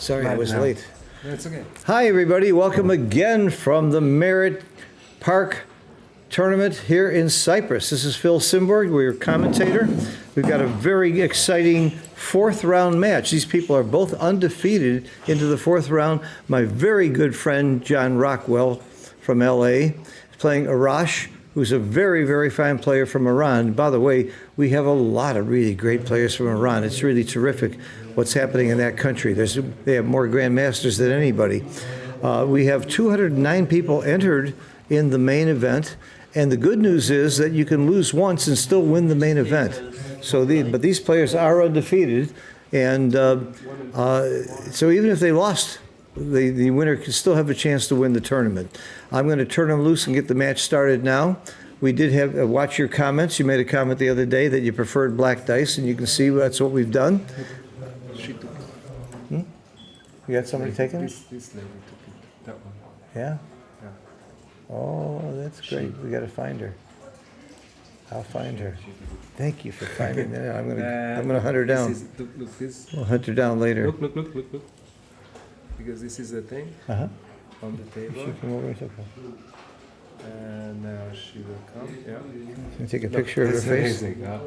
Sorry, I was late. That's okay. Hi, everybody. Welcome again from the Merit Park Tournament here in Cyprus. This is Phil Simborg. We're your commentator. We've got a very exciting fourth round match. These people are both undefeated into the fourth round. My very good friend, John Rockwell from LA, is playing Arash, who's a very, very fine player from Iran. By the way, we have a lot of really great players from Iran. It's really terrific what's happening in that country. They have more grandmasters than anybody. We have 209 people entered in the main event, and the good news is that you can lose once and still win the main event. But these players are undefeated, and so even if they lost, the winner can still have a chance to win the tournament. I'm going to turn them loose and get the match started now. We did have watch your comments. You made a comment the other day that you preferred black dice, and you can see that's what we've done. You got somebody taking it? This lady took it. That one. Yeah? Yeah. Oh, that's great. We got to find her. I'll find her. Thank you for finding her. I'm gonna hunt her down. Look, this. We'll hunt her down later. Look. Because this is the thing on the table. She come over. And now she will come. Yeah. Can you take a picture of her face? Amazing, huh?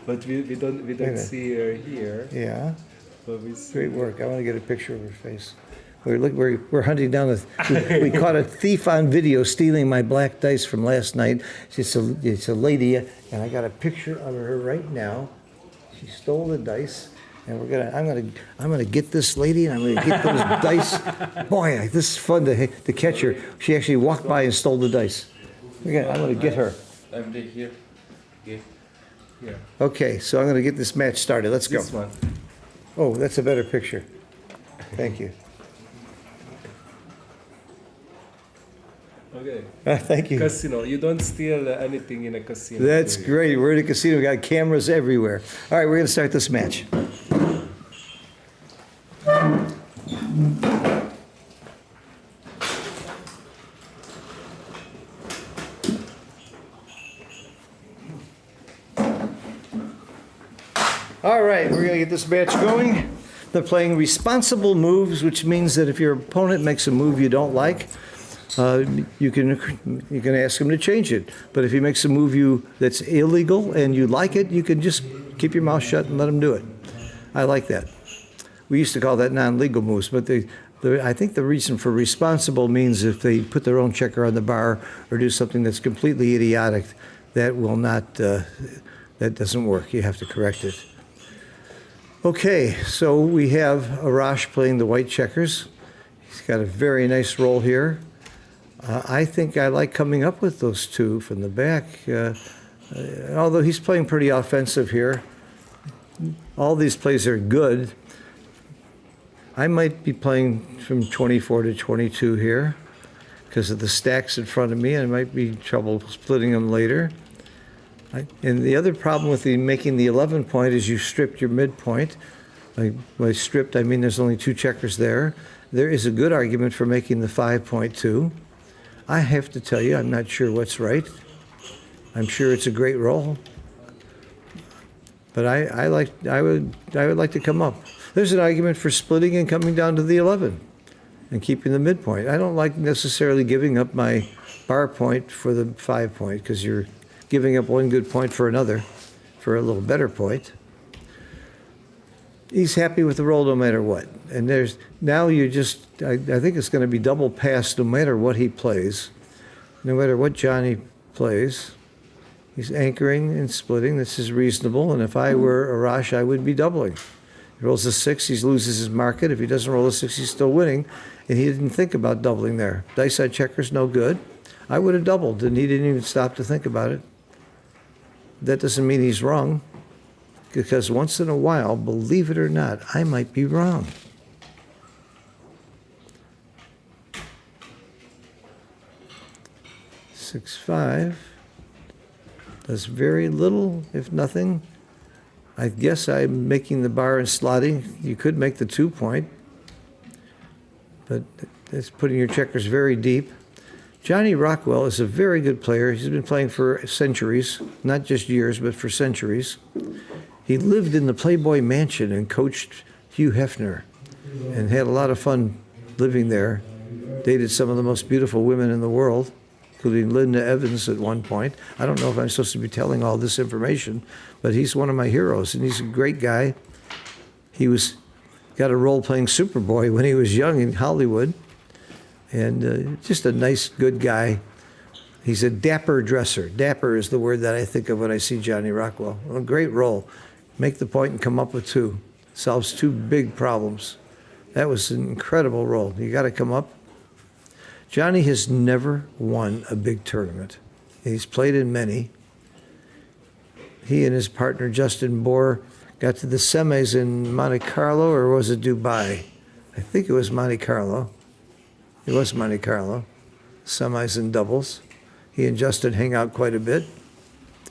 But we don't see her here. Yeah. But we see Great work. I want to get a picture of her face. We're hunting down we caught a thief on video stealing my black dice from last night. It's a lady, and I got a picture of her right now. She stole the dice, and I'm gonna get this lady, and I'm gonna get those dice. Boy, this is fun to catch her. She actually walked by and stole the dice. I'm gonna get her. I'm here. Yeah. Okay, so I'm gonna get this match started. Let's go. This one. Oh, that's a better picture. Thank you. Okay. Thank you. Casino. You don't steal anything in a casino. That's great. We're in a casino. We got cameras everywhere. All right, we're going to start this match. All right, we're going to get this match going. They're playing responsible moves, which means that if your opponent makes a move you don't like, you can ask him to change it. But if he makes a move that's illegal and you like it, you can just keep your mouth shut and let him do it. I like that. We used to call that non-legal moves, but I think the reason for responsible means if they put their own checker on the bar or do something that's completely idiotic, that will not, that doesn't work. You have to correct it. Okay, so we have Arash playing the white checkers. He's got a very nice roll here. I think I like coming up with those two from the back, although he's playing pretty offensive here. All these plays are good. I might be playing from 24 to 22 here because of the stacks in front of me, and I might be in trouble splitting them later. And the other problem with making the 11 point is you stripped your midpoint. By stripped, I mean there's only two checkers there. There is a good argument for making the 5.2. I have to tell you, I'm not sure what's right. I'm sure it's a great roll, but I would like to come up. There's an argument for splitting and coming down to the 11 and keeping the midpoint. I don't like necessarily giving up my bar point for the 5 point because you're giving up one good point for another, for a little better point. He's happy with the roll no matter what. And I think it's going to be double pass no matter what he plays, no matter what Johnny plays. He's anchoring and splitting. This is reasonable. And if I were Arash, I would be doubling. He rolls a 6, he loses his market. If he doesn't roll a 6, he's still winning. And he didn't think about doubling there. Dice side checkers, no good. I would have doubled, and he didn't even stop to think about it. That doesn't mean he's wrong, because once in a while, believe it or not, I might be wrong. Six, 5 does very little, if nothing. I guess I'm making the bar and slotting. You could make the 2 point, but it's putting your checkers very deep. Johnny Rockwell is a very good player. He's been playing for centuries, not just years, but for centuries. He lived in the Playboy Mansion and coached Hugh Hefner. and had a lot of fun living there. Dated some of the most beautiful women in the world, including Linda Evans at one point. I don't know if I'm supposed to be telling all this information, but he's one of my heroes, and he's a great guy. He got a role playing Superboy when he was young in Hollywood, and just a nice, good guy. He's a dapper dresser. Dapper is the word that I think of when I see Johnny Rockwell. A great role. Make the point and come up with two. Solves two big problems. That was an incredible role. You got to come up. Johnny has never won a big tournament. He's played in many. He and his partner Justin Bohr got to the semis in Monte Carlo, or was it Dubai? I think it was Monte Carlo. It was Monte Carlo. Semis and doubles. He and Justin hang out quite a bit.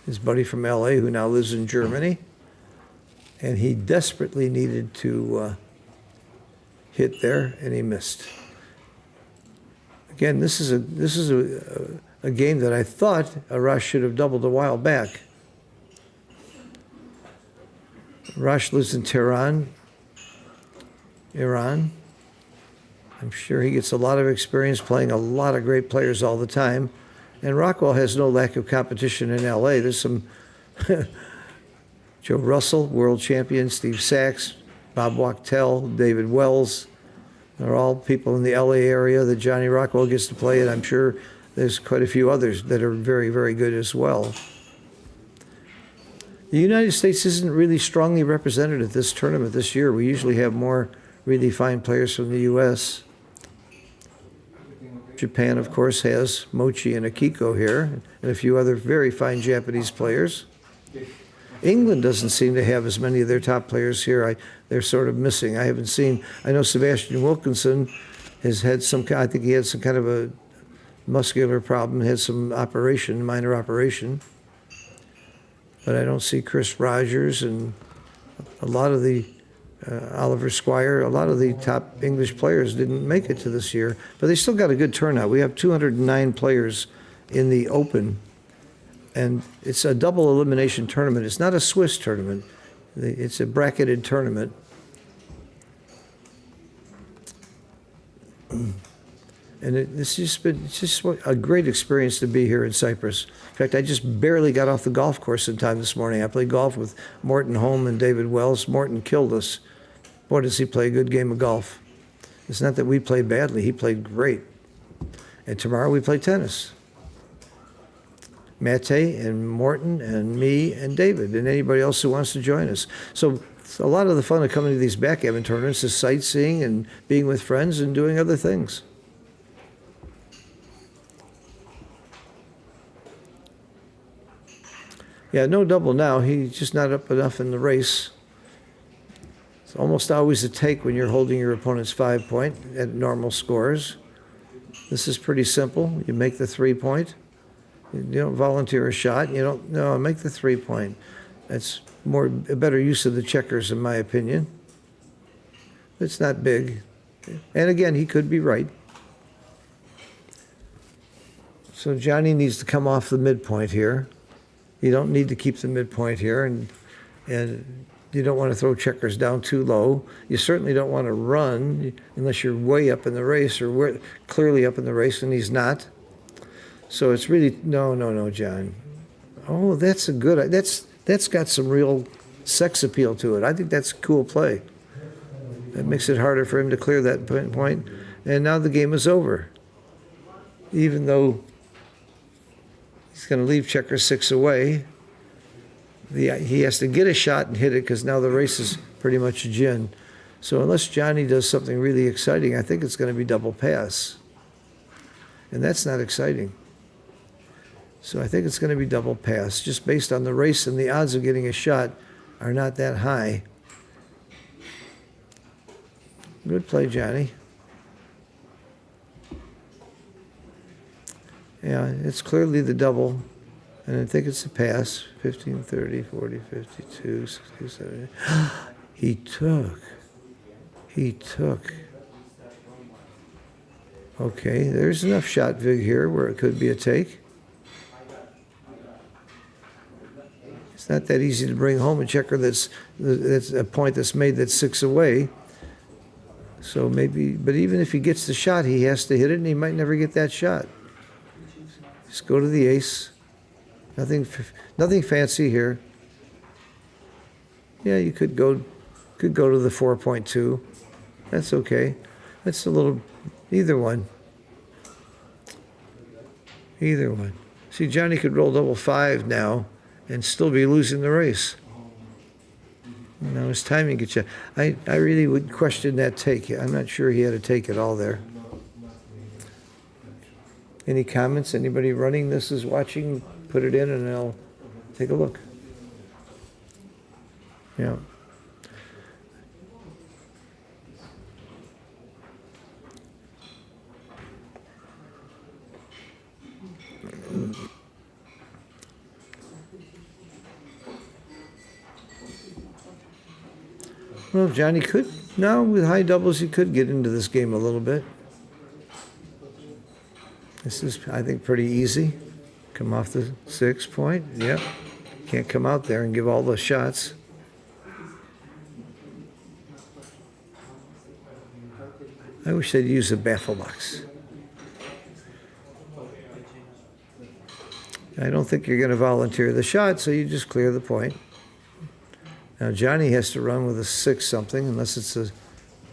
His buddy from LA, who now lives in Germany. And he desperately needed to hit there, and he missed. Again, this is a game that I thought Arash should have doubled a while back. Arash lives in Tehran, Iran. I'm sure he gets a lot of experience playing a lot of great players all the time. And Rockwell has no lack of competition in LA. There's some Joe Russell, world champion, Steve Sachs, Bob Wachtel, David Wells. They're all people in the LA area that Johnny Rockwell gets to play, and I'm sure there's quite a few others that are very, very good as well. The United States isn't really strongly represented at this tournament this year. We usually have more really fine players from the U.S. Japan, of course, has Mochi and Akiko here, and a few other very fine Japanese players. England doesn't seem to have as many of their top players here. They're sort of missing. I haven't seen. I know Sebastian Wilkinson has had some. I think he had some kind of a muscular problem. Had some operation, minor operation. But I don't see Chris Rogers and a lot of the Oliver Squire. A lot of the top English players didn't make it to this year, but they still got a good turnout. We have 209 players in the Open. And it's a double elimination tournament. It's not a Swiss tournament. It's a bracketed tournament. And it's just a great experience to be here in Cyprus. In fact, I just barely got off the golf course in time this morning. I played golf with Morton Holm and David Wells. Morton killed us. Boy, does he play a good game of golf. It's not that we played badly. He played great. And tomorrow we play tennis. Mate and Morton and me and David and anybody else who wants to join us. So a lot of the fun of coming to these backgammon tournaments is sightseeing and being with friends and doing other things. Yeah, no double now. He's just not up enough in the race. It's almost always a take when you're holding your opponent's 5 point at normal scores. This is pretty simple. You make the 3 point. You don't volunteer a shot. You don't, no, make the 3 point. That's a better use of the checkers, in my opinion. It's not big. And again, he could be right. So Johnny needs to come off the midpoint here. You don't need to keep the midpoint here, and you don't want to throw checkers down too low. You certainly don't want to run unless you're way up in the race or clearly up in the race, and he's not. So it's really, no, John. Oh, that's that's got some real sex appeal to it. I think that's a cool play. That makes it harder for him to clear that point. And now the game is over. Even though he's going to leave checker 6 away, he has to get a shot and hit it because now the race is pretty much a gin. So unless Johnny does something really exciting, I think it's going to be double pass. And that's not exciting. So I think it's going to be double pass, just based on the race, and the odds of getting a shot are not that high. Good play, Johnny. Yeah, it's clearly the double, and I think it's a pass. 15, 30, 40, 52, 60, 70. He took. Okay, there's enough shot vig here where it could be a take. It's not that easy to bring home a checker that's a point that's made that's 6 away. So maybe, but even if he gets the shot, he has to hit it, and he might never get that shot. Just go to the ace. Nothing fancy here. Yeah, you could go to the 4.2. That's okay. That's a little, either one. Either one. See, Johnny could roll double 5 now and still be losing the race. Now his timing gets you. I really would question that take. I'm not sure he had to take it all there. Any comments? Anybody running this is watching? Put it in and I'll take a look. Yeah. Well, Johnny could, now with high doubles, he could get into this game a little bit. This is, I think, pretty easy. Come off the 6 point, yep. Can't come out there and give all the shots. I wish they'd use a baffle box. I don't think you're going to volunteer the shot, so you just clear the point. Now Johnny has to run with a 6 something, unless it's a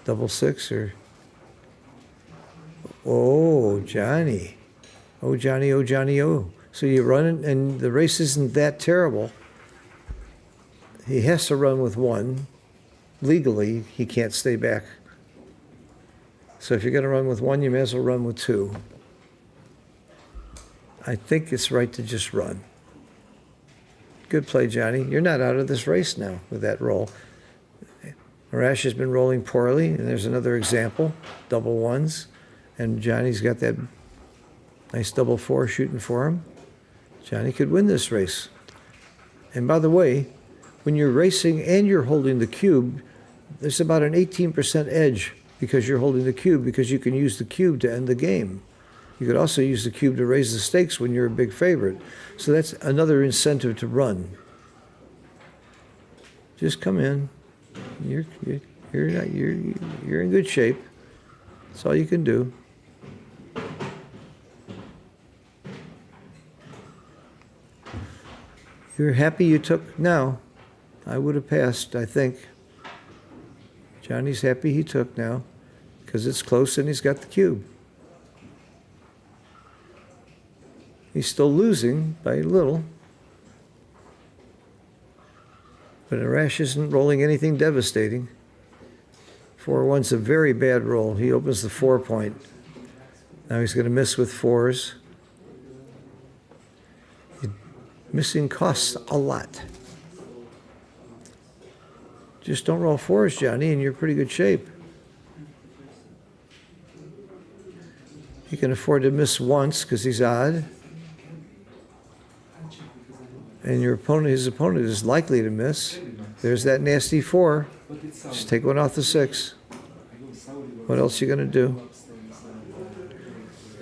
double 6 or. Oh, Johnny. Oh, Johnny, oh, Johnny, oh. So you run it, and the race isn't that terrible. He has to run with 1. Legally, he can't stay back. So if you're going to run with 1, you may as well run with 2. I think it's right to just run. Good play, Johnny. You're not out of this race now with that roll. Arash has been rolling poorly, and there's another example, double 1s, and Johnny's got that nice double 4 shooting for him. Johnny could win this race. And by the way, when you're racing and you're holding the cube, there's about an 18% edge because you're holding the cube, because you can use the cube to end the game. You could also use the cube to raise the stakes when you're a big favorite. So that's another incentive to run. Just come in. You're in good shape. That's all you can do. You're happy you took now. I would have passed, I think. Johnny's happy he took now because it's close and he's got the cube. He's still losing by a little. But Arash isn't rolling anything devastating. 4-1's a very bad roll. He opens the 4 point. Now he's going to miss with 4s. Missing costs a lot. Just don't roll 4s, Johnny, and you're in pretty good shape. He can afford to miss once because he's odd. And his opponent is likely to miss. There's that nasty 4. Just take one off the 6. What else are you going to do?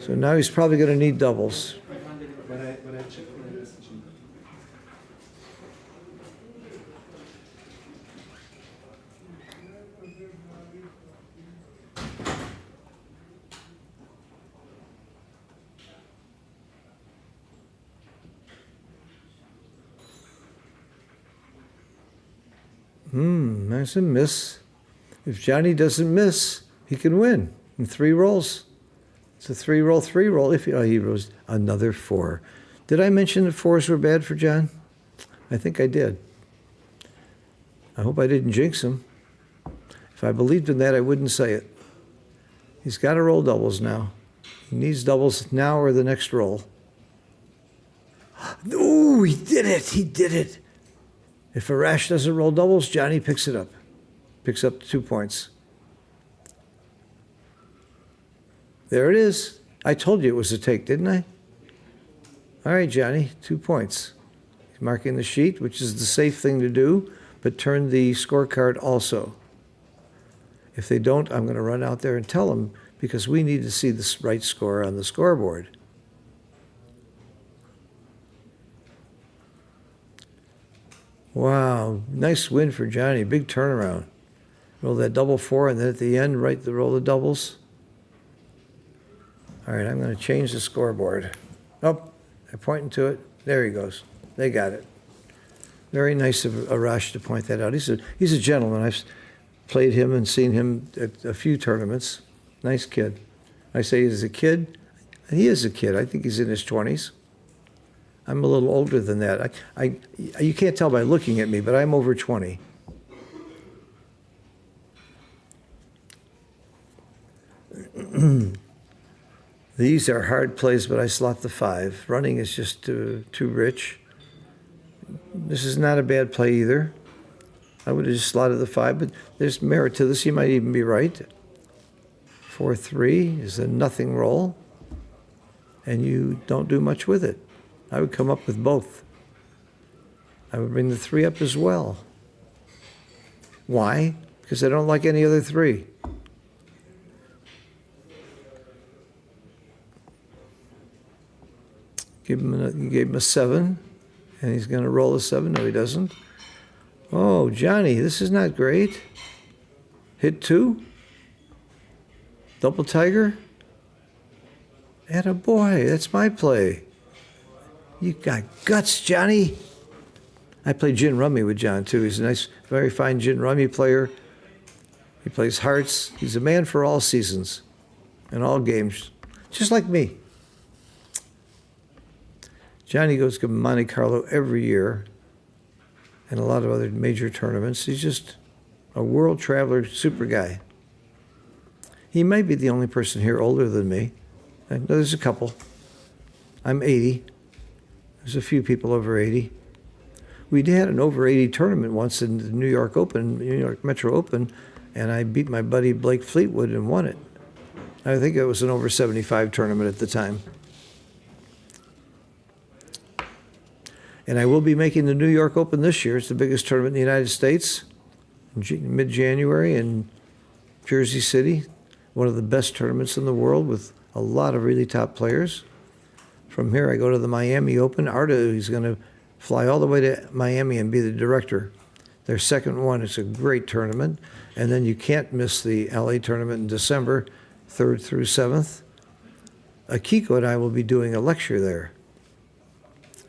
So now he's probably going to need doubles. That's a miss. If Johnny doesn't miss, he can win in 3 rolls. It's a 3-roll, 3-roll. If he rolls another 4. Did I mention that 4s were bad for John? I think I did. I hope I didn't jinx him. If I believed in that, I wouldn't say it. He's got to roll doubles now. He needs doubles now or the next roll. Oh, he did it. He did it. If Arash doesn't roll doubles, Johnny picks it up. Picks up 2 points. There it is. I told you it was a take, didn't I? All right, Johnny, 2 points. He's marking the sheet, which is the safe thing to do, but turn the scorecard also. If they don't, I'm going to run out there and tell them because we need to see the right score on the scoreboard. Wow, nice win for Johnny. Big turnaround. Roll that double 4, and then at the end, roll the doubles. All right, I'm going to change the scoreboard. Oh, they're pointing to it. There he goes. They got it. Very nice of Arash to point that out. He's a gentleman. I've played him and seen him at a few tournaments. Nice kid. I say he's a kid. He is a kid. I think he's in his 20s. I'm a little older than that. You can't tell by looking at me, but I'm over 20. These are hard plays, but I slot the 5. Running is just too rich. This is not a bad play either. I would have just slotted the 5, but there's merit to this. You might even be right. 4-3 is a nothing roll, and you don't do much with it. I would come up with both. I would bring the 3 up as well. Why? Because I don't like any other 3. You gave him a 7, and he's going to roll a 7. No, he doesn't. Oh, Johnny, this is not great. Hit 2. Double tiger. Attaboy, that's my play. You got guts, Johnny. I play gin rummy with John, too. He's a nice, very fine gin rummy player. He plays hearts. He's a man for all seasons and all games, just like me. Johnny goes to Monte Carlo every year and a lot of other major tournaments. He's just a world traveler, super guy. He might be the only person here older than me. I know there's a couple. I'm 80. There's a few people over 80. We had an over 80 tournament once in the New York Metro Open, and I beat my buddy Blake Fleetwood and won it. I think it was an over 75 tournament at the time. And I will be making the New York Open this year. It's the biggest tournament in the United States, mid-January in Jersey City. One of the best tournaments in the world with a lot of really top players. From here, I go to the Miami Open. Arta is going to fly all the way to Miami and be the director. Their second one. It's a great tournament. And then you can't miss the LA tournament in December, 3rd through 7th. Akiko and I will be doing a lecture there.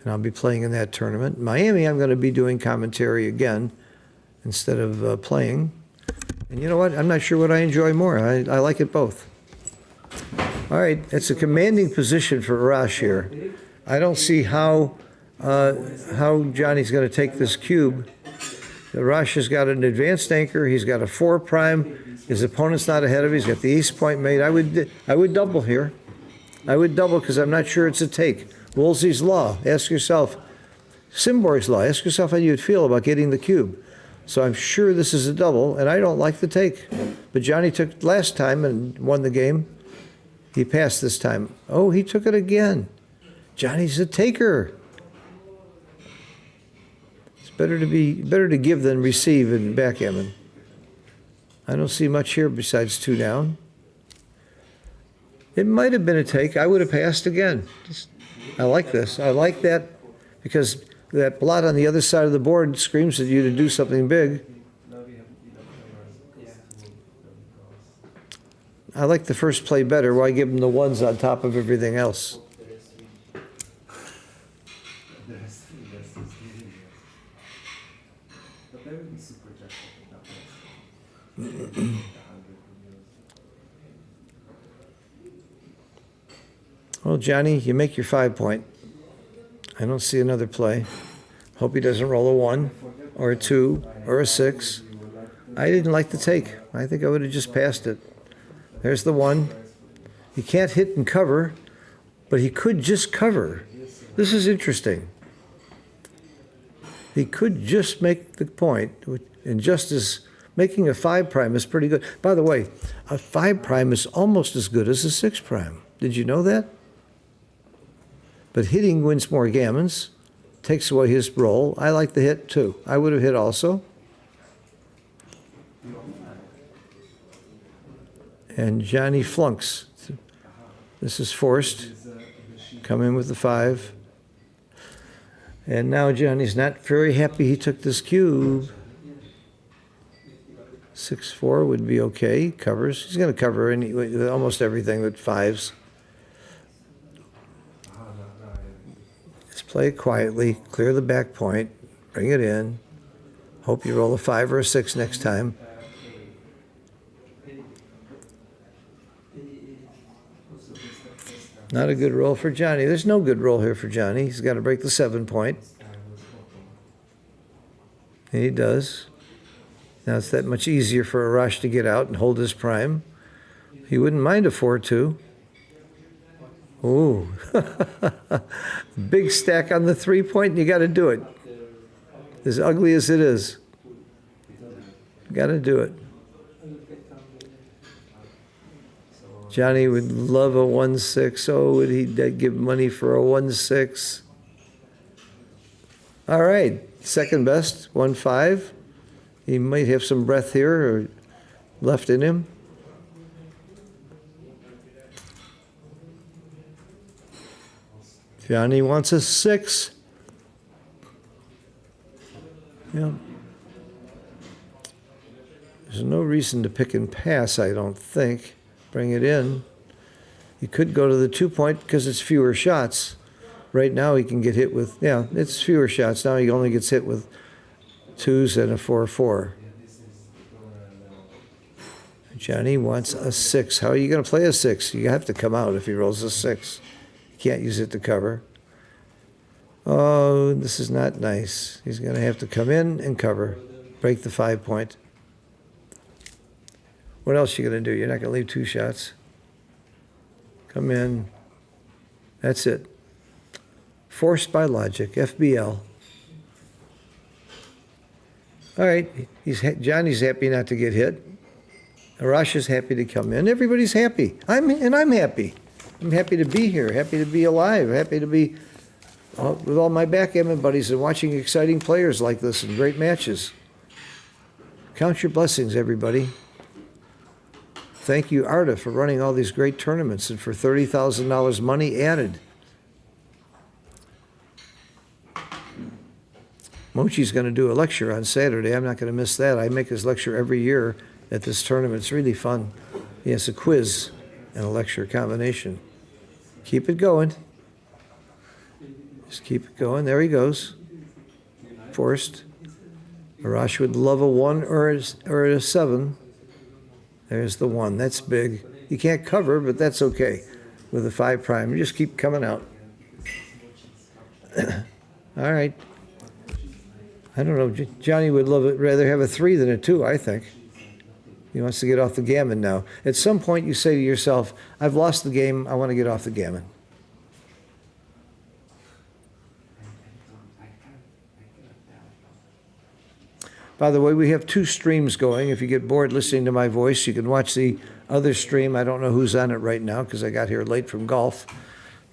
And I'll be playing in that tournament. Miami, I'm going to be doing commentary again instead of playing. And you know what? I'm not sure what I enjoy more. I like it both. All right, it's a commanding position for Arash here. I don't see how Johnny's going to take this cube. Arash has got an advanced anchor. He's got a 4 prime. His opponent's not ahead of him. He's got the ace point made. I would double here. I would double because I'm not sure it's a take. Woolsey's law. Ask yourself. Simborg's law. Ask yourself how you'd feel about getting the cube. So I'm sure this is a double, and I don't like the take. But Johnny took last time and won the game. He passed this time. Oh, he took it again. Johnny's a taker. It's better to give than receive in backgammon. I don't see much here besides 2 down. It might have been a take. I would have passed again. I like this. I like that because that blot on the other side of the board screams at you to do something big. I like the first play better. Why give him the 1s on top of everything else? Well, Johnny, you make your 5 point. I don't see another play. Hope he doesn't roll a 1 or a 2 or a 6. I didn't like the take. I think I would have just passed it. There's the 1. He can't hit and cover, but he could just cover. This is interesting. He could just make the point, and just as making a 5 prime is pretty good. By the way, a 5 prime is almost as good as a 6 prime. Did you know that? But hitting wins more gammons, takes away his roll. I like the hit, too. I would have hit also. And Johnny flunks. This is forced. Come in with the 5. And now Johnny's not very happy he took this cube. 6-4 would be okay. Covers. He's going to cover almost everything with fives. Just play it quietly. Clear the back point. Bring it in. Hope you roll a 5 or a 6 next time. Not a good roll for Johnny. There's no good roll here for Johnny. He's got to break the 7 point. And he does. Now it's that much easier for Arash to get out and hold his prime. He wouldn't mind a 4-2. Ooh. Big stack on the 3 point, and you got to do it. As ugly as it is. Got to do it. Johnny would love a 1-6. Oh, would he give money for a 1-6? All right, second best, 1-5. He might have some breath here or left in him. Johnny wants a 6. Yeah. There's no reason to pick and pass, I don't think. Bring it in. He could go to the 2 point because it's fewer shots. Right now he can get hit with, yeah, it's fewer shots. Now he only gets hit with 2s and a 4-4. Johnny wants a 6. How are you going to play a 6? You have to come out if he rolls a 6. You can't use it to cover. Oh, this is not nice. He's going to have to come in and cover. Break the 5 point. What else are you going to do? You're not going to leave 2 shots. Come in. That's it. Forced by logic, FBL. All right, Johnny's happy not to get hit. Arash is happy to come in. Everybody's happy. I'm happy. I'm happy to be here, happy to be alive, happy to be with all my backgammon buddies and watching exciting players like this and great matches. Count your blessings, everybody. Thank you, Arda, for running all these great tournaments and for $30,000 money added. Mochi's going to do a lecture on Saturday. I'm not going to miss that. I make his lecture every year at this tournament. It's really fun. He has a quiz and a lecture combination. Keep it going. Just keep it going. There he goes. Forced. Arash would love a 1 or a 7. There's the 1. That's big. You can't cover, but that's okay with a 5 prime. You just keep coming out. All right. I don't know. Johnny would rather have a 3 than a 2, I think. He wants to get off the gammon now. At some point, you say to yourself, I've lost the game. I want to get off the gammon. By the way, we have 2 streams going. If you get bored listening to my voice, you can watch the other stream. I don't know who's on it right now because I got here late from golf.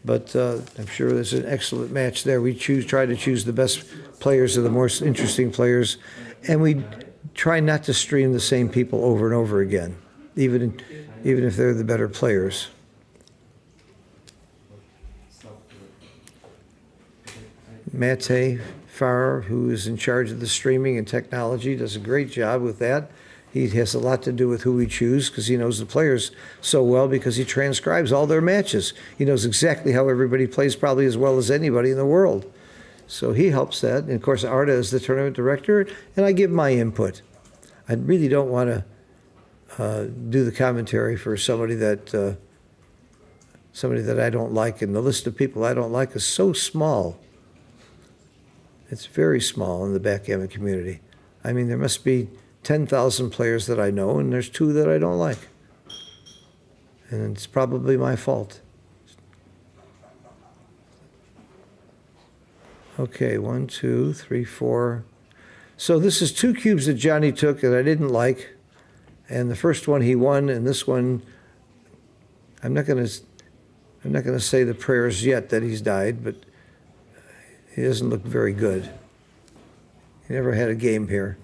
But I'm sure there's an excellent match there. We try to choose the best players or the most interesting players. And we try not to stream the same people over and over again, even if they're the better players. Mate Farr, who is in charge of the streaming and technology, does a great job with that. He has a lot to do with who we choose because he knows the players so well because he transcribes all their matches. He knows exactly how everybody plays probably as well as anybody in the world. So he helps that. And, of course, Arda is the tournament director, and I give my input. I really don't want to do the commentary for somebody that I don't like, and the list of people I don't like is so small. It's very small in the backgammon community. I mean, there must be 10,000 players that I know, and there's 2 that I don't like. And it's probably my fault. Okay, 1, 2, 3, 4. So this is 2 cubes that Johnny took that I didn't like. And the first one he won, and this one, I'm not going to say the prayers yet that he's died, but he doesn't look very good. He never had a game here.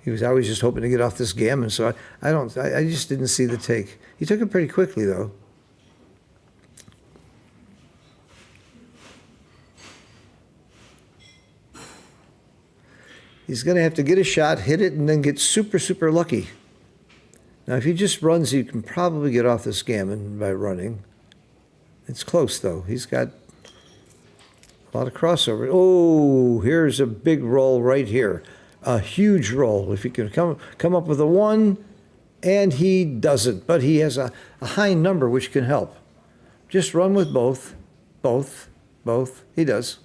He was always just hoping to get off this gammon, so I just didn't see the take. He took it pretty quickly, though. He's going to have to get a shot, hit it, and then get super, super lucky. Now, if he just runs, he can probably get off this gammon by running. It's close, though. He's got a lot of crossover. Oh, here's a big roll right here. A huge roll. If he can come up with a 1, and he doesn't, but he has a high number which can help. Just run with both. He does.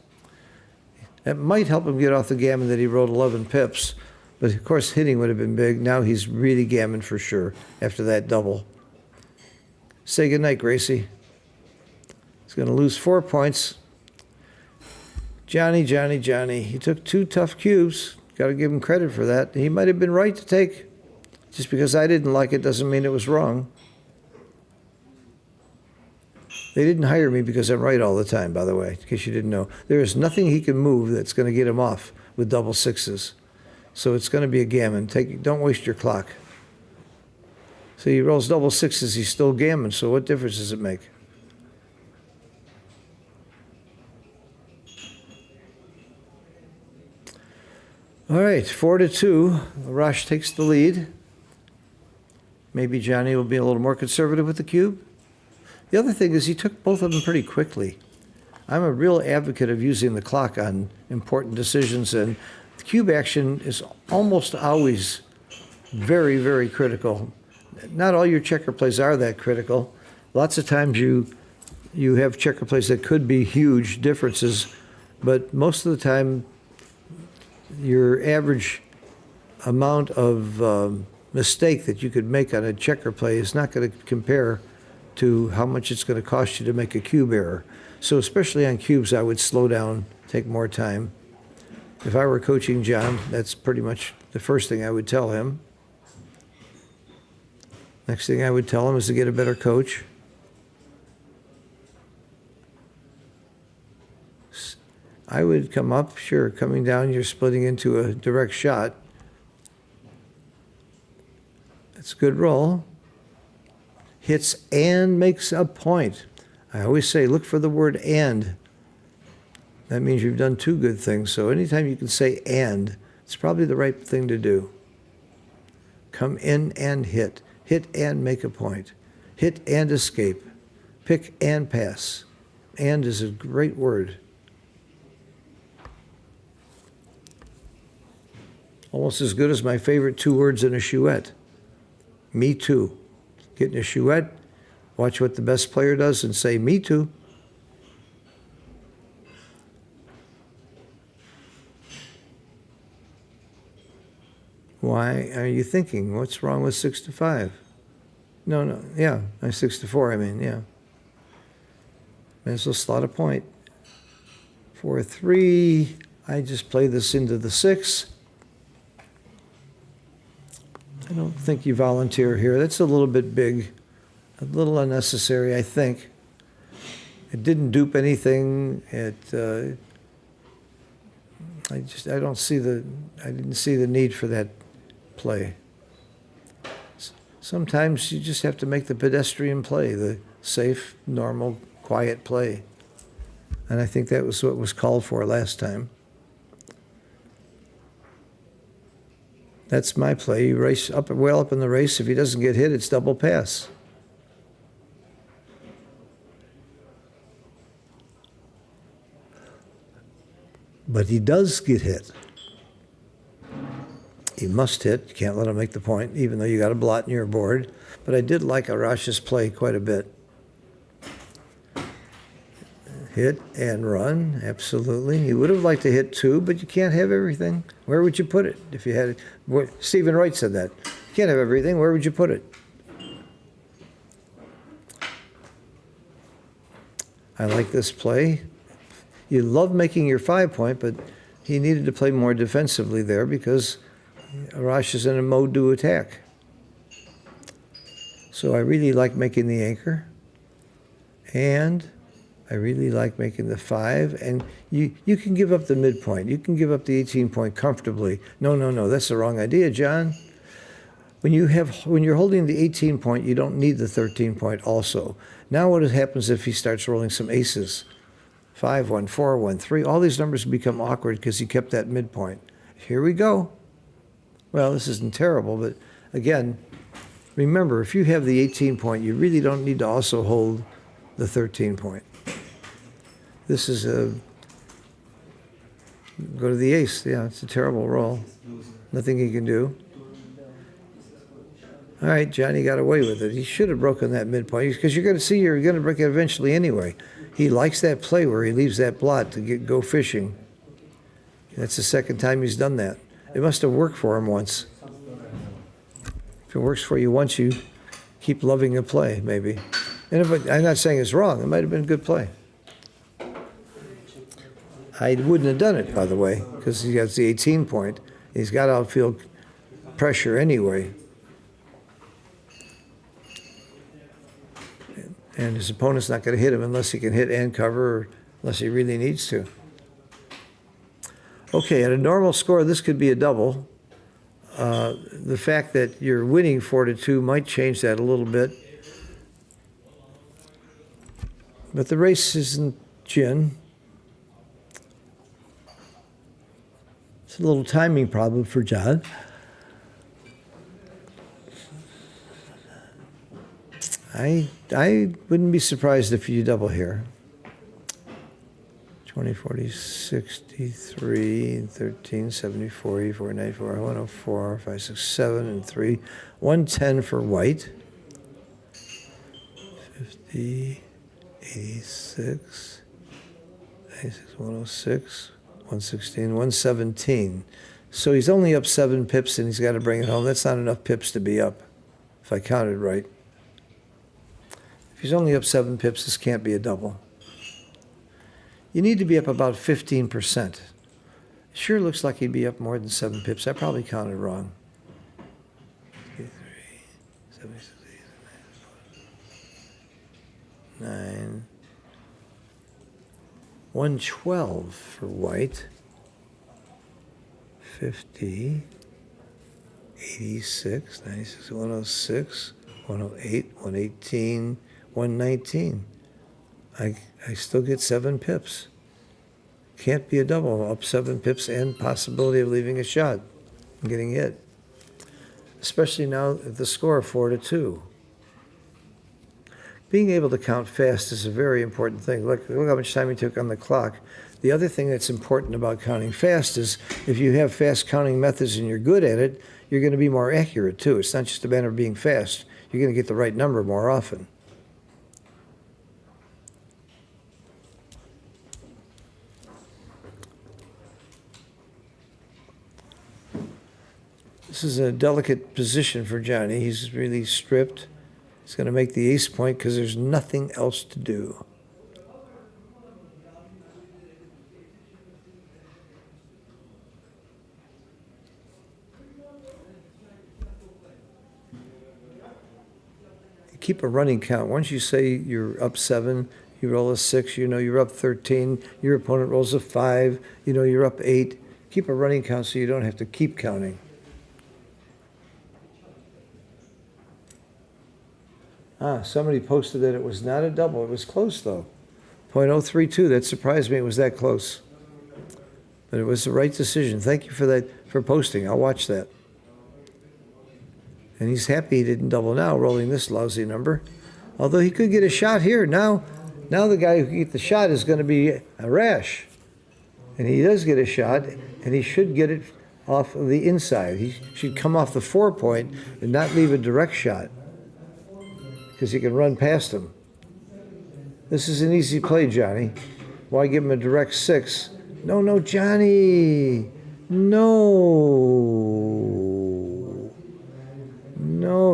That might help him get off the gammon that he rolled 11 pips. But of course, hitting would have been big. Now he's really gammon for sure after that double. Say goodnight, Gracie. He's going to lose 4 points. Johnny. He took 2 tough cubes. Got to give him credit for that. He might have been right to take. Just because I didn't like it doesn't mean it was wrong. They didn't hire me because I'm right all the time, by the way, in case you didn't know. There is nothing he can move that's going to get him off with double 6s. So it's going to be a gammon. Don't waste your clock. So he rolls double 6s, he's still gammon, so what difference does it make? All right, 4-2. Arash takes the lead. Maybe Johnny will be a little more conservative with the cube. The other thing is he took both of them pretty quickly. I'm a real advocate of using the clock on important decisions, and the cube action is almost always very, very critical. Not all your checker plays are that critical. Lots of times you have checker plays that could be huge differences, but most of the time your average amount of mistake that you could make on a checker play is not going to compare to how much it's going to cost you to make a cube error. So especially on cubes, I would slow down, take more time. If I were coaching John, that's pretty much the first thing I would tell him. Next thing I would tell him is to get a better coach. I would come up, sure, coming down, you're splitting into a direct shot. That's a good roll. Hits and makes a point. I always say, look for the word and. That means you've done 2 good things. So anytime you can say and, it's probably the right thing to do. Come in and hit. Hit and make a point. Hit and escape. Pick and pass. And is a great word. Almost as good as my favorite 2 words in a chouette. Me too. Get in a chouette, watch what the best player does, and say, me too. Why are you thinking? What's wrong with 6-5? No, yeah, 6-4, I mean, yeah. May as well slot a point. 4-3, I just play this into the 6. I don't think you volunteer here. That's a little bit big, a little unnecessary, I think. It didn't dupe anything. I didn't see the need for that play. Sometimes you just have to make the pedestrian play, the safe, normal, quiet play. And I think that was what was called for last time. That's my play. You race up, well up in the race. If he doesn't get hit, it's double pass. But he does get hit. He must hit. You can't let him make the point, even though you got a blot in your board. But I did like Arash's play quite a bit. Hit and run, absolutely. He would have liked to hit 2, but you can't have everything. Where would you put it if you had it? Stephen Wright said that. You can't have everything. Where would you put it? I like this play. You love making your 5-point, but he needed to play more defensively there because Arash is in a mode to attack. So I really like making the anchor. And I really like making the 5, and you can give up the midpoint. You can give up the 18-point comfortably. No, that's the wrong idea, John. When you're holding the 18-point, you don't need the 13-point also. Now what happens if he starts rolling some aces? 5, 1, 4, 1, 3. All these numbers become awkward because he kept that midpoint. Here we go. Well, this isn't terrible, but again, Remember, if you have the 18 point, you really don't need to also hold the 13 point. This is a, go to the ace. Yeah, it's a terrible roll. Nothing he can do. All right, Johnny got away with it. He should have broken that midpoint because you're going to see you're going to break it eventually anyway. He likes that play where he leaves that blot to go fishing. That's the second time he's done that. It must have worked for him once. If it works for you once, you keep loving the play, maybe. And if I'm not saying it's wrong. It might have been a good play. I wouldn't have done it, by the way, because he has the 18 point. He's got outfield pressure anyway. And his opponent's not going to hit him unless he can hit and cover, or unless he really needs to. Okay, at a normal score, this could be a double. The fact that you're winning 4-2 might change that a little bit. But the race isn't gin. It's a little timing problem for John. I wouldn't be surprised if you double here. 20, 40, 63, 13, 74, 84, 94, 104, 5, 6, 7, and 3. 110 for white. 50, 86, 96, 106, 116, 117. So he's only up 7 pips and he's got to bring it home. That's not enough pips to be up, if I counted right. If he's only up 7 pips, this can't be a double. You need to be up about 15%. It sure looks like he'd be up more than 7 pips. I probably counted wrong. 76, 9. 112 for white. 50. 86, 96, 106, 108, 118, 119. I still get 7 pips. Can't be a double. Up 7 pips and possibility of leaving a shot and getting hit. Especially now at the score of 4-2. Being able to count fast is a very important thing. Look how much time he took on the clock. The other thing that's important about counting fast is if you have fast counting methods and you're good at it, you're going to be more accurate too. It's not just a matter of being fast. You're going to get the right number more often. This is a delicate position for Johnny. He's really stripped. He's going to make the ace point because there's nothing else to do. You keep a running count. Once you say you're up 7, you roll a 6, you know you're up 13, your opponent rolls a 5, you know you're up 8. Keep a running count so you don't have to keep counting. Somebody posted that it was not a double. It was close, though. .032. That surprised me it was that close. But it was the right decision. Thank you for that, for posting. I'll watch that. And he's happy he didn't double now, rolling this lousy number. Although he could get a shot here. Now the guy who can get the shot is going to be Arash. And he does get a shot, and he should get it off of the inside. He should come off the 4 point and not leave a direct shot, because he can run past him. This is an easy play, Johnny. Why give him a direct 6? No, Johnny. No,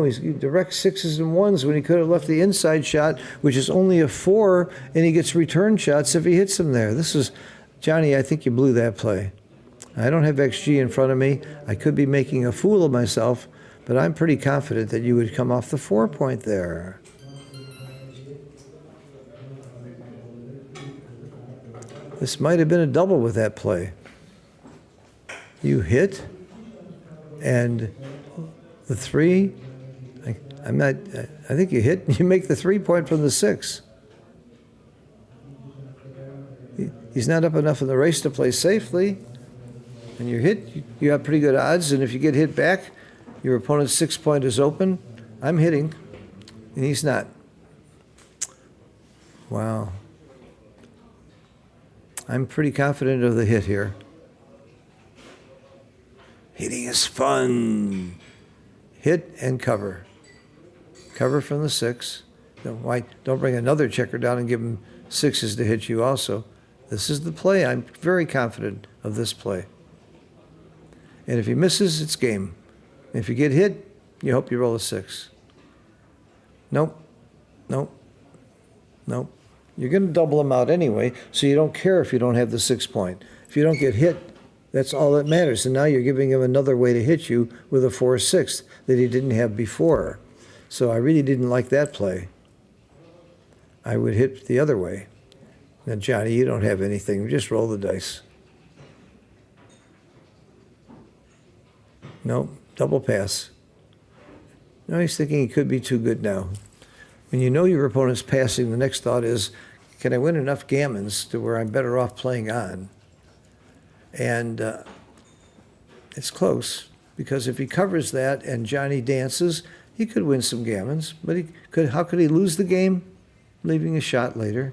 he's direct 6s and 1s when he could have left the inside shot, which is only a 4, and he gets return shots if he hits them there. This is, Johnny, I think you blew that play. I don't have XG in front of me. I could be making a fool of myself, but I'm pretty confident that you would come off the 4 point there. This might have been a double with that play. You hit, and the 3, I think you hit, you make the 3 point from the 6. He's not up enough in the race to play safely. And you hit, you have pretty good odds, and if you get hit back, your opponent's 6 point is open. I'm hitting, and he's not. Wow. I'm pretty confident of the hit here. Hitting is fun. Hit and cover. Cover from the 6. Don't bring another checker down and give him 6s to hit you also. This is the play. I'm very confident of this play. And if he misses, it's game. If you get hit, you hope you roll a 6. Nope. Nope. Nope. You're going to double him out anyway, so you don't care if you don't have the 6 point. If you don't get hit, that's all that matters. And now you're giving him another way to hit you with a 4-6 that he didn't have before. So I really didn't like that play. I would hit the other way. Now, Johnny, you don't have anything. Just roll the dice. No, double pass. No, he's thinking he could be too good now. When you know your opponent's passing, the next thought is, can I win enough gammons to where I'm better off playing on? And it's close, because if he covers that and Johnny dances, he could win some gammons. But how could he lose the game? Leaving a shot later.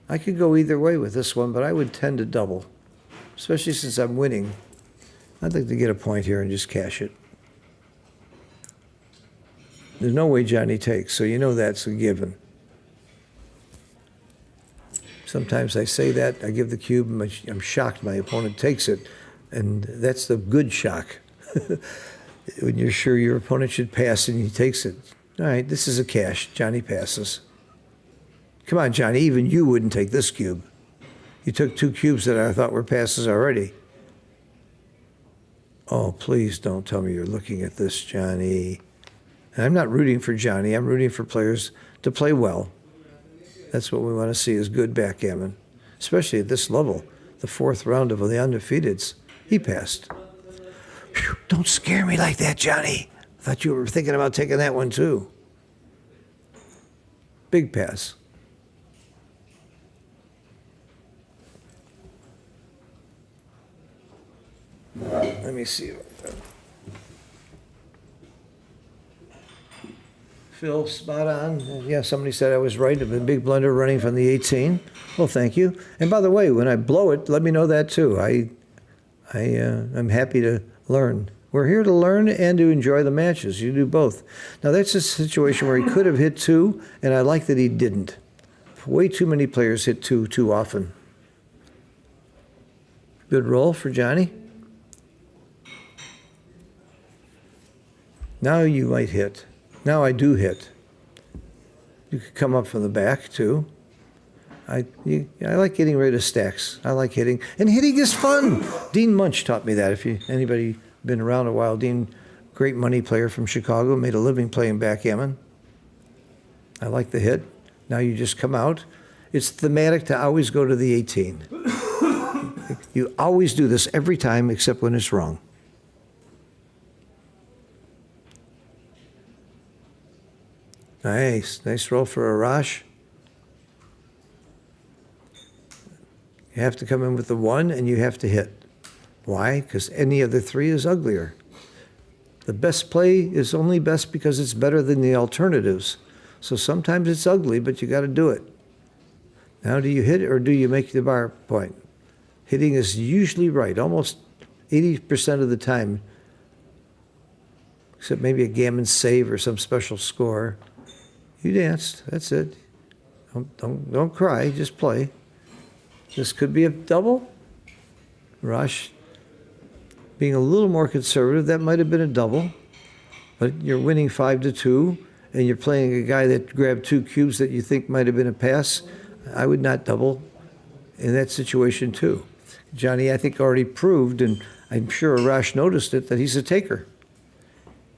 I could go either way with this one, but I would tend to double, especially since I'm winning. I'd like to get a point here and just cash it. There's no way Johnny takes, so you know that's a given. Sometimes I say that, I give the cube, and I'm shocked my opponent takes it, and that's the good shock. When you're sure your opponent should pass and he takes it. All right, this is a cash. Johnny passes. Come on, Johnny, even you wouldn't take this cube. You took 2 cubes that I thought were passes already. Oh, please don't tell me you're looking at this, Johnny. And I'm not rooting for Johnny. I'm rooting for players to play well. That's what we want to see is good backgammon, especially at this level, the 4th round of the undefeateds. He passed. Whew, don't scare me like that, Johnny. I thought you were thinking about taking that one, too. Big pass. Let me see. Phil, spot on. Yeah, somebody said I was right. A big blunder running from the 18. Well, thank you. And by the way, when I blow it, let me know that too. I'm happy to learn. We're here to learn and to enjoy the matches. You do both. Now, that's a situation where he could have hit 2, and I like that he didn't. Way too many players hit 2 too often. Good roll for Johnny. Now you might hit. Now I do hit. You could come up from the back, too. I like getting rid of stacks. I like hitting. And hitting is fun. Dean Munch taught me that. If anybody been around a while, Dean, great money player from Chicago, made a living playing backgammon. I like the hit. Now you just come out. It's thematic to always go to the 18. You always do this every time except when it's wrong. Nice. Nice roll for Arash. You have to come in with the 1 and you have to hit. Why? Because any of the 3 is uglier. The best play is only best because it's better than the alternatives. So sometimes it's ugly, but you got to do it. Now, do you hit or do you make the bar point? Hitting is usually right, almost 80% of the time, except maybe a gammon save or some special score. You danced. That's it. Don't cry. Just play. This could be a double. Rush. Being a little more conservative, that might have been a double. But you're winning 5-2, and you're playing a guy that grabbed 2 cubes that you think might have been a pass. I would not double in that situation, too. Johnny, I think, already proved, and I'm sure Arash noticed it, that he's a taker.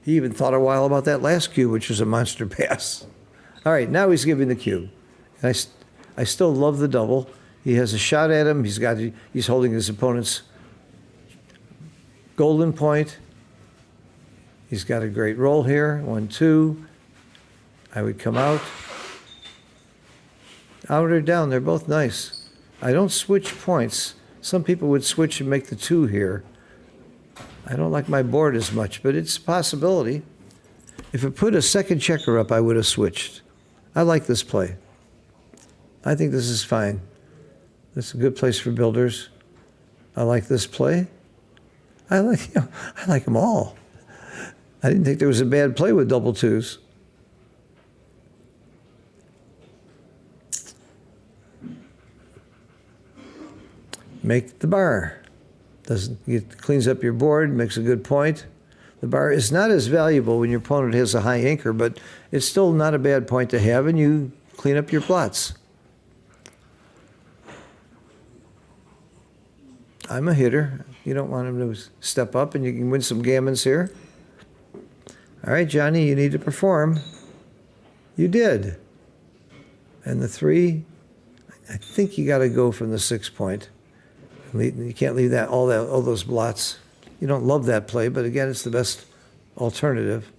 He even thought a while about that last cube, which was a monster pass. All right, now he's giving the cube. I still love the double. He has a shot at him. He's holding his opponent's golden point. He's got a great roll here. 1, 2. I would come out. Out or down, they're both nice. I don't switch points. Some people would switch and make the 2 here. I don't like my board as much, but it's a possibility. If it put a second checker up, I would have switched. I like this play. I think this is fine. This is a good place for builders. I like this play. I like them all. I didn't think there was a bad play with double twos. Make the bar. It cleans up your board, makes a good point. The bar is not as valuable when your opponent has a high anchor, but it's still not a bad point to have, and you clean up your plots. I'm a hitter. You don't want him to step up, and you can win some gammons here. All right, Johnny, you need to perform. You did. And the 3, I think you got to go from the 6 point. You can't leave all those blots. You don't love that play, but again, it's the best alternative.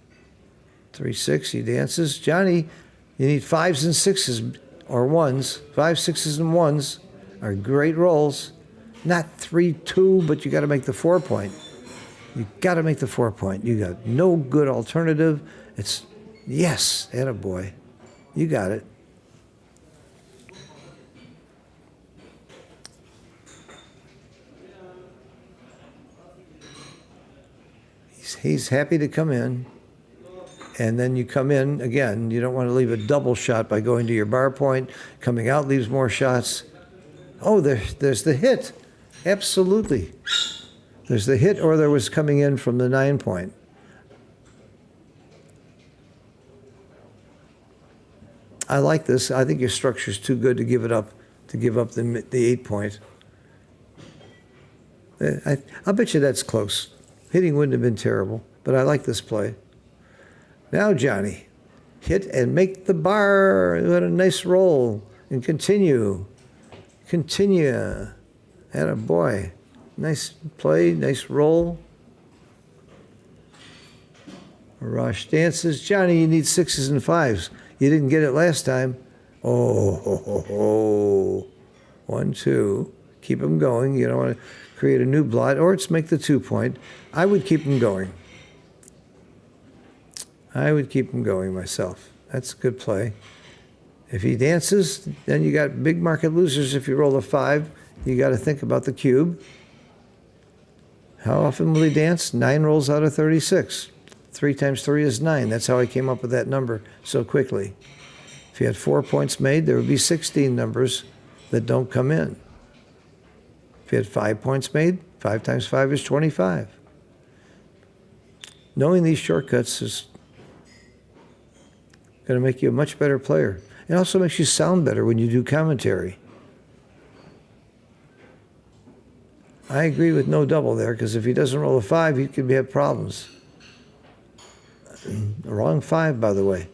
3-6, he dances. Johnny, you need 5s and 6s or 1s. 5, 6s, and 1s are great rolls. Not 3-2, but you got to make the 4 point. You got to make the 4 point. You got no good alternative. It's yes, attaboy. You got it. He's happy to come in, and then you come in again. You don't want to leave a double shot by going to your bar point. Coming out leaves more shots. Oh, there's the hit. Absolutely. There's the hit, or there was coming in from the 9 point. I like this. I think your structure's too good to give it up, the 8 point. I'll bet you that's close. Hitting wouldn't have been terrible, but I like this play. Now, Johnny, hit and make the bar. What a nice roll. And continue. Continue. Attaboy. Nice play, nice roll. Arash dances. Johnny, you need 6s and 5s. You didn't get it last time. Oh. 1, 2. Keep them going. You don't want to create a new blot, or it's make the 2 point. I would keep them going. I would keep them going myself. That's a good play. If he dances, then you got big market losers. If you roll a 5, you got to think about the cube. How often will he dance? 9 rolls out of 36. 3 times 3 is 9. That's how I came up with that number so quickly. If you had 4 points made, there would be 16 numbers that don't come in. If you had 5 points made, 5 times 5 is 25. Knowing these shortcuts is going to make you a much better player. It also makes you sound better when you do commentary. I agree with no double there, because if he doesn't roll a 5, he could have problems. The wrong 5, by the way.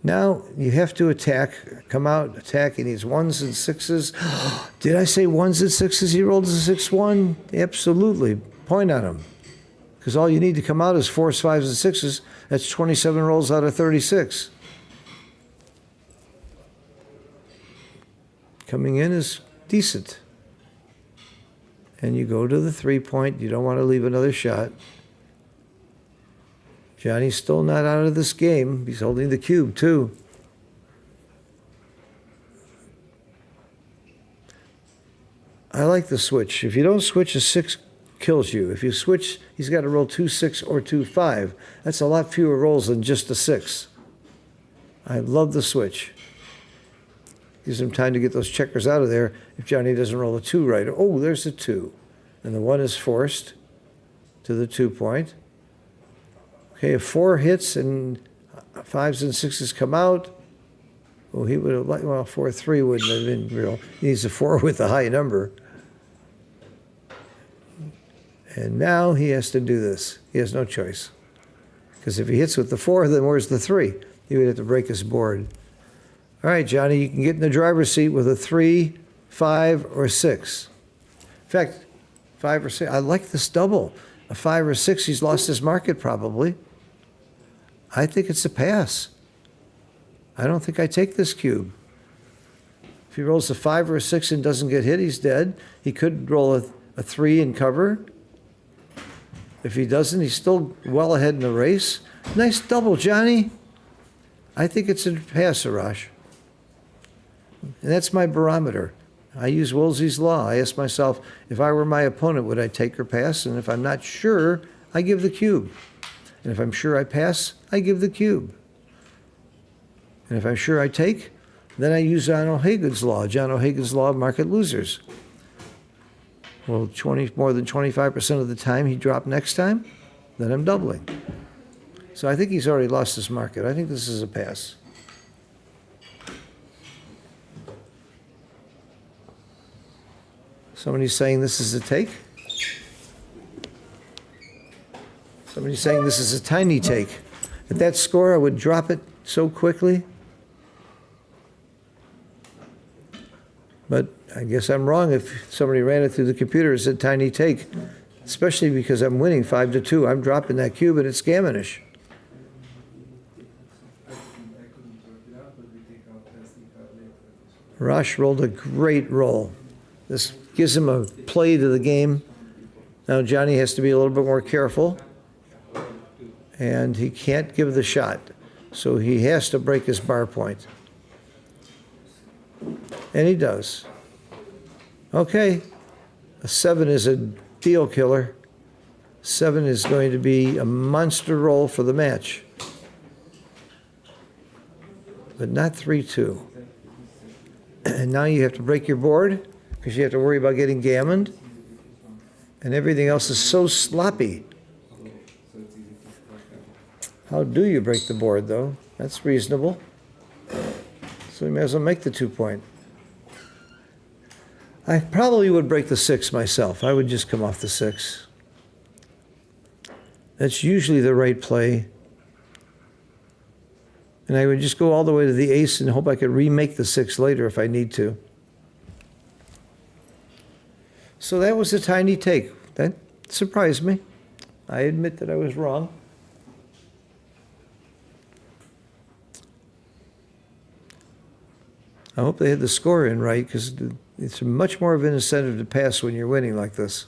Now you have to attack, come out, attack. He needs 1s and 6s. Did I say 1s and 6s? He rolled a 6-1. Absolutely. Point on him. Because all you need to come out is 4s, 5s, and 6s. That's 27 rolls out of 36. Coming in is decent. And you go to the 3 point. You don't want to leave another shot. Johnny's still not out of this game. He's holding the cube, too. I like the switch. If you don't switch, a 6 kills you. If you switch, he's got to roll 2 6 or 2 5. That's a lot fewer rolls than just a 6. I love the switch. Gives him time to get those checkers out of there if Johnny doesn't roll a 2 right. Oh, there's a 2. And the 1 is forced to the 2 point. Okay, if 4 hits and 5s and 6s come out, well, he would have liked, well, 4-3 wouldn't have been real. He needs a 4 with a high number. And now he has to do this. He has no choice. Because if he hits with the 4, then where's the 3? He would have to break his board. All right, Johnny, you can get in the driver's seat with a 3, 5, or 6. In fact, 5 or 6. I like this double. A 5 or 6, he's lost his market probably. I think it's a pass. I don't think I take this cube. If he rolls a 5 or a 6 and doesn't get hit, he's dead. He could roll a 3 and cover. If he doesn't, he's still well ahead in the race. Nice double, Johnny. I think it's a pass, Arash. And that's my barometer. I use Woolsey's law. I ask myself, if I were my opponent, would I take or pass? And if I'm not sure, I give the cube. And if I'm sure I pass, I give the cube. And if I'm sure I take, then I use John O'Hagan's law. John O'Hagan's law of market losers. Well, more than 25% of the time he dropped next time, then I'm doubling. So I think he's already lost his market. I think this is a pass. Somebody's saying this is a take. Somebody's saying this is a tiny take. At that score, I would drop it so quickly. But I guess I'm wrong if somebody ran it through the computer as a tiny take, especially because I'm winning 5-2. I'm dropping that cube and it's gammonish. Arash rolled a great roll. This gives him a play to the game. Now Johnny has to be a little bit more careful, and he can't give the shot, so he has to break his bar point. And he does. Okay, a 7 is a deal killer. 7 is going to be a monster roll for the match, but not 3-2. And now you have to break your board because you have to worry about getting gammoned, and everything else is so sloppy. How do you break the board, though? That's reasonable. So you may as well make the 2 point. I probably would break the 6 myself. I would just come off the 6. That's usually the right play. And I would just go all the way to the ace and hope I could remake the 6 later if I need to. So that was a tiny take. That surprised me. I admit that I was wrong. I hope they had the score in right, because it's much more of an incentive to pass when you're winning like this.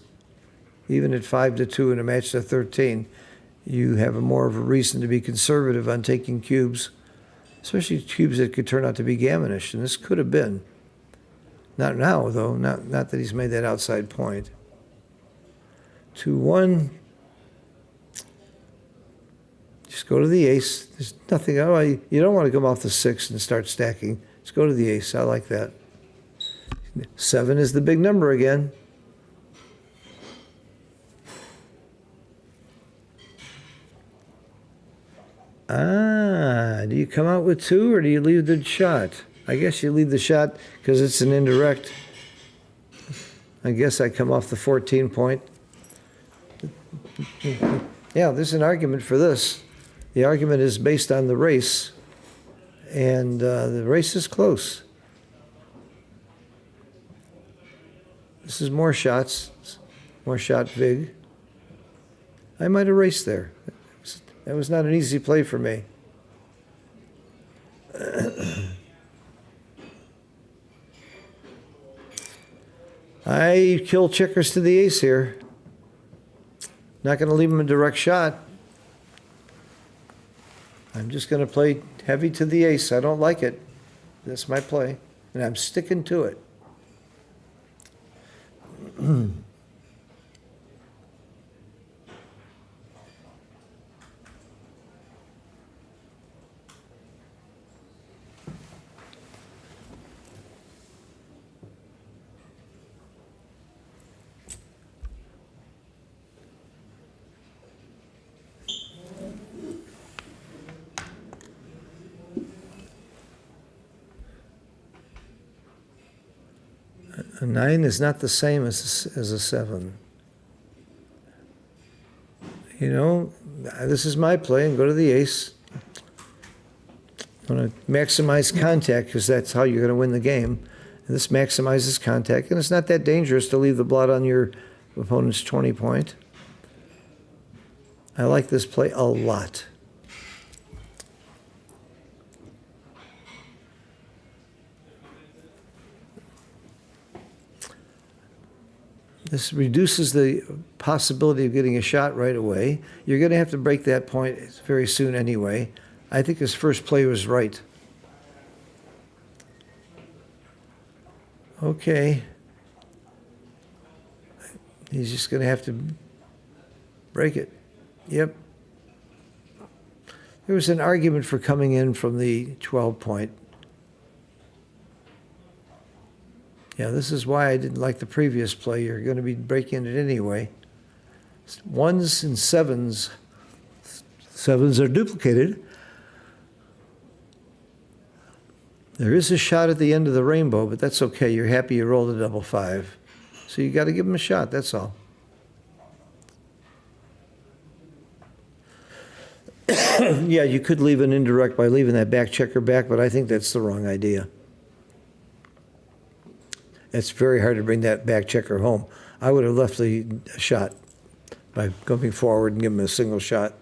Even at 5-2 in a match to 13, you have more of a reason to be conservative on taking cubes, especially cubes that could turn out to be gammonish, and this could have been. Not now, though, not that he's made that outside point. 2-1. Just go to the ace. There's nothing, you don't want to come off the 6 and start stacking. Just go to the ace. I like that. 7 is the big number again. Do you come out with 2 or do you leave the shot? I guess you leave the shot because it's an indirect. I guess I come off the 14 point. Yeah, there's an argument for this. The argument is based on the race, and the race is close. This is more shots, more shot vig. I might have raced there. That was not an easy play for me. I kill checkers to the ace here. Not going to leave him a direct shot. I'm just going to play heavy to the ace. I don't like it. That's my play, and I'm sticking to it. A 9 is not the same as a 7. You know, this is my play, and go to the ace. I want to maximize contact because that's how you're going to win the game. And this maximizes contact, and it's not that dangerous to leave the blot on your opponent's 20 point. I like this play a lot. This reduces the possibility of getting a shot right away. You're going to have to break that point very soon anyway. I think his first play was right. Okay. He's just going to have to break it. Yep. There was an argument for coming in from the 12 point. Yeah, this is why I didn't like the previous play. You're going to be breaking it anyway. Ones and sevens. Sevens are duplicated. There is a shot at the end of the rainbow, but that's okay. You're happy you rolled a double five. So you got to give him a shot, that's all. Yeah, you could leave an indirect by leaving that back checker back, but I think that's the wrong idea. It's very hard to bring that back checker home. I would have left the shot by going forward and giving him a single shot.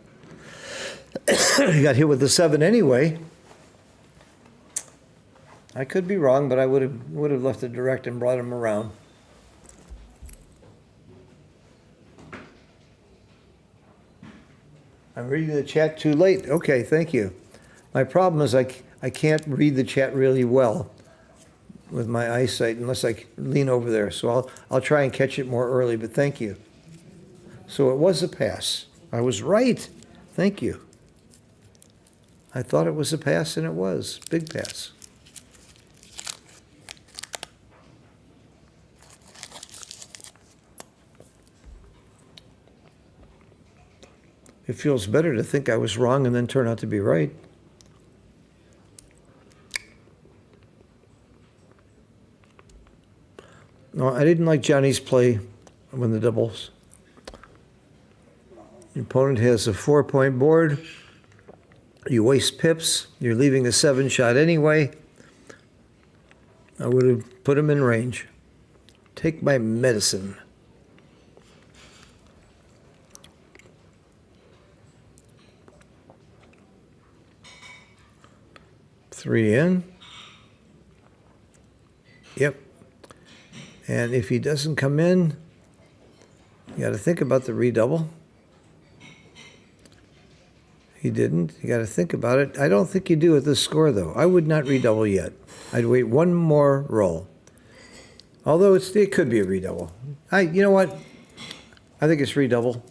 He got hit with the 7 anyway. I could be wrong, but I would have left it direct and brought him around. I'm reading the chat too late. Okay, thank you. My problem is I can't read the chat really well with my eyesight unless I lean over there. So I'll try and catch it more early, but thank you. So it was a pass. I was right. Thank you. I thought it was a pass, and it was. Big pass. It feels better to think I was wrong and then turn out to be right. No, I didn't like Johnny's play when the doubles. The opponent has a 4-point board. You waste pips. You're leaving a 7 shot anyway. I would have put him in range. Take my medicine. Three in. Yep. And if he doesn't come in, you got to think about the redouble. He didn't. You got to think about it. I don't think you do at this score, though. I would not redouble yet. I'd wait one more roll. Although it could be a redouble. You know what? I think it's redouble.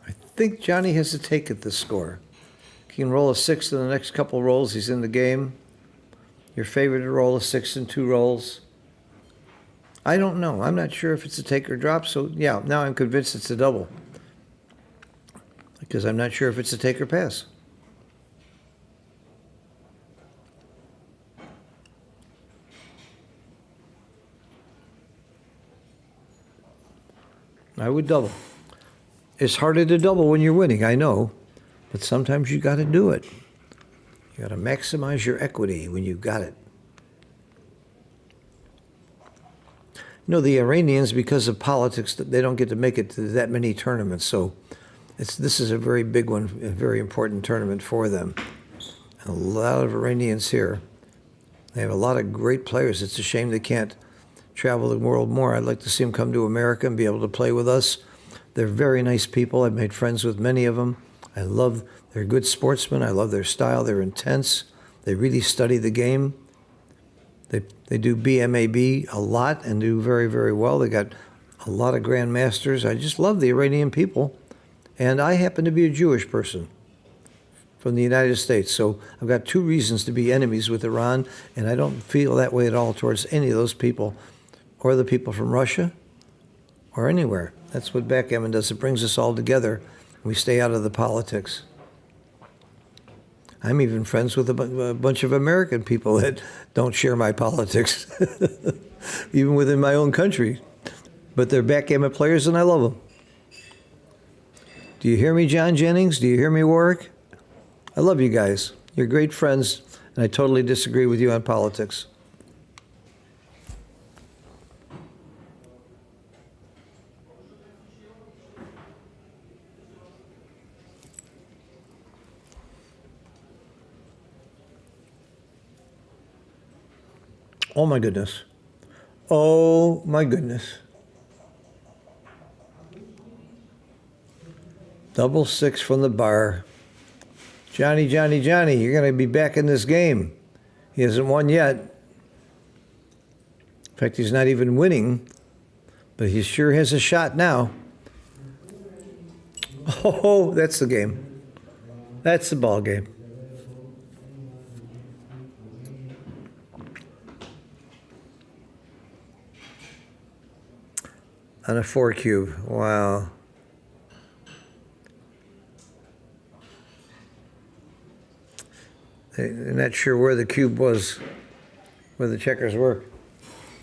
I think Johnny has to take at this score. He can roll a 6 in the next couple rolls. He's in the game. You're favored to roll a 6 in 2 rolls. I don't know. I'm not sure if it's a take or drop. So, yeah, now I'm convinced it's a double. Because I'm not sure if it's a take or pass. I would double. It's harder to double when you're winning, I know. But sometimes you got to do it. You got to maximize your equity when you've got it. You know, the Iranians, because of politics, they don't get to make it to that many tournaments. So this is a very big one, a very important tournament for them. And a lot of Iranians here. They have a lot of great players. It's a shame they can't travel the world more. I'd like to see them come to America and be able to play with us. They're very nice people. I've made friends with many of them. They're good sportsmen. I love their style. They're intense. They really study the game. They do BMAB a lot and do very, very well. They got a lot of grandmasters. I just love the Iranian people. And I happen to be a Jewish person from the United States. So I've got 2 reasons to be enemies with Iran, and I don't feel that way at all towards any of those people or the people from Russia or anywhere. That's what backgammon does. It brings us all together. We stay out of the politics. I'm even friends with a bunch of American people that don't share my politics, even within my own country. But they're backgammon players, and I love them. Do you hear me, John Jennings? Do you hear me, Warwick? I love you guys. You're great friends, and I totally disagree with you on politics. Oh, my goodness. Oh, my goodness. Double six from the bar. Johnny, Johnny, Johnny, you're going to be back in this game. He hasn't won yet. In fact, he's not even winning, but he sure has a shot now. Oh, that's the game. That's the ball game. On a 4 cube. Wow. They're not sure where the cube was, where the checkers were.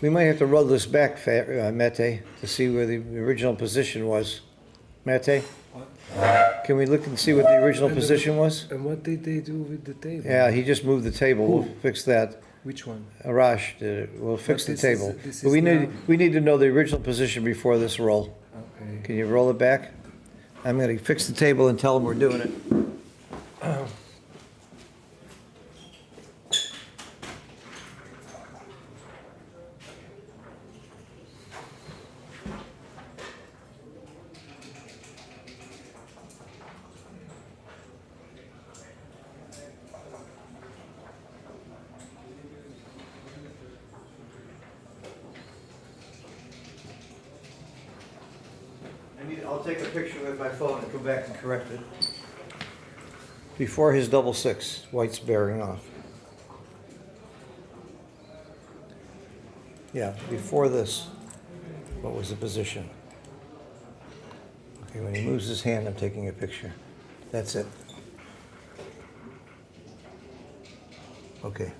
We might have to roll this back, Mate, to see where the original position was. Mate? Can we look and see what the original position was? And what did they do with the table? Yeah, he just moved the table. We'll fix that. Which one? Arash did it. We'll fix the table. This But is we need to know the original position before this roll. Okay. Can you roll it back? I'm going to fix the table and tell them we're doing it. I'll take a picture with my phone and come back and correct it. Before his double six, white's bearing off. Yeah, before this, what was the position? Okay, when he moves his hand, I'm taking a picture. That's it. Okay.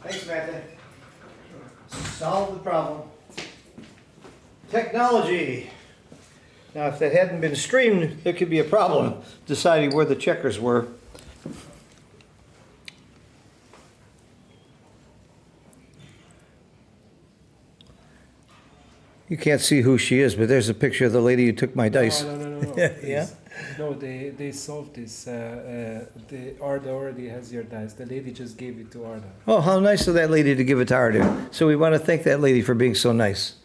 Thanks, Matthew. Solve the problem. Technology. Now, if that hadn't been streamed, there could be a problem deciding where the checkers were. You can't see who she is, but there's a picture of the lady who took my dice. No. Yeah? No, they solved this. The Arda already has your dice. The lady just gave it to Arda. Oh, how nice of that lady to give it to Arda. So we want to thank that lady for being so nice.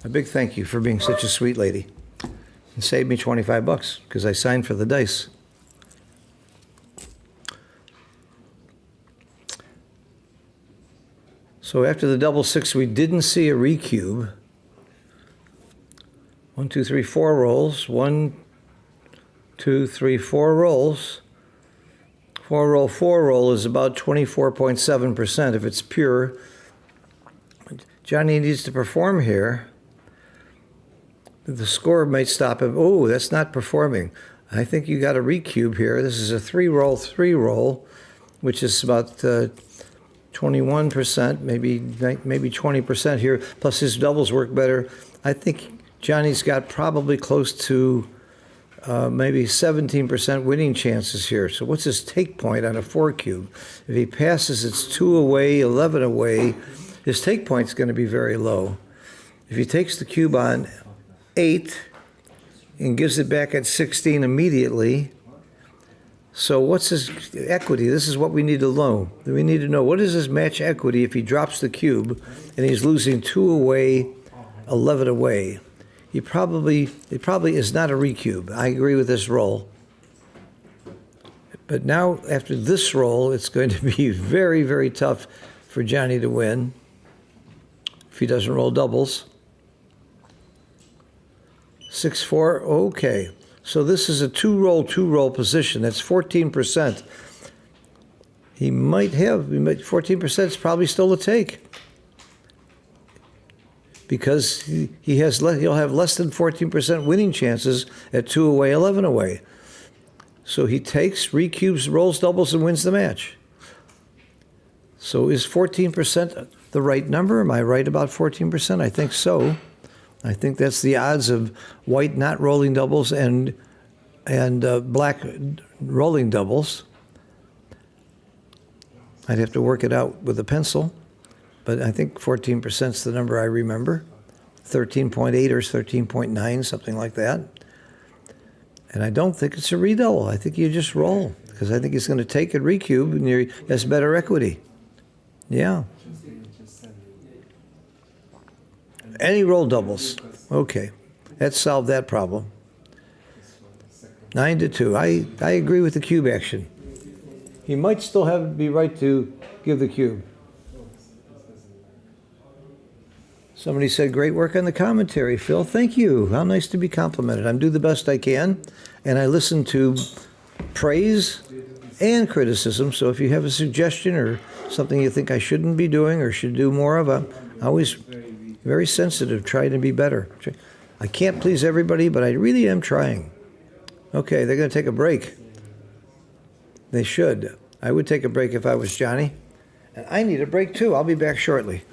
A big thank you for being such a sweet lady. And saved me $25 because I signed for the dice. So after the double six, we didn't see a recube. 1, 2, 3, 4 rolls. 1, 2, 3, 4 rolls. 4 roll is about 24.7% if it's pure. Johnny needs to perform here. The score might stop him. Oh, that's not performing. I think you got a recube here. This is a 3 roll, which is about 21%, maybe 20% here. Plus his doubles work better. I think Johnny's got probably close to maybe 17% winning chances here. So what's his take point on a 4 cube? If he passes, it's 2 away, 11 away. His take point's going to be very low. If he takes the cube on 8 and gives it back at 16 immediately, so what's his equity? This is what we need to know. We need to know what is his match equity if he drops the cube and he's losing 2 away, 11 away. It probably is not a recube. I agree with this roll. But now, after this roll, it's going to be very, very tough for Johnny to win if he doesn't roll doubles. 6-4, okay. So this is a two-roll position. That's 14%. He might have, 14% is probably still a take. Because he'll have less than 14% winning chances at 2 away, 11 away. So he takes, recubes, rolls doubles, and wins the match. So is 14% the right number? Am I right about 14%? I think so. I think that's the odds of white not rolling doubles and black rolling doubles. I'd have to work it out with a pencil, but I think 14% is the number I remember. 13.8 or 13.9, something like that. And I don't think it's a redouble. I think you just roll, because I think he's going to take and recube, and he has better equity. Yeah. Any roll doubles. Okay. That solved that problem. 9-2. I agree with the cube action. He might still be right to give the cube. Somebody said, great work on the commentary, Phil. Thank you. How nice to be complimented. I'm doing the best I can, and I listen to praise and criticism. So if you have a suggestion or something you think I shouldn't be doing or should do more of, I'm always very sensitive, trying to be better. I can't please everybody, but I really am trying. Okay, they're going to take a break. They should. I would take a break if I was Johnny. And I need a break, too. I'll be back shortly.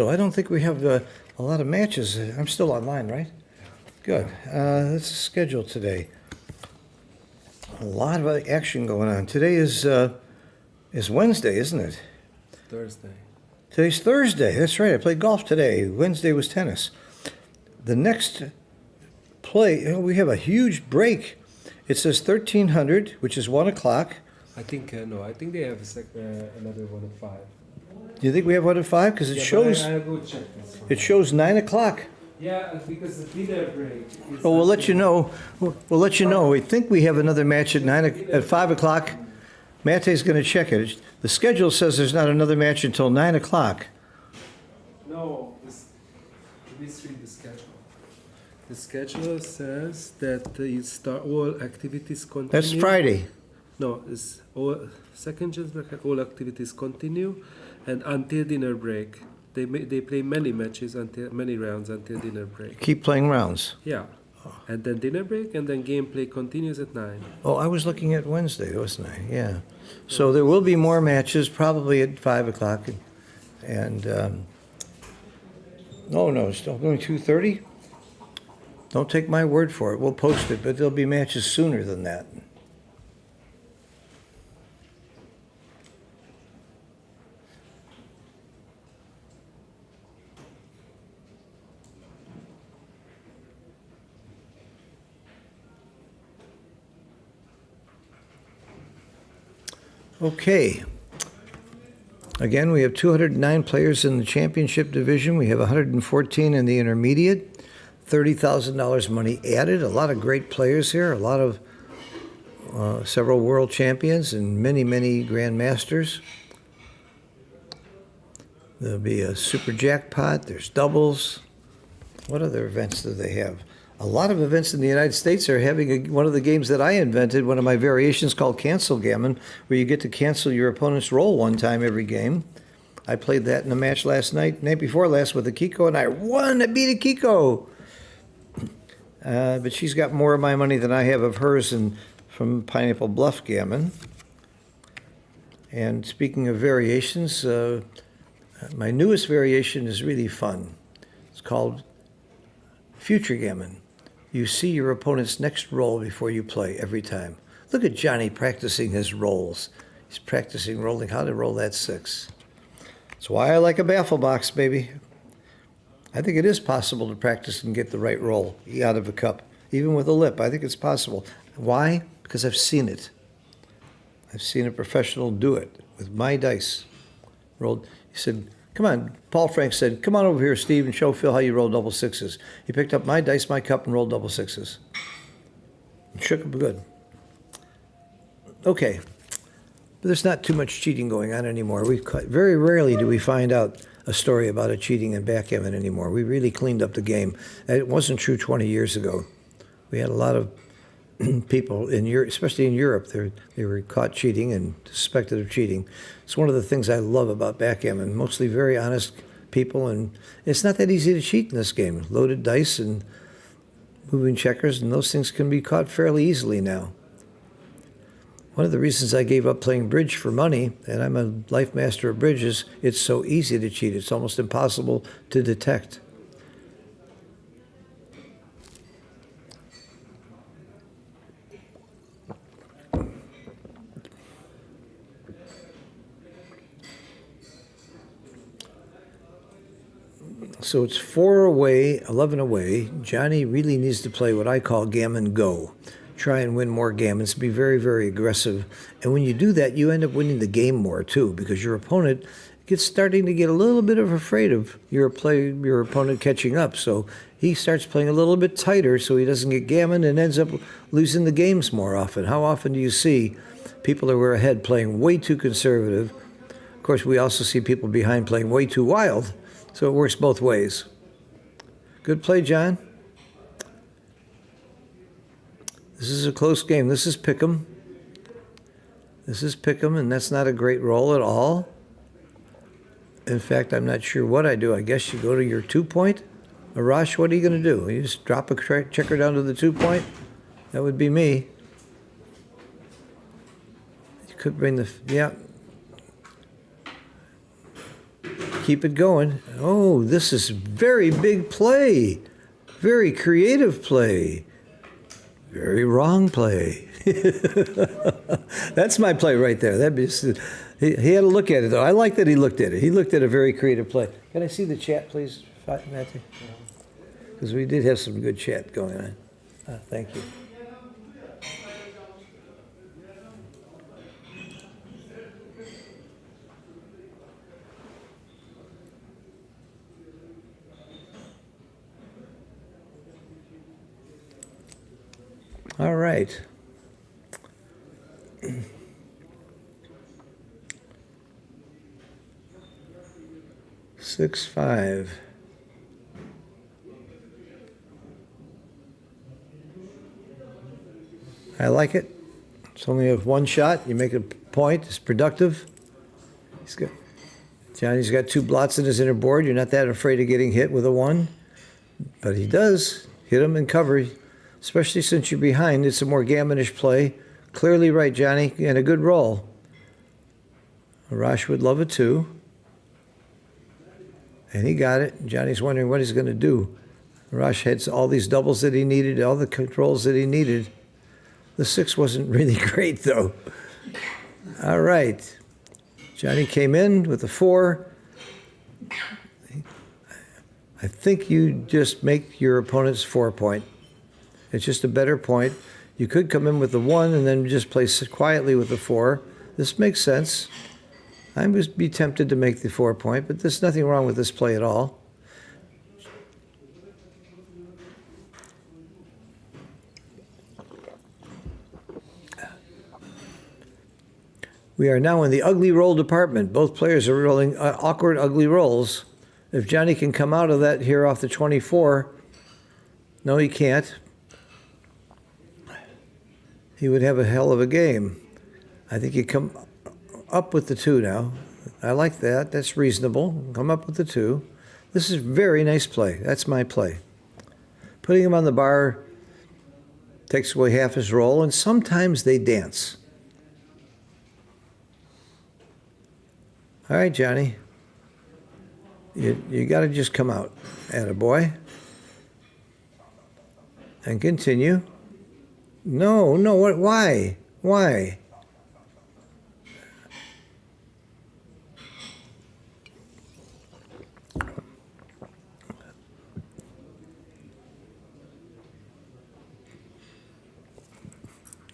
I don't think we have a lot of matches. I'm still online, right? Good. Let's schedule today. A lot of action going on. Today is Wednesday, isn't it? Thursday. Today's Thursday. That's right. I played golf today. Wednesday was tennis. The next play, we have a huge break. It says 1300, which is 1 o'clock. I think no. I think they have another one at 5. Do you think we have one at 5? Because it shows I'll go check this one. it shows 9 o'clock. Yeah, because the dinner break. Is Well, we'll let you know. We'll let you know. We think we have another match at 5 o'clock. Mate's going to check it. The schedule says there's not another match until 9 o'clock. No, please read the schedule. The schedule says that you start all activities continue. That's Friday. No, it's all second chance break. All activities continue, and until dinner break, they play many matches until many rounds until dinner break. Keep playing rounds. Yeah, and then dinner break, and then gameplay continues at 9. Oh, I was looking at Wednesday, wasn't I? Yeah. So there will be more matches, probably at 5 o'clock. And, no, it's still going 2:30? Don't take my word for it. We'll post it, but there'll be matches sooner than that. Okay. Again, we have 209 players in the championship division. We have 114 in the intermediate. $30,000 money added. A lot of great players here. A lot of several world champions and many grandmasters. There'll be a super jackpot. There's doubles. What other events do they have? A lot of events in the United States are having one of the games that I invented, one of my variations called Cancel Gammon, where you get to cancel your opponent's roll one time every game. I played that in a match last night before last with a Kiko, and I won. I beat a Kiko. But she's got more of my money than I have of hers from Pineapple Bluff Gammon. And speaking of variations, my newest variation is really fun. It's called Future Gammon. You see your opponent's next roll before you play every time. Look at Johnny practicing his rolls. He's practicing rolling how to roll that 6. That's why I like a baffle box, baby. I think it is possible to practice and get the right roll out of a cup, even with a lip. I think it's possible. Why? Because I've seen it. I've seen a professional do it with my dice. Rolled. He said, "Come on." Paul Frank said, "Come on over here, Steve, and show Phil how you roll double 6s." He picked up my dice, my cup, and rolled double 6s. And shook them good. Okay. But there's not too much cheating going on anymore. Very rarely do we find out a story about a cheating in backgammon anymore. We really cleaned up the game. And it wasn't true 20 years ago. We had a lot of people in Europe, especially in Europe, they were caught cheating and suspected of cheating. It's one of the things I love about backgammon. Mostly very honest people, and it's not that easy to cheat in this game. Loaded dice and moving checkers, and those things can be caught fairly easily now. One of the reasons I gave up playing bridge for money, and I'm a life master of bridge, is it's so easy to cheat. It's almost impossible to detect. So it's 4 away, 11 away. Johnny really needs to play what I call gammon go. Try and win more gammons, be very aggressive. And when you do that, you end up winning the game more too, because your opponent starting to get a little bit afraid of your opponent catching up. So he starts playing a little bit tighter so he doesn't get gammon and ends up losing the games more often. How often do you see people that were ahead playing way too conservative? Of course, we also see people behind playing way too wild. So it works both ways. Good play, John. This is a close game. This is pick'em. This is pick'em, and that's not a great roll at all. In fact, I'm not sure what I do. I guess you go to your 2-point. Arash, what are you going to do? You just drop a checker down to the 2-point? That would be me. You could bring the, yeah. keep it going. Oh, this is very big play. Very creative play. Very wrong play. That's my play right there. He had to look at it, though. I like that he looked at it. He looked at a very creative play. Can I see the chat, please, Matthew? Because we did have some good chat going on. Thank you. All right. Six, 5. I like it. It's only a one shot. You make a point. It's productive. Johnny's got 2 blots in his inner board. You're not that afraid of getting hit with a 1. But he does hit him and cover, especially since you're behind. It's a more gammonish play. Clearly right, Johnny, and a good roll. Arash would love it too. And he got it. Johnny's wondering what he's going to do. Arash had all these doubles that he needed, all the controls that he needed. The 6 wasn't really great, though. All right. Johnny came in with the 4. I think you just make your opponent's 4 point. It's just a better point. You could come in with the 1 and then just play quietly with the 4. This makes sense. I would be tempted to make the 4 point, but there's nothing wrong with this play at all. We are now in the ugly roll department. Both players are rolling awkward, ugly rolls. If Johnny can come out of that here off the 24, no, he can't. He would have a hell of a game. I think you come up with the 2 now. I like that. That's reasonable. Come up with the 2. This is very nice play. That's my play. Putting him on the bar takes away half his roll, and sometimes they dance. All right, Johnny. You got to just come out, attaboy, and continue. No, what? Why? Why?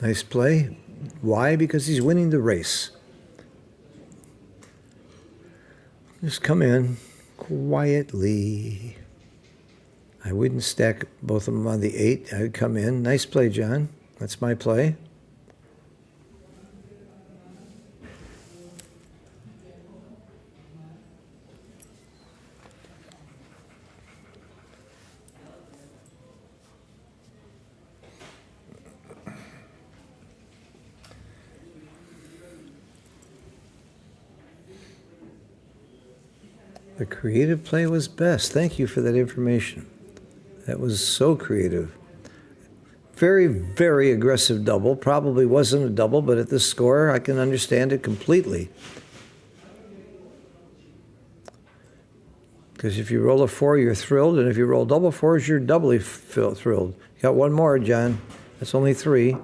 Nice play. Why? Because he's winning the race. Just come in quietly. I wouldn't stack both of them on the 8. I would come in. Nice play, John. That's my play. The creative play was best. Thank you for that information. That was so creative. Very, very aggressive double. Probably wasn't a double, but at this score, I can understand it completely. Because if you roll a 4, you're thrilled, and if you roll double 4s, you're doubly thrilled. You got 1 more, John. That's only 3.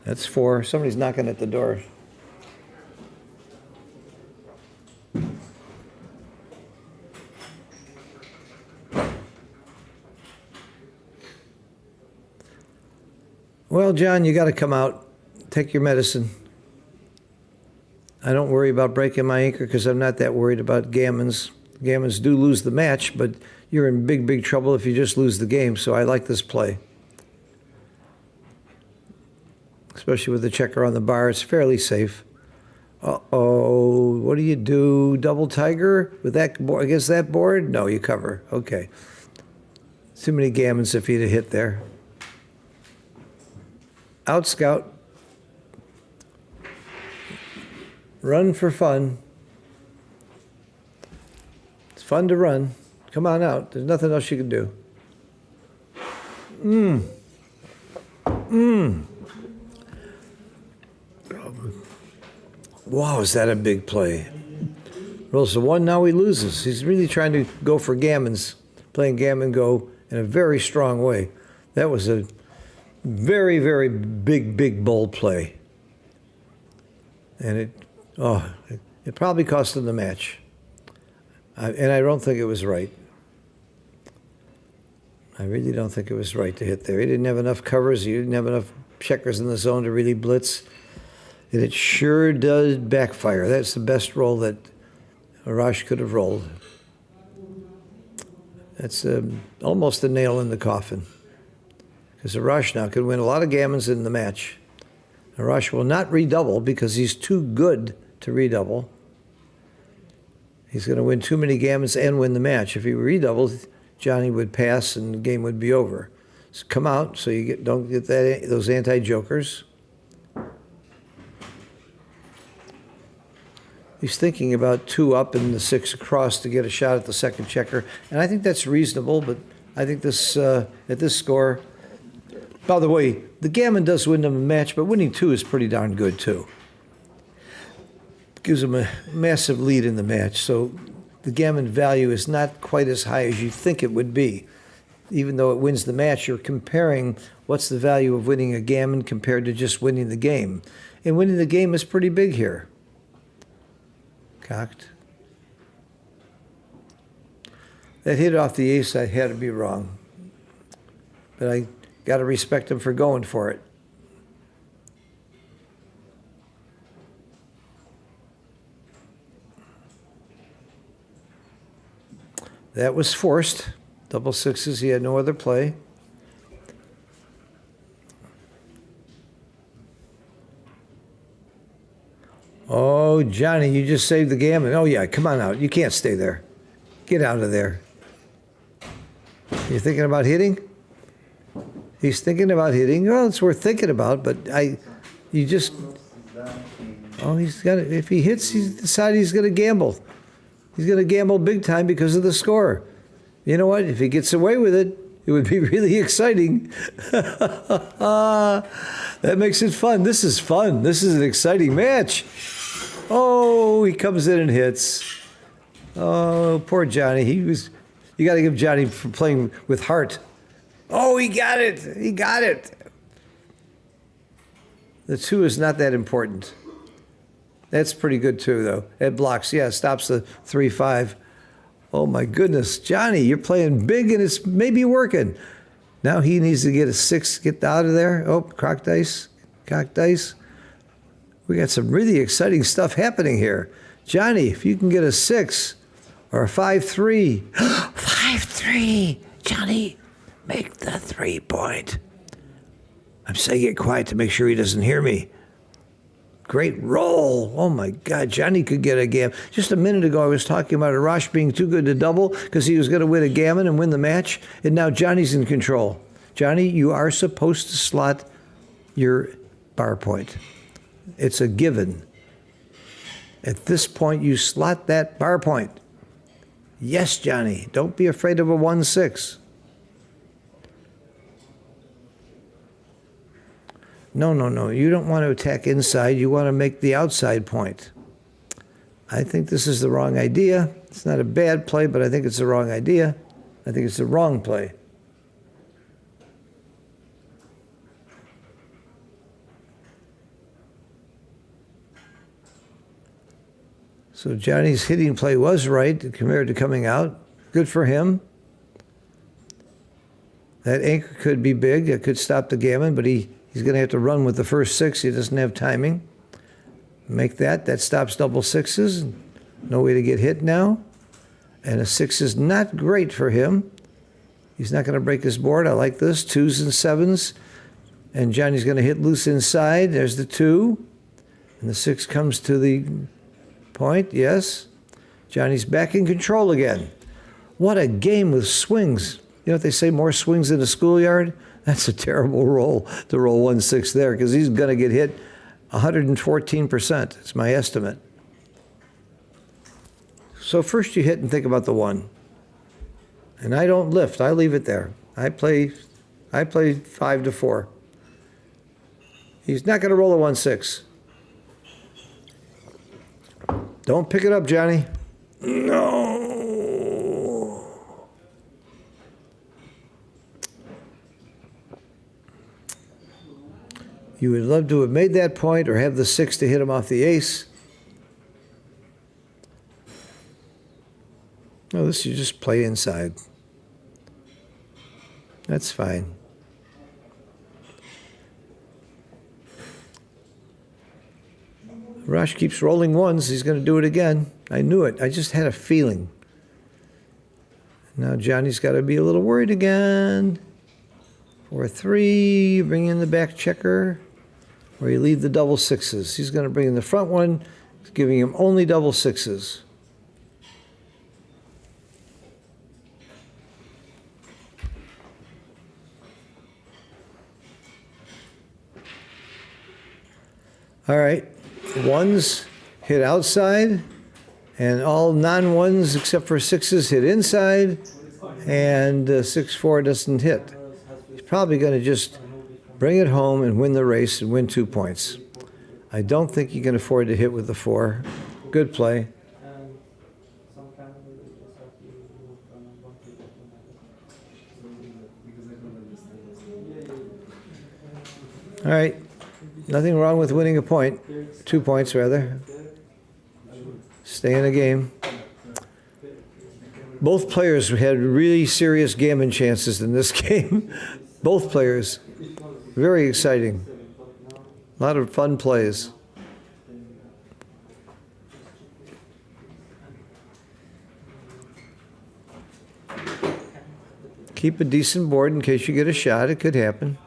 That's 4. Somebody's knocking at the door. Well, John, you got to come out, take your medicine. I don't worry about breaking my anchor because I'm not that worried about gammons. Gammons do lose the match, but you're in big, big trouble if you just lose the game, so I like this play. Especially with the checker on the bar, it's fairly safe. Uh-oh, what do? Double tiger with that against that board? No, you cover. Okay. Too many gammons if he'd have hit there. Out, scout. Run for fun. It's fun to run. Come on out. There's nothing else you can do. Wow, is that a big play? Rolls the 1, now he loses. He's really trying to go for gammons, playing gammon go in a very strong way. That was a very, very big, bold play. And it probably cost him the match. And I don't think it was right. I really don't think it was right to hit there. He didn't have enough covers. He didn't have enough checkers in the zone to really blitz. And it sure does backfire. That's the best roll that Arash could have rolled. That's almost a nail in the coffin. Because Arash now could win a lot of gammons in the match. Arash will not redouble because he's too good to redouble. He's going to win too many gammons and win the match. If he redoubled, Johnny would pass and the game would be over. So come out so you don't get those anti-jokers. He's thinking about 2 up and the 6 across to get a shot at the second checker. And I think that's reasonable, but I think this at this score, by the way, the gammon does win them a match, but winning 2 is pretty darn good too. Gives him a massive lead in the match, so the gammon value is not quite as high as you think it would be. Even though it wins the match, you're comparing what's the value of winning a gammon compared to just winning the game. And winning the game is pretty big here. Cocked. That hit off the ace, I had to be wrong. But I got to respect him for going for it. That was forced. Double 6s, he had no other play. Oh, Johnny, you just saved the gammon. Oh, yeah, come on out. You can't stay there. Get out of there. You thinking about hitting? He's thinking about hitting. Well, it's worth thinking about, but you just, oh, he's got to, if he hits, he's decided he's going to gamble. He's going to gamble big time because of the score. You know what? If he gets away with it, it would be really exciting. That makes it fun. This is fun. This is an exciting match. Oh, he comes in and hits. Oh, poor Johnny. You got to give Johnny for playing with heart. Oh, he got it. He got it. The 2 is not that important. That's pretty good too, though. It blocks. Yeah, stops the 3-5. Oh, my goodness. Johnny, you're playing big and it's maybe working. Now he needs to get a 6, get out of there. Oh, cock dice. Cock dice. We got some really exciting stuff happening here. Johnny, if you can get a 6 or a 5-3. 5-3. Johnny, make the 3-point. I'm saying it quiet to make sure he doesn't hear me. Great roll. Oh, my God. Johnny could get a gammon. Just a minute ago, I was talking about Arash being too good to double because he was going to win a gammon and win the match. And now Johnny's in control. Johnny, you are supposed to slot your bar point. It's a given. At this point, you slot that bar point. Yes, Johnny. Don't be afraid of a 1-6. No. You don't want to attack inside. You want to make the outside point. I think this is the wrong idea. It's not a bad play, but I think it's the wrong idea. I think it's the wrong play. So Johnny's hitting play was right compared to coming out. Good for him. That anchor could be big. It could stop the gammon, but he's going to have to run with the first 6. He doesn't have timing. Make that. That stops double 6s. No way to get hit now. And a 6 is not great for him. He's not going to break his board. I like this. 2s and 7s. And Johnny's going to hit loose inside. There's the 2. And the 6 comes to the point. Yes. Johnny's back in control again. What a game with swings. You know what they say, more swings in a schoolyard? That's a terrible roll to roll 1-6 there because he's going to get hit 114%. It's my estimate. So first you hit and think about the 1. And I don't lift. I leave it there. I play 5-4. He's not going to roll a 1-6. Don't pick it up, Johnny. No. You would love to have made that point or have the 6 to hit him off the ace. No, this you just play inside. That's fine. Arash keeps rolling ones. He's going to do it again. I knew it. I just had a feeling. Now Johnny's got to be a little worried again. 4-3, bring in the back checker, or you leave the double sixes. He's going to bring in the front one, giving him only double sixes. All right, ones hit outside, and all non-ones except for sixes hit inside, and 6-4 doesn't hit. He's probably going to just bring it home and win the race and win 2 points. I don't think he can afford to hit with the 4. Good play. All right. Nothing wrong with winning a point. 2 points, rather. Stay in the game. Both players had really serious gammon chances in this game. Both players. Very exciting. A lot of fun plays. Keep a decent board in case you get a shot. It could happen.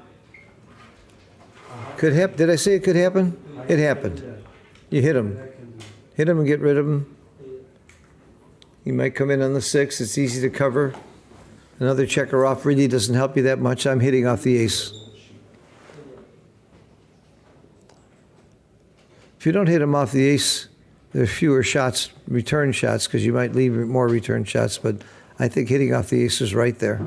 Could happen. Did I say it could happen? It happened. You hit him. Hit him and get rid of him. He might come in on the 6. It's easy to cover. Another checker off really doesn't help you that much. I'm hitting off the ace. If you don't hit him off the ace, there are fewer shots, return shots, because you might leave more return shots, but I think hitting off the ace is right there.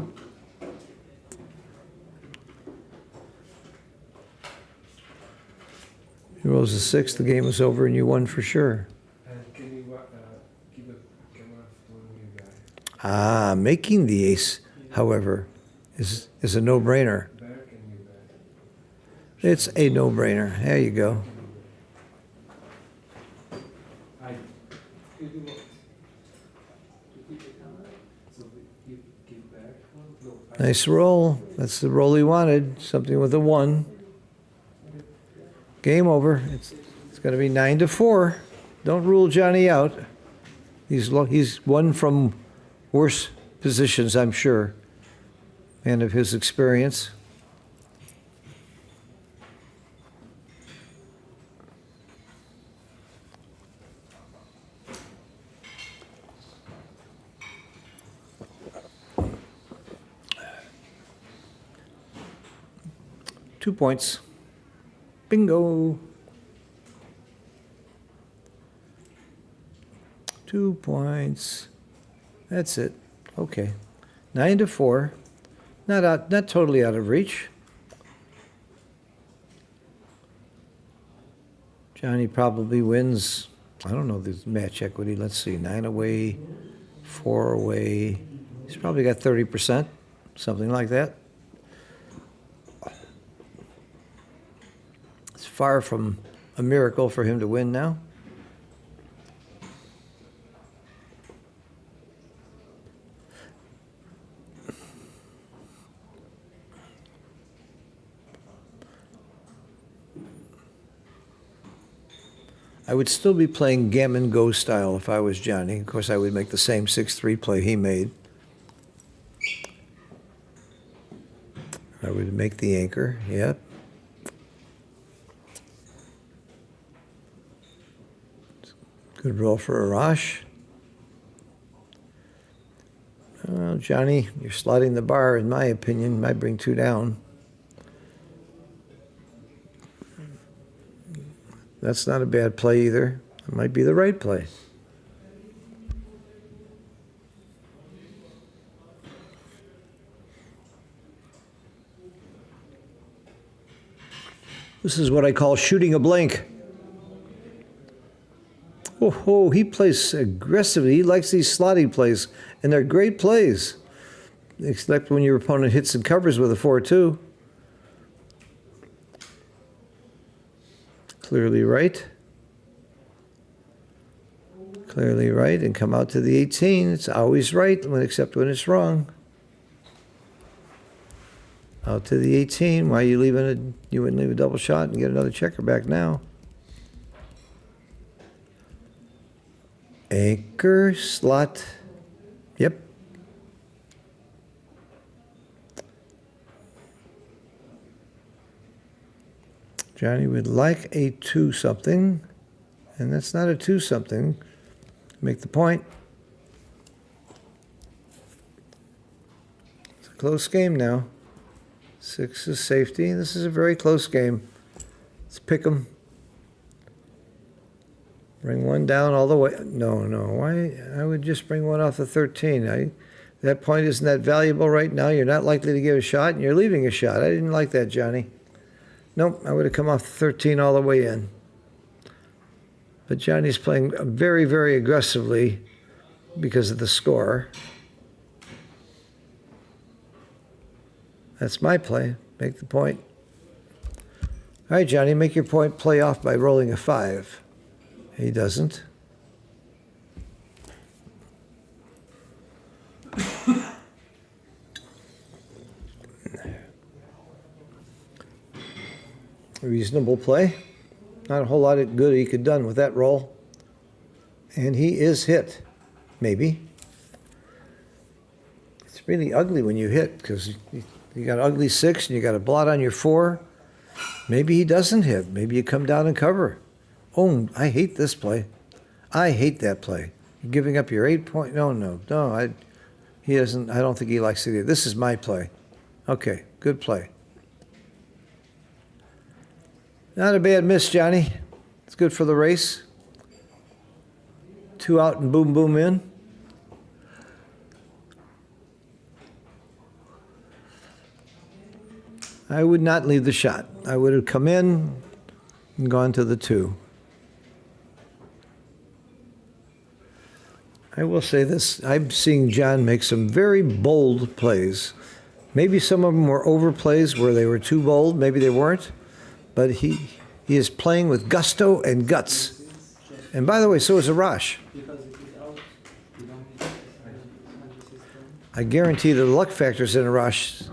He rolls a 6, the game is over, and you won for sure. Can you keep a camera for you guys? Ah, making the ace, however, is a no-brainer. It's a no-brainer. There you go. Nice roll. That's the roll he wanted. Something with a 1. Game over. It's going to be 9-4. Don't rule Johnny out. He's won from worse positions, I'm sure, and of his experience. Two points. Bingo. 2 points. That's it. Okay. 9-4. Not totally out of reach. Johnny probably wins. I don't know the match equity. Let's see. 9 away, 4 away. He's probably got 30%, something like that. It's far from a miracle for him to win now. I would still be playing gammon go style if I was Johnny. Of course, I would make the same 6-3 play he made. I would make the anchor, yep. Good roll for Arash. Well, Johnny, you're sliding the bar, in my opinion. Might bring 2 down. That's not a bad play either. It might be the right play. This is what I call shooting a blank. Oh, he plays aggressively. He likes these slotty plays, and they're great plays. Except when your opponent hits and covers with a 4-2. Clearly right. Clearly right, and come out to the 18. It's always right, except when it's wrong. Out to the 18. Why are you leaving it? You wouldn't leave a double shot and get another checker back now. Anchor, slot. Yep. Johnny would like a 2-something, and that's not a 2-something. Make the point. It's a close game now. 6 is safety. This is a very close game. Let's pick 'em. Bring one down all the way. No. Why? I would just bring one off the 13. That point isn't that valuable right now. You're not likely to give a shot, and you're leaving a shot. I didn't like that, Johnny. Nope, I would have come off the 13 all the way in. But Johnny's playing very, very aggressively because of the score. That's my play. Make the point. All right, Johnny, make your point play off by rolling a 5. He doesn't. Reasonable play. Not a whole lot of good he could have done with that roll. And he is hit. Maybe. It's really ugly when you hit because you got an ugly 6 and you got a blot on your 4. Maybe he doesn't hit. Maybe you come down and cover. Oh, I hate this play. I hate that play. You're giving up your 8 point. No. He doesn't. I don't think he likes it either. This is my play. Okay, good play. Not a bad miss, Johnny. It's good for the race. 2 out and boom, boom in. I would not leave the shot. I would have come in and gone to the 2. I will say this. I'm seeing John make some very bold plays. Maybe some of them were overplays where they were too bold. Maybe they weren't. But he is playing with gusto and guts. And by the way, so is Arash. I guarantee the luck factor's in Arash's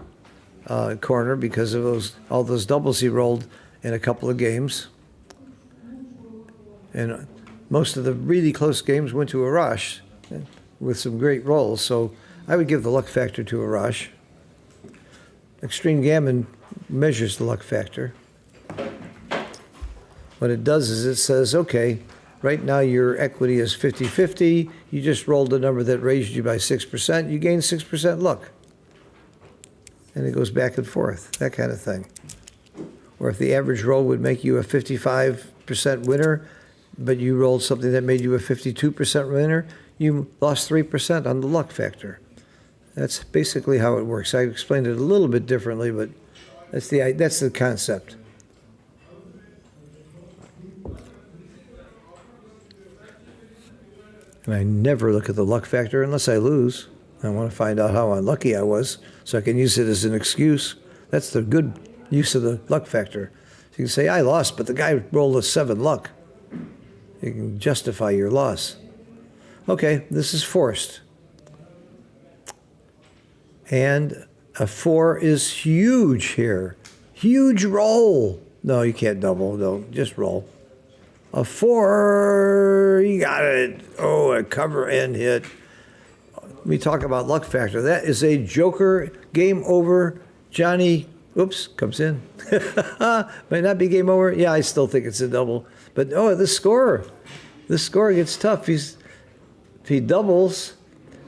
corner because of all those doubles he rolled in a couple of games. And most of the really close games went to Arash with some great rolls. So I would give the luck factor to Arash. Extreme Gammon measures the luck factor. What it does is it says, okay, right now your equity is 50-50. You just rolled a number that raised you by 6%. You gain 6% luck. And it goes back and forth, that kind of thing. Or if the average roll would make you a 55% winner, but you rolled something that made you a 52% winner, you lost 3% on the luck factor. That's basically how it works. I explained it a little bit differently, but that's the concept. And I never look at the luck factor unless I lose. I want to find out how unlucky I was so I can use it as an excuse. That's the good use of the luck factor. So you can say, I lost, but the guy rolled a 7 luck. You can justify your loss. Okay, this is forced. And a 4 is huge here. Huge roll. No, you can't double. No, just roll. A 4, you got it. Oh, a cover and hit. We talk about luck factor. That is a joker. Game over. Johnny, oops, comes in. Might not be game over. Yeah, I still think it's a double. But this score gets tough. If he doubles,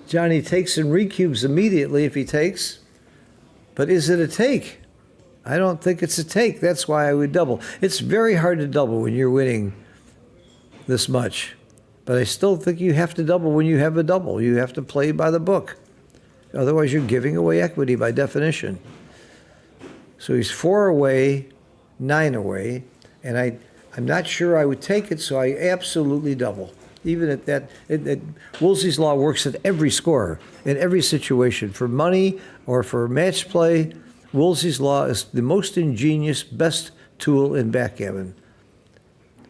Johnny takes and recubes immediately if he takes. But is it a take? I don't think it's a take. That's why I would double. It's very hard to double when you're winning this much. But I still think you have to double when you have a double. You have to play by the book. Otherwise, you're giving away equity by definition. So he's 4 away, 9 away, and I'm not sure I would take it, so I absolutely double. Even at that, Woolsey's Law works at every score, in every situation. For money or for match play, Woolsey's Law is the most ingenious, best tool in backgammon.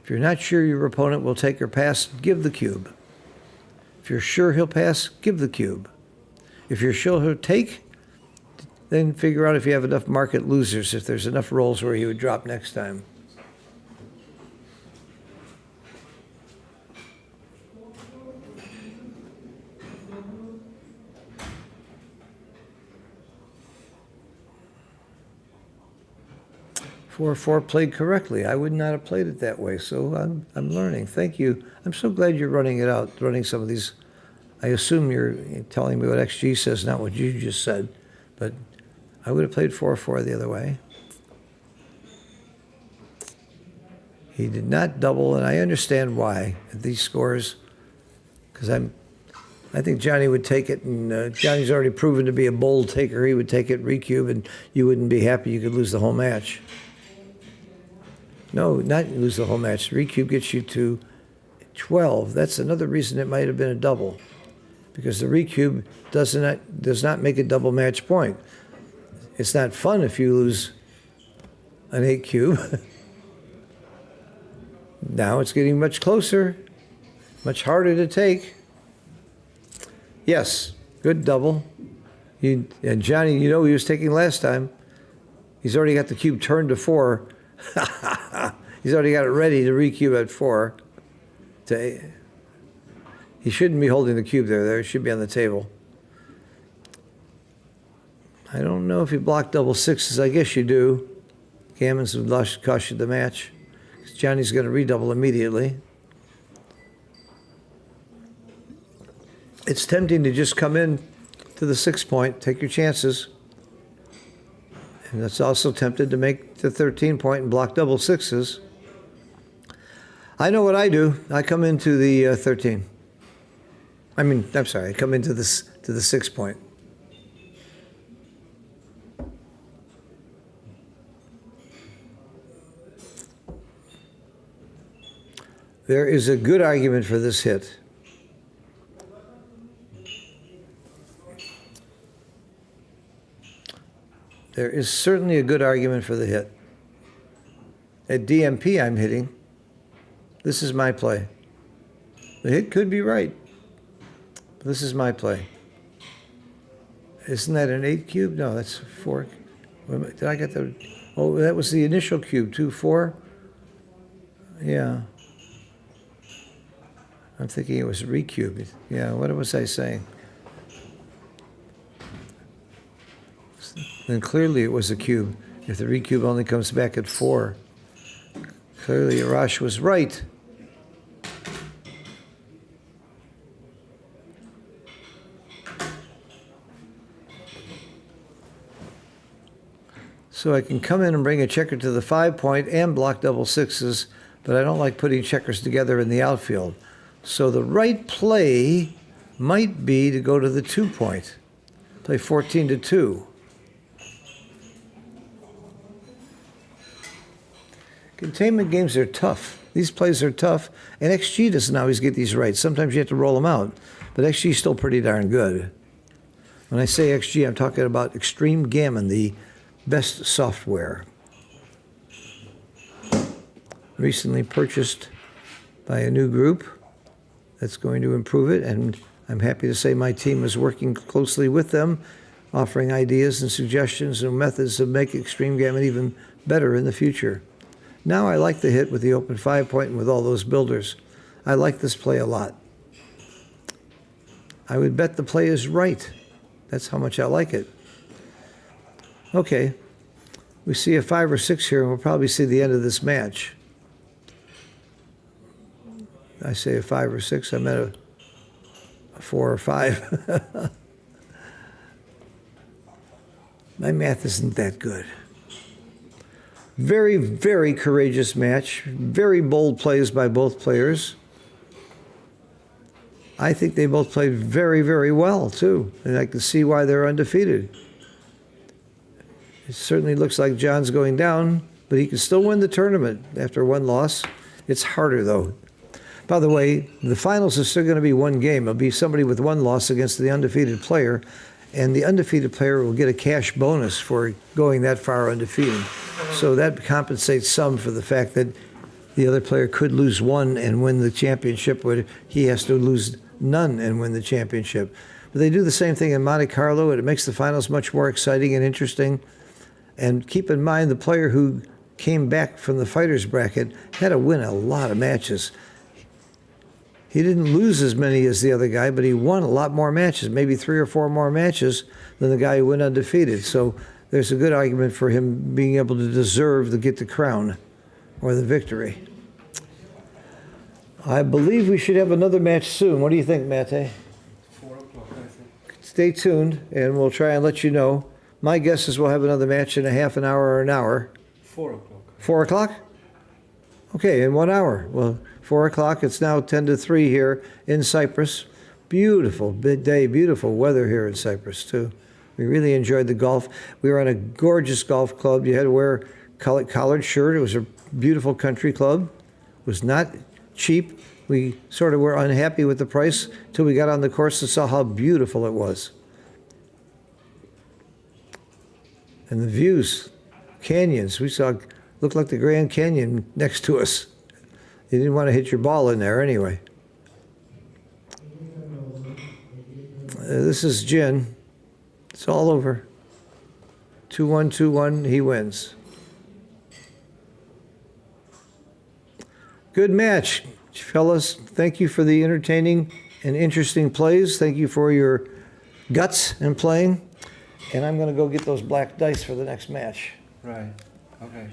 If you're not sure your opponent will take or pass, give the cube. If you're sure he'll pass, give the cube. If you're sure he'll take, then figure out if you have enough market losers, if there's enough rolls where he would drop next time. Four played correctly. I would not have played it that way, so I'm learning. Thank you. I'm so glad you're running it out, running some of these. I assume you're telling me what XG says, not what you just said, but I would have played 4-4 the other way. He did not double, and I understand why at these scores, because I think Johnny would take it, and Johnny's already proven to be a bold taker. He would take it, recube, and you wouldn't be happy. You could lose the whole match. No, not lose the whole match. Recube gets you to 12. That's another reason it might have been a double, because the recube does not make a double match point. It's not fun if you lose an 8 cube. Now it's getting much closer, much harder to take. Yes, good double. And Johnny, you know he was taking last time. He's already got the cube turned to 4. He's already got it ready to recube at 4. He shouldn't be holding the cube there. It should be on the table. I don't know if you block double sixes. I guess you do. Gammons would cost you the match. Johnny's going to redouble immediately. It's tempting to just come in to the 6 point, take your chances. And it's also tempted to make the 13 point and block double sixes. I know what I do. I come into the 13. I'm sorry. I come into this to the 6 point. There is a good argument for this hit. There is certainly a good argument for the hit. At DMP, I'm hitting. This is my play. The hit could be right. But this is my play. Isn't that an 8 cube? No, that's 4. Did I get the... Oh, that was the initial cube, 2, 4? Yeah. I'm thinking it was recubed. Yeah, what was I saying? Then clearly it was a cube. If the recube only comes back at 4. Clearly Arash was right. So I can come in and bring a checker to the 5 point and block double sixes, but I don't like putting checkers together in the outfield. So the right play might be to go to the 2 point. Play 14 to 2. Containment games are tough. These plays are tough, and XG doesn't always get these right. Sometimes you have to roll them out, but XG is still pretty darn good. When I say XG, I'm talking about Extreme Gammon, the best software. Recently purchased by a new group that's going to improve it, and I'm happy to say my team is working closely with them, offering ideas and suggestions and methods to make Extreme Gammon even better in the future. Now I like the hit with the open 5 point and with all those builders. I like this play a lot. I would bet the play is right. That's how much I like it. Okay, we see a 5 or 6 here, and we'll probably see the end of this match. I say a 5 or 6, I meant a 4 or 5. My math isn't that good. Very, very courageous match. Very bold plays by both players. I think they both played very, very well, too. And I can see why they're undefeated. It certainly looks like John's going down, but he can still win the tournament after one loss. It's harder, though. By the way, the finals is still going to be one game. It'll be somebody with one loss against the undefeated player, and the undefeated player will get a cash bonus for going that far undefeated. So that compensates some for the fact that the other player could lose one and win the championship, but he has to lose none and win the championship. But they do the same thing in Monte Carlo, and it makes the finals much more exciting and interesting. And keep in mind, the player who came back from the fighters bracket had to win a lot of matches. He didn't lose as many as the other guy, but he won a lot more matches, maybe 3 or 4 more matches than the guy who went undefeated. So there's a good argument for him being able to deserve to get the crown or the victory. I believe we should have another match soon. What do you think, Mate? 4 o'clock, I think. Stay tuned, and we'll try and let you know. My guess is we'll have another match in a half an hour or an hour. 4 o'clock. 4 o'clock? Okay, in 1 hour. Well, 4 o'clock. It's now 10 to 3 here in Cyprus. Beautiful day, beautiful weather here in Cyprus, too. We really enjoyed the golf. We were on a gorgeous golf club. You had to wear a collared shirt. It was a beautiful country club. It was not cheap. We sort of were unhappy with the price until we got on the course and saw how beautiful it was. And the views, canyons, we saw looked like the Grand Canyon next to us. You didn't want to hit your ball in there anyway. This is Jin. It's all over. 2-1, 2-1, he wins. Good match, fellas. Thank you for the entertaining and interesting plays. Thank you for your guts in playing. And I'm going to go get those black dice for the next match. Right. Okay.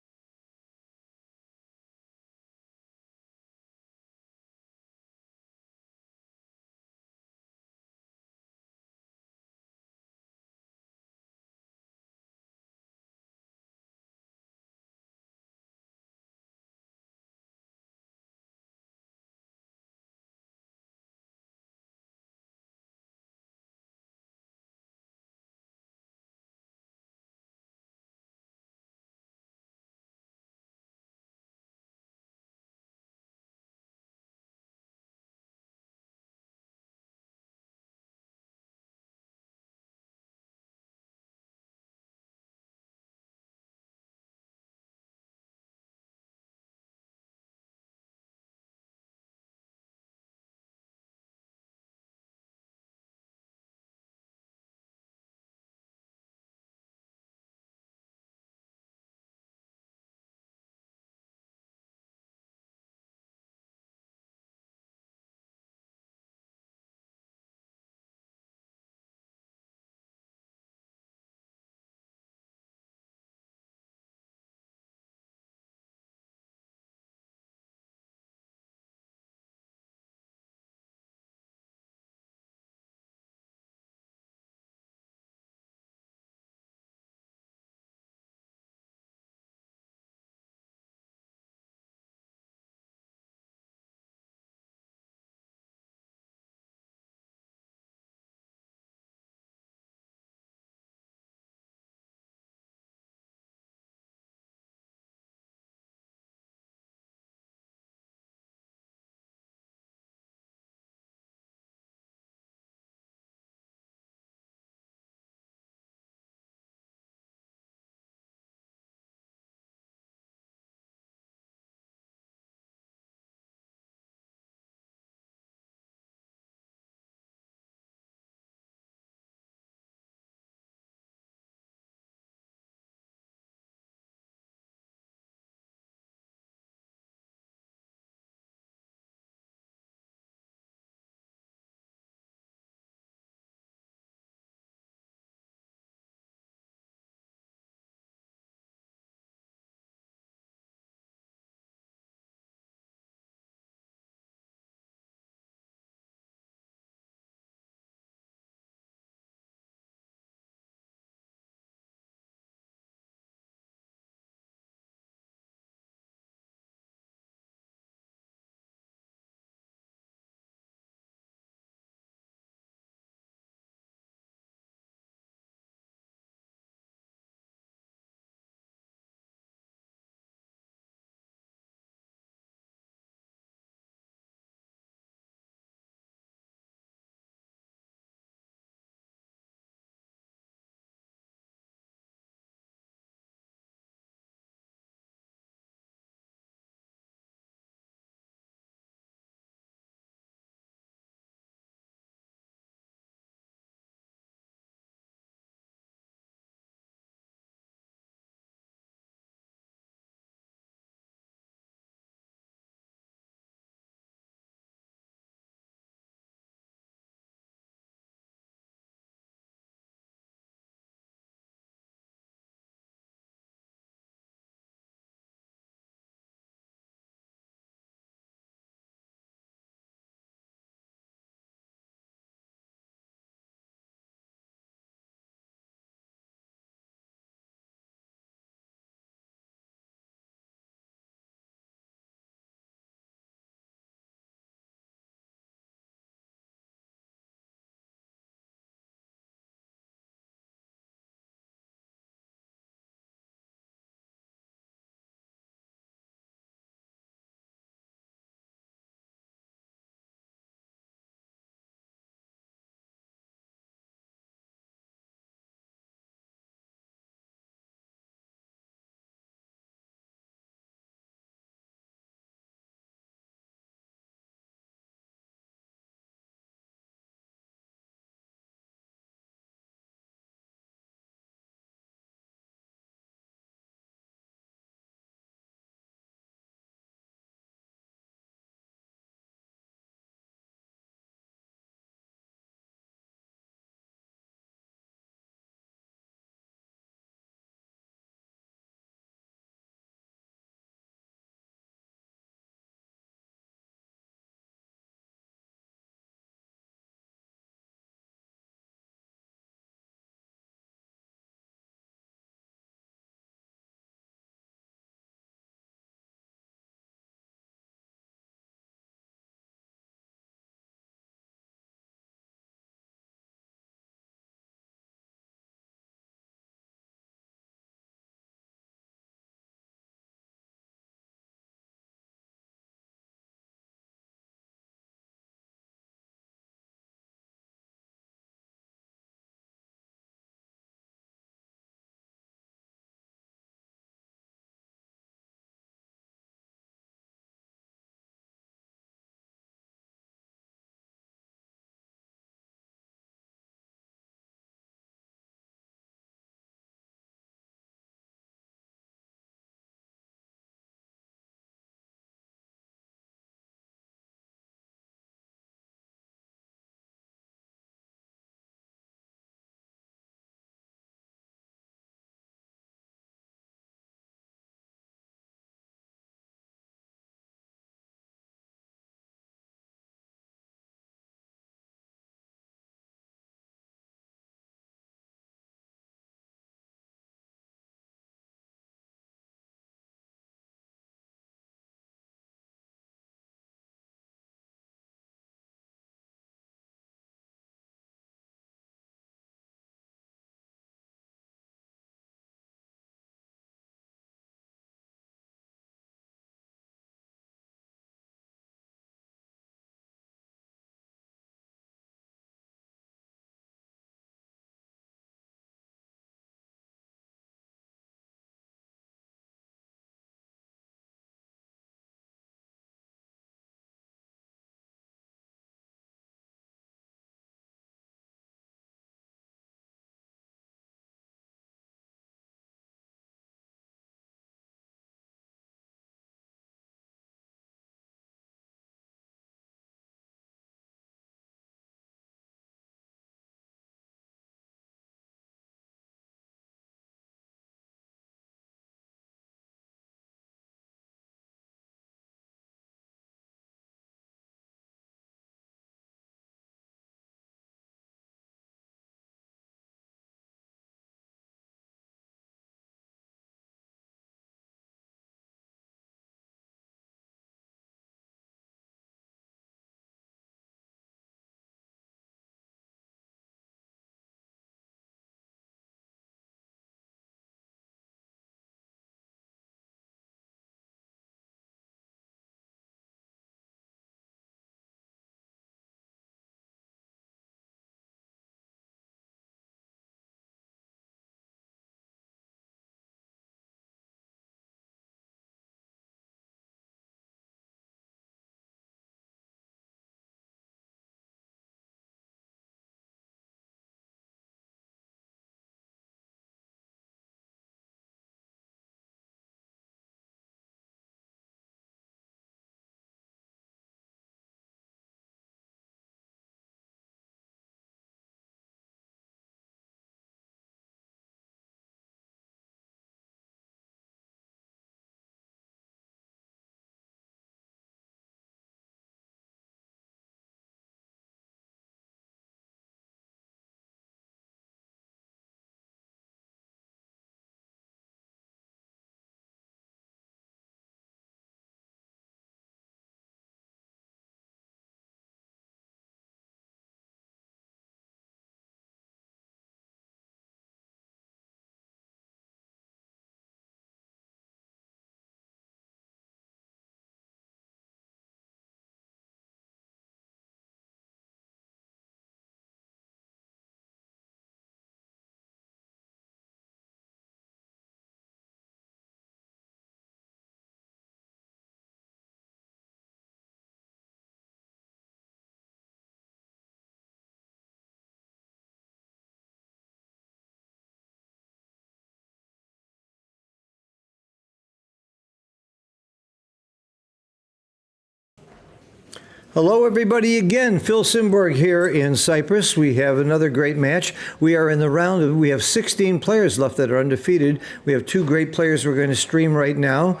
Hello, everybody, again. Phil Simborg here in Cyprus. We have another great match. We are in the round of, we have 16 players left that are undefeated. We have two great players we're going to stream right now.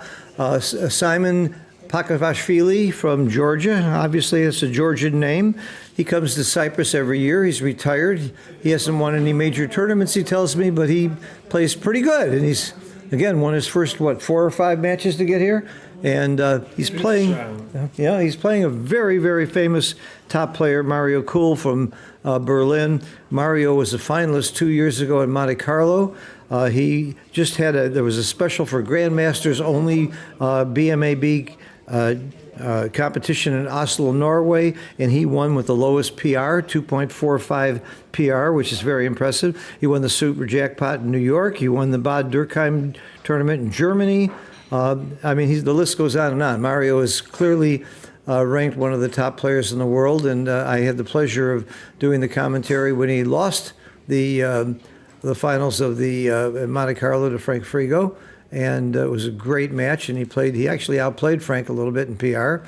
Simon Pankvelashvili from Georgia. Obviously, it's a Georgian name. He comes to Cyprus every year. He's retired. He hasn't won any major tournaments, he tells me, but he plays pretty good. And he's, again, won his first, 4 or 5 matches to get here? And he's playing, he's playing a very, very famous top player, Mario Kühl from Berlin. Mario was a finalist 2 years ago in Monte Carlo. He just had there was a special for Grandmasters only BMAB competition in Oslo, Norway, and he won with the lowest PR, 2.45 PR, which is very impressive. He won the Super Jackpot in New York. He won the Bad Dürkheim tournament in Germany. I mean, the list goes on and on. Mario is clearly ranked one of the top players in the world, and I had the pleasure of doing the commentary when he lost the finals of the Monte Carlo to Frank Frigo, and it was a great match. And he actually outplayed Frank a little bit in PR,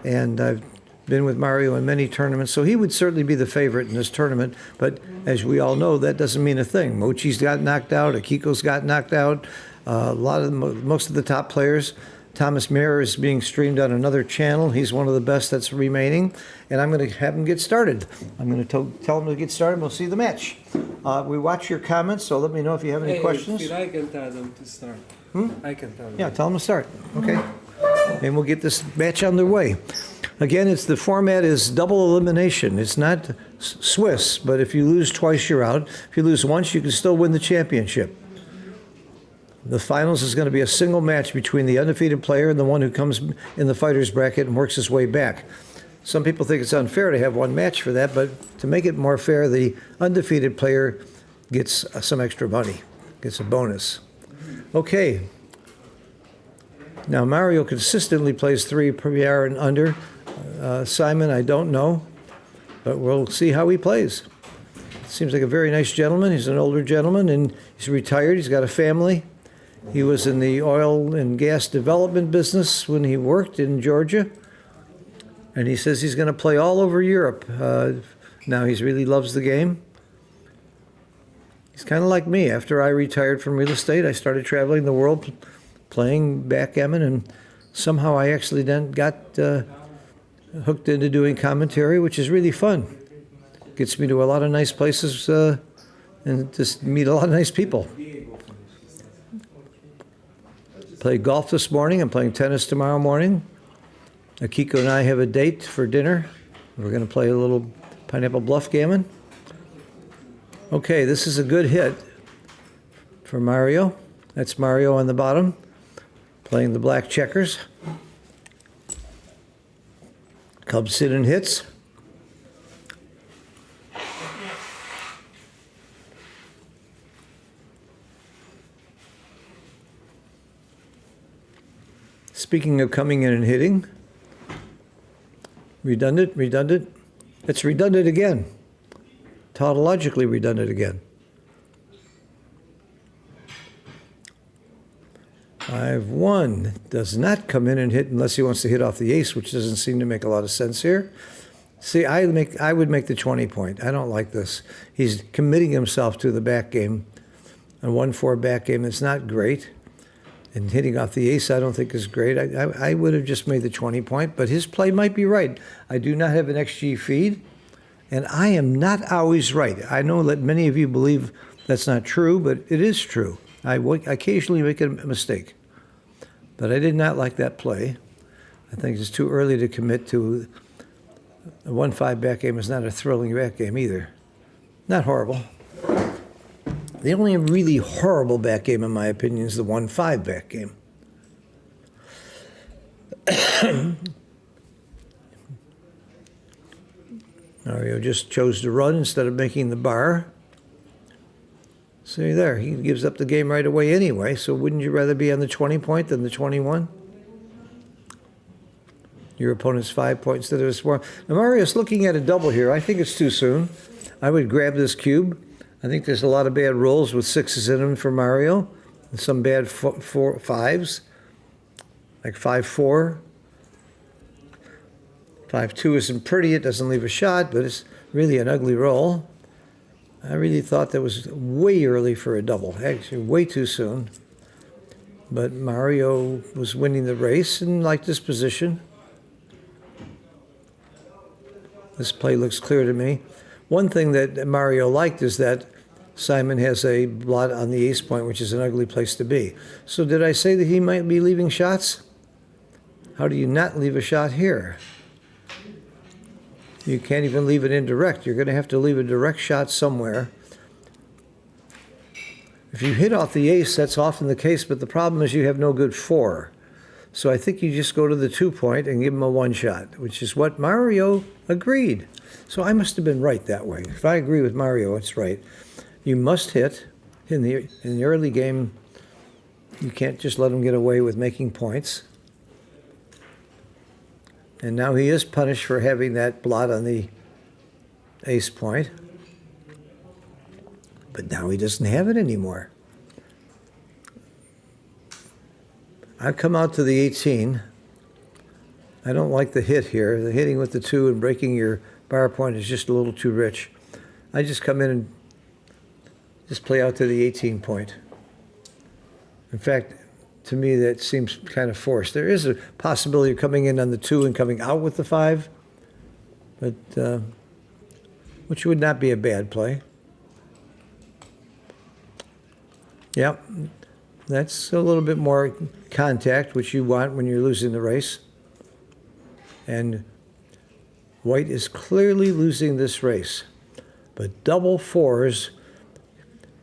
and I've been with Mario in many tournaments, so he would certainly be the favorite in this tournament. But as we all know, that doesn't mean a thing. Mochi's got knocked out, Akiko's got knocked out. Most of the top players. Thomas Myhr is being streamed on another channel. He's one of the best that's remaining, and I'm going to have him get started. I'm going to tell him to get started. We'll see the match. We watch your comments, so let me know if you have any questions. I can tell them to start. I can tell them. Yeah, tell them to start. Okay, and we'll get this match underway. Again, the format is double elimination. It's not Swiss, but if you lose twice, you're out. If you lose once, you can still win the championship. The finals is going to be a single match between the undefeated player and the one who comes in the fighter's bracket and works his way back. Some people think it's unfair to have one match for that, but to make it more fair, the undefeated player gets some extra money, gets a bonus. Okay. Now, Mario consistently plays 3 PR and under. Simon, I don't know, but we'll see how he plays. Seems like a very nice gentleman. He's an older gentleman, and he's retired. He's got a family. He was in the oil and gas development business when he worked in Georgia. And he says he's going to play all over Europe. Now he really loves the game. He's kind of like me. After I retired from real estate, I started traveling the world playing backgammon, and somehow I actually then got hooked into doing commentary, which is really fun. Gets me to a lot of nice places and just meet a lot of nice people. Played golf this morning. I'm playing tennis tomorrow morning. Akiko and I have a date for dinner. We're going to play a little pineapple bluff gammon. Okay, this is a good hit for Mario. That's Mario on the bottom, playing the black checkers. Cubs sit and hits. Speaking of coming in and hitting, redundant. It's redundant again. Tautologically redundant again. 5-1 does not come in and hit unless he wants to hit off the ace, which doesn't seem to make a lot of sense here. See, I would make the 20 point. I don't like this. He's committing himself to the back game. A 1-4 back game is not great. And hitting off the ace, I don't think is great. I would have just made the 20 point, but his play might be right. I do not have an XG feed, and I am not always right. I know that many of you believe that's not true, but it is true. I occasionally make a mistake. But I did not like that play. I think it's too early to commit to a 1-5 back game. Is not a thrilling back game either. Not horrible. The only really horrible back game, in my opinion, is the 1-5 back game. Mario just chose to run instead of making the bar. See there, he gives up the game right away anyway, so wouldn't you rather be on the 20 point than the 21? Your opponent's 5 point instead of a 4. Now Mario's looking at a double here. I think it's too soon. I would grab this cube. I think there's a lot of bad rolls with 6s in them for Mario, and some bad 5s, like 5-4. 5-2 isn't pretty. It doesn't leave a shot, but it's really an ugly roll. I really thought that was way early for a double. Actually, way too soon. But Mario was winning the race and liked his position. This play looks clear to me. One thing that Mario liked is that Simon has a blot on the ace point, which is an ugly place to be. So did I say that he might be leaving shots? How do you not leave a shot here? You can't even leave it indirect. You're going to have to leave a direct shot somewhere. If you hit off the ace, that's often the case, but the problem is you have no good 4. So I think you just go to the 2-point and give him a 1 shot, which is what Mario agreed. So I must have been right that way. If I agree with Mario, it's right. You must hit in the early game. You can't just let him get away with making points. And now he is punished for having that blot on the ace point. But now he doesn't have it anymore. I've come out to the 18. I don't like the hit here. The hitting with the 2 and breaking your bar point is just a little too rich. I just come in and just play out to the 18 point. In fact, to me, that seems kind of forced. There is a possibility of coming in on the 2 and coming out with the 5, but which would not be a bad play. Yep, that's a little bit more contact, which you want when you're losing the race. And White is clearly losing this race. But double 4s,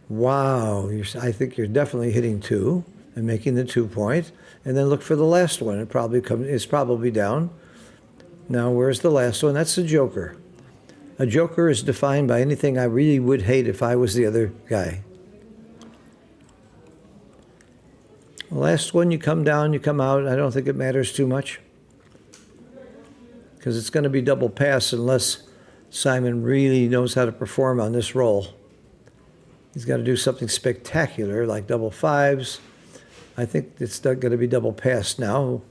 wow, I think you're definitely hitting 2 and making the 2-point. And then look for the last one. It's probably down. Now, where's the last one? That's the joker. A joker is defined by anything I really would hate if I was the other guy. The last one, you come down, you come out. I don't think it matters too much because it's going to be double pass unless Simon really knows how to perform on this roll. He's got to do something spectacular like double 5s. I think it's going to be double pass now.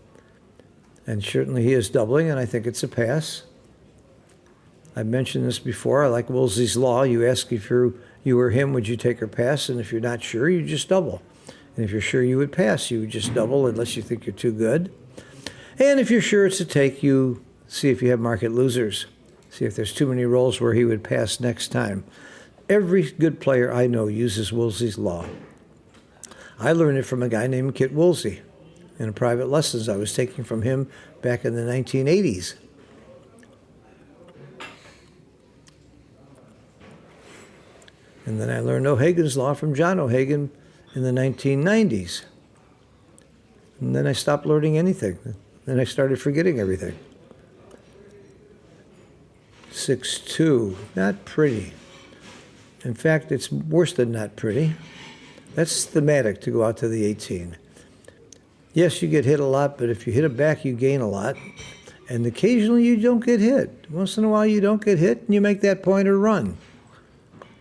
And certainly he is doubling, and I think it's a pass. I've mentioned this before. I like Woolsey's law. You ask if you were him, would you take or pass? And if you're not sure, you just double. And if you're sure you would pass, you would just double unless you think you're too good. And if you're sure it's a take, you see if you have market losers. See if there's too many rolls where he would pass next time. Every good player I know uses Woolsey's law. I learned it from a guy named Kit Woolsey in private lessons I was taking from him back in the 1980s. And then I learned O'Hagan's law from John O'Hagan in the 1990s. And then I stopped learning anything. Then I started forgetting everything. 6-2, not pretty. In fact, it's worse than not pretty. That's thematic to go out to the 18. Yes, you get hit a lot, but if you hit it back, you gain a lot. And occasionally you don't get hit. Once in a while you don't get hit, and you make that point or run.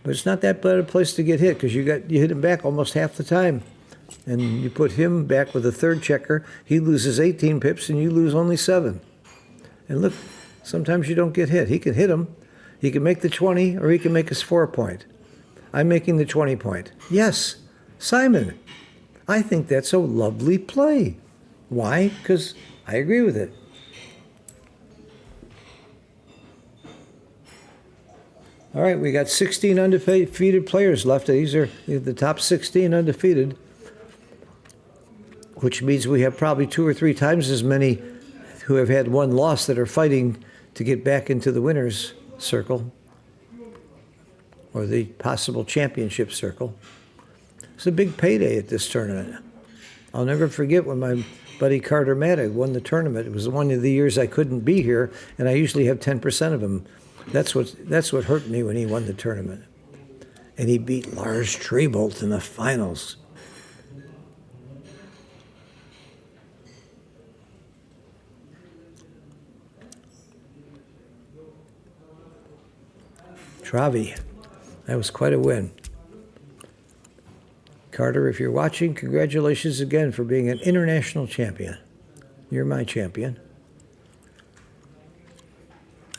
But it's not that bad a place to get hit because you hit him back almost half the time. And you put him back with a third checker, he loses 18 pips and you lose only 7. And look, sometimes you don't get hit. He can hit him. He can make the 20 or he can make his 4-point. I'm making the 20-point. Yes, Simon. I think that's a lovely play. Why? Because I agree with it. All right, we got 16 undefeated players left. These are the top 16 undefeated, which means we have probably 2 or 3 times as many who have had one loss that are fighting to get back into the winner's circle or the possible championship circle. It's a big payday at this tournament. I'll never forget when my buddy Carter Maddox won the tournament. It was one of the years I couldn't be here, and I usually have 10% of them. That's what hurt me when he won the tournament. And he beat Lars Trebolt in the finals. Travi, that was quite a win. Carter, if you're watching, congratulations again for being an international champion. You're my champion.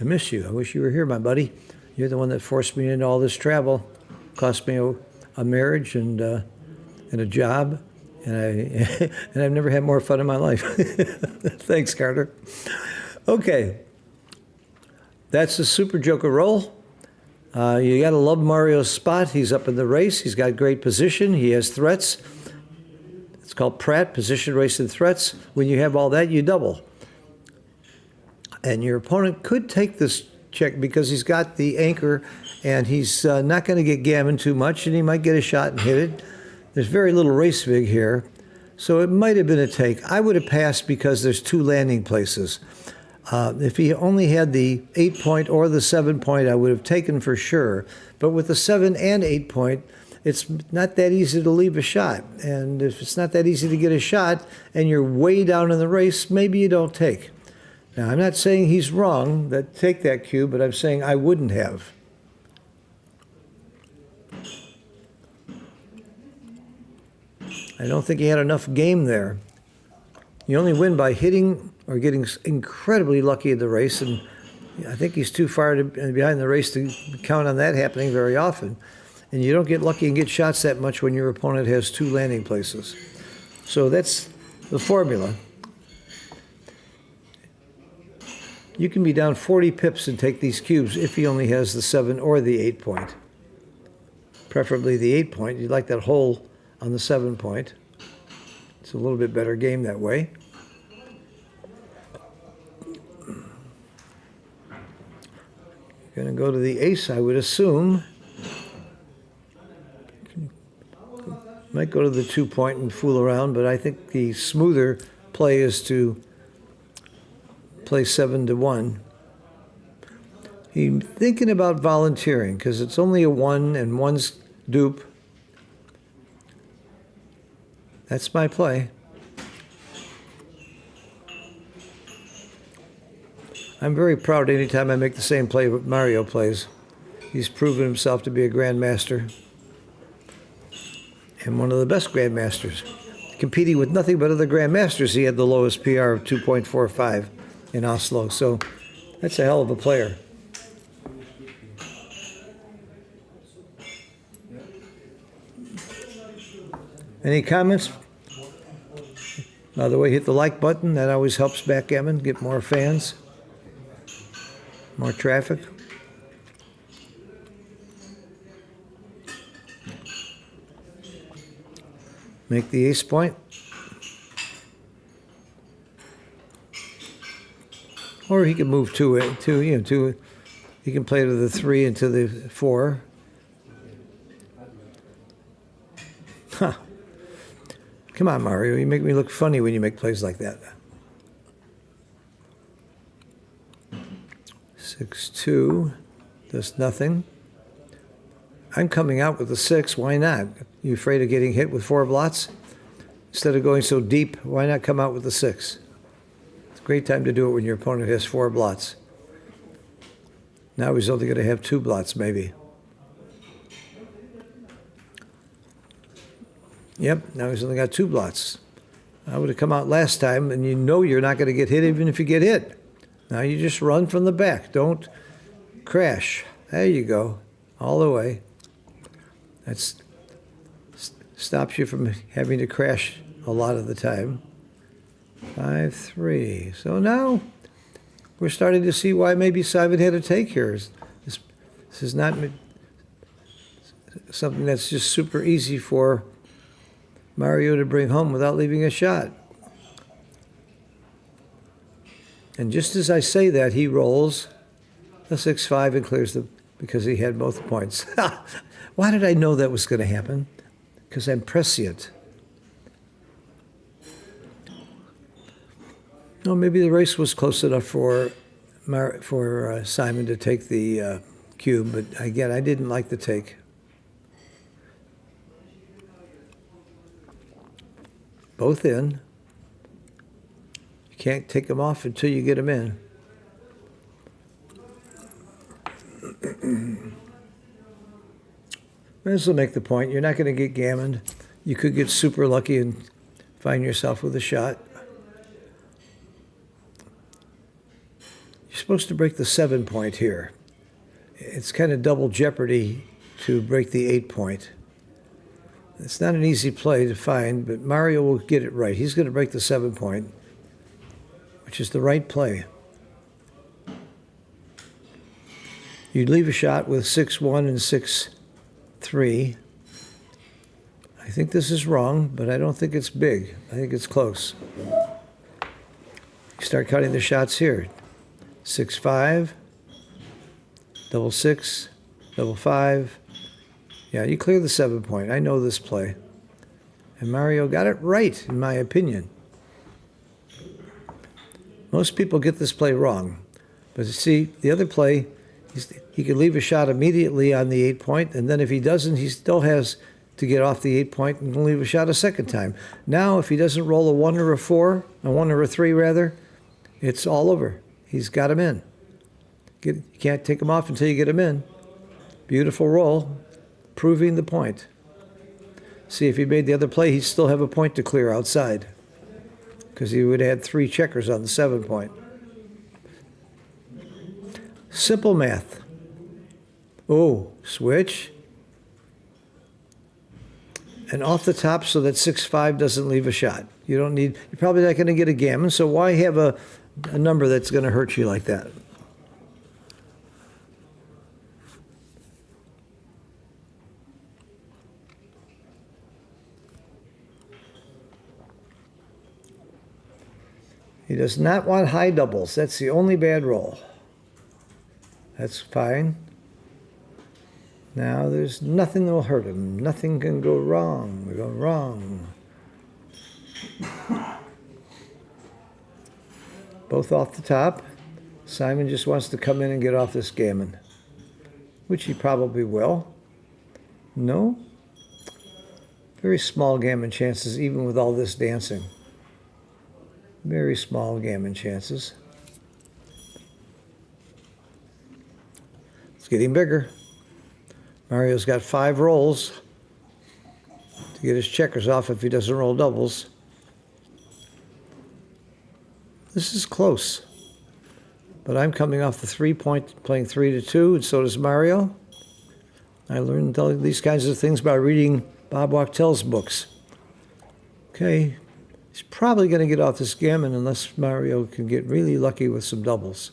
I miss you. I wish you were here, my buddy. You're the one that forced me into all this travel. Cost me a marriage and a job. And I've never had more fun in my life. Thanks, Carter. Okay. That's the Super Joker roll. You got to love Mario's spot. He's up in the race. He's got great position. He has threats. It's called Pratt, position, race, and threats. When you have all that, you double. And your opponent could take this check because he's got the anchor and he's not going to get gammoned too much, and he might get a shot and hit it. There's very little race vig here, so it might have been a take. I would have passed because there's 2 landing places. If he only had the 8-point or the 7-point, I would have taken for sure. But with the 7 and 8-point, it's not that easy to leave a shot. And if it's not that easy to get a shot and you're way down in the race, maybe you don't take. Now, I'm not saying he's wrong that take that cue, but I'm saying I wouldn't have. I don't think he had enough game there. You only win by hitting or getting incredibly lucky in the race, and I think he's too far behind the race to count on that happening very often. And you don't get lucky and get shots that much when your opponent has 2 landing places. So that's the formula. You can be down 40 pips and take these cubes if he only has the 7 or the 8-point. Preferably the 8-point. You'd like that hole on the 7-point. It's a little bit better game that way. You're going to go to the ace, I would assume. Might go to the 2-point and fool around, but I think the smoother play is to play 7-1. He's thinking about volunteering because it's only a 1 and 1's dupe. That's my play. I'm very proud anytime I make the same play what Mario plays. He's proven himself to be a grandmaster. And one of the best grandmasters. Competing with nothing but other grandmasters, he had the lowest PR of 2.45 in Oslo. So that's a hell of a player. Any comments? By the way, hit the like button. That always helps backgammon, get more fans, more traffic. Make the ace point. Or he can move he can play to the 3 and to the 4. Huh. Come on, Mario. You make me look funny when you make plays like that. 6-2 does nothing. I'm coming out with a 6. Why not? You afraid of getting hit with 4 blots? Instead of going so deep, why not come out with a 6? It's a great time to do it when your opponent has 4 blots. Now he's only going to have 2 blots, maybe. Yep, now he's only got 2 blots. I would have come out last time, and you know you're not going to get hit even if you get hit. Now you just run from the back. Don't crash. There you go. All the way. That stops you from having to crash a lot of the time. 5-3. So now we're starting to see why maybe Simon had a take here. This is not something that's just super easy for Mario to bring home without leaving a shot. And just as I say that, he rolls a 6-5 and clears because he had both points. Why did I know that was going to happen? Because I'm prescient. No, maybe the race was close enough for Simon to take the cube, but again, I didn't like the take. Both in. You can't take them off until you get them in. This will make the point. You're not going to get gammoned. You could get super lucky and find yourself with a shot. supposed to break the 7-point here. It's kind of double jeopardy to break the 8-point. It's not an easy play to find, but Mario will get it right. He's going to break the 7-point, which is the right play. You'd leave a shot with 6-1 and 6-3. I think this is wrong, but I don't think it's big. I think it's close. You start counting the shots here. 6-5, double 6, double 5. Yeah, you clear the 7-point. I know this play. And Mario got it right, in my opinion. Most people get this play wrong. But you see, the other play, he could leave a shot immediately on the 8-point, and then if he doesn't, he still has to get off the 8-point and leave a shot a second time. Now, if he doesn't roll a 1 or a 4, a 1 or a 3 rather, it's all over. He's got him in. You can't take him off until you get him in. Beautiful roll, proving the point. See, if he made the other play, he'd still have a point to clear outside because he would add 3 checkers on the 7-point. Simple math. Oh, switch. And off the top so that 6-5 doesn't leave a shot. You're probably not going to get a gammon, so why have a number that's going to hurt you like that? He does not want high doubles. That's the only bad roll. That's fine. Now there's nothing that will hurt him. Nothing can go wrong. We go wrong. Both off the top. Simon just wants to come in and get off this gammon, which he probably will. No? Very small gammon chances, even with all this dancing. Very small gammon chances. It's getting bigger. Mario's got 5 rolls to get his checkers off if he doesn't roll doubles. This is close. But I'm coming off the 3-point, playing 3-2, and so does Mario. I learned these kinds of things by reading Bob Wachtel's books. Okay, he's probably going to get off this gammon unless Mario can get really lucky with some doubles.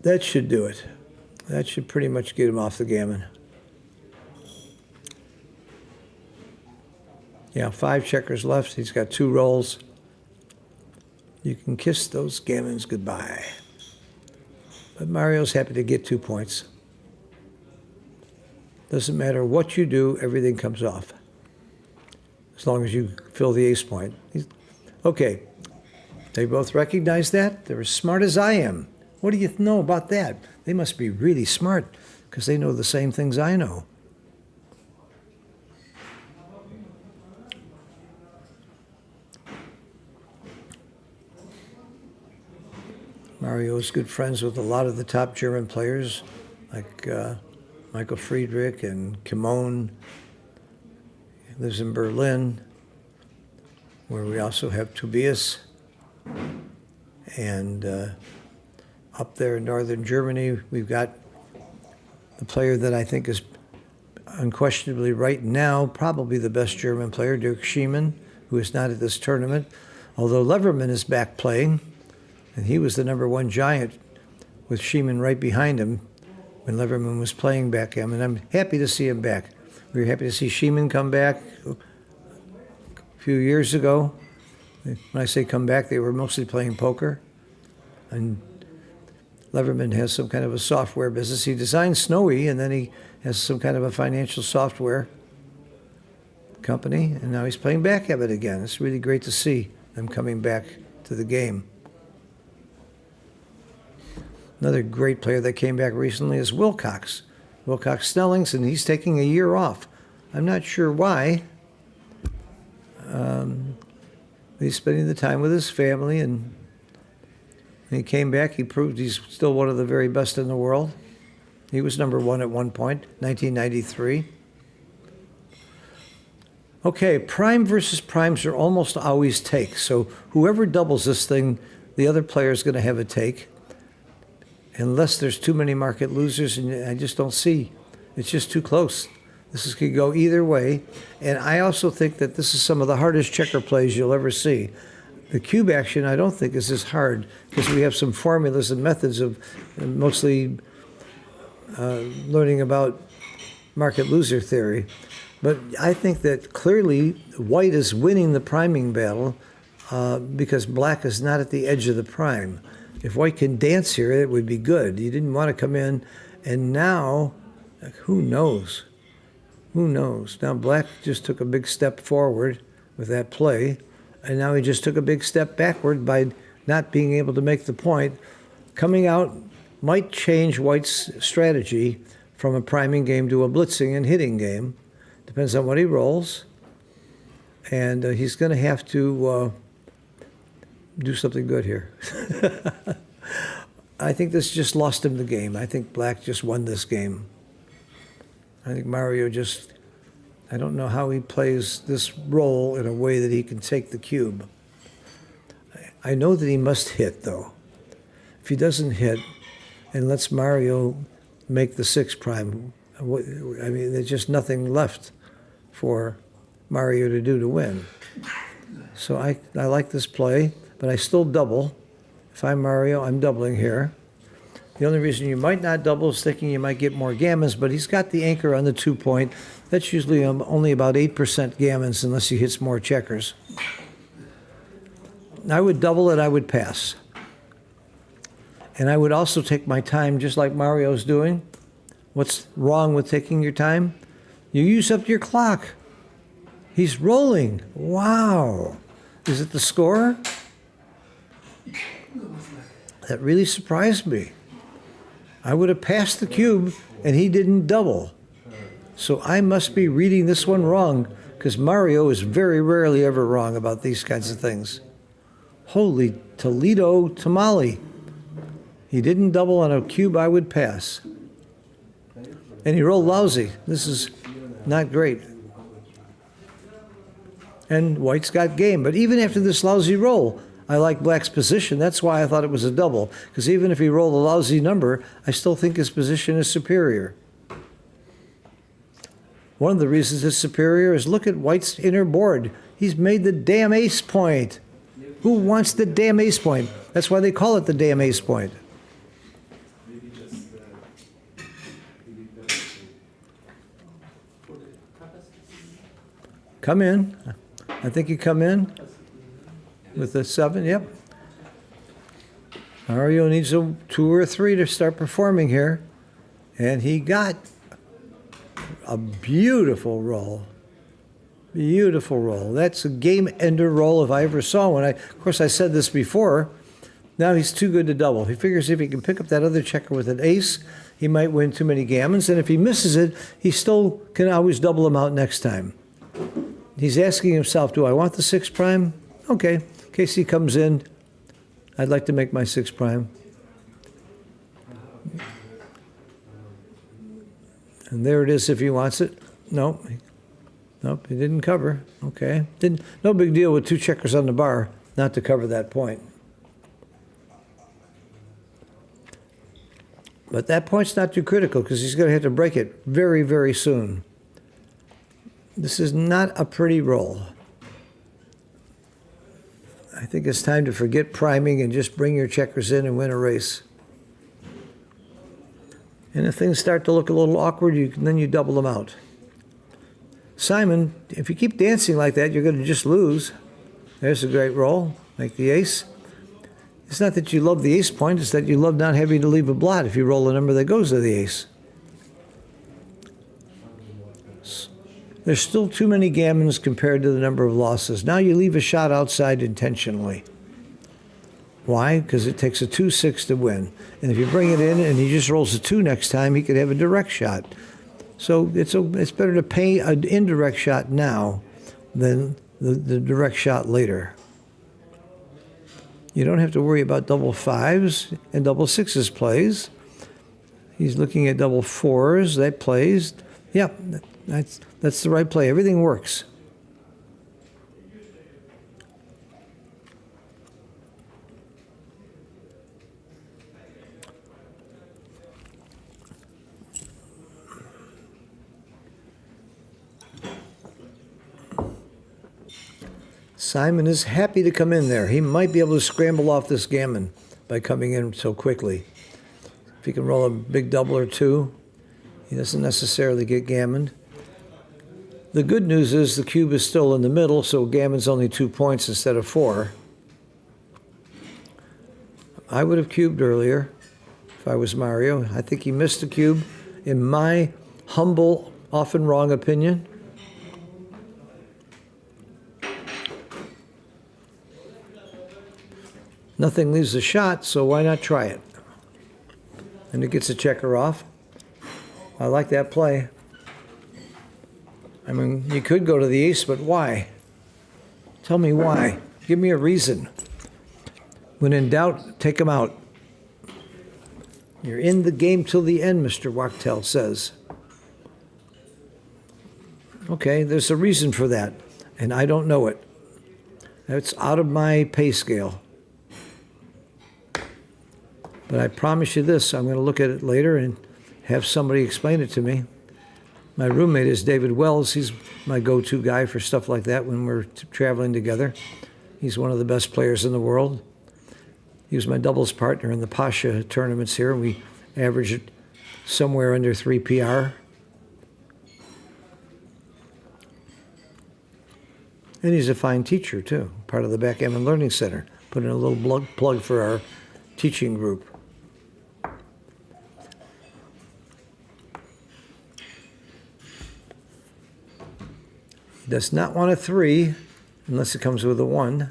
That should do it. That should pretty much get him off the gammon. Yeah, 5 checkers left. He's got 2 rolls. You can kiss those gammons goodbye. But Mario's happy to get 2 points. Doesn't matter what you do, everything comes off. As long as you fill the ace point. Okay, they both recognize that. They're as smart as I am. What do you know about that? They must be really smart because they know the same things I know. Mario is good friends with a lot of the top German players, like Michael Friedrich and Kimon. He lives in Berlin, where we also have Tobias. And up there in northern Germany, we've got the player that I think is unquestionably right now probably the best German player, Dirk Schiemann, who is not at this tournament, although Leverman is back playing, and he was the -- 1 giant with Schiemann right behind him when Leverman was playing back him, and I'm happy to see him back. We were happy to see Schiemann come back a few years ago. When I say come back, they were mostly playing poker, and Leverman has some kind of a software business. He designed Snowy, and then he has some kind of a financial software company, and now he's playing backgammon again. It's really great to see them coming back to the game. Another great player that came back recently is Wilcox Snellings, and he's taking a year off. I'm not sure why. He's spending the time with his family, and when he came back, he proved he's still one of the very best in the world. He was #1 at one point, 1993. Okay, prime versus primes are almost always takes. So whoever doubles this thing, the other player is going to have a take. Unless there's too many market losers, and I just don't see. It's just too close. This could go either way. And I also think that this is some of the hardest checker plays you'll ever see. The cube action, I don't think, is as hard because we have some formulas and methods of mostly learning about market loser theory. But I think that clearly white is winning the priming battle because black is not at the edge of the prime. If white can dance here, it would be good. You didn't want to come in, and now, who knows? Who knows? Now black just took a big step forward with that play, and now he just took a big step backward by not being able to make the point. Coming out might change white's strategy from a priming game to a blitzing and hitting game. Depends on what he rolls. And he's going to have to do something good here. I think this just lost him the game. I think black just won this game. I think Mario just, I don't know how he plays this role in a way that he can take the cube. I know that he must hit, though. If he doesn't hit and lets Mario make the 6 prime, I mean, there's just nothing left for Mario to do to win. So I like this play, but I still double. If I'm Mario, I'm doubling here. The only reason you might not double is thinking you might get more gammons, but he's got the anchor on the 2 point. That's usually only about 8% gammons unless he hits more checkers. I would double it, I would pass. And I would also take my time just like Mario's doing. What's wrong with taking your time? You use up your clock. He's rolling. Wow. Is it the score? That really surprised me. I would have passed the cube, and he didn't double. So I must be reading this one wrong, because Mario is very rarely ever wrong about these kinds of things. Holy Toledo tamale. He didn't double on a cube I would pass. And he rolled lousy. This is not great. And white's got game. But even after this lousy roll, I like black's position. That's why I thought it was a double. Because even if he rolled a lousy number, I still think his position is superior. One of the reasons it's superior is look at white's inner board. He's made the damn ace point. Who wants the damn ace point? That's why they call it the damn ace point. Come in. I think you come in with the 7. Yep. Mario needs a 2 or 3 to start performing here. And he got a beautiful roll. Beautiful roll. That's a game ender roll if I ever saw one. Of course, I said this before. Now he's too good to double. He figures if he can pick up that other checker with an ace, he might win too many gammons. And if he misses it, he still can always double him out next time. He's asking himself, do I want the 6 prime? Okay. In case he comes in, I'd like to make my 6 prime. And there it is if he wants it. Nope, he didn't cover. Okay. No big deal with 2 checkers on the bar not to cover that point. But that point's not too critical because he's going to have to break it very, very soon. This is not a pretty roll. I think it's time to forget priming and just bring your checkers in and win a race. And if things start to look a little awkward, then you double them out. Simon, if you keep dancing like that, you're going to just lose. There's a great roll. Make the ace. It's not that you love the ace point, it's that you love not having to leave a blot if you roll a number that goes to the ace. There's still too many gammons compared to the number of losses. Now you leave a shot outside intentionally. Why? Because it takes a 2-6 to win. And if you bring it in and he just rolls a 2 next time, he could have a direct shot. So it's better to pay an indirect shot now than the direct shot later. You don't have to worry about double 5s and double 6s plays. He's looking at double 4s. That plays. Yep, that's the right play. Everything works. Simon is happy to come in there. He might be able to scramble off this gammon by coming in so quickly. If he can roll a big double or two, he doesn't necessarily get gammoned. The good news is the cube is still in the middle, so gammon's only 2 points instead of 4. I would have cubed earlier if I was Mario. I think he missed the cube, in my humble, often wrong opinion. Nothing leaves a shot, so why not try it? And it gets a checker off. I like that play. I mean, you could go to the ace, but why? Tell me why. Give me a reason. When in doubt, take him out. You're in the game till the end, Mr. Wachtel says. Okay, there's a reason for that, and I don't know it. That's out of my pay scale. But I promise you this, I'm going to look at it later and have somebody explain it to me. My roommate is David Wells. He's my go-to guy for stuff like that when we're traveling together. He's one of the best players in the world. He was my doubles partner in the Pasha tournaments here. We averaged somewhere under 3 PR. And he's a fine teacher, too, part of the Backgammon Learning Center. Put in a little plug for our teaching group. He does not want a 3, unless it comes with a 1.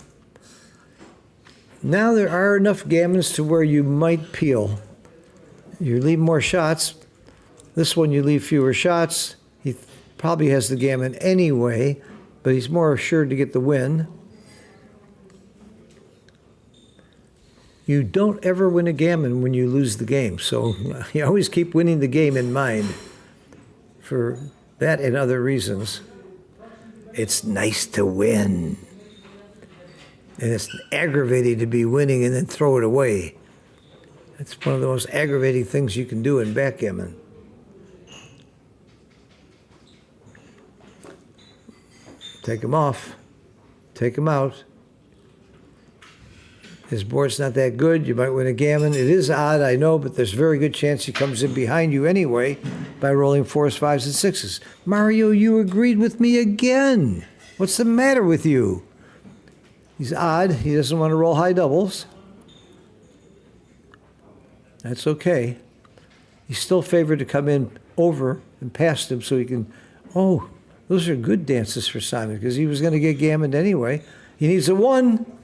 Now there are enough gammons to where you might peel. You leave more shots. This one you leave fewer shots. He probably has the gammon anyway, but he's more assured to get the win. You don't ever win a gammon when you lose the game, so you always keep winning the game in mind for that and other reasons. It's nice to win. And it's aggravating to be winning and then throw it away. It's one of the most aggravating things you can do in backgammon. Take him off. Take him out. His board's not that good. You might win a gammon. It is odd, I know, but there's a very good chance he comes in behind you anyway by rolling 4s, 5s, and 6s. Mario, you agreed with me again. What's the matter with you? He's odd. He doesn't want to roll high doubles. That's okay. He's still favored to come in over and past him so he can... Oh, those are good dances for Simon because he was going to get gammoned anyway. He needs a 1.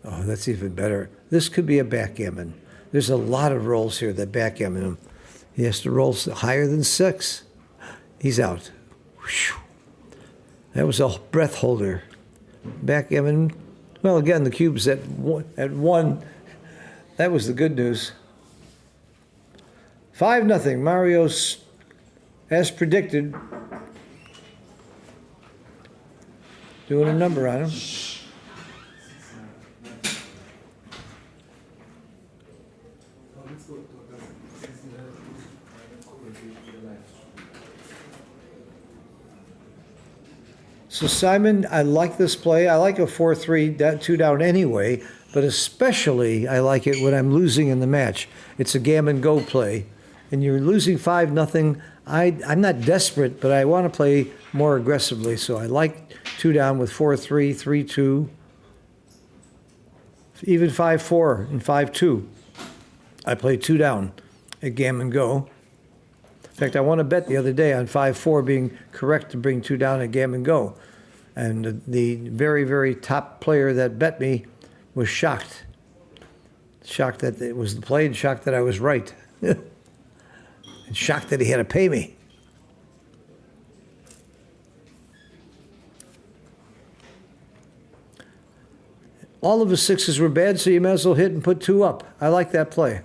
Oh, that's even better. This could be a backgammon. There's a lot of rolls here that backgammon him. He has to roll higher than 6. He's out. Whew. That was a breath holder. Backgammon. Well, again, the cube's at 1. That was the good news. 5-0. Mario's, as predicted, doing a number on him. So Simon, I like this play. I like a 4-3, 2 down anyway, but especially I like it when I'm losing in the match. It's a gammon go play, and you're losing 5-0. I'm not desperate, but I want to play more aggressively, so I like 2 down with 4-3, 3-2, even 5-4 and 5-2. I play 2 down at gammon go. In fact, I won a bet the other day on 5-4 being correct to bring 2 down at gammon go. And the very, very top player that bet me was shocked. Shocked that it was the play and shocked that I was right. And shocked that he had to pay me. All of his 6s were bad, so you might as well hit and put 2 up. I like that play.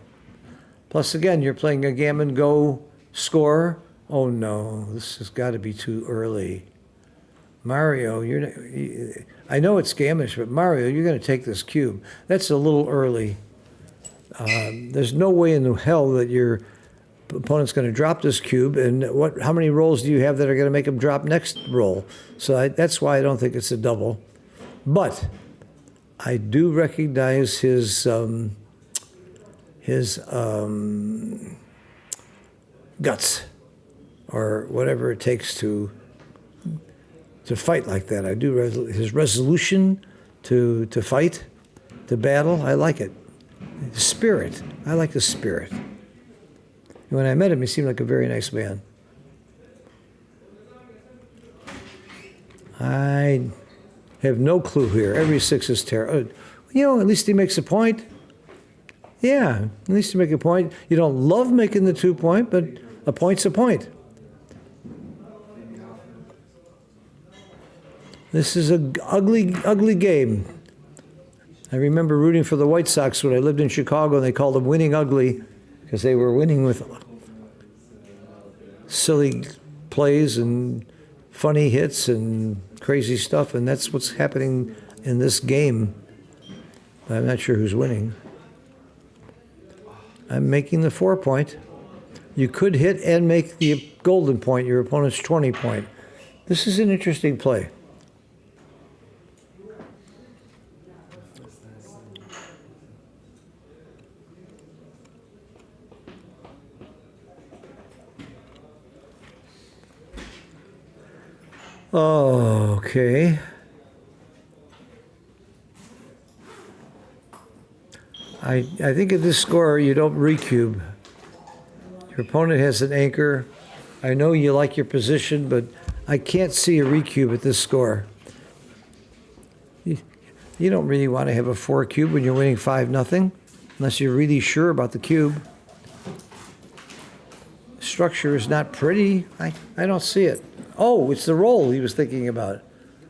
Plus, again, you're playing a gammon go score. Oh, no, this has got to be too early. Mario, I know it's gammonish, but Mario, you're going to take this cube. That's a little early. There's no way in hell that your opponent's going to drop this cube, and how many rolls do you have that are going to make him drop next roll? So that's why I don't think it's a double. But I do recognize his guts, or whatever it takes to fight like that. I do his resolution to fight, to battle. I like it. Spirit. I like the spirit. When I met him, he seemed like a very nice man. I have no clue here. Every 6 is terrible. You know, at least he makes a point. Yeah, at least you make a point. You don't love making the 2 point, but a point's a point. This is an ugly, ugly game. I remember rooting for the White Sox when I lived in Chicago, and they called them winning ugly because they were winning with silly plays and funny hits and crazy stuff, and that's what's happening in this game. I'm not sure who's winning. I'm making the 4 point. You could hit and make the golden point, your opponent's 20 point. This is an interesting play. Okay. I think at this score, you don't recube. Your opponent has an anchor. I know you like your position, but I can't see a recube at this score. You don't really want to have a 4 cube when you're winning 5-0, unless you're really sure about the cube. Structure is not pretty. I don't see it. Oh, it's the roll he was thinking about.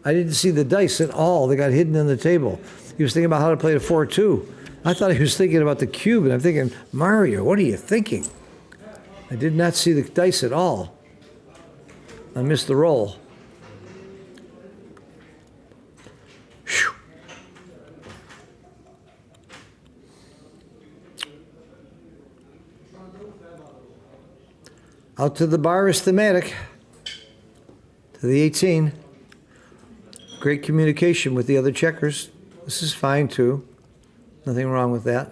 I didn't see the dice at all. They got hidden on the table. He was thinking about how to play the 4-2. I thought he was thinking about the cube, and I'm thinking, Mario, what are you thinking? I did not see the dice at all. I missed the roll. Whew. Out to the bar is thematic. To the 18. Great communication with the other checkers. This is fine too. Nothing wrong with that.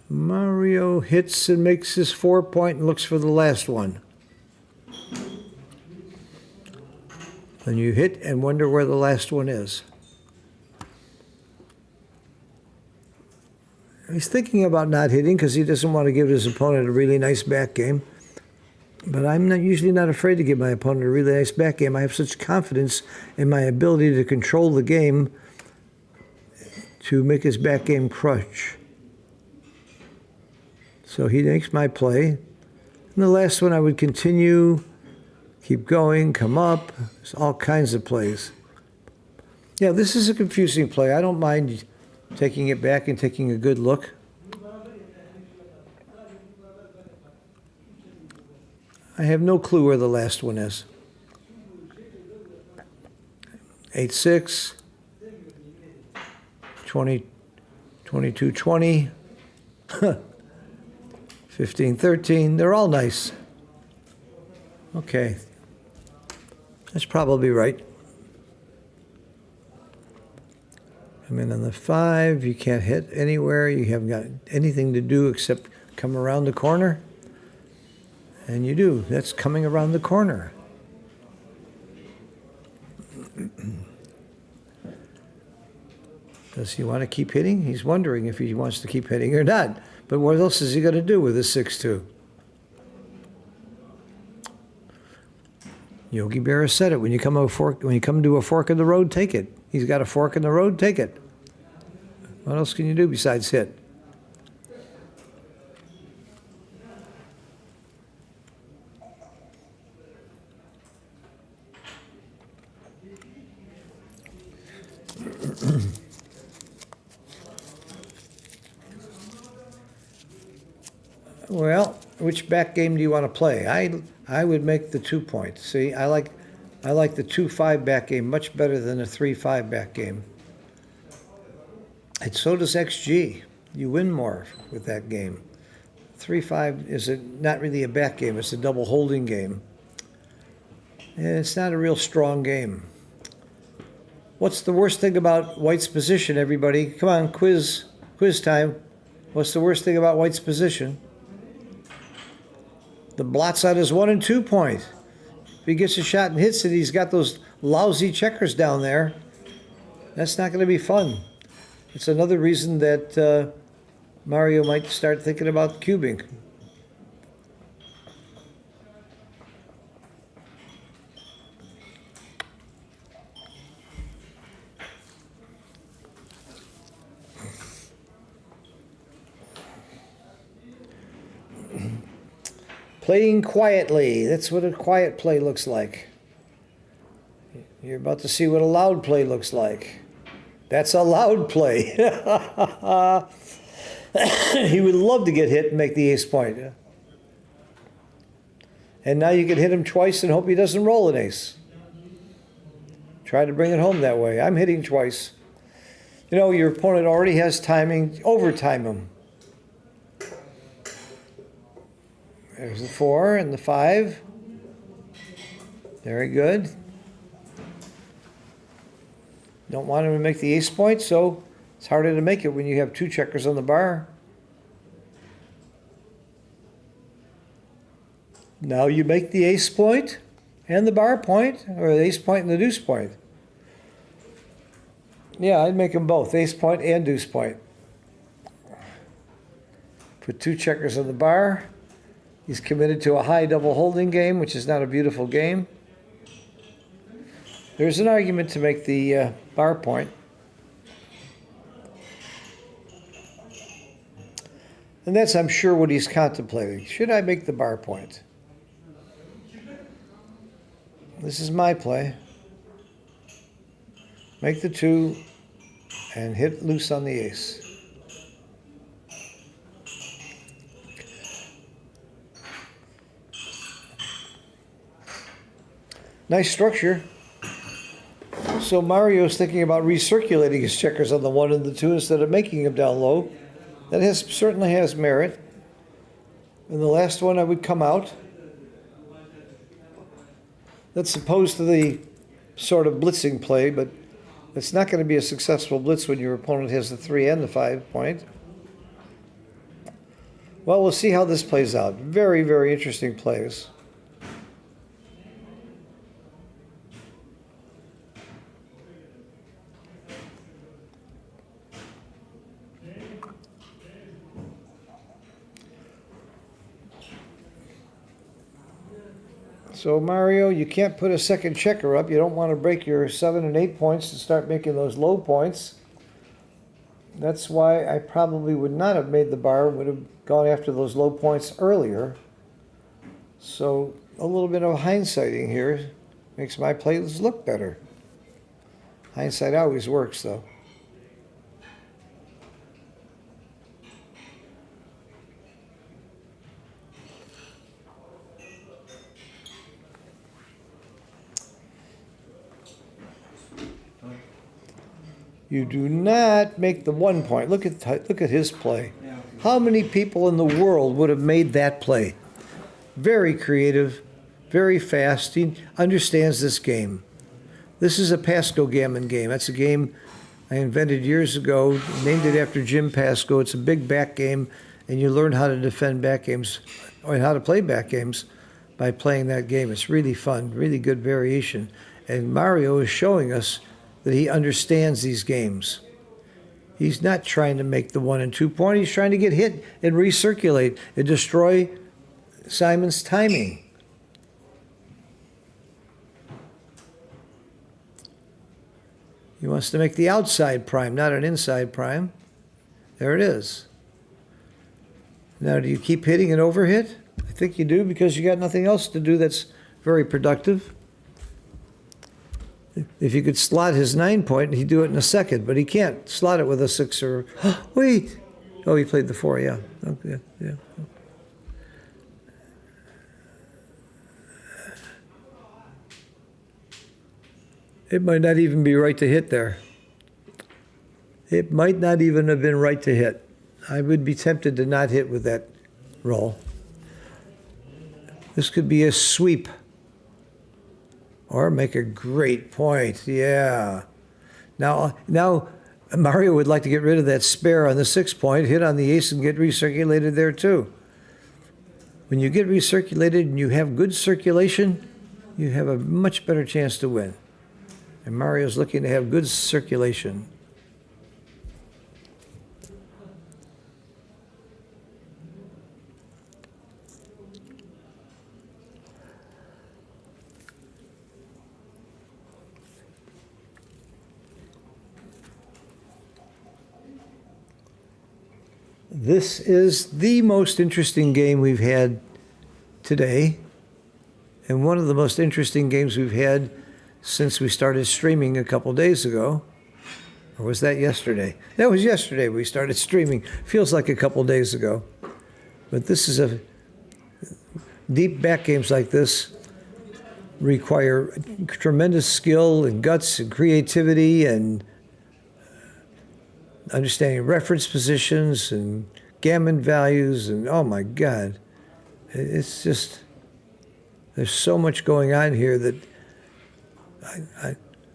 Mario hits and makes his 4 point and looks for the last one. Then you hit and wonder where the last one is. He's thinking about not hitting because he doesn't want to give his opponent a really nice back game. But I'm usually not afraid to give my opponent a really nice back game. I have such confidence in my ability to control the game to make his back game crush. So he makes my play. And the last one I would continue, keep going, come up. There's all kinds of plays. Yeah, this is a confusing play. I don't mind taking it back and taking a good look. I have no clue where the last one is. 8-6, 20, 22-20, 15-13. They're all nice. Okay. That's probably right. I'm in on the 5. You can't hit anywhere. You haven't got anything to do except come around the corner. And you do. That's coming around the corner. Does he want to keep hitting? He's wondering if he wants to keep hitting or not. But what else is he going to do with this 6-2? Yogi Berra said it. When you come to a fork in the road, take it. He's got a fork in the road, take it. What else can you do besides hit? Well, which back game do you want to play? I would make the 2 point. See, I like the 2-5 back game much better than a 3-5 back game. And so does XG. You win more with that game. 3-5 is not really a back game. It's a double holding game. And it's not a real strong game. What's the worst thing about white's position, everybody? Come on, quiz time. What's the worst thing about white's position? The blots on his 1 and 2 point. If he gets a shot and hits it, he's got those lousy checkers down there. That's not going to be fun. It's another reason that Mario might start thinking about cubing. Playing quietly. That's what a quiet play looks like. You're about to see what a loud play looks like. That's a loud play. He would love to get hit and make the ace point. And now you can hit him twice and hope he doesn't roll an ace. Try to bring it home that way. I'm hitting twice. You know, your opponent already has timing. Overtime him. There's the 4 and the 5. Very good. Don't want him to make the ace point, so it's harder to make it when you have 2 checkers on the bar. Now you make the ace point and the bar point, or the ace point and the deuce point. Yeah, I'd make them both, ace point and deuce point. Put 2 checkers on the bar. He's committed to a high double holding game, which is not a beautiful game. There's an argument to make the bar point. And that's, I'm sure, what he's contemplating. Should I make the bar point? This is my play. Make the 2 and hit loose on the ace. Nice structure. So Mario's thinking about recirculating his checkers on the 1 and the 2 instead of making them down low. That certainly has merit. And the last one I would come out. That's opposed to the sort of blitzing play, but it's not going to be a successful blitz when your opponent has the 3 and the 5 point. Well, we'll see how this plays out. Very, very interesting plays. So Mario, you can't put a second checker up. You don't want to break your 7 and 8 points to start making those low points. That's why I probably would not have made the bar, would have gone after those low points earlier. So a little bit of hindsighting here makes my plays look better. Hindsight always works, though. You do not make the 1 point. Look at his play. How many people in the world would have made that play? Very creative, very fast. He understands this game. This is a Pasco gammon game. That's a game I invented years ago, named it after Jim Pasco. It's a big back game, and you learn how to defend back games, or how to play back games by playing that game. It's really fun, really good variation. And Mario is showing us that he understands these games. He's not trying to make the 1 and 2 point. He's trying to get hit and recirculate and destroy Simon's timing. He wants to make the outside prime, not an inside prime. There it is. Now, do you keep hitting an overhit? I think you do, because you got nothing else to do that's very productive. If you could slot his 9 point, he'd do it in a second, but he can't slot it with a 6 or... Wait! Oh, he played the 4, yeah. Okay, yeah. It might not even be right to hit there. It might not even have been right to hit. I would be tempted to not hit with that roll. This could be a sweep. Or make a great point. Yeah. Now Mario would like to get rid of that spare on the 6 point, hit on the ace and get recirculated there too. When you get recirculated and you have good circulation, you have a much better chance to win. And Mario's looking to have good circulation. This is the most interesting game we've had today, and one of the most interesting games we've had since we started streaming a couple days ago. Or was that yesterday? That was yesterday we started streaming. Feels like a couple days ago. But this is a deep back games like this require tremendous skill and guts and creativity and understanding reference positions and gammon values, and oh my God, it's just, there's so much going on here that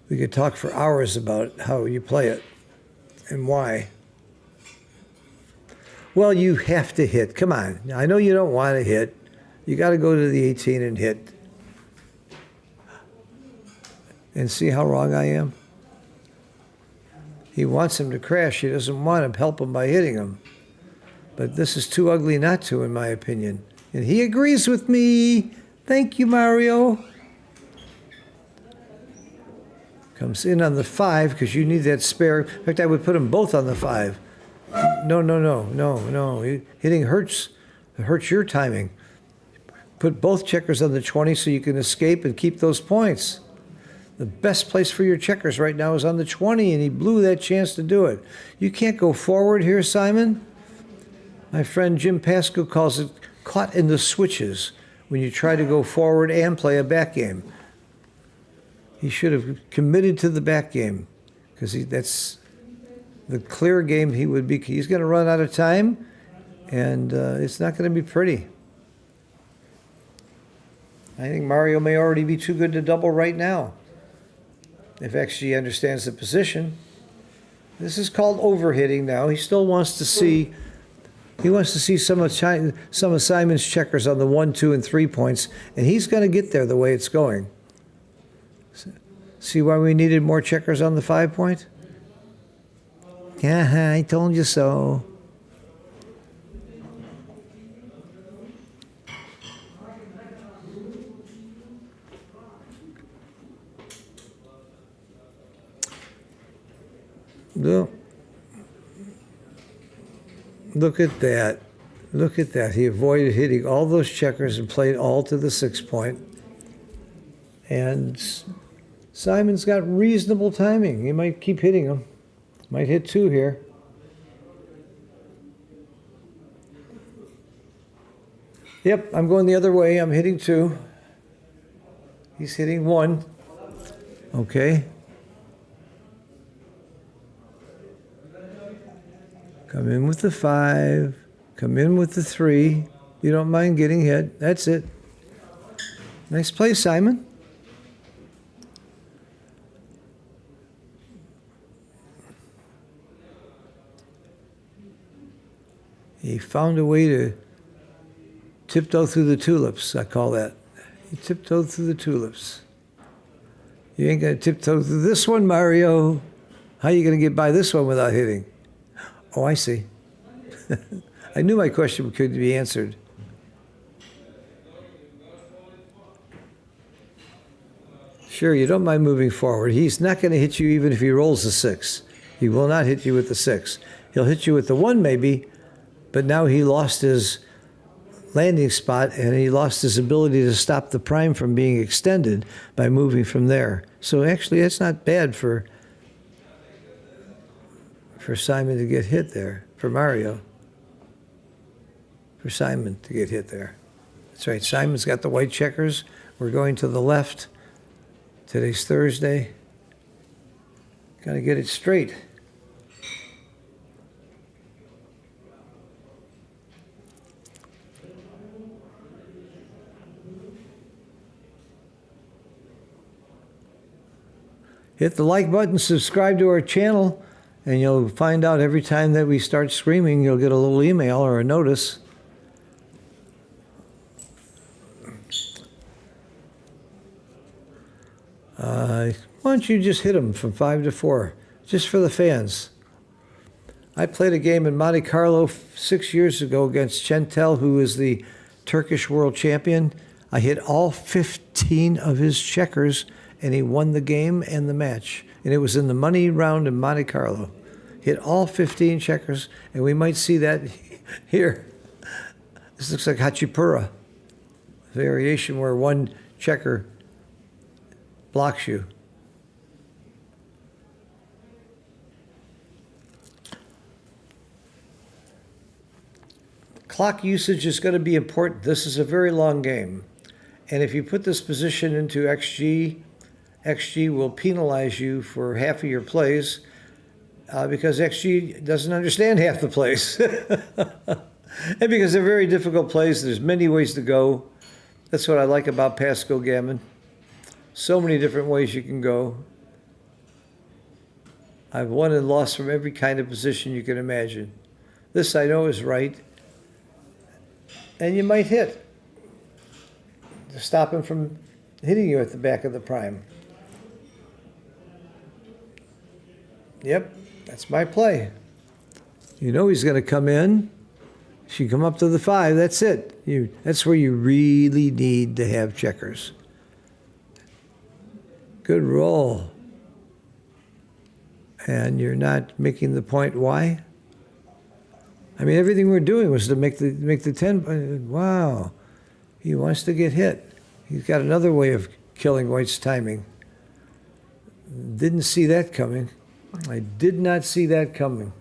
we could talk for hours about how you play it and why. Well, you have to hit. Come on. I know you don't want to hit. You got to go to the 18 and hit. And see how wrong I am? He wants him to crash. He doesn't want to help him by hitting him. But this is too ugly not to, in my opinion. And he agrees with me. Thank you, Mario. Comes in on the 5 because you need that spare. In fact, I would put them both on the 5. No. Hitting hurts. It hurts your timing. Put both checkers on the 20 so you can escape and keep those points. The best place for your checkers right now is on the 20, and he blew that chance to do it. You can't go forward here, Simon. My friend Jim Pasco calls it caught in the switches when you try to go forward and play a back game. He should have committed to the back game because that's the clear game he would be. He's going to run out of time, and it's not going to be pretty. I think Mario may already be too good to double right now, if XG understands the position. This is called overhitting now. He still wants to see, some of Simon's checkers on the 1, 2, and 3 points, and he's going to get there the way it's going. See why we needed more checkers on the 5 point? Yeah, I told you so. Look at that. Look at that. He avoided hitting all those checkers and played all to the 6 point. And Simon's got reasonable timing. He might keep hitting them. Might hit 2 here. Yep, I'm going the other way. I'm hitting 2. He's hitting 1. Okay. Come in with the 5. Come in with the 3. You don't mind getting hit. That's it. Nice play, Simon. He found a way to tiptoe through the tulips, I call that. He tiptoed through the tulips. You ain't going to tiptoe through this one, Mario. How are you going to get by this one without hitting? Oh, I see. I knew my question could be answered. Sure, you don't mind moving forward. He's not going to hit you even if he rolls a 6. He will not hit you with the 6. He'll hit you with the 1 maybe, but now he lost his landing spot and he lost his ability to stop the prime from being extended by moving from there. So actually, that's not bad for Simon to get hit there, for Mario. For Simon to get hit there. That's right, Simon's got the white checkers. We're going to the left. Today's Thursday. Got to get it straight. Hit the like button, subscribe to our channel, and you'll find out every time that we start screaming, you'll get a little email or a notice. Why don't you just hit them from 5 to 4, just for the fans? I played a game in Monte Carlo 6 years ago against Chantel, who is the Turkish world champion. I hit all 15 of his checkers, and he won the game and the match. And it was in the money round in Monte Carlo. Hit all 15 checkers, and we might see that here. This looks like Hachipura, variation where one checker blocks you. Clock usage is going to be important. This is a very long game. And if you put this position into XG, XG will penalize you for half of your plays because XG doesn't understand half the plays. And because they're very difficult plays, there's many ways to go. That's what I like about Pasco Gammon. So many different ways you can go. I've won and lost from every kind of position you can imagine. This I know is right. And you might hit to stop him from hitting you at the back of the prime. Yep, that's my play. You know he's going to come in. If you come up to the 5, that's it. That's where you really need to have checkers. Good roll. And you're not making the point why? I mean, everything we're doing was to make the 10. Wow. He wants to get hit. He's got another way of killing White's timing. Didn't see that coming. I did not see that coming.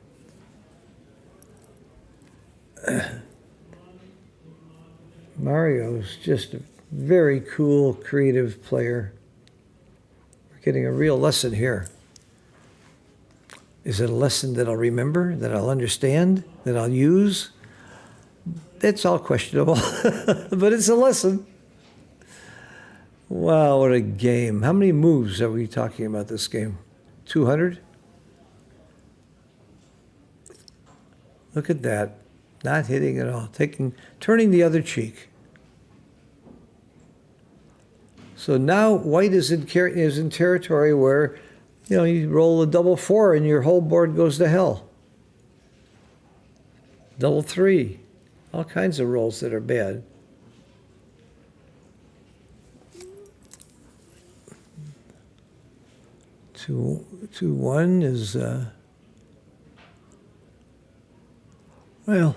Mario's just a very cool, creative player. We're getting a real lesson here. Is it a lesson that I'll remember, that I'll understand, that I'll use? That's all questionable, but it's a lesson. Wow, what a game. How many moves are we talking about this game? 200? Look at that. Not hitting at all. Turning the other cheek. So now White is in territory where, you know, you roll a double 4 and your whole board goes to hell. Double 3. All kinds of rolls that are bad. Two, 1 is, well,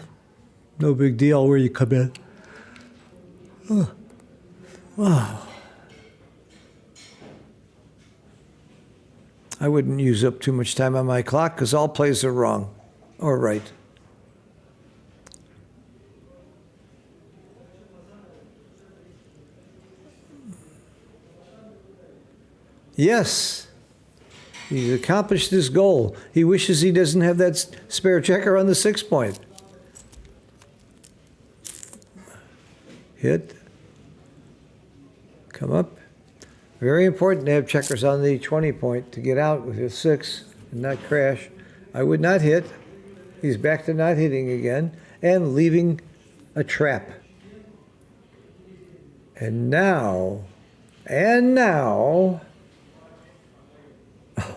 no big deal where you come in. Oh, wow. I wouldn't use up too much time on my clock because all plays are wrong or right. Yes, he's accomplished his goal. He wishes he doesn't have that spare checker on the 6 point. Hit. Come up. Very important to have checkers on the 20 point to get out with your 6 and not crash. I would not hit. He's back to not hitting again and leaving a trap. And now,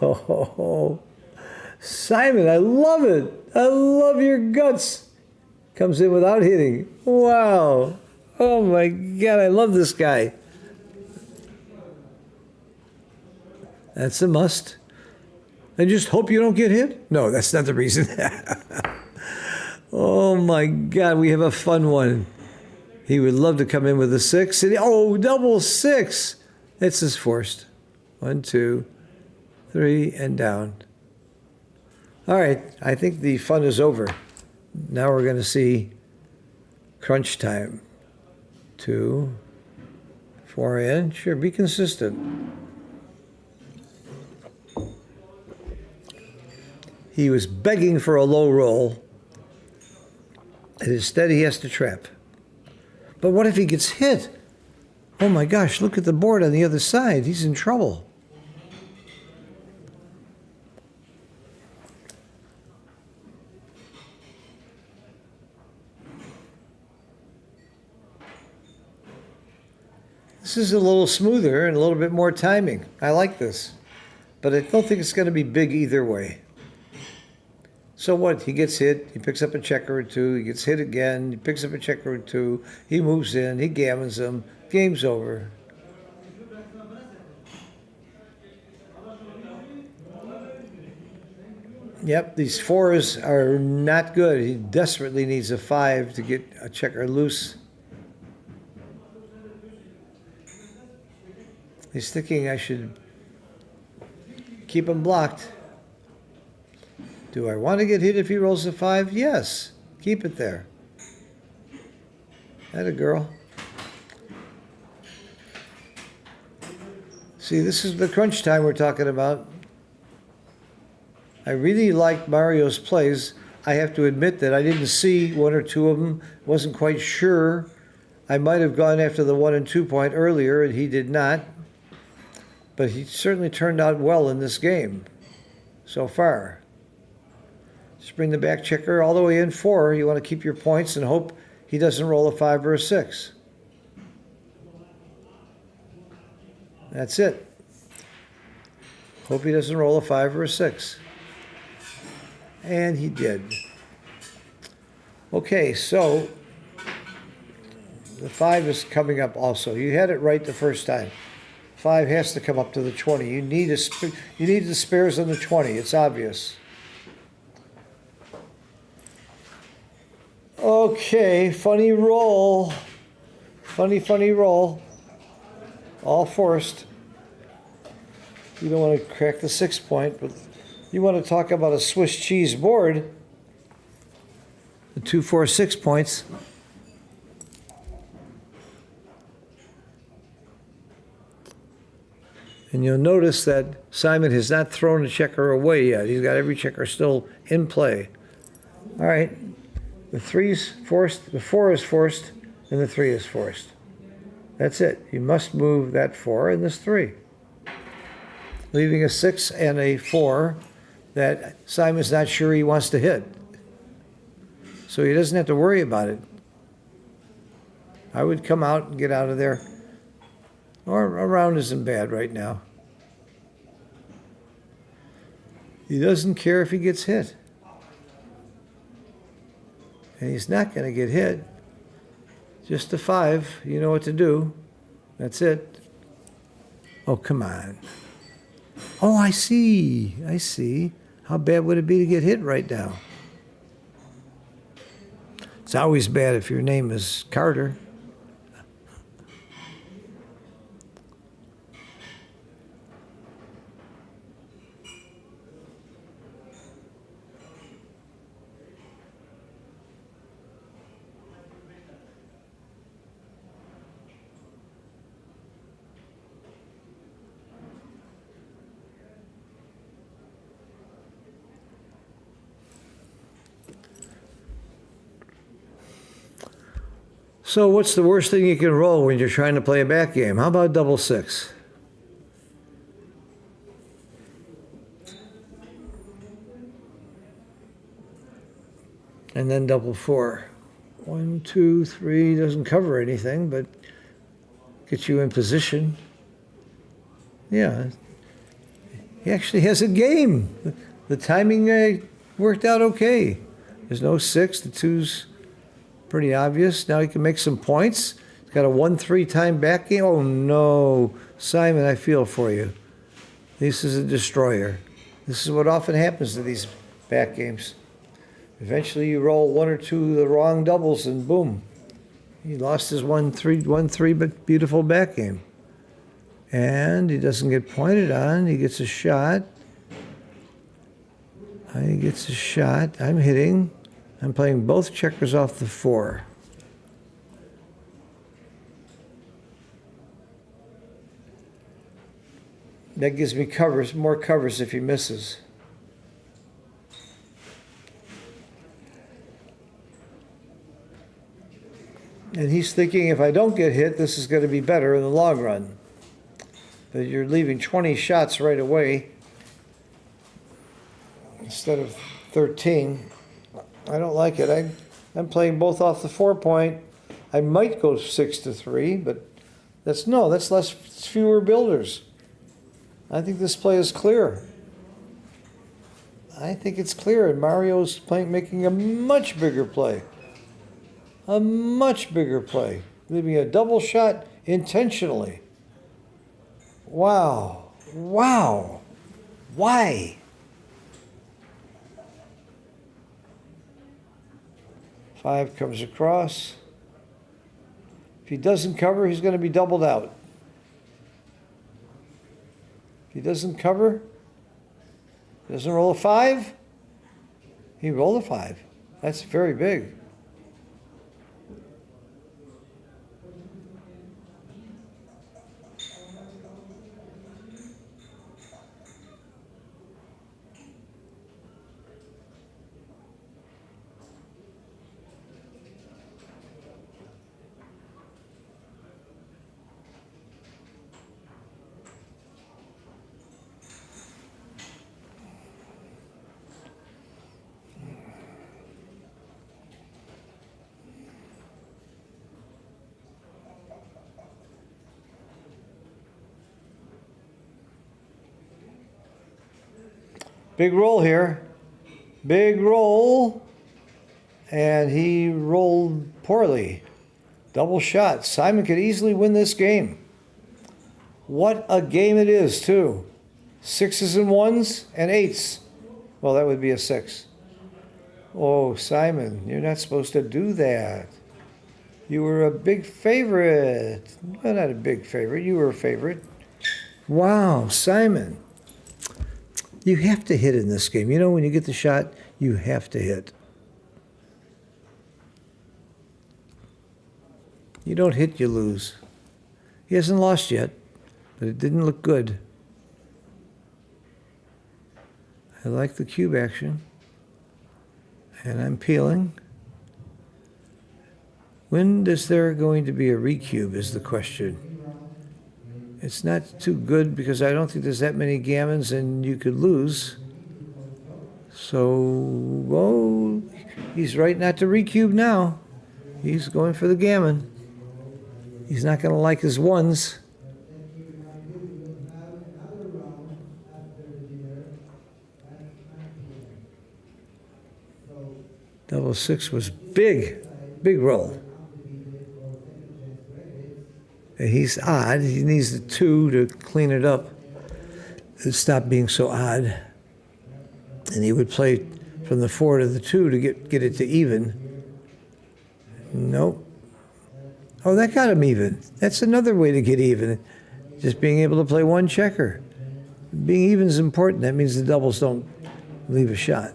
oh, Simon, I love it. I love your guts. Comes in without hitting. Wow. Oh my God, I love this guy. That's a must. I just hope you don't get hit. No, that's not the reason. Oh my God, we have a fun one. He would love to come in with a 6. And oh, double 6. It's his forced. 1, 2, 3, and down. All right, I think the fun is over. Now we're going to see crunch time. 2, 4 in. Sure, be consistent. He was begging for a low roll, and instead he has to trap. But what if he gets hit? Oh my gosh, look at the board on the other side. He's in trouble. This is a little smoother and a little bit more timing. I like this. But I don't think it's going to be big either way. So what? He gets hit, he picks up a checker or two, he gets hit again, he picks up a checker or two, he moves in, he gammons them, game's over. Yep, these fours are not good. He desperately needs a 5 to get a checker loose. He's thinking I should keep him blocked. Do I want to get hit if he rolls a 5? Yes. Keep it there. Atta girl. See, this is the crunch time we're talking about. I really liked Mario's plays. I have to admit that I didn't see one or two of them. Wasn't quite sure. I might have gone after the 1 and 2 point earlier, and he did not. But he certainly turned out well in this game so far. Just bring the back checker all the way in 4. You want to keep your points and hope he doesn't roll a 5 or a 6. That's it. Hope he doesn't roll a 5 or a 6. And he did. Okay, so the 5 is coming up also. You had it right the first time. 5 has to come up to the 20. You need the spares on the 20. It's obvious. Okay, funny roll. Funny roll. All forced. You don't want to crack the 6 point, but you want to talk about a Swiss cheese board. The 2, 4, 6 points. And you'll notice that Simon has not thrown a checker away yet. He's got every checker still in play. All right. The 3's forced, the 4 is forced, and the 3 is forced. That's it. You must move that 4 and this 3. Leaving a 6 and a 4 that Simon's not sure he wants to hit. So he doesn't have to worry about it. I would come out and get out of there. Or a round isn't bad right now. He doesn't care if he gets hit. And he's not going to get hit. Just a 5. You know what to do. That's it. Oh, come on. Oh, I see. I see. How bad would it be to get hit right now? It's always bad if your name is Carter. So what's the worst thing you can roll when you're trying to play a back game? How about double 6? And then double 4. 1, 2, 3 doesn't cover anything, but gets you in position. Yeah. He actually has a game. The timing worked out okay. There's no 6. The 2's pretty obvious. Now he can make some points. He's got a 1-3 time back game. Oh no, Simon, I feel for you. This is a destroyer. This is what often happens to these back games. Eventually you roll 1 or 2 of the wrong doubles and boom. He lost his 1-3 but beautiful back game. And he doesn't get pointed on. He gets a shot. He gets a shot. I'm hitting. I'm playing both checkers off the 4. That gives me covers, more covers if he misses. And he's thinking, if I don't get hit, this is going to be better in the long run. But you're leaving 20 shots right away instead of 13. I don't like it. I'm playing both off the 4 point. I might go 6-3, but That's fewer builders. I think this play is clear. I think it's clear, and Mario's making a much bigger play. A much bigger play. Leaving a double shot intentionally. Wow. Wow. Why? Five comes across. If he doesn't cover, he's going to be doubled out. If he doesn't cover, doesn't roll a five, he rolled a five. That's very big. Big roll here. Big roll. And he rolled poorly. Double shot. Simon could easily win this game. What a game it is, too. Sixes and ones and eights. Well, that would be a six. Oh, Simon, you're not supposed to do that. You were a big favorite. Well, not a big favorite. You were a favorite. Wow, Simon. You have to hit in this game. You know, when you get the shot, you have to hit. You don't hit, you lose. He hasn't lost yet, but it didn't look good. I like the cube action. And I'm peeling. When is there going to be a recube is the question. It's not too good because I don't think there's that many gammons and you could lose. So, whoa, he's right not to recube now. He's going for the gammon. He's not going to like his ones. Double six was big, big roll. And he's odd. He needs the two to clean it up, to stop being so odd. And he would play from the four to the two to get it to even. Nope. Oh, that got him even. That's another way to get even. Just being able to play one checker. Being even is important. That means the doubles don't leave a shot.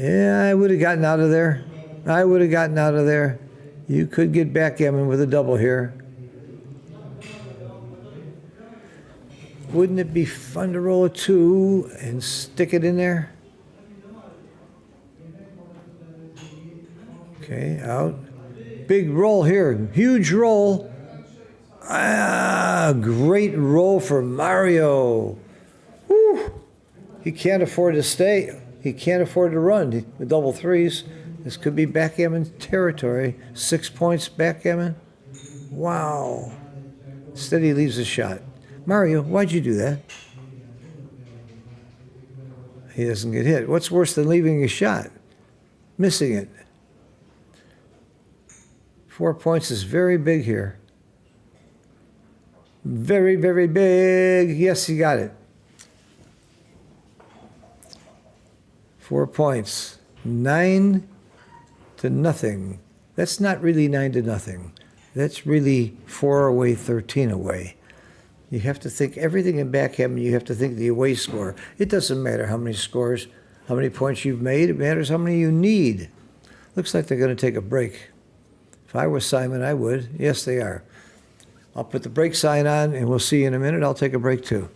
Yeah, I would have gotten out of there. I would have gotten out of there. You could get backgammon with a double here. Wouldn't it be fun to roll a two and stick it in there? Okay, out. Big roll here. Huge roll. Ah, great roll for Mario. Woo. He can't afford to stay. He can't afford to run. The double threes. This could be backgammon territory. 6 points backgammon. Wow. Instead he leaves a shot. Mario, why'd you do that? He doesn't get hit. What's worse than leaving a shot? Missing it. 4 points is very big here. Very, very big. Yes, he got it. 4 points. 9-0. That's not really 9-0. That's really 4 away, 13 away. You have to think everything in backgammon. You have to think the away score. It doesn't matter how many scores, how many points you've made. It matters how many you need. Looks like they're going to take a break. If I was Simon, I would. Yes, they are. I'll put the break sign on, and we'll see you in a minute. I'll take a break, too.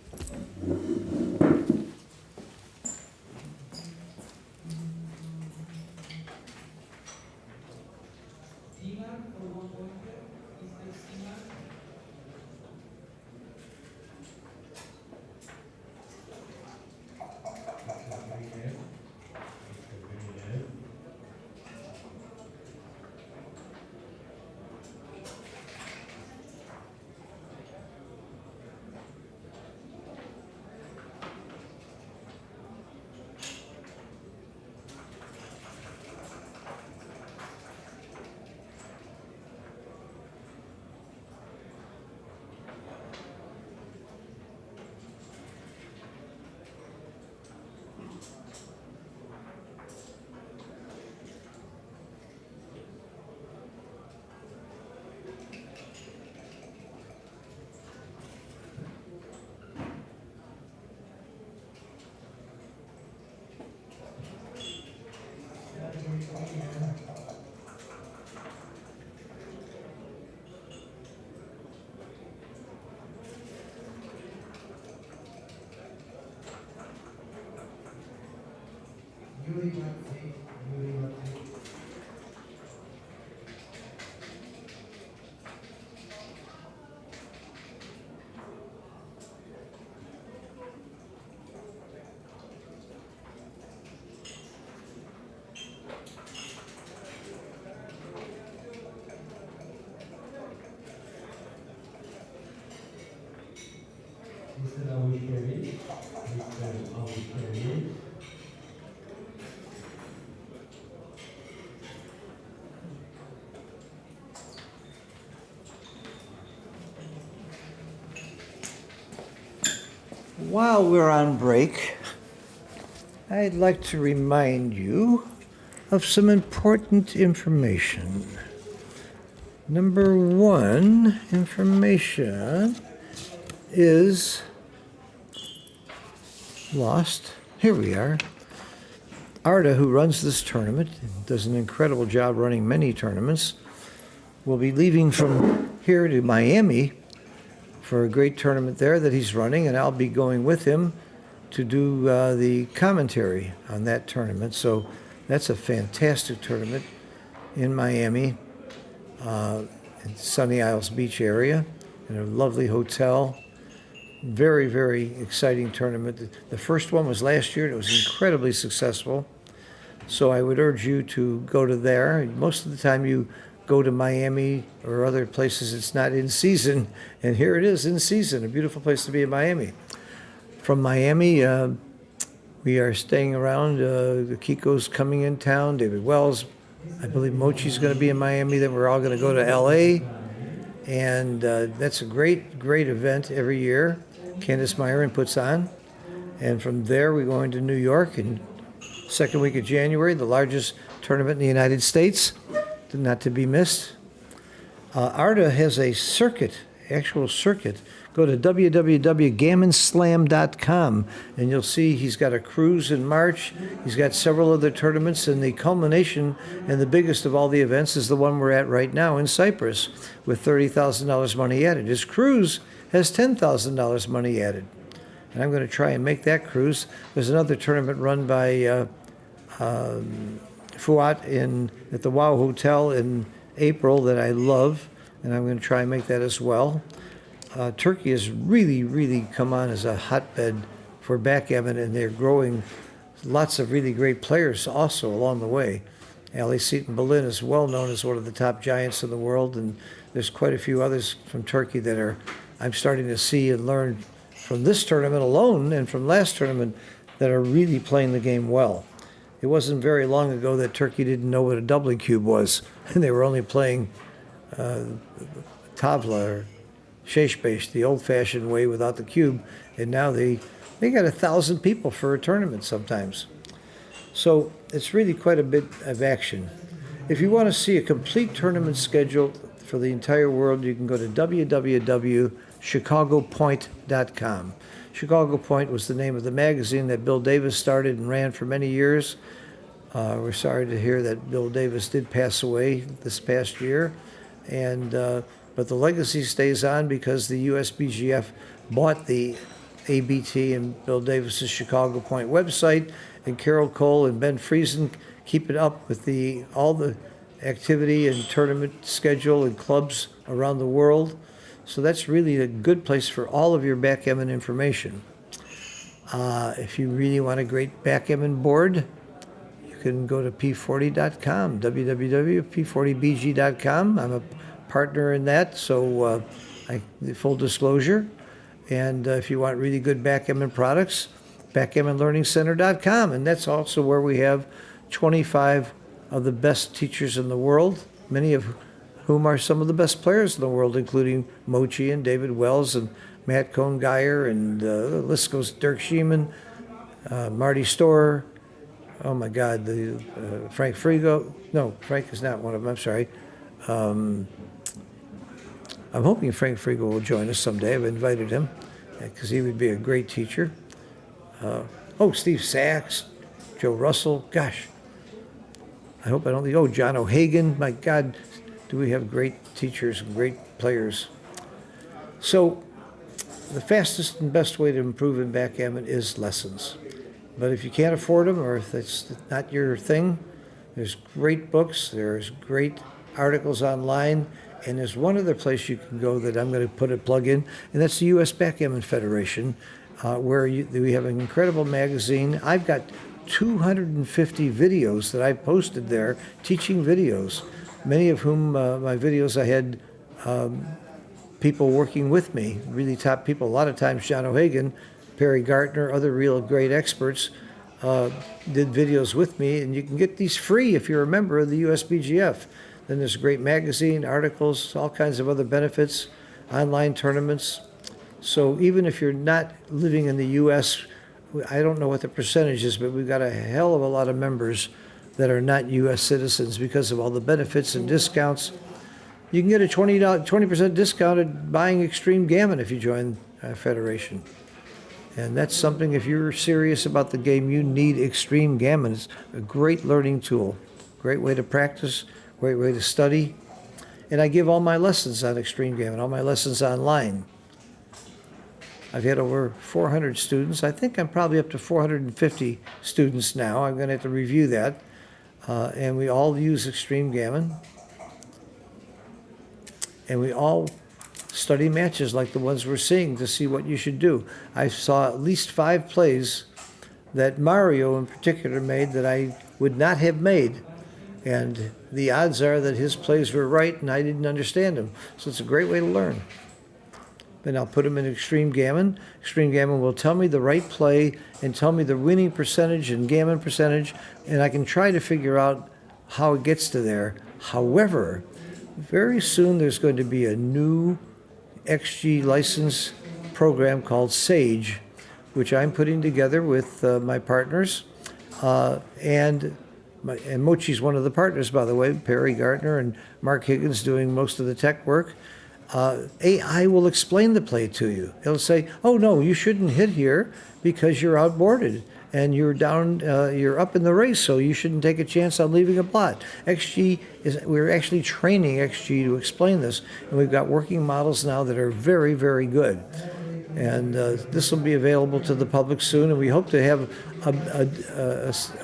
While we're on break, I'd like to remind you of some important information. Number one, information is lost. Here we are. Arda, who runs this tournament, does an incredible job running many tournaments, will be leaving from here to Miami for a great tournament there that he's running, and I'll be going with him to do the commentary on that tournament. So that's a fantastic tournament in Miami, in Sunny Isles Beach area, in a lovely hotel. Very, very exciting tournament. The first one was last year, and it was incredibly successful. So I would urge you to go to there. Most of the time you go to Miami or other places, it's not in season, and here it is in season, a beautiful place to be in Miami. From Miami, we are staying around. The Kiko's coming in town, David Wells, I believe Mochi's going to be in Miami, then we're all going to go to LA, and that's a great, great event every year. Candace Myhr puts on, and from there we're going to New York in second week of January, the largest tournament in the United States, not to be missed. Arda has a circuit, actual circuit. Go to www.gammonslam.com and you'll see he's got a cruise in March. He's got several other tournaments, and the culmination and the biggest of all the events is the one we're at right now in Cyprus with $30,000 money added. His cruise has $10,000 money added. And I'm going to try and make that cruise. There's another tournament run by Fuat at the Wow Hotel in April that I love, and I'm going to try and make that as well. Turkey has really, really come on as a hotbed for backgammon, and they're growing lots of really great players also along the way. Ali Seaton Berlin is well known as one of the top giants in the world, and there's quite a few others from Turkey that I'm starting to see and learn from this tournament alone and from last tournament that are really playing the game well. It wasn't very long ago that Turkey didn't know what a doubling cube was, and they were only playing tavla or sheshbesh, the old-fashioned way without the cube, and now they got 1,000 people for a tournament sometimes. So it's really quite a bit of action. If you want to see a complete tournament schedule for the entire world, you can go to www.chicagopoint.com. Chicago Point was the name of the magazine that Bill Davis started and ran for many years. We're sorry to hear that Bill Davis did pass away this past year, but the legacy stays on because the USBGF bought the ABT and Bill Davis's Chicago Point website, and Carol Cole and Ben Friesen keep it up with all the activity and tournament schedule and clubs around the world. So that's really a good place for all of your backgammon information. If you really want a great backgammon board, you can go to p40.com, www.p40bg.com. I'm a partner in that, so full disclosure. And if you want really good backgammon products, backgammonlearningcenter.com. And that's also where we have 25 of the best teachers in the world, many of whom are some of the best players in the world, including Mochi and David Wells and Matt Cohn-Geyer, and the list goes, Dirk Schiemann, Marty Storer, oh my God, Frank Frigo. No, Frank is not one of them, I'm sorry. I'm hoping Frank Frigo will join us someday. I've invited him because he would be a great teacher. Steve Sachs, Joe Russell, gosh. I hope I don't think, John O'Hagan, my God, do we have great teachers and great players. So the fastest and best way to improve in backgammon is lessons. But if you can't afford them, or if it's not your thing, there's great books, there's great articles online, and there's one other place you can go that I'm going to put a plug in, and that's the U.S. Backgammon Federation, where we have an incredible magazine. I've got 250 videos that I posted there, teaching videos, many of whom my videos I had people working with me, really top people. A lot of times John O'Hagan, Perry Gartner, other real great experts did videos with me, and you can get these free if you're a member of the USBGF. Then there's a great magazine, articles, all kinds of other benefits, online tournaments. So even if you're not living in the U.S., I don't know what the percentage is, but we've got a hell of a lot of members that are not U.S. citizens because of all the benefits and discounts. You can get a 20% discount at buying Extreme Gammon if you join a federation. And that's something, if you're serious about the game, you need Extreme Gammon. It's a great learning tool, great way to practice, great way to study. And I give all my lessons on Extreme Gammon, all my lessons online. I've had over 400 students. I think I'm probably up to 450 students now. I'm going to have to review that. And we all use Extreme Gammon. And we all study matches like the ones we're seeing to see what you should do. I saw at least 5 plays that Mario in particular made that I would not have made. And the odds are that his plays were right and I didn't understand them. So it's a great way to learn. Then I'll put them in Extreme Gammon. Extreme Gammon will tell me the right play and tell me the winning percentage and gammon percentage, and I can try to figure out how it gets to there. However, very soon there's going to be a new XG license program called SAGE, which I'm putting together with my partners. And Mochi's one of the partners, by the way, Perry Gartner and Mark Higgins doing most of the tech work. AI will explain the play to you. It'll say, oh no, you shouldn't hit here because you're outboarded and you're down, you're up in the race, so you shouldn't take a chance on leaving a blot. We're actually training XG to explain this, and we've got working models now that are very, very good. And this will be available to the public soon, and we hope to have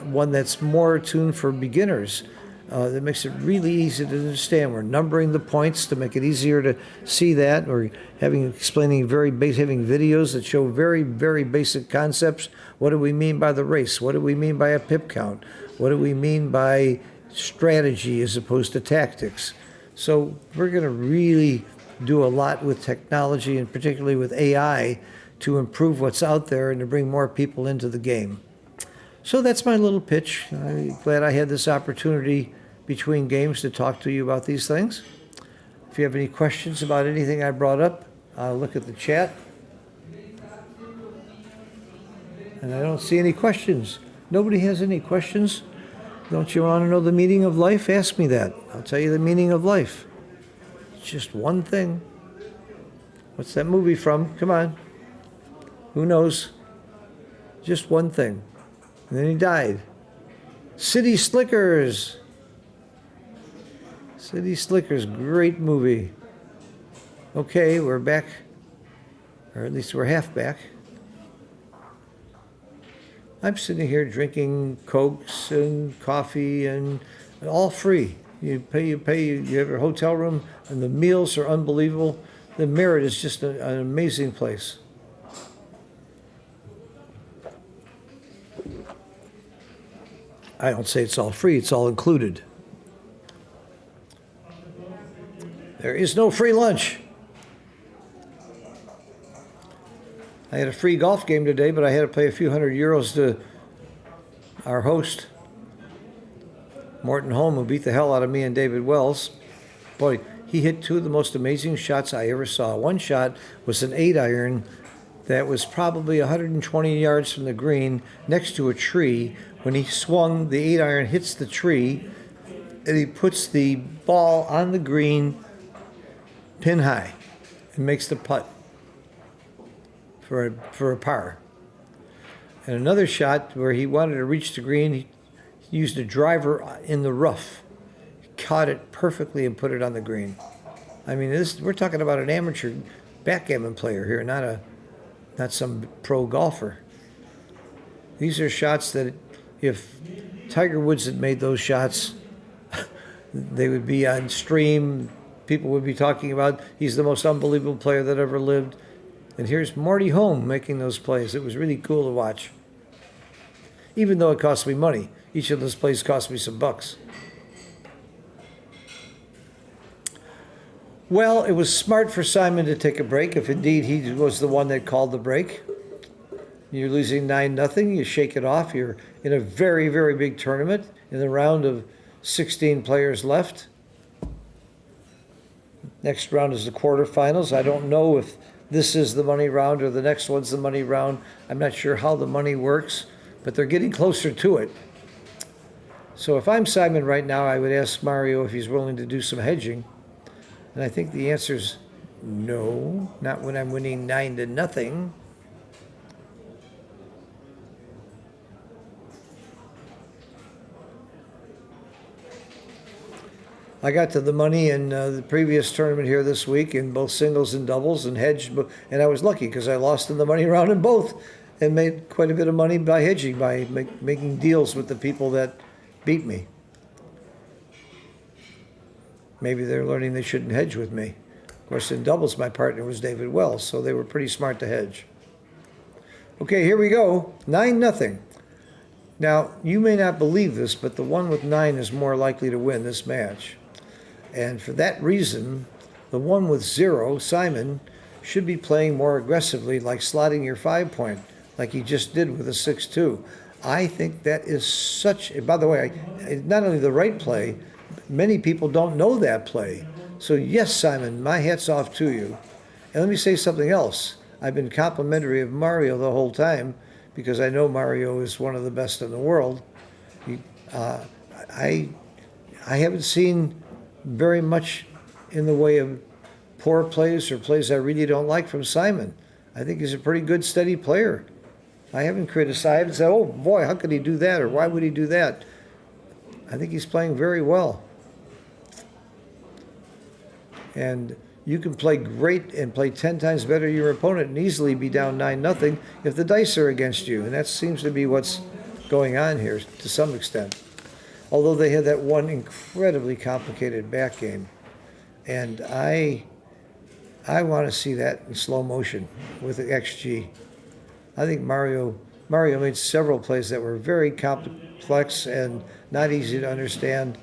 one that's more tuned for beginners. That makes it really easy to understand. We're numbering the points to make it easier to see that. We're having videos that show very, very basic concepts. What do we mean by the race? What do we mean by a pip count? What do we mean by strategy as opposed to tactics? So we're going to really do a lot with technology, and particularly with AI, to improve what's out there and to bring more people into the game. So that's my little pitch. I'm glad I had this opportunity between games to talk to you about these things. If you have any questions about anything I brought up, look at the chat. And I don't see any questions. Nobody has any questions? Don't you want to know the meaning of life? Ask me that. I'll tell you the meaning of life. It's just one thing. What's that movie from? Come on. Who knows? Just one thing. And then he died. City Slickers. City Slickers, great movie. Okay, we're back, or at least we're half back. I'm sitting here drinking Cokes and coffee and all free. You have your hotel room, and the meals are unbelievable. The Myhr is just an amazing place. I don't say it's all free, it's all included. There is no free lunch. I had a free golf game today, but I had to pay a few €100 to our host, Morton Holm, who beat the hell out of me and David Wells. Boy, he hit 2 of the most amazing shots I ever saw. One shot was an 8-iron that was probably 120 yards from the green next to a tree. When he swung, the 8-iron hits the tree, and he puts the ball on the green pin high and makes the putt for a par. And another shot where he wanted to reach the green, he used a driver in the rough, caught it perfectly and put it on the green. I mean, we're talking about an amateur backgammon player here, not some pro golfer. These are shots that if Tiger Woods had made those shots, they would be on stream. People would be talking about he's the most unbelievable player that ever lived. And here's Marty Home making those plays. It was really cool to watch. Even though it cost me money. Each of those plays cost me some bucks. Well, it was smart for Simon to take a break, if indeed he was the one that called the break. You're losing 9-0, you shake it off. You're in a very, very big tournament in the round of 16 players left. Next round is the quarterfinals. I don't know if this is the money round or the next one's the money round. I'm not sure how the money works, but they're getting closer to it. So if I'm Simon right now, I would ask Mario if he's willing to do some hedging. And I think the answer is no, not when I'm winning 9-0. I got to the money in the previous tournament here this week in both singles and doubles and hedged, and I was lucky because I lost in the money round in both and made quite a bit of money by hedging, by making deals with the people that beat me. Maybe they're learning they shouldn't hedge with me. Of course, in doubles, my partner was David Wells, so they were pretty smart to hedge. Okay, here we go, 9-0. Now, you may not believe this, but the one with 9 is more likely to win this match. And for that reason, the one with 0, Simon, should be playing more aggressively, like slotting your 5-point, like he just did with a 6-2. I think that is such, by the way, not only the right play, many people don't know that play. So yes, Simon, my hat's off to you. And let me say something else. I've been complimentary of Mario the whole time because I know Mario is one of the best in the world. I haven't seen very much in the way of poor plays or plays I really don't like from Simon. I think he's a pretty good, steady player. I haven't criticized, I haven't said, oh boy, how could he do that, or why would he do that? I think he's playing very well. And you can play great and play 10 times better than your opponent and easily be down 9-0 if the dice are against you. And that seems to be what's going on here to some extent. Although they had that one incredibly complicated back game. And I want to see that in slow motion with the XG. I think Mario made several plays that were very complex and not easy to understand.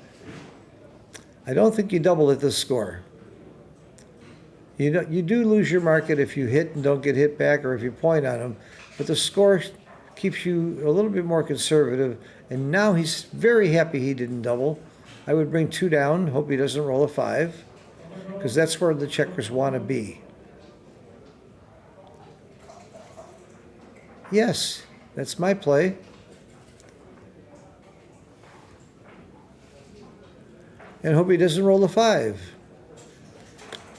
I don't think you double at this score. You do lose your market if you hit and don't get hit back or if you point on them, but the score keeps you a little bit more conservative, and now he's very happy he didn't double. I would bring 2 down, hope he doesn't roll a 5, because that's where the checkers want to be. Yes, that's my play. And hope he doesn't roll a 5.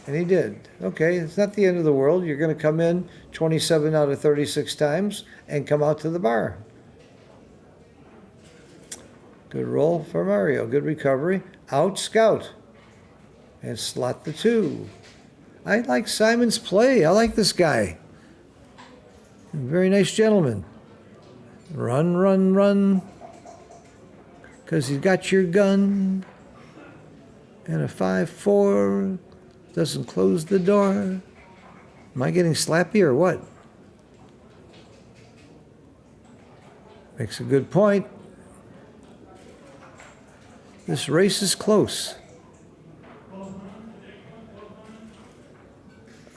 And he did. Okay, it's not the end of the world. You're going to come in 27 out of 36 times and come out to the bar. Good roll for Mario. Good recovery. Out, scout. And slot the 2. I like Simon's play. I like this guy. Very nice gentleman. Run, run, run. Because he's got your gun. And a 5-4. Doesn't close the door. Am I getting slappy or what? Makes a good point. This race is close.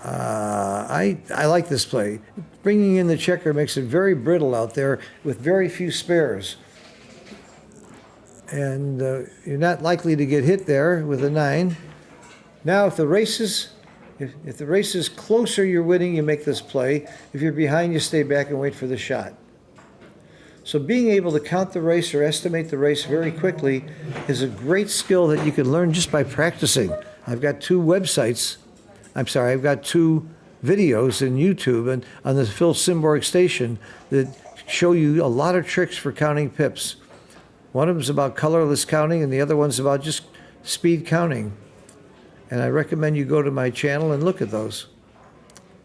I like this play. Bringing in the checker makes it very brittle out there with very few spares. And you're not likely to get hit there with a 9. Now, if the race is closer, you're winning, you make this play. If you're behind, you stay back and wait for the shot. So being able to count the race or estimate the race very quickly is a great skill that you can learn just by practicing. I've got 2 websites. I've got 2 videos in YouTube and on the Phil Simborg station that show you a lot of tricks for counting pips. One of them is about colorless counting, and the other one's about just speed counting. And I recommend you go to my channel and look at those.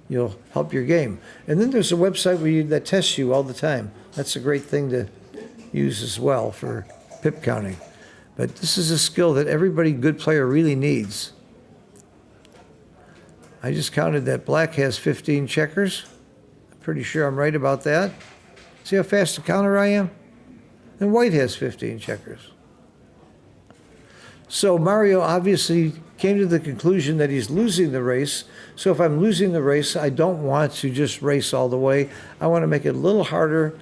You'll help your game. And then there's a website that tests you all the time. That's a great thing to use as well for pip counting. But this is a skill that everybody good player really needs. I just counted that black has 15 checkers. I'm pretty sure I'm right about that. See how fast a counter I am? And white has 15 checkers. So Mario obviously came to the conclusion that he's losing the race. So if I'm losing the race, I don't want to just race all the way. I want to make it a little harder.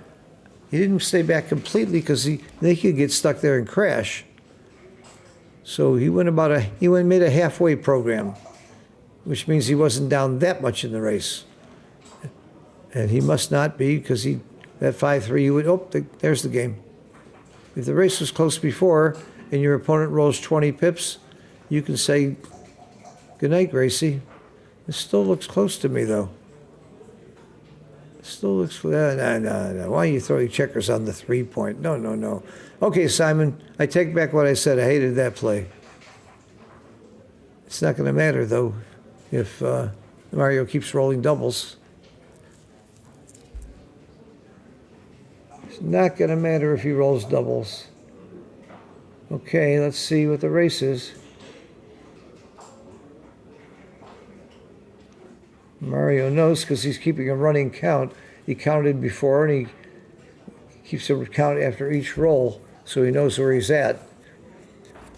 He didn't stay back completely because they could get stuck there and crash. So he made a halfway program, which means he wasn't down that much in the race. And he must not be, because that 5-3, he would, there's the game. If the race was close before and your opponent rolls 20 pips, you can say, good night, Gracie. It still looks close to me, though. It still looks, no. Why are you throwing checkers on the 3-point? No. Okay, Simon, I take back what I said. I hated that play. It's not going to matter, though, if Mario keeps rolling doubles. It's not going to matter if he rolls doubles. Okay, let's see what the race is. Mario knows because he's keeping a running count. He counted before, and he keeps a count after each roll, so he knows where he's at.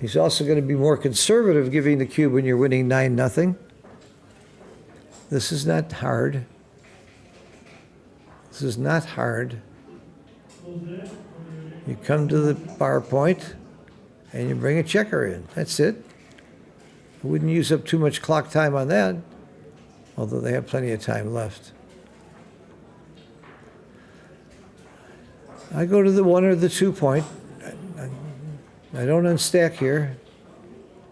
He's also going to be more conservative giving the cube when you're winning 9-0. This is not hard. This is not hard. You come to the bar point, and you bring a checker in. That's it. I wouldn't use up too much clock time on that, although they have plenty of time left. I go to the 1 or the 2 point. I don't unstack here.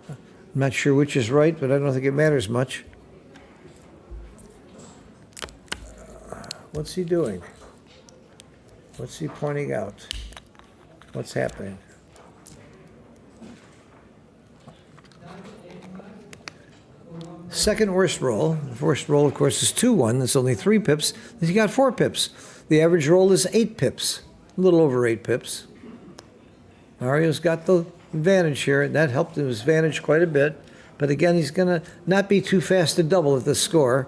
I'm not sure which is right, but I don't think it matters much. What's he doing? What's he pointing out? What's happening? Second worst roll. The worst roll, of course, is 2-1. That's only 3 pips. He got 4 pips. The average roll is 8 pips. A little over 8 pips. Mario's got the advantage here, and that helped his advantage quite a bit. But again, he's going to not be too fast to double at the score.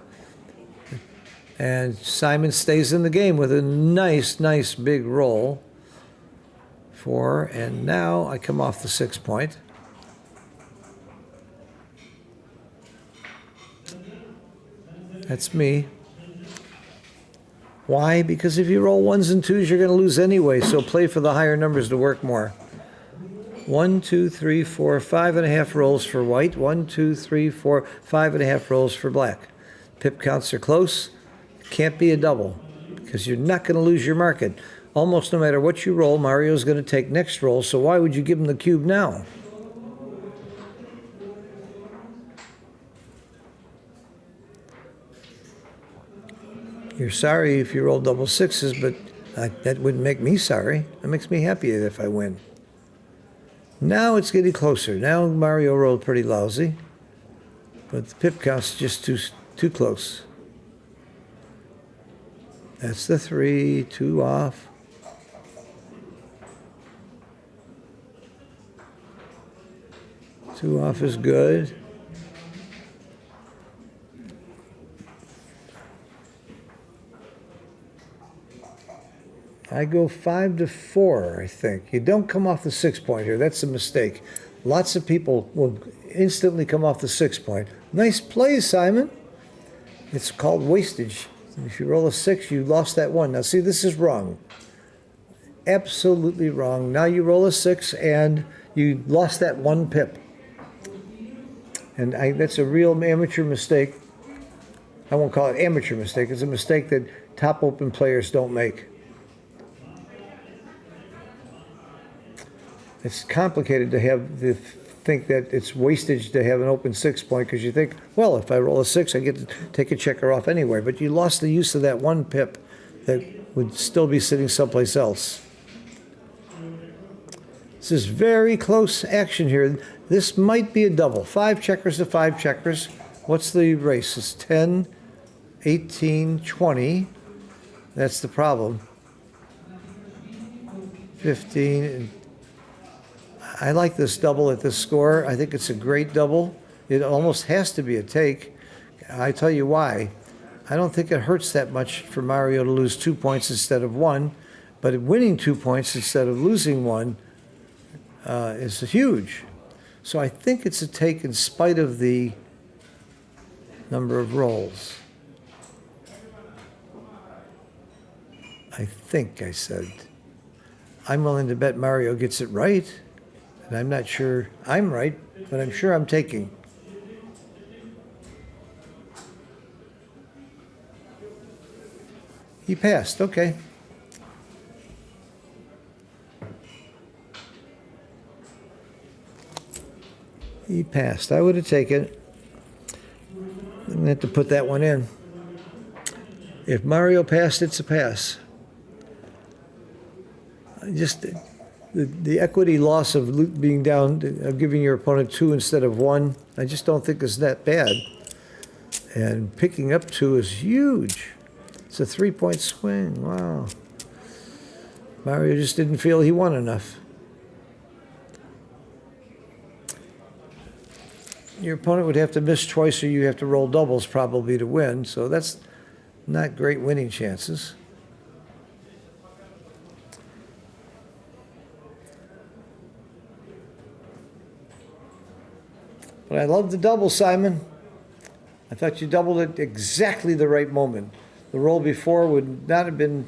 And Simon stays in the game with a nice big roll. 4, and now I come off the 6 point. That's me. Why? Because if you roll 1s and 2s, you're going to lose anyway, so play for the higher numbers to work more. 1, 2, 3, 4, 5.5 rolls for white. 1, 2, 3, 4, 5.5 rolls for black. Pip counts are close. Can't be a double because you're not going to lose your market. Almost no matter what you roll, Mario's going to take next roll, so why would you give him the cube now? You're sorry if you roll double 6s, but that wouldn't make me sorry. That makes me happy if I win. Now it's getting closer. Now Mario rolled pretty lousy, but the pip count's just too close. That's the 3, 2 off. Two off is good. I go 5 to 4, I think. You don't come off the 6 point here. That's a mistake. Lots of people will instantly come off the 6 point. Nice play, Simon. It's called wastage. If you roll a 6, you lost that 1. Now, see, this is wrong. Absolutely wrong. Now you roll a 6, and you lost that 1 pip. And that's a real amateur mistake. I won't call it amateur mistake. It's a mistake that top open players don't make. It's complicated to think that it's wastage to have an open 6 point because you think, well, if I roll a 6, I get to take a checker off anyway. But you lost the use of that 1 pip that would still be sitting someplace else. This is very close action here. This might be a double. 5 checkers to 5 checkers. What's the race? It's 10, 18, 20. That's the problem. 15. And I like this double at this score. I think it's a great double. It almost has to be a take. I tell you why. I don't think it hurts that much for Mario to lose 2 points instead of 1, but winning 2 points instead of losing 1 is huge. So I think it's a take in spite of the number of rolls. I think I said. I'm willing to bet Mario gets it right, and I'm not sure I'm right, but I'm sure I'm taking. He passed, okay. He passed. I would have taken it. I'm going to have to put that one in. If Mario passed, it's a pass. Just the equity loss of being down, of giving your opponent 2 instead of 1, I just don't think is that bad. And picking up 2 is huge. It's a 3-point swing. Wow. Mario just didn't feel he won enough. Your opponent would have to miss twice or you have to roll doubles probably to win, so that's not great winning chances. But I love the double, Simon. I thought you doubled at exactly the right moment. The roll before would not have been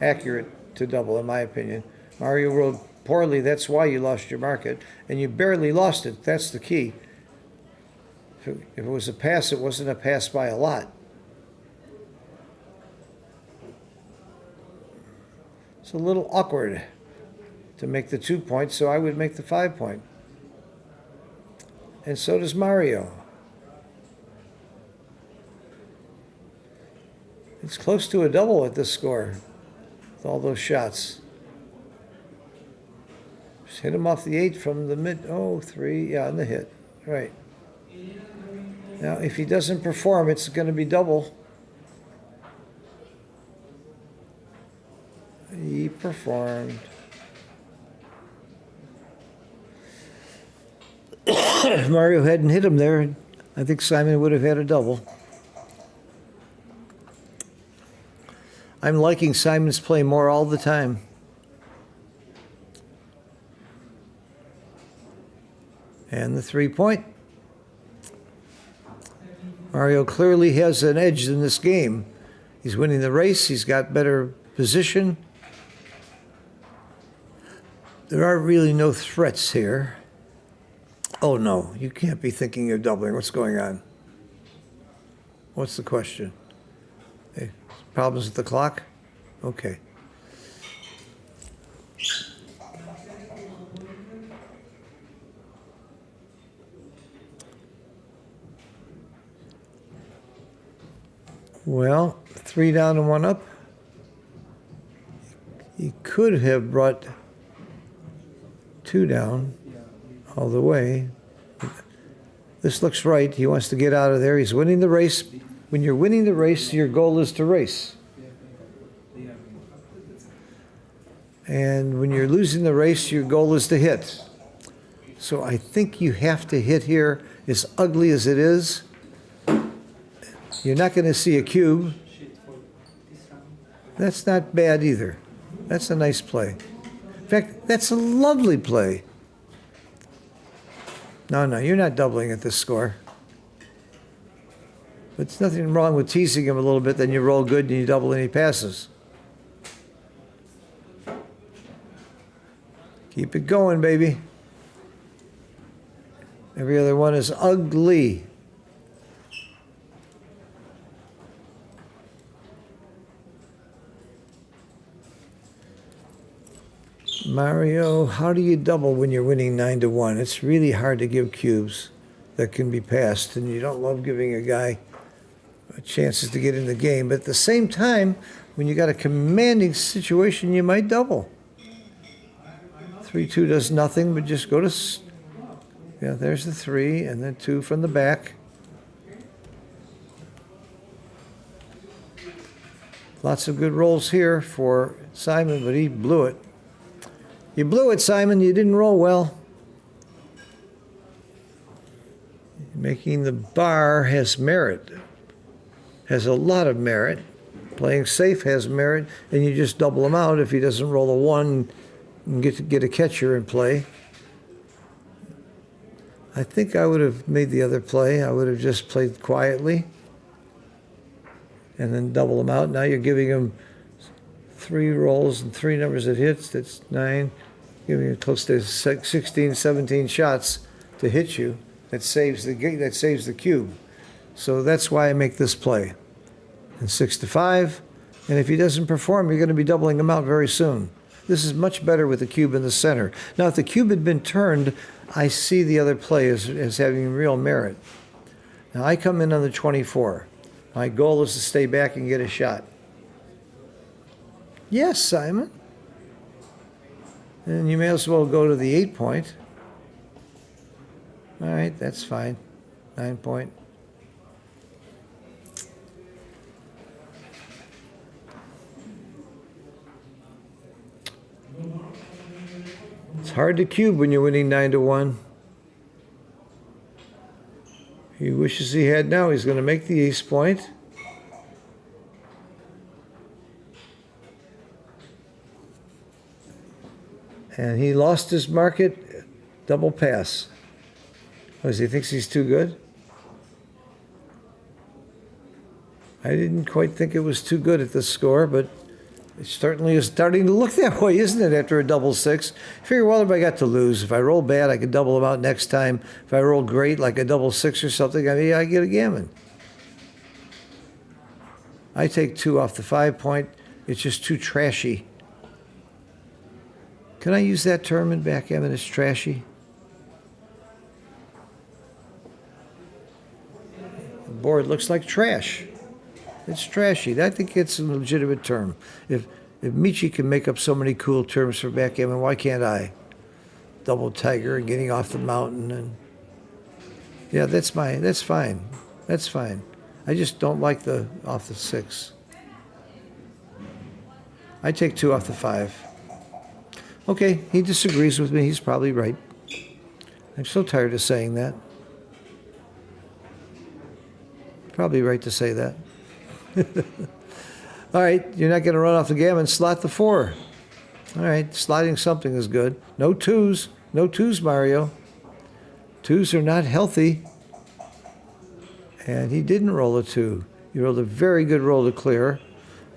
accurate to double, in my opinion. Mario rolled poorly, that's why you lost your market. And you barely lost it, that's the key. If it was a pass, it wasn't a pass by a lot. It's a little awkward to make the 2 points, so I would make the 5 point. And so does Mario. It's close to a double at this score with all those shots. Just hit him off the 8 from the mid. Oh, 3. Yeah, on the hit. Right. Now, if he doesn't perform, it's going to be double. He performed. If Mario hadn't hit him there, I think Simon would have had a double. I'm liking Simon's play more all the time. And the 3 point. Mario clearly has an edge in this game. He's winning the race. He's got better position. There are really no threats here. Oh, no, you can't be thinking of doubling. What's going on? What's the question? Hey, problems with the clock? Okay. Well, 3 down and 1 up. He could have brought 2 down all the way. This looks right. He wants to get out of there. He's winning the race. When you're winning the race, your goal is to race. And when you're losing the race, your goal is to hit. So I think you have to hit here, as ugly as it is. You're not going to see a cube. That's not bad either. That's a nice play. In fact, that's a lovely play. No, you're not doubling at this score. But there's nothing wrong with teasing him a little bit, then you roll good and you double and he passes. Keep it going, baby. Every other one is ugly. Mario, how do you double when you're winning 9-1? It's really hard to give cubes that can be passed, and you don't love giving a guy chances to get in the game. But at the same time, when you got a commanding situation, you might double. 3-2 does nothing, but just go to, yeah, there's the 3, and then 2 from the back. Lots of good rolls here for Simon, but he blew it. You blew it, Simon. You didn't roll well. Making the bar has merit, has a lot of merit. Playing safe has merit, and you just double him out if he doesn't roll a 1 and get a catcher in play. I think I would have made the other play. I would have just played quietly and then double him out. Now you're giving him 3 rolls and 3 numbers that hits. That's 9. Giving him close to 16, 17 shots to hit you. That saves the cube. So that's why I make this play. And 6-5. And if he doesn't perform, you're going to be doubling him out very soon. This is much better with the cube in the center. Now, if the cube had been turned, I see the other play as having real merit. Now, I come in on the 24. My goal is to stay back and get a shot. Yes, Simon. And you may as well go to the 8 point. All right, that's fine. 9 point. It's hard to cube when you're winning 9-1. He wishes he had now. He's going to make the ace point. And he lost his market, double pass. Because he thinks he's too good? I didn't quite think it was too good at this score, but it certainly is starting to look that way, isn't it, after a double 6? Figure, well, if I got to lose, if I roll bad, I could double them out next time. If I roll great, like a double 6 or something, I get a gammon. I take 2 off the 5 point. It's just too trashy. Can I use that term in backgammon? It's trashy. The board looks like trash. It's trashy. I think it's a legitimate term. If Michi can make up so many cool terms for backgammon, why can't I? Double tiger and getting off the mountain and yeah, that's fine. That's fine. I just don't like the off the 6. I take 2 off the 5. Okay, he disagrees with me. He's probably right. I'm so tired of saying that. Probably right to say that. All right, you're not going to run off the gammon. Slot the 4. All right, sliding something is good. No 2s. No 2s, Mario. 2s are not healthy. And he didn't roll a 2. He rolled a very good roll to clear.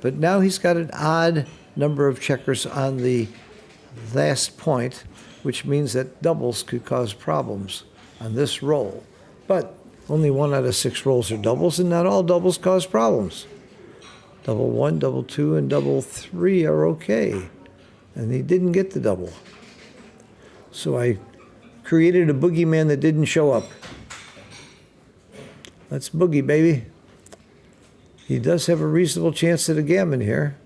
But now he's got an odd number of checkers on the last point, which means that doubles could cause problems on this roll. But only 1 out of 6 rolls are doubles, and not all doubles cause problems. Double 1, double 2, and double 3 are okay. And he didn't get the double. So I created a boogeyman that didn't show up. Let's boogie, baby. He does have a reasonable chance at a gammon here.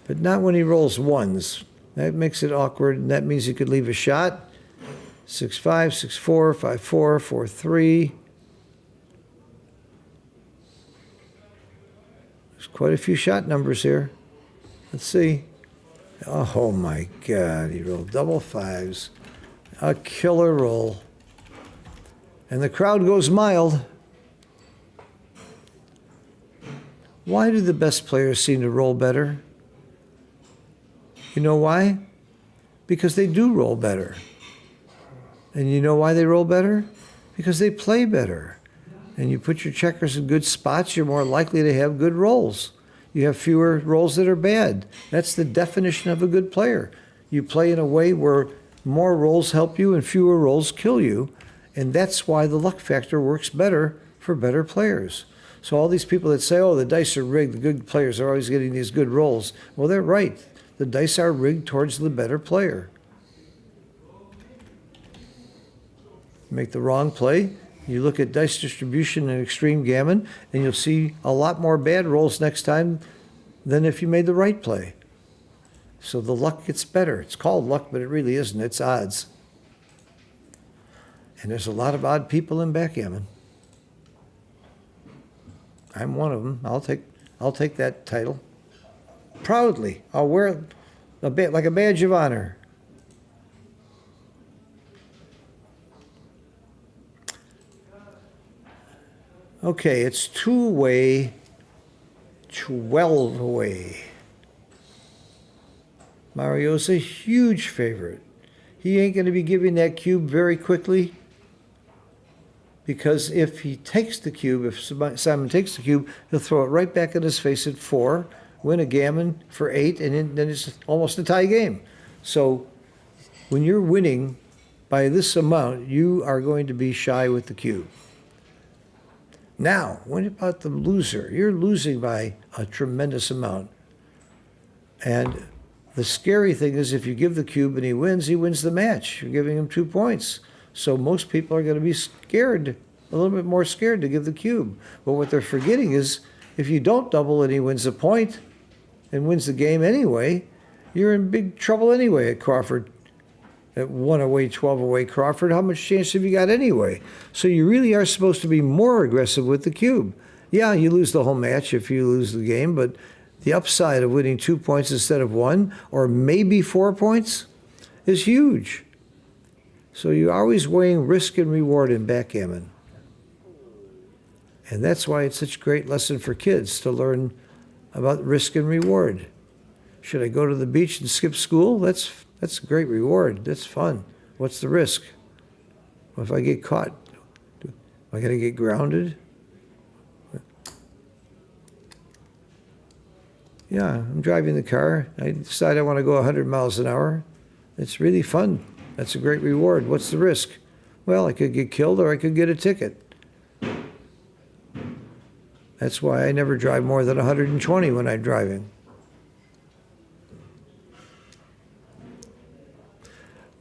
But not when he rolls 1s. That makes it awkward, and that means he could leave a shot. 6-5, 6-4, 5-4, 4-3. There's quite a few shot numbers here. Let's see. Oh my God, he rolled double 5s. A killer roll. And the crowd goes mild. Why do the best players seem to roll better? You know why? Because they do roll better. And you know why they roll better? Because they play better. And you put your checkers in good spots, you're more likely to have good rolls. You have fewer rolls that are bad. That's the definition of a good player. You play in a way where more rolls help you and fewer rolls kill you. And that's why the luck factor works better for better players. So all these people that say, oh, the dice are rigged, the good players are always getting these good rolls. Well, they're right. The dice are rigged towards the better player. Make the wrong play, you look at dice distribution and extreme gammon, and you'll see a lot more bad rolls next time than if you made the right play. So the luck gets better. It's called luck, but it really isn't. It's odds. And there's a lot of odd people in backgammon. I'm one of them. I'll take that title. Proudly. I'll wear like a badge of honor. Okay, it's 2 away, 12 away. Mario's a huge favorite. He ain't going to be giving that cube very quickly, because if he takes the cube, if Simon takes the cube, he'll throw it right back in his face at 4, win a gammon for 8, and then it's almost a tie game. So when you're winning by this amount, you are going to be shy with the cube. Now, what about the loser? You're losing by a tremendous amount. And the scary thing is, if you give the cube and he wins the match. You're giving him 2 points. So most people are going to be scared, a little bit more scared to give the cube. But what they're forgetting is, if you don't double and he wins a point and wins the game anyway, you're in big trouble anyway at Crawford. At 1 away, 12 away Crawford, how much chance have you got anyway? So you really are supposed to be more aggressive with the cube. Yeah, you lose the whole match if you lose the game, but the upside of winning 2 points instead of 1, or maybe 4 points, is huge. So you're always weighing risk and reward in backgammon. And that's why it's such a great lesson for kids to learn about risk and reward. Should I go to the beach and skip school? That's a great reward. That's fun. What's the risk? Well, if I get caught, am I going to get grounded? Yeah, I'm driving the car. I decide I want to go 100 miles an hour. It's really fun. That's a great reward. What's the risk? Well, I could get killed or I could get a ticket. That's why I never drive more than 120 when I'm driving.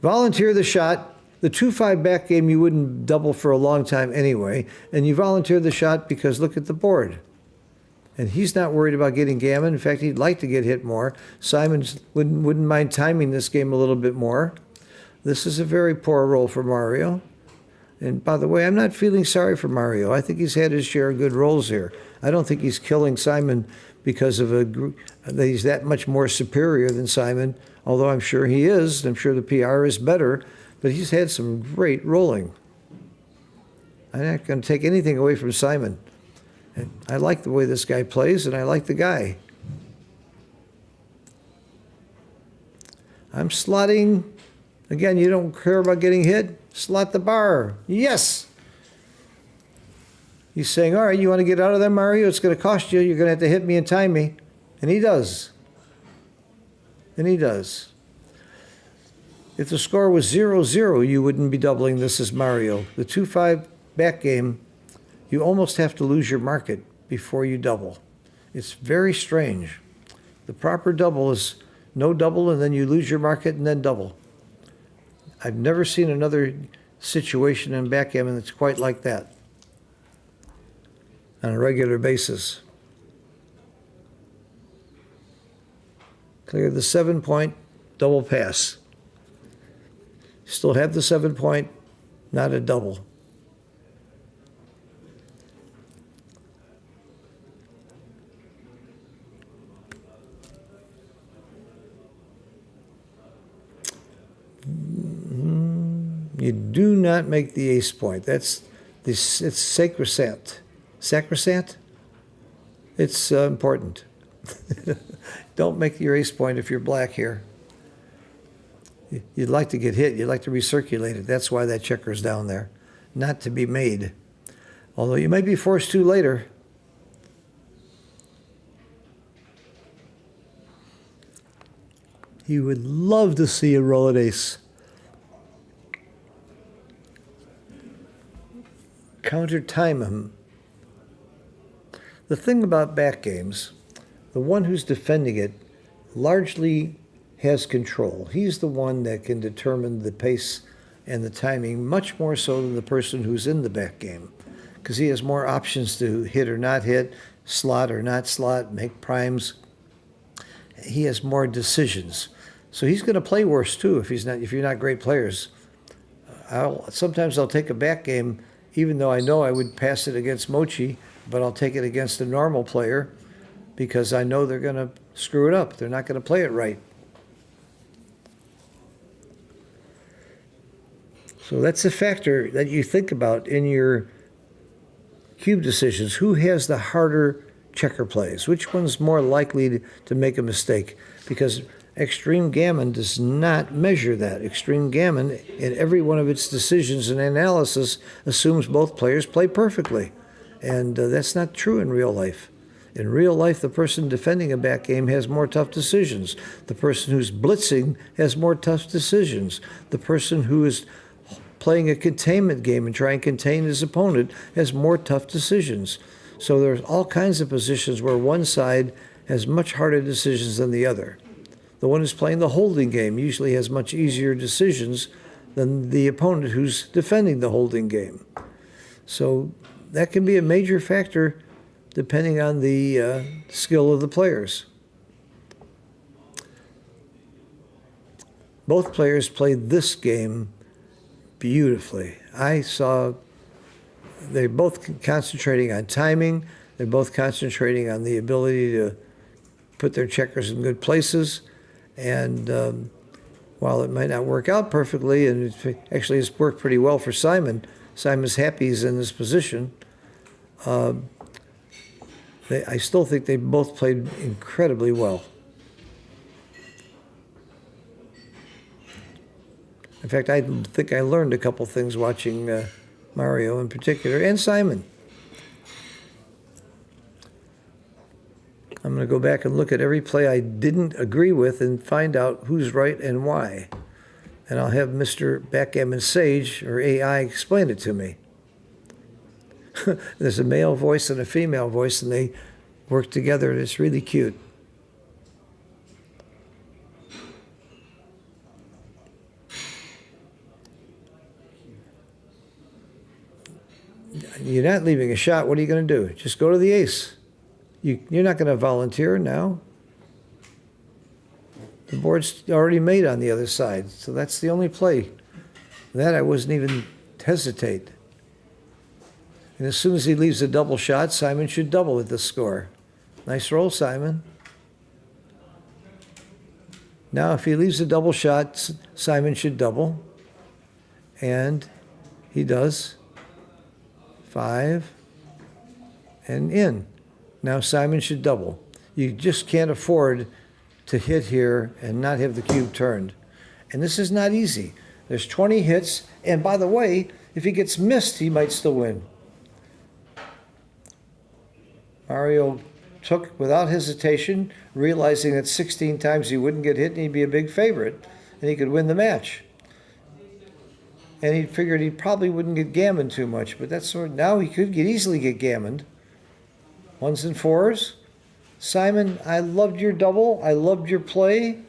Volunteer the shot. The 2-5 back game you wouldn't double for a long time anyway, and you volunteer the shot because look at the board. And he's not worried about getting gammon. In fact, he'd like to get hit more. Simon wouldn't mind timing this game a little bit more. This is a very poor roll for Mario. And by the way, I'm not feeling sorry for Mario. I think he's had his share of good rolls here. I don't think he's killing Simon because of that he's that much more superior than Simon, although I'm sure he is. I'm sure the PR is better, but he's had some great rolling. I'm not going to take anything away from Simon. And I like the way this guy plays, and I like the guy. I'm slotting. Again, you don't care about getting hit? Slot the bar. Yes! He's saying, all right, you want to get out of there, Mario? It's going to cost you. You're going to have to hit me and time me. And he does. And he does. If the score was 0-0, you wouldn't be doubling this as Mario. The 2-5 back game, you almost have to lose your market before you double. It's very strange. The proper double is no double, and then you lose your market and then double. I've never seen another situation in backgammon that's quite like that on a regular basis. Clear the 7-point, double pass. Still have the 7-point, not a double. You do not make the ace point. It's sacrosanct. Sacrosanct? It's important. Don't make your ace point if you're black here. You'd like to get hit. You'd like to recirculate it. That's why that checker's down there. Not to be made. Although you might be forced to later. You would love to see a roll at ace. Counter time him. The thing about back games, the one who's defending it largely has control. He's the one that can determine the pace and the timing much more so than the person who's in the back game, because he has more options to hit or not hit, slot or not slot, make primes. He has more decisions. So he's going to play worse too if you're not great players. Sometimes I'll take a back game even though I know I would pass it against Mochi, but I'll take it against a normal player because I know they're going to screw it up. They're not going to play it right. So that's a factor that you think about in your cube decisions. Who has the harder checker plays? Which one's more likely to make a mistake? Because extreme gammon does not measure that. Extreme gammon, in every one of its decisions and analysis, assumes both players play perfectly. And that's not true in real life. In real life, the person defending a back game has more tough decisions. The person who's blitzing has more tough decisions. The person who is playing a containment game and trying to contain his opponent has more tough decisions. So there's all kinds of positions where one side has much harder decisions than the other. The one who's playing the holding game usually has much easier decisions than the opponent who's defending the holding game. So that can be a major factor depending on the skill of the players. Both players played this game beautifully. I saw they're both concentrating on timing. They're both concentrating on the ability to put their checkers in good places. And while it might not work out perfectly, and it actually has worked pretty well for Simon, Simon's happy he's in this position. I still think they both played incredibly well. In fact, I think I learned a couple things watching Mario in particular, and Simon. I'm going to go back and look at every play I didn't agree with and find out who's right and why. And I'll have Mr. Backgammon Sage, or AI, explain it to me. There's a male voice and a female voice, and they work together, and it's really cute. You're not leaving a shot. What are you going to do? Just go to the ace. You're not going to volunteer now. The board's already made on the other side, so that's the only play. That I wasn't even hesitate. And as soon as he leaves a double shot, Simon should double with the score. Nice roll, Simon. Now, if he leaves a double shot, Simon should double. And he does. 5. And in. Now Simon should double. You just can't afford to hit here and not have the cube turned. And this is not easy. There's 20 hits, and by the way, if he gets missed, he might still win. Mario took without hesitation, realizing that 16 times he wouldn't get hit and he'd be a big favorite, and he could win the match. And he figured he probably wouldn't get gammoned too much, but that's sort of, now he could easily get gammoned. 1s and 4s. Simon, I loved your double. I loved your play.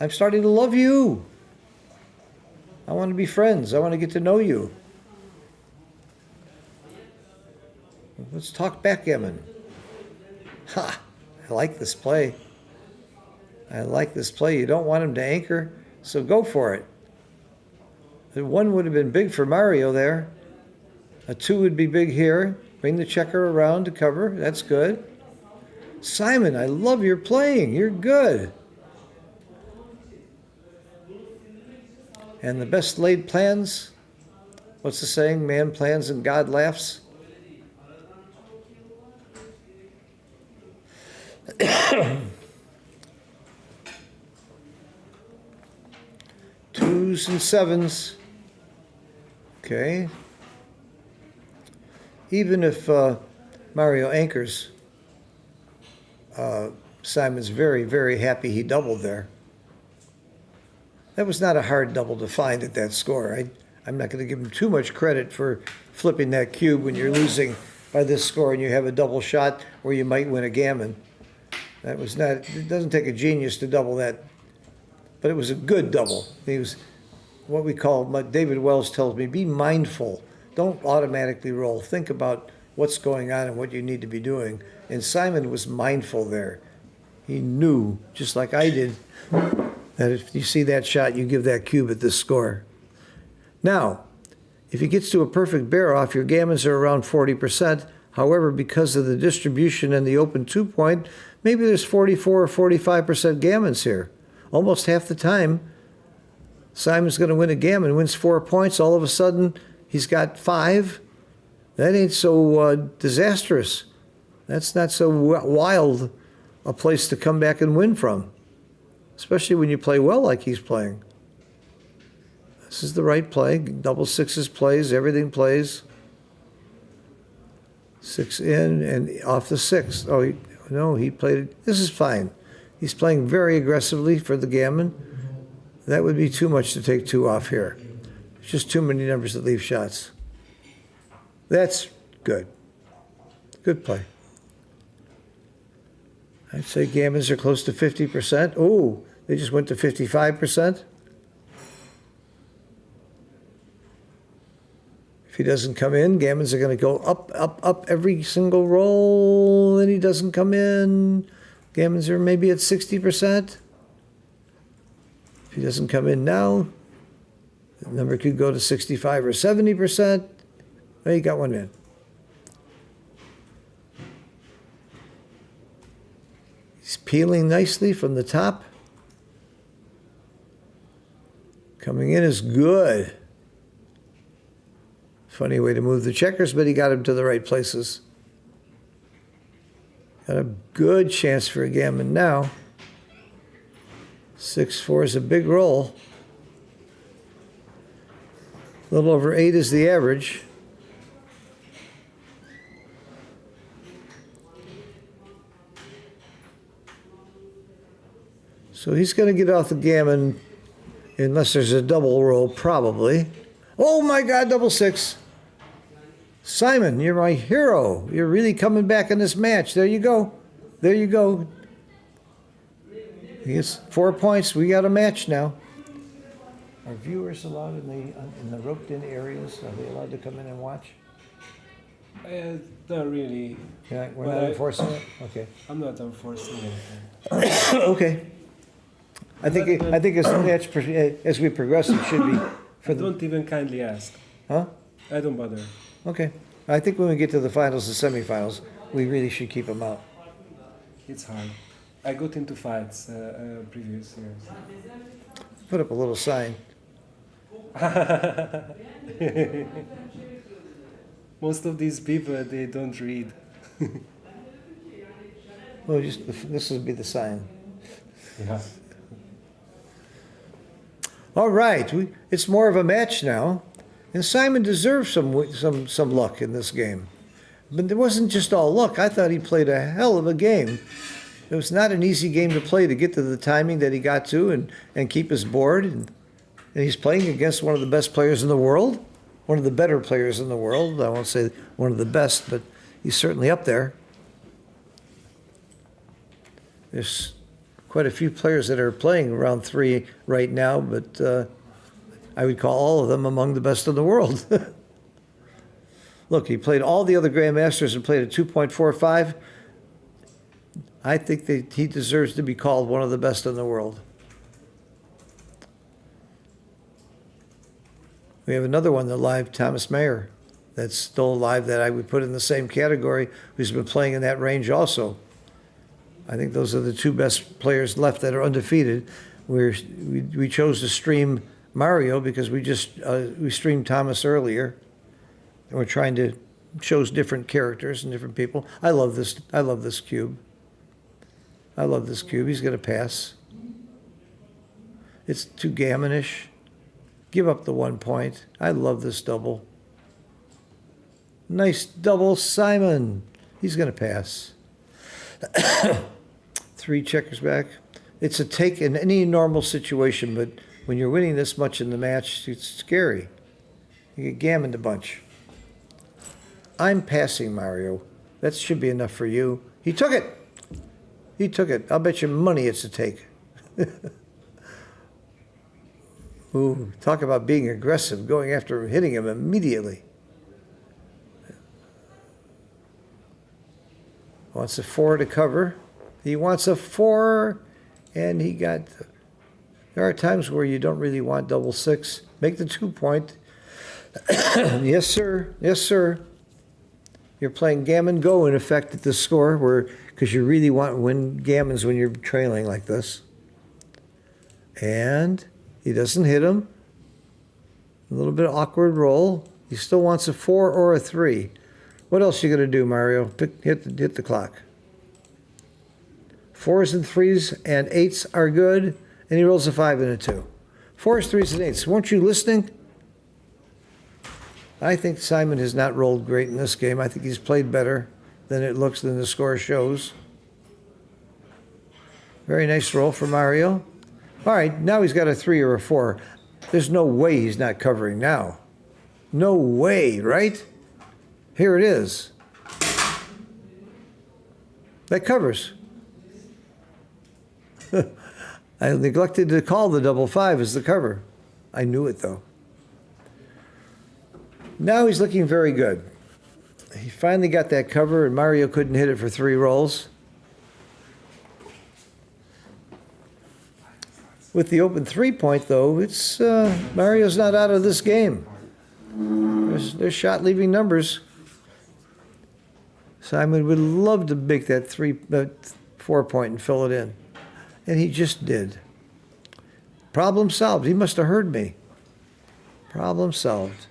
I'm starting to love you. I want to be friends. I want to get to know you. Let's talk backgammon. Ha! I like this play. I like this play. You don't want him to anchor, so go for it. The 1 would have been big for Mario there. A 2 would be big here. Bring the checker around to cover. That's good. Simon, I love your playing. You're good. And the best laid plans? What's the saying? Man plans and God laughs. Twos and 7s. Okay. Even if Mario anchors, Simon's very, very happy he doubled there. That was not a hard double to find at that score. I'm not going to give him too much credit for flipping that cube when you're losing by this score and you have a double shot where you might win a gammon. That was not, it doesn't take a genius to double that, but it was a good double. He was what we call, David Wells tells me, be mindful. Don't automatically roll. Think about what's going on and what you need to be doing. And Simon was mindful there. He knew, just like I did, that if you see that shot, you give that cube at this score. Now, if he gets to a perfect bear off, your gammons are around 40%. However, because of the distribution and the open 2-point, maybe there's 44 or 45% gammons here. Almost half the time, Simon's going to win a gammon, wins 4 points. All of a sudden, he's got 5. That ain't so disastrous. That's not so wild a place to come back and win from, especially when you play well like he's playing. This is the right play. Double sixes plays, everything plays. 6 in and off the 6. Oh, no, he played it. This is fine. He's playing very aggressively for the gammon. That would be too much to take 2 off here. It's just too many numbers that leave shots. That's good. Good play. I'd say gammons are close to 50%. Oh, they just went to 55%. If he doesn't come in, gammons are going to go up, up, up every single roll, and he doesn't come in. Gammons are maybe at 60%. If he doesn't come in now, the number could go to 65 or 70%. Well, he got one in. He's peeling nicely from the top. Coming in is good. Funny way to move the checkers, but he got him to the right places. Got a good chance for a gammon now. 6-4 is a big roll. A little over 8 is the average. So he's going to get off the gammon unless there's a double roll, probably. Oh my God, double 6. Simon, you're my hero. You're really coming back in this match. There you go. There you go. He gets 4 points. We got a match now. Are viewers allowed in the roped-in areas? Are they allowed to come in and watch? Not really. Yeah, we're not enforcing it? Okay. I'm not enforcing anything. Okay. I think as the match, as we progress, it should be for the... Don't even kindly ask. Huh? I don't bother. Okay. I think when we get to the finals and semifinals, we really should keep them out. It's hard. I got into fights previous years. Put up a little sign. Most of these people, they don't read. Well, this would be the sign. Yeah. All right, it's more of a match now, and Simon deserves some luck in this game. But it wasn't just all luck. I thought he played a hell of a game. It was not an easy game to play to get to the timing that he got to and keep his board. And he's playing against one of the best players in the world, one of the better players in the world. I won't say one of the best, but he's certainly up there. There's quite a few players that are playing round 3 right now, but I would call all of them among the best in the world. Look, he played all the other Grandmasters and played a 2.45. I think that he deserves to be called one of the best in the world. We have another one alive, Thomas Myhr, that's still alive that I would put in the same category, who's been playing in that range also. I think those are the 2 best players left that are undefeated. We chose to stream Mario because we streamed Thomas earlier, and we're trying to show different characters and different people. I love this cube. I love this cube. He's going to pass. It's too gammonish. Give up the 1 point. I love this double. Nice double, Simon. He's going to pass. 3 checkers back. It's a take in any normal situation, but when you're winning this much in the match, it's scary. You get gammoned a bunch. I'm passing, Mario. That should be enough for you. He took it. He took it. I'll bet you money it's a take. Ooh, talk about being aggressive, going after him, hitting him immediately. Wants a 4 to cover. He wants a 4, and he got... There are times where you don't really want double 6. Make the 2 point. Yes, sir. Yes, sir. You're playing gammon go, in effect, at the score, because you really want to win gammons when you're trailing like this. And He doesn't hit him. A little bit awkward roll. He still wants a 4 or a 3. What else you gonna do, Mario? Hit the clock. 4s and 3s and 8s are good, and he rolls a 5 and a 2. 4s, 3s, and 8s. Weren't you listening? I think Simon has not rolled great in this game. I think he's played better than it looks, than the score shows. Very nice roll for Mario. All right, now he's got a 3 or a 4. There's no way he's not covering now. No way, right? Here it is. That covers. I neglected to call the double 5 as the cover. I knew it, though. Now he's looking very good. He finally got that cover, and Mario couldn't hit it for 3 rolls. With the open 3-point, though, it's Mario's not out of this game. There's shot leaving numbers. Simon would love to make that 4-point and fill it in. And he just did. Problem solved. He must have heard me. Problem solved.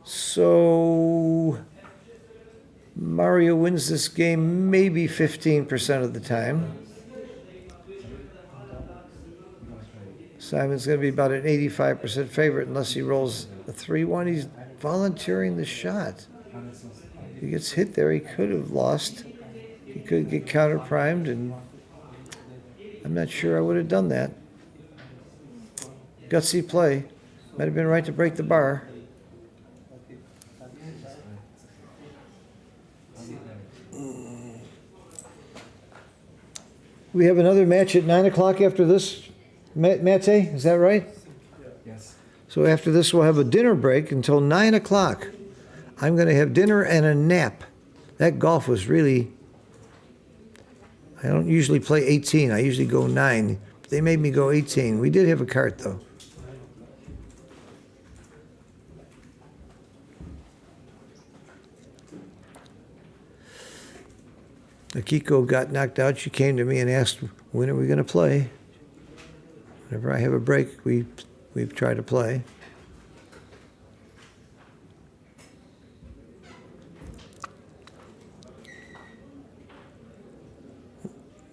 So Mario wins this game maybe 15% of the time. Simon's going to be about an 85% favorite unless he rolls a 3-1. He's volunteering the shot. If he gets hit there, he could have lost. He could get counter-primed, and I'm not sure I would have done that. Gutsy play. Might have been right to break the bar. We have another match at 9 o'clock after this, Mate, is that right? Yes. So after this, we'll have a dinner break until 9 o'clock. I'm going to have dinner and a nap. That golf was really... I don't usually play 18. I usually go 9. They made me go 18. We did have a cart, though. Akiko got knocked out. She came to me and asked, when are we going to play? Whenever I have a break, we try to play.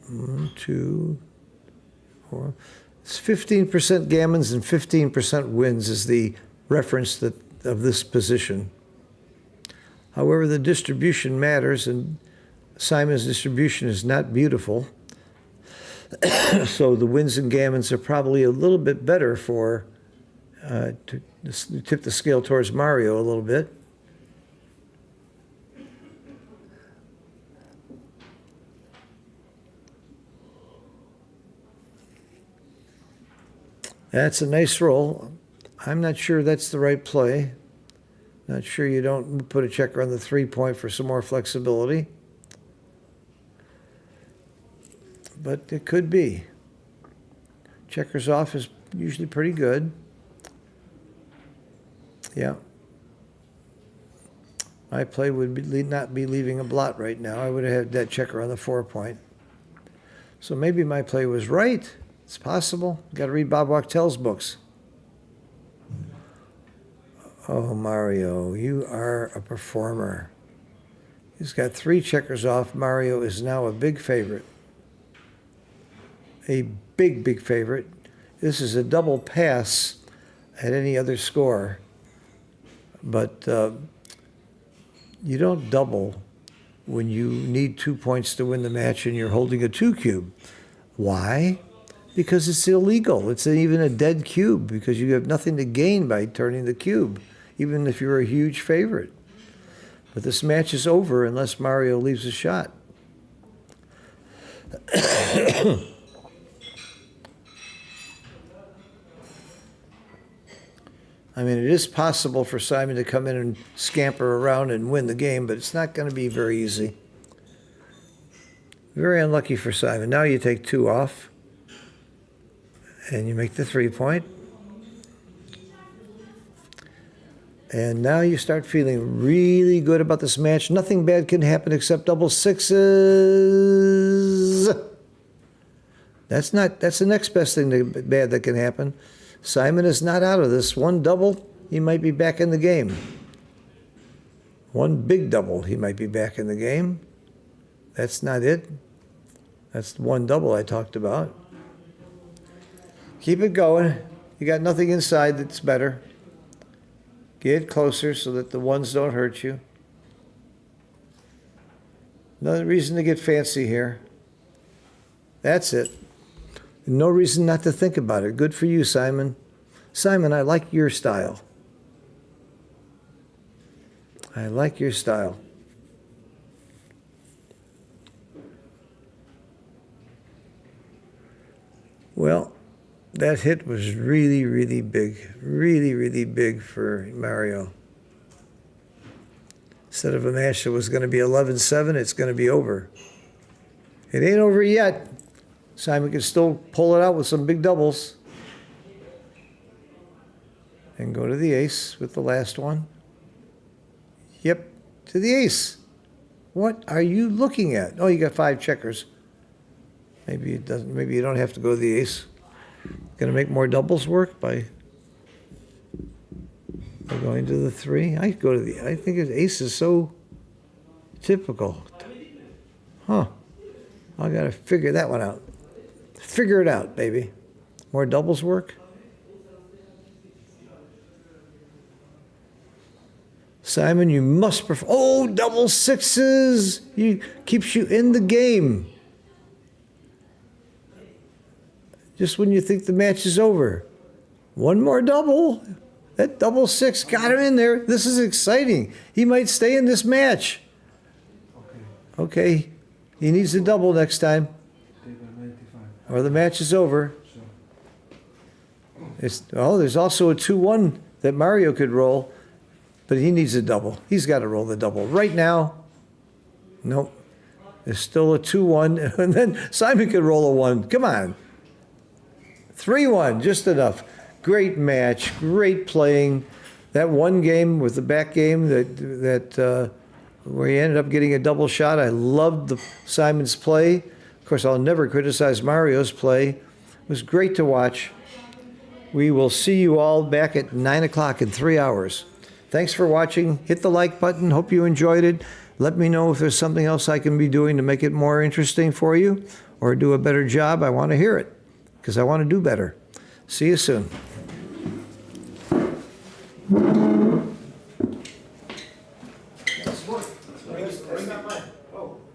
One, two, four. It's 15% gammons and 15% wins is the reference of this position. However, the distribution matters, and Simon's distribution is not beautiful. So the wins and gammons are probably a little bit better for to tip the scale towards Mario a little bit. That's a nice roll. I'm not sure that's the right play. Not sure you don't put a checker on the 3-point for some more flexibility. But it could be. Checkers off is usually pretty good. Yeah. My play would be not be leaving a blot right now. I would have had that checker on the 4-point. So maybe my play was right. It's possible. Got to read Bob Wachtel's books. Oh, Mario, you are a performer. He's got 3 checkers off. Mario is now a big favorite. A big, big favorite. This is a double pass at any other score. But you don't double when you need 2 points to win the match and you're holding a 2 cube. Why? Because it's illegal. It's even a dead cube because you have nothing to gain by turning the cube, even if you're a huge favorite. But this match is over unless Mario leaves a shot. I mean, it is possible for Simon to come in and scamper around and win the game, but it's not going to be very easy. Very unlucky for Simon. Now you take 2 off, and you make the 3-point. And now you start feeling really good about this match. Nothing bad can happen except double 6s. That's the next best thing bad that can happen. Simon is not out of this. One double, he might be back in the game. One big double, he might be back in the game. That's not it. That's one double I talked about. Keep it going. You got nothing inside that's better. Get closer so that the ones don't hurt you. No reason to get fancy here. That's it. No reason not to think about it. Good for you, Simon. Simon, I like your style. I like your style. Well, that hit was really, really big. Really, really big for Mario. Instead of a match that was going to be 11-7, it's going to be over. It ain't over yet. Simon can still pull it out with some big doubles. And go to the ace with the last one. Yep, to the ace. What are you looking at? Oh, you got 5 checkers. Maybe it doesn't. Maybe you don't have to go to the ace. Going to make more doubles work by going to the 3. I go to the. I think ace is so typical. Huh. I got to figure that one out. Figure it out, baby. More doubles work. Simon, you must prefer. Oh, double sixes. You keeps you in the game. Just when you think the match is over. One more double. That double 6 got him in there. This is exciting. He might stay in this match. Okay. He needs a double next time. Or the match is over. There's also a 2-1 that Mario could roll, but he needs a double. He's got to roll the double. Right now, nope. There's still a 2-1, and then Simon could roll a 1. Come on. 3-1, just enough. Great match, great playing. That one game with the back game that where he ended up getting a double shot, I loved Simon's play. Of course, I'll never criticize Mario's play. It was great to watch. We will see you all back at 9 o'clock in 3 hours. Thanks for watching. Hit the like button. Hope you enjoyed it. Let me know if there's something else I can be doing to make it more interesting for you or do a better job. I want to hear it because I want to do better. See you soon.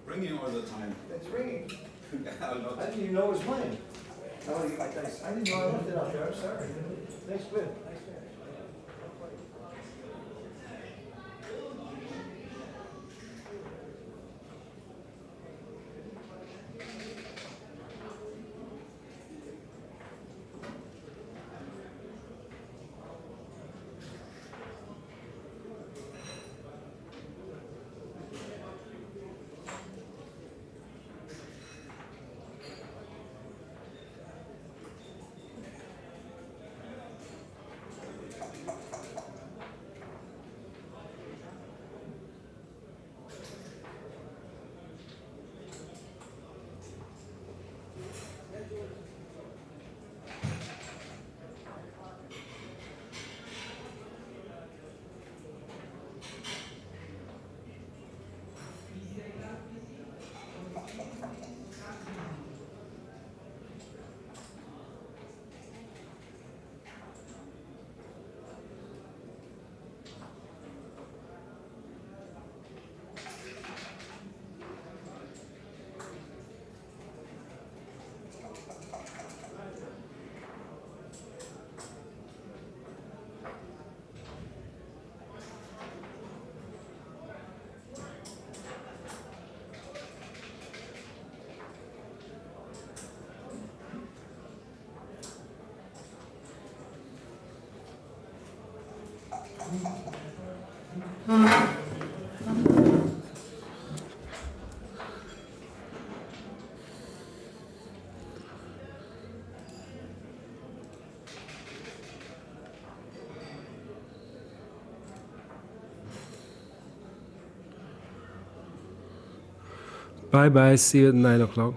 Ringing all the time. It's ringing. I didn't even know it was mine. I didn't know I left it out there. I'm sorry. Nice win. Nice win. Bye bye. See you at 9 o'clock.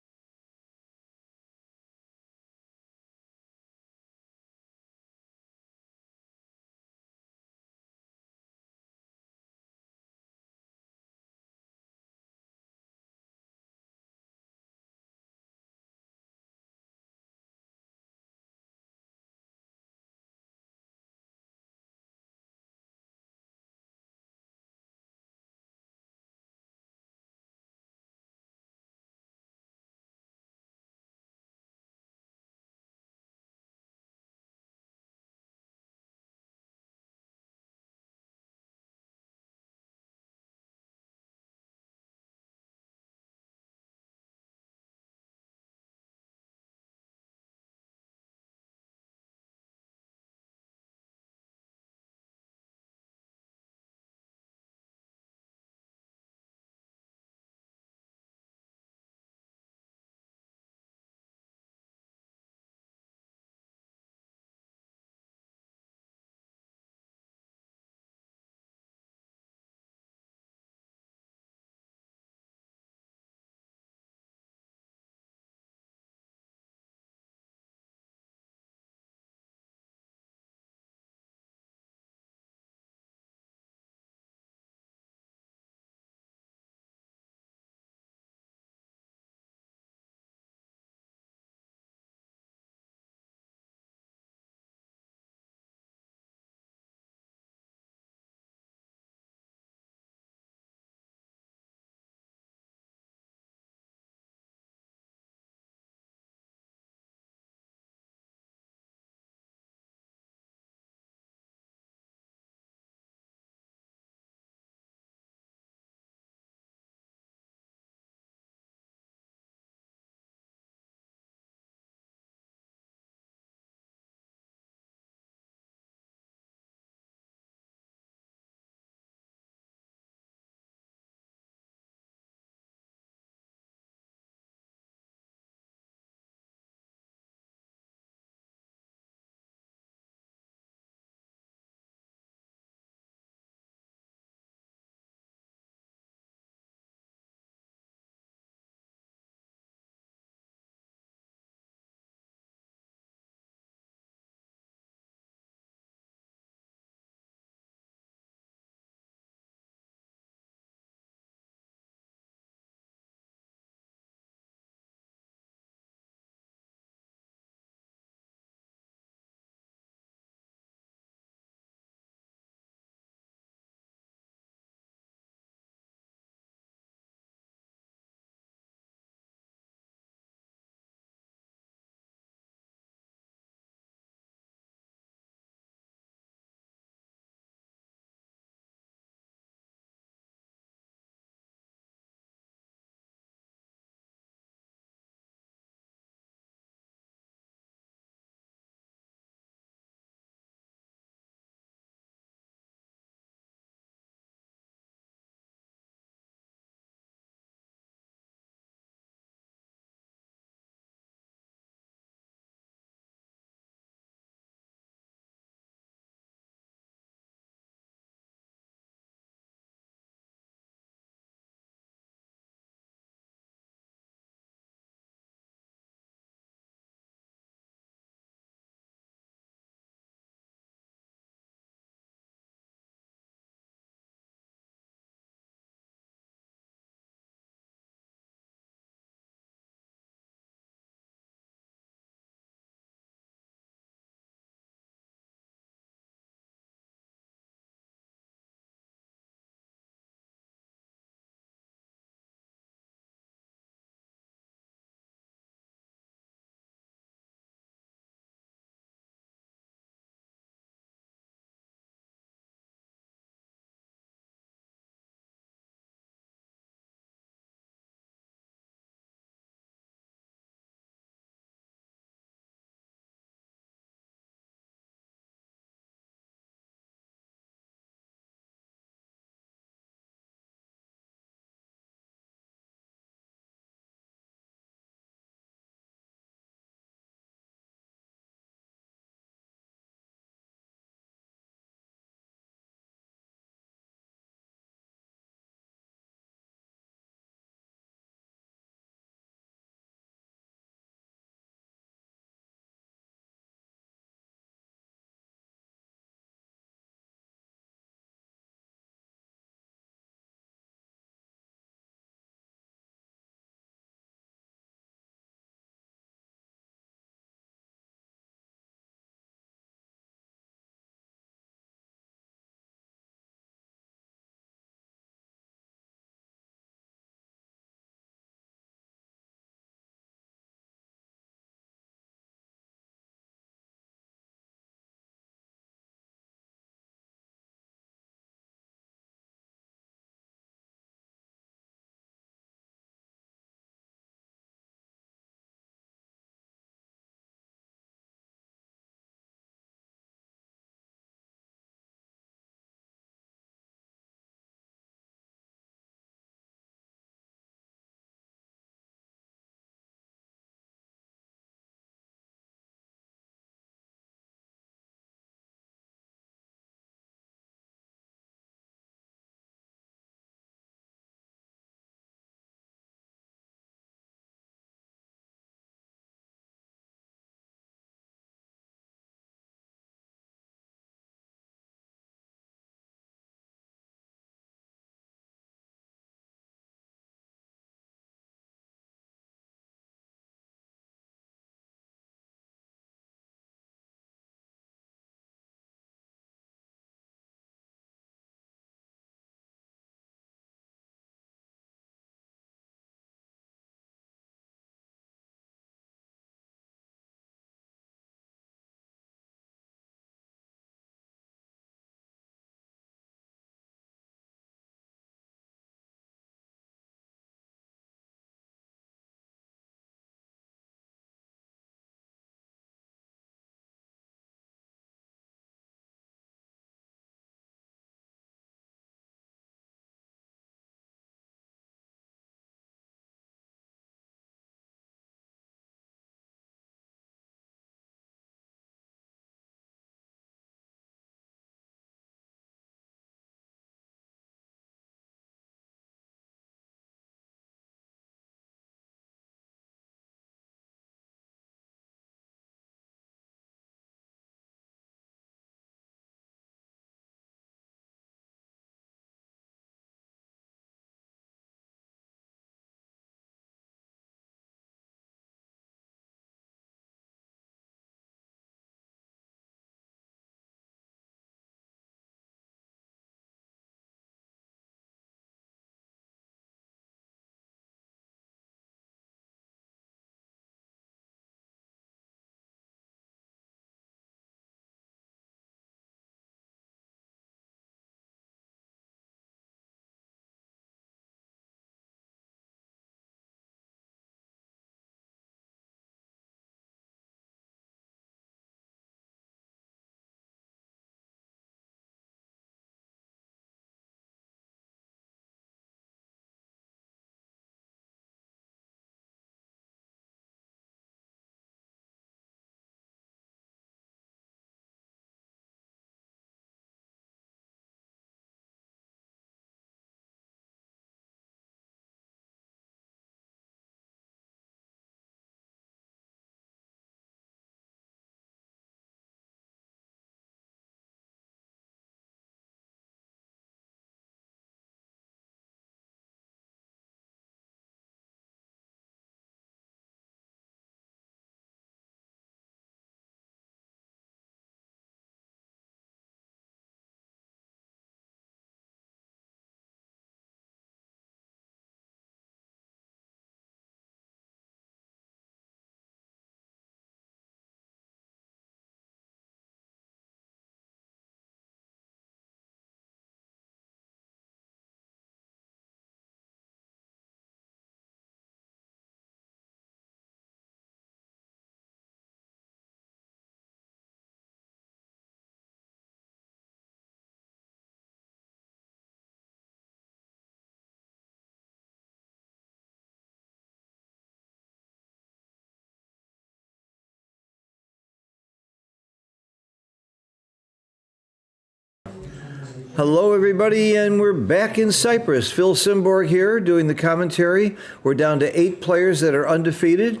Hello, everybody, and we're back in Cyprus. Phil Simborg here doing the commentary. We're down to 8 players that are undefeated.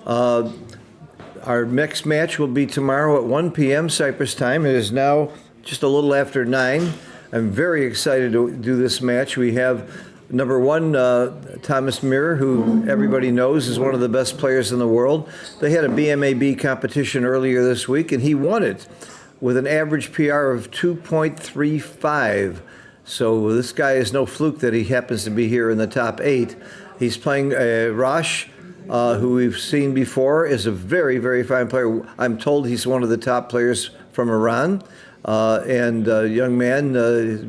Our next match will be tomorrow at 1 p.m. Cyprus time. It is now just a little after 9. I'm very excited to do this match. We have number 1, Thomas Myhr, who everybody knows is one of the best players in the world. They had a BMAB competition earlier this week, and he won it with an average PR of 2.35. So this guy is no fluke that he happens to be here in the top 8. He's playing Arash, who we've seen before, is a very, very fine player. I'm told he's one of the top players from Iran. And young man,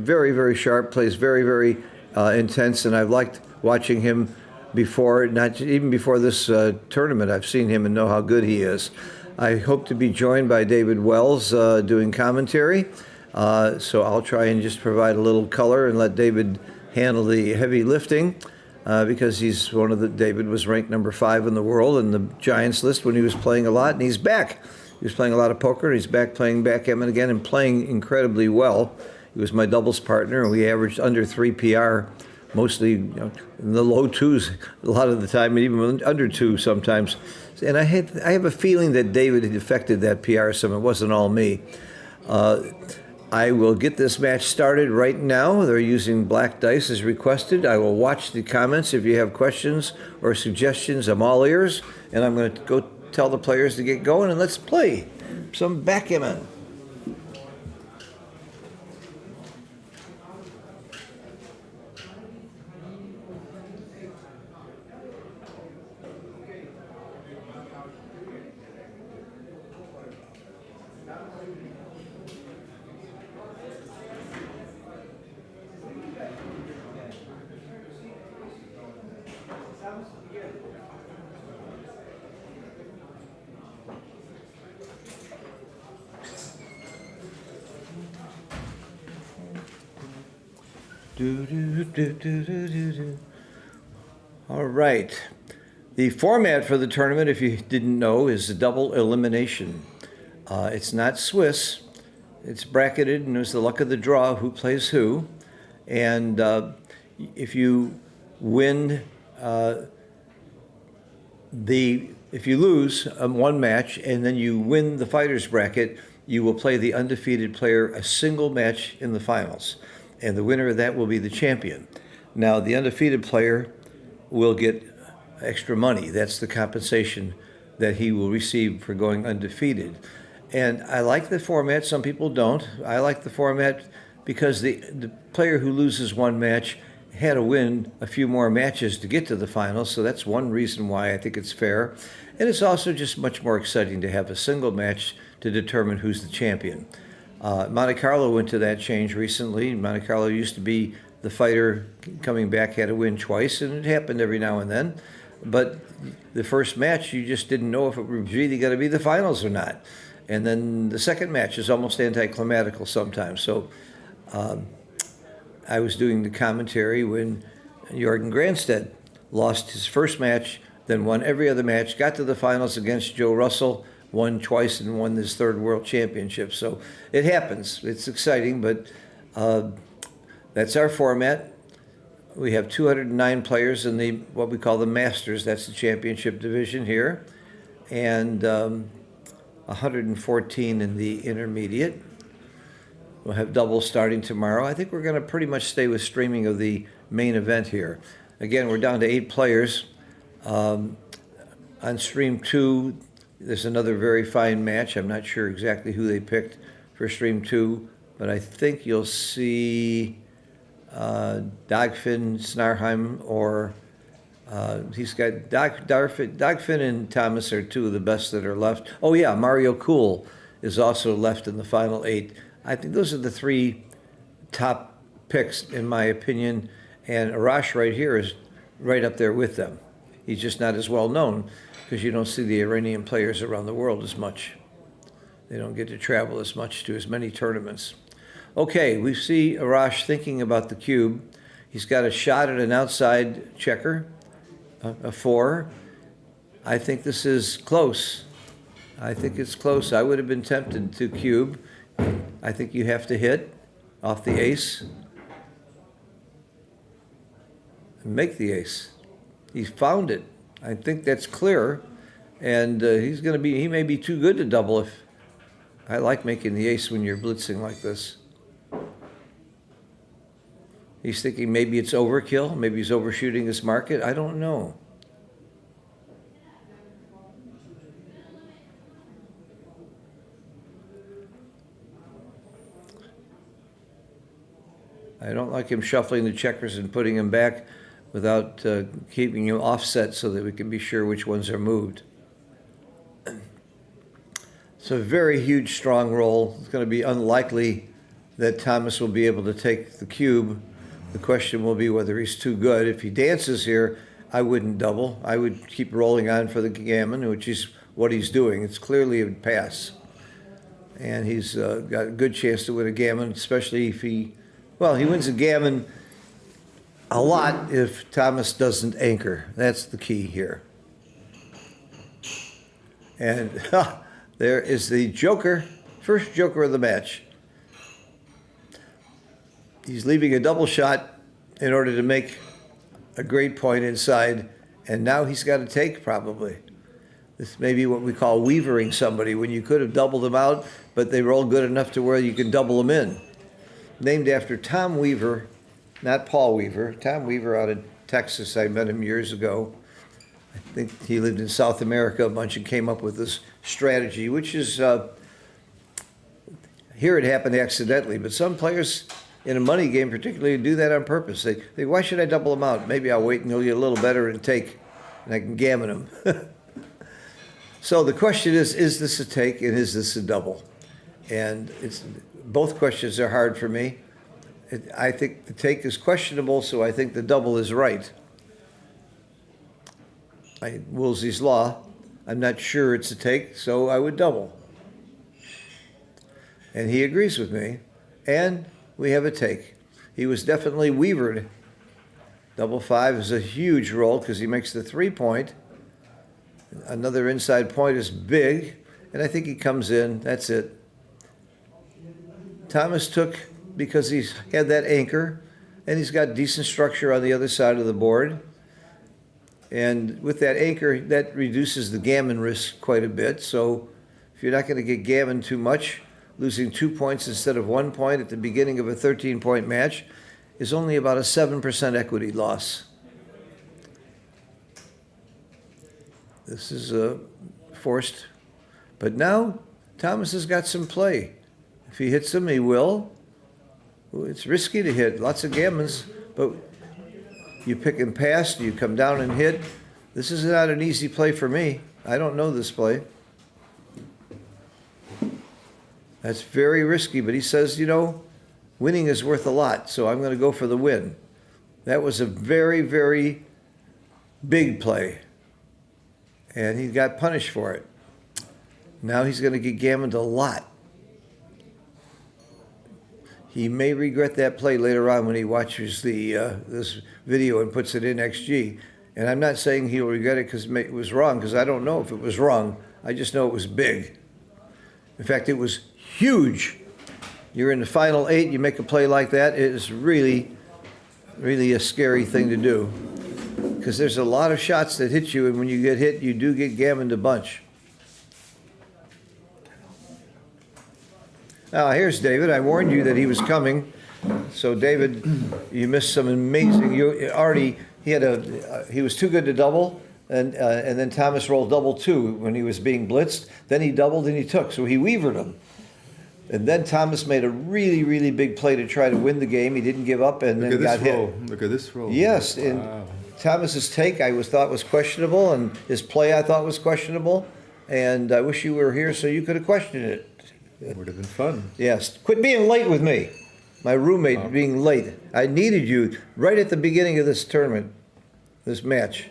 very, very sharp, plays very, very intense, and I've liked watching him before, not even before this tournament. I've seen him and know how good he is. I hope to be joined by David Wells doing commentary, so I'll try and just provide a little color and let David handle the heavy lifting, because he's David was ranked number 5 in the world in the Giants list when he was playing a lot, and he's back. He was playing a lot of poker, and he's back playing backgammon again and playing incredibly well. He was my doubles partner, and we averaged under 3 PR, mostly in the low 2s a lot of the time, and even under 2 sometimes. And I have a feeling that David had affected that PR some. It wasn't all me. I will get this match started right now. They're using black dice as requested. I will watch the comments. If you have questions or suggestions, I'm all ears. And I'm going to go tell the players to get going, and let's play some backgammon. All right. The format for the tournament, if you didn't know, is a double elimination. It's not Swiss. It's bracketed, and it's the luck of the draw who plays who. And if you win if you lose one match and then you win the fighters bracket, you will play the undefeated player a single match in the finals. And the winner of that will be the champion. Now, the undefeated player will get extra money. That's the compensation that he will receive for going undefeated. And I like the format. Some people don't. I like the format because the player who loses one match had to win a few more matches to get to the finals. So that's one reason why I think it's fair. And it's also just much more exciting to have a single match to determine who's the champion. Monte Carlo went to that change recently. Monte Carlo used to be the fighter coming back had to win twice, and it happened every now and then. But the first match, you just didn't know if it was really going to be the finals or not. And then the second match is almost anticlimactical sometimes. So I was doing the commentary when Jorgen Granstedt lost his first match, then won every other match, got to the finals against Joe Russell, won twice and won his 3rd world championship. So it happens. It's exciting, but that's our format. We have 209 players in the what we call the Masters. That's the championship division here, and 114 in the intermediate. We'll have doubles starting tomorrow. I think we're going to pretty much stay with streaming of the main event here. Again, we're down to 8 players. On stream 2, there's another very fine match. I'm not sure exactly who they picked for stream 2, but I think you'll see Dagfinn Snarheim, or he's got Dagfinn and Thomas are 2 of the best that are left. Oh yeah, Mario Kühl is also left in the final 8. I think those are the 3 top picks in my opinion, and Arash right here is right up there with them. He's just not as well known because you don't see the Iranian players around the world as much. They don't get to travel as much to as many tournaments. Okay, we see Arash thinking about the cube. He's got a shot at an outside checker, a 4. I think this is close. I think it's close. I would have been tempted to cube. I think you have to hit. off the ace and make the ace. He's found it. I think that's clear. And he may be too good to double if, I like making the ace when you're blitzing like this. He's thinking maybe it's overkill, maybe he's overshooting his market. I don't know. I don't like him shuffling the checkers and putting them back without keeping you offset so that we can be sure which ones are moved. It's a very huge, strong roll. It's going to be unlikely that Thomas will be able to take the cube. The question will be whether he's too good. If he dances here, I wouldn't double. I would keep rolling on for the gammon, which is what he's doing. It's clearly a pass. And he's got a good chance to win a gammon, especially if he wins a gammon a lot if Thomas doesn't anchor. That's the key here. And there is the joker, first joker of the match. He's leaving a double shot in order to make a great point inside, and now he's got to take probably. This may be what we call weavering somebody, when you could have doubled them out, but they were all good enough to where you can double them in. Named after Tom Weaver, not Paul Weaver, Tom Weaver out of Texas. I met him years ago. I think he lived in South America a bunch and came up with this strategy, which is, here it happened accidentally, but some players in a money game particularly do that on purpose. They think, why should I double them out? Maybe I'll wait and he'll get a little better and take, and I can gammon him. So the question is this a take and is this a double? And both questions are hard for me. I think the take is questionable, so I think the double is right. Woolsey's law. I'm not sure it's a take, so I would double. And he agrees with me. And we have a take. He was definitely weavered. Double five is a huge roll because he makes the 3-point. Another inside point is big, and I think he comes in. That's it. Thomas took because he's had that anchor, and he's got decent structure on the other side of the board. And with that anchor, that reduces the gammon risk quite a bit. So if you're not going to get gammon too much, losing 2 points instead of 1 point at the beginning of a 13-point match is only about a 7% equity loss. This is forced. But now Thomas has got some play. If he hits them, he will. It's risky to hit. Lots of gammons, but you pick and pass, you come down and hit. This is not an easy play for me. I don't know this play. That's very risky, but he says, winning is worth a lot, so I'm going to go for the win. That was a very, very big play, and he got punished for it. Now he's going to get gammoned a lot. He may regret that play later on when he watches this video and puts it in XG. And I'm not saying he'll regret it because it was wrong, because I don't know if it was wrong. I just know it was big. In fact, it was huge. You're in the final 8, you make a play like that, it is really, really a scary thing to do. Because there's a lot of shots that hit you, and when you get hit, you do get gammoned a bunch. Now, here's David. I warned you that he was coming. So, David, you missed some amazing. He was too good to double, and then Thomas rolled double 2 when he was being blitzed. Then he doubled and he took, so he weavered him. And then Thomas made a really, really big play to try to win the game. He didn't give up and then got hit. Look at this roll. Yes, and Thomas's take I thought was questionable, and his play I thought was questionable. And I wish you were here so you could have questioned it. It would have been fun. Yes. Quit being late with me. My roommate being late. I needed you right at the beginning of this tournament, this match.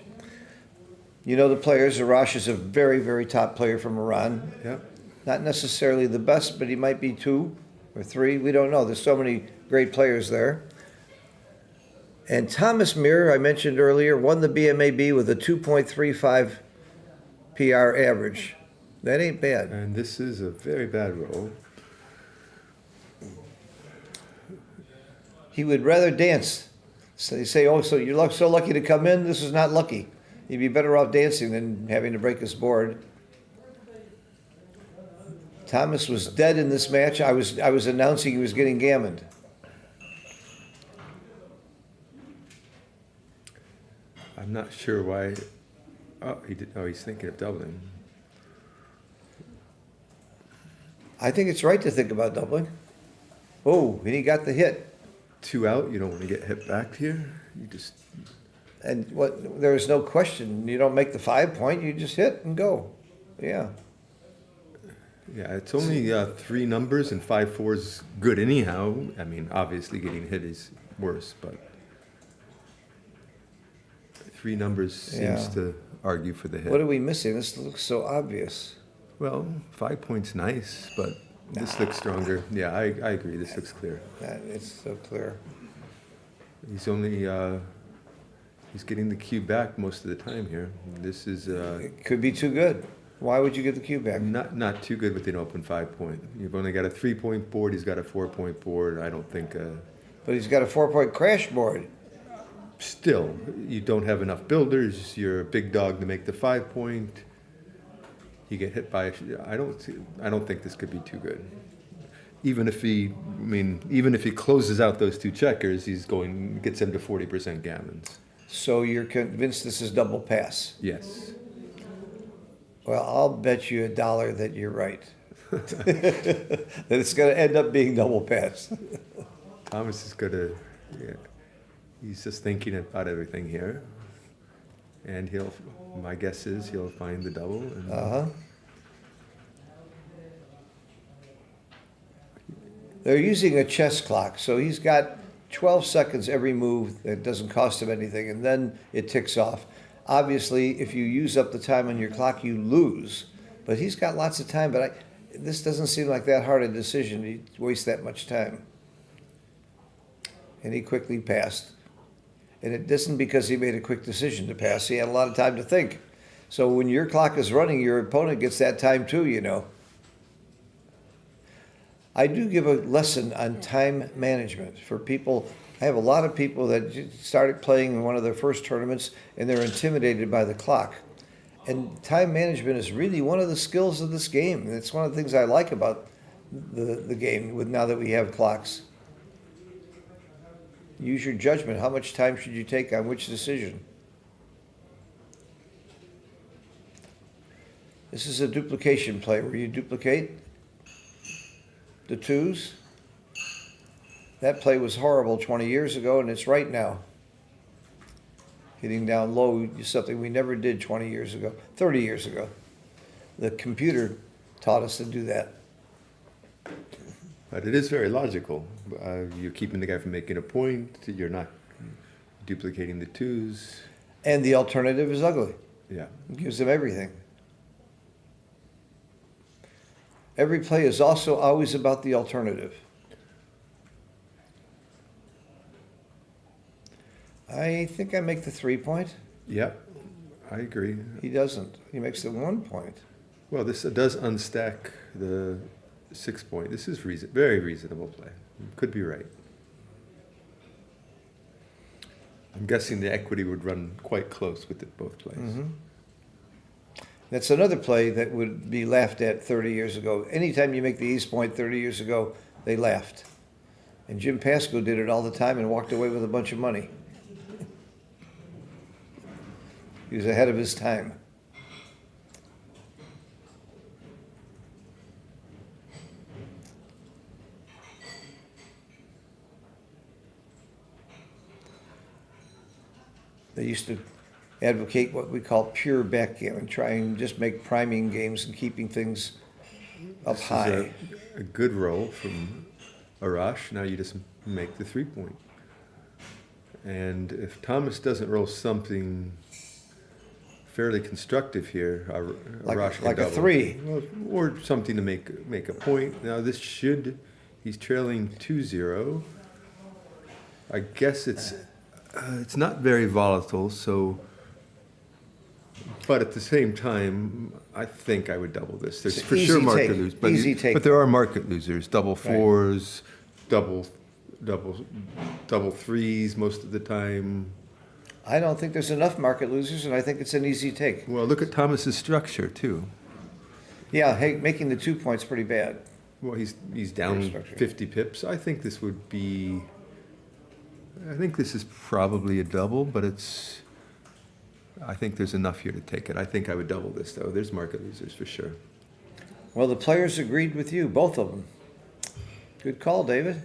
You know the players. Arash is a very, very top player from Iran. Yeah. Not necessarily the best, but he might be 2 or 3. We don't know. There's so many great players there. And Thomas Myhr, I mentioned earlier, won the BMAB with a 2.35 PR average. That ain't bad. And this is a very bad roll. He would rather dance. So they say, oh, so you're so lucky to come in? This is not lucky. You'd be better off dancing than having to break his board. Thomas was dead in this match. I was announcing he was getting gammoned. I'm not sure why. Oh, he's thinking of doubling. I think it's right to think about doubling. Oh, and he got the hit. 2 out. You don't want to get hit back here. You just. And there is no question. You don't make the 5 point. You just hit and go. Yeah. Yeah, it's only 3 numbers, and 5-4 is good anyhow. I mean, obviously getting hit is worse, but 3 numbers seems to argue for the hit. What are we missing? This looks so obvious. Well, 5 points nice, but this looks stronger. Yeah, I agree. This looks clear. It's so clear. He's only he's getting the cue back most of the time here. This is It could be too good. Why would you get the cue back? not too good with an open 5 point. You've only got a 3 point board. He's got a 4 point board. I don't think. But he's got a 4 point crash board. Still, you don't have enough builders. You're a big dog to make the 5 point. You get hit by. I don't think this could be too good. Even if he closes out those 2 checkers, gets him to 40% gammons. So you're convinced this is double pass? Yes. Well, I'll bet you $1 that you're right. That it's going to end up being double pass. Thomas is gonna. Yeah, he's just thinking about everything here, and my guess is he'll find the double. And They're using a chess clock, so he's got 12 seconds every move that doesn't cost him anything, and then it ticks off. Obviously, if you use up the time on your clock, you lose. But he's got lots of time, but this doesn't seem like that hard a decision to waste that much time. And he quickly passed. And it isn't because he made a quick decision to pass. He had a lot of time to think. So when your clock is running, your opponent gets that time too, you know. I do give a lesson on time management for people. I have a lot of people that started playing in one of their first tournaments and they're intimidated by the clock. And time management is really one of the skills of this game. And it's one of the things I like about the game now that we have clocks. Use your judgment. How much time should you take on which decision? This is a duplication play where you duplicate the 2s. That play was horrible 20 years ago, and it's right now. Hitting down low is something we never did 20 years ago, 30 years ago. The computer taught us to do that. But it is very logical. You're keeping the guy from making a point. You're not duplicating the 2s. And the alternative is ugly. Yeah. It gives them everything. Every play is also always about the alternative. I think I make the 3 point. Yeah, I agree. He doesn't. He makes the 1 point. Well, this does unstack the 6 point. This is very reasonable play. Could be right. I'm guessing the equity would run quite close with both plays. Mm-hmm. That's another play that would be laughed at 30 years ago. Anytime you make the ace point 30 years ago, they laughed. And Jim Pasco did it all the time and walked away with a bunch of money. He was ahead of his time. They used to advocate what we call pure backgammon, try and just make priming games and keeping things up high. This is a good roll from Arash. Now you just make the 3 point. And if Thomas doesn't roll something fairly constructive here, Arash can like a double. 3. Well, or something to make a point. Now this he's trailing 2-0. I guess it's not very volatile, so. But at the same time, I think I would double this. There's It's for easy sure market take. losers, Easy take. but there are market losers. Double 4s, double double threes most of the time. I don't think there's enough market losers, and I think it's an easy take. Well, look at Thomas's structure too. Yeah, hey, making the 2 points pretty bad. Well, he's down structure. 50 pips. I think this is probably a double, but I think there's enough here to take it. I think I would double this though. There's market losers for sure. Well, the players agreed with you, both of them. Good call, David.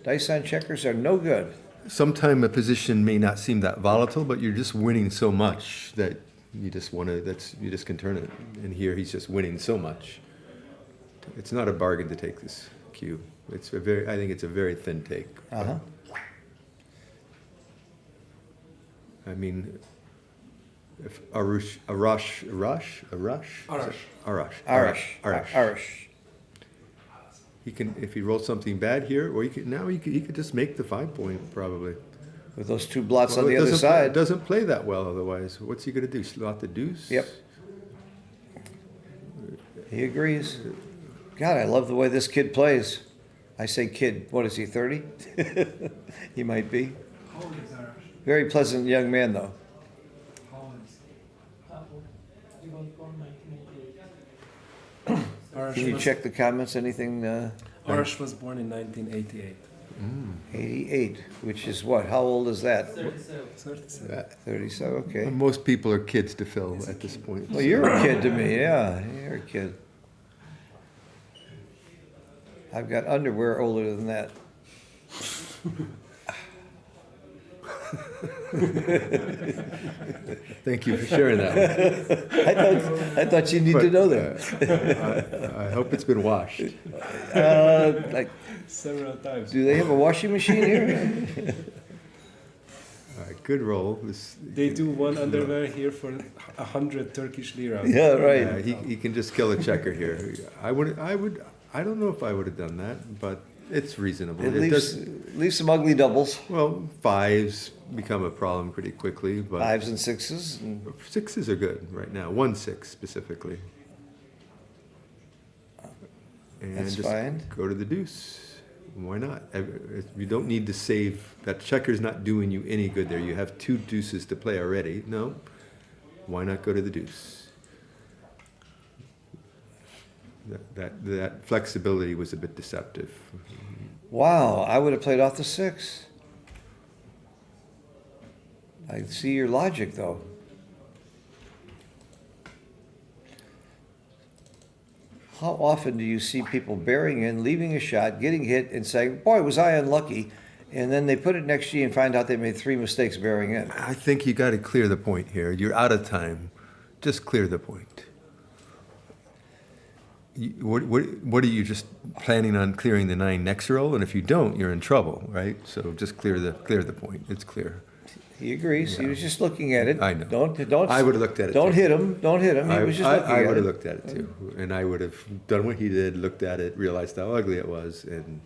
Dice on checkers are no good. Sometime a position may not seem that volatile, but you're just winning so much that you just can turn it. And here he's just winning so much. It's not a bargain to take this cue. I think it's a very thin take. Uh-huh. I mean, if Arash. He can, if he rolls something bad here, or he could just make the 5 point probably. With those two blots Well, on the other It side. doesn't play that well otherwise. What's he gonna do? Slot the deuce? Yep. He agrees. God, I love the way this kid plays. I say kid, what is he, 30? He might be. How old is Arash? Very pleasant young man, though. How old is he? He was born 1988. Can you check the comments, anything, Arash was born in 1988. 88, which is what? How old is that? 37. 37, okay. Most people are kids to Phil at this point. Well, you're a kid to me, yeah, you're a kid. I've got underwear older than that. Thank you for sharing that. I thought you need to know that. I hope it's been washed. Like, Several times. do they have a washing machine here? All right, good roll. They do one underwear here for 100 Turkish lira. Yeah, right. Yeah, he can just kill a checker here. I don't know if I would have done that, but it's reasonable. It It leaves, does, leaves some ugly doubles, well, fives become a problem pretty quickly, but 5s and 6s. And sixes are good right now. 1-6 specifically. And That's just fine. go to the deuce. Why not? You don't need to save. That checker's not doing you any good there. You have 2 deuces to play already. No. Why not go to the deuce? That flexibility was a bit deceptive. wow, I would have played off the 6. I see your logic, though. How often do you see people bearing in, leaving a shot, getting hit, and saying, boy, was I unlucky, and then they put it next to you and find out they made 3 mistakes bearing in? I think you got to clear the point here. You're out of time. Just clear the point. What are you just planning on clearing the 9 next roll? And if you don't, you're in trouble, right? So just clear the point. It's clear. He agrees. He was just looking at it. I know. Don't. I would have looked at it. Don't too. hit him. Don't hit him. He was just looking at it. I would have looked at it too, and I would have done what he did, looked at it, realized how ugly it was, and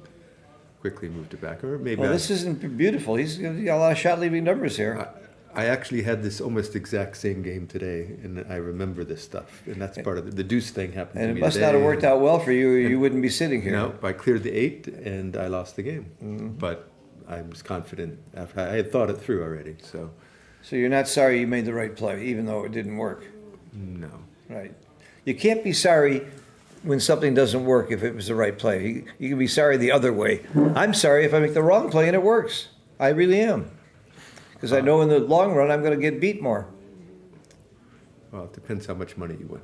quickly moved it back. Or maybe Well, this isn't beautiful. He's got a lot of shot leaving numbers here. I actually had this almost exact same game today, and I remember this stuff, and that's part of it. The deuce thing happened And to it me must today. not have worked out well for you, or you wouldn't be sitting here. No, I cleared the 8, and I lost the game. But I was confident after I had thought it through already. So you're not sorry you made the right play, even though it didn't work. No. Right. You can't be sorry when something doesn't work if it was the right play. You can be sorry the other way. I'm sorry if I make the wrong play and it works. I really am. Because I know in the long run I'm going to get beat more. Well, it depends how much money you win.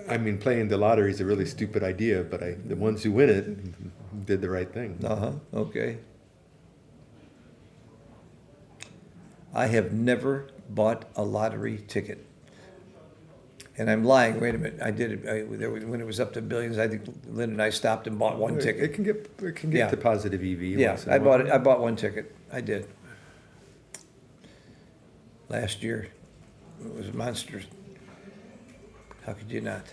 I mean, playing the lottery is a really stupid idea, but the ones who win it did the right thing. Uh-huh, okay. I have never bought a lottery ticket. And I'm lying, wait a minute, I did it, when it was up to billions, I think Lynn and I stopped and bought one It ticket. can get Yeah. to positive EV. Yeah, once in I a bought while. it, I bought one ticket, I did. Last year, it was monsters. How could you not?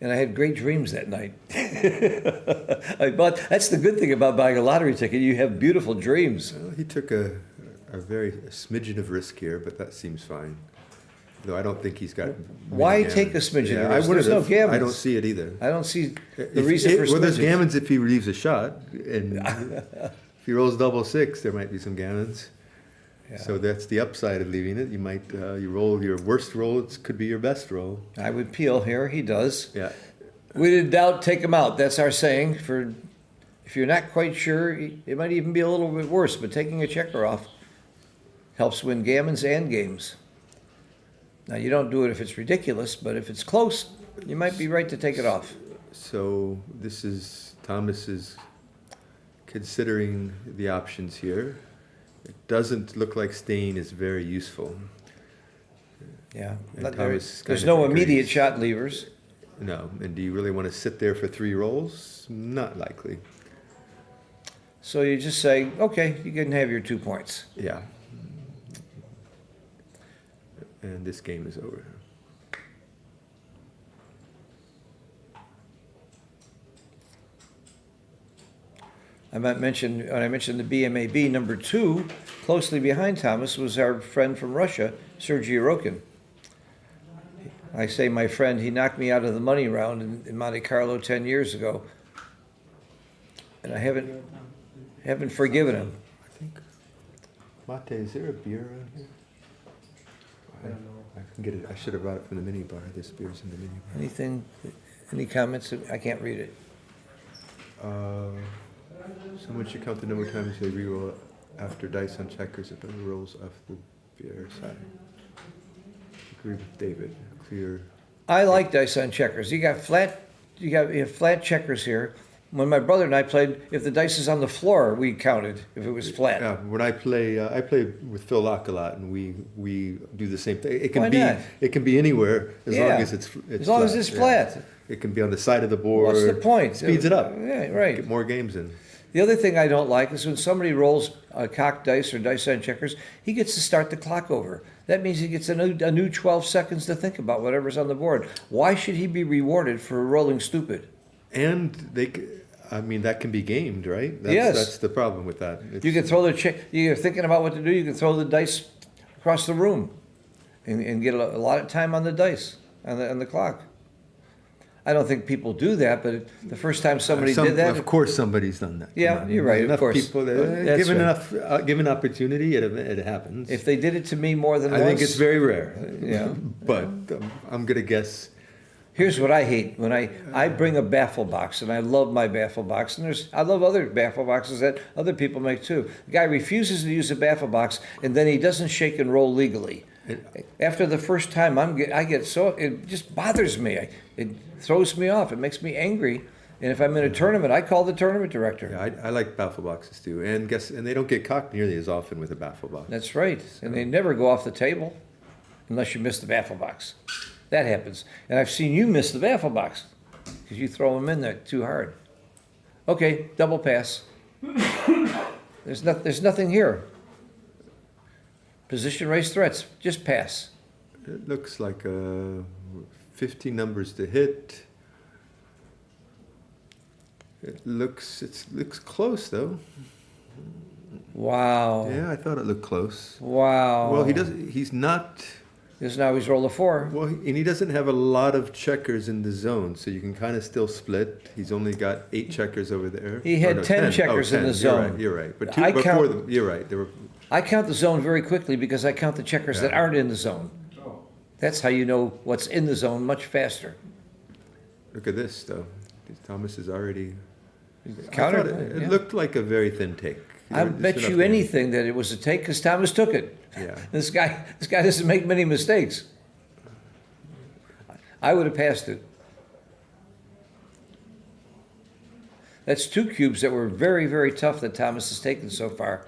And I had great dreams that night. That's the good thing about buying a lottery ticket, you have beautiful dreams. Well, he took a smidgen of risk here, but that seems fine. though I don't think he's got. Why many take a gammons. smidgen Yeah, of I risk? would There's no have. I gammons. don't see it either. I don't see the If- reason for well, there's smidgens. gammons if he relieves a shot, and if he rolls double six, there might be some gammons. Yeah. So that's the upside of leaving it. You might you roll your worst roll. It could be your best roll. I would peel here. He does. Yeah. We did doubt, take him out. That's our saying. For if you're not quite sure, it might even be a little bit worse. But taking a checker off helps win gammons and games. Now you don't do it if it's ridiculous, but if it's close, you might be right to take it off. So this is Thomas is considering the options here. It doesn't look like staying is very useful. Yeah. And But Thomas there's kind of no agrees. immediate shot levers. No. And do you really want to sit there for 3 rolls? Not likely. So you just say, okay, you can have your 2 points. Yeah. And this game is over. I might mention, when I mentioned the BMAB, number 2, closely behind Thomas, was our friend from Russia, Sergei Rokin. I say my friend, he knocked me out of the money round in Monte Carlo 10 years ago. And I haven't forgiven him. I think. Mate, is there a beer around here? I don't know. I can get it. I should have brought it from the mini bar. This beer's in the mini bar. Anything, any comments? I can't read it. Someone should count the number of times they reroll after dice on checkers if it rolls off the beer side. Agree with David. Clear. I like dice on checkers. You have flat checkers here. When my brother and I played, if the dice is on the floor, we counted if it was flat. Yeah, when I play with Phil Locke a lot, and we do the same thing. Why not? It can be anywhere as Yeah. long as it's As long as it's yeah. flat. It can be on the side of the board. What's the point? Speeds it up. Yeah, right. Get more games in. The other thing I don't like is when somebody rolls cocked dice or dice on checkers, he gets to start the clock over. That means he gets a new 12 seconds to think about whatever's on the board. Why should he be rewarded for rolling stupid? And that can be gamed, right? Yes. That's the problem with that. You can throw the check. You're thinking about what to do. You can throw the dice across the room, and get a lot of time on the dice on the clock. I don't think people do that, but the first time somebody did that, Of course, somebody's done that. Come Yeah, on. you're right, of Enough course. people, That's given right. enough, given opportunity, it happens. if they did it to me more than I once, think it's very rare. Yeah. But I'm gonna guess. Here's what I hate. When I bring a baffle box, and I love my baffle box, and I love other baffle boxes that other people make too. The guy refuses to use a baffle box, and then he doesn't shake and roll legally. After the first time, I get so, it just bothers me. It throws me off. It makes me angry. And if I'm in a tournament, I call the tournament director. Yeah, I like baffle boxes too, and they don't get cocked nearly as often with a baffle box. That's right. And they never go off the table unless you miss the baffle box. That happens. And I've seen you miss the baffle box because you throw them in there too hard. Okay, double pass. There's nothing here. Position raise threats, just pass. It looks like 50 numbers to hit. It looks close though. Wow. Yeah, I thought it looked close. Wow. Well, he's not. Because now he's rolled a 4. Well, and he doesn't have a lot of checkers in the zone, so you can kind of still split. He's only got 8 checkers over there. He had 10 checkers in the zone. You're right. But I before count- them, you're right. There were. I count the zone very quickly because I count the checkers that Yeah. aren't in the zone. Oh, That's how you know what's in the zone much faster. Look at this though. Thomas is already. Counter, I thought it yeah. looked like a very thin take. I Just bet enough you game. anything that it was a take because Thomas took it. Yeah. This guy doesn't make many mistakes. I would have passed it. That's 2 cubes that were very, very tough that Thomas has taken so far.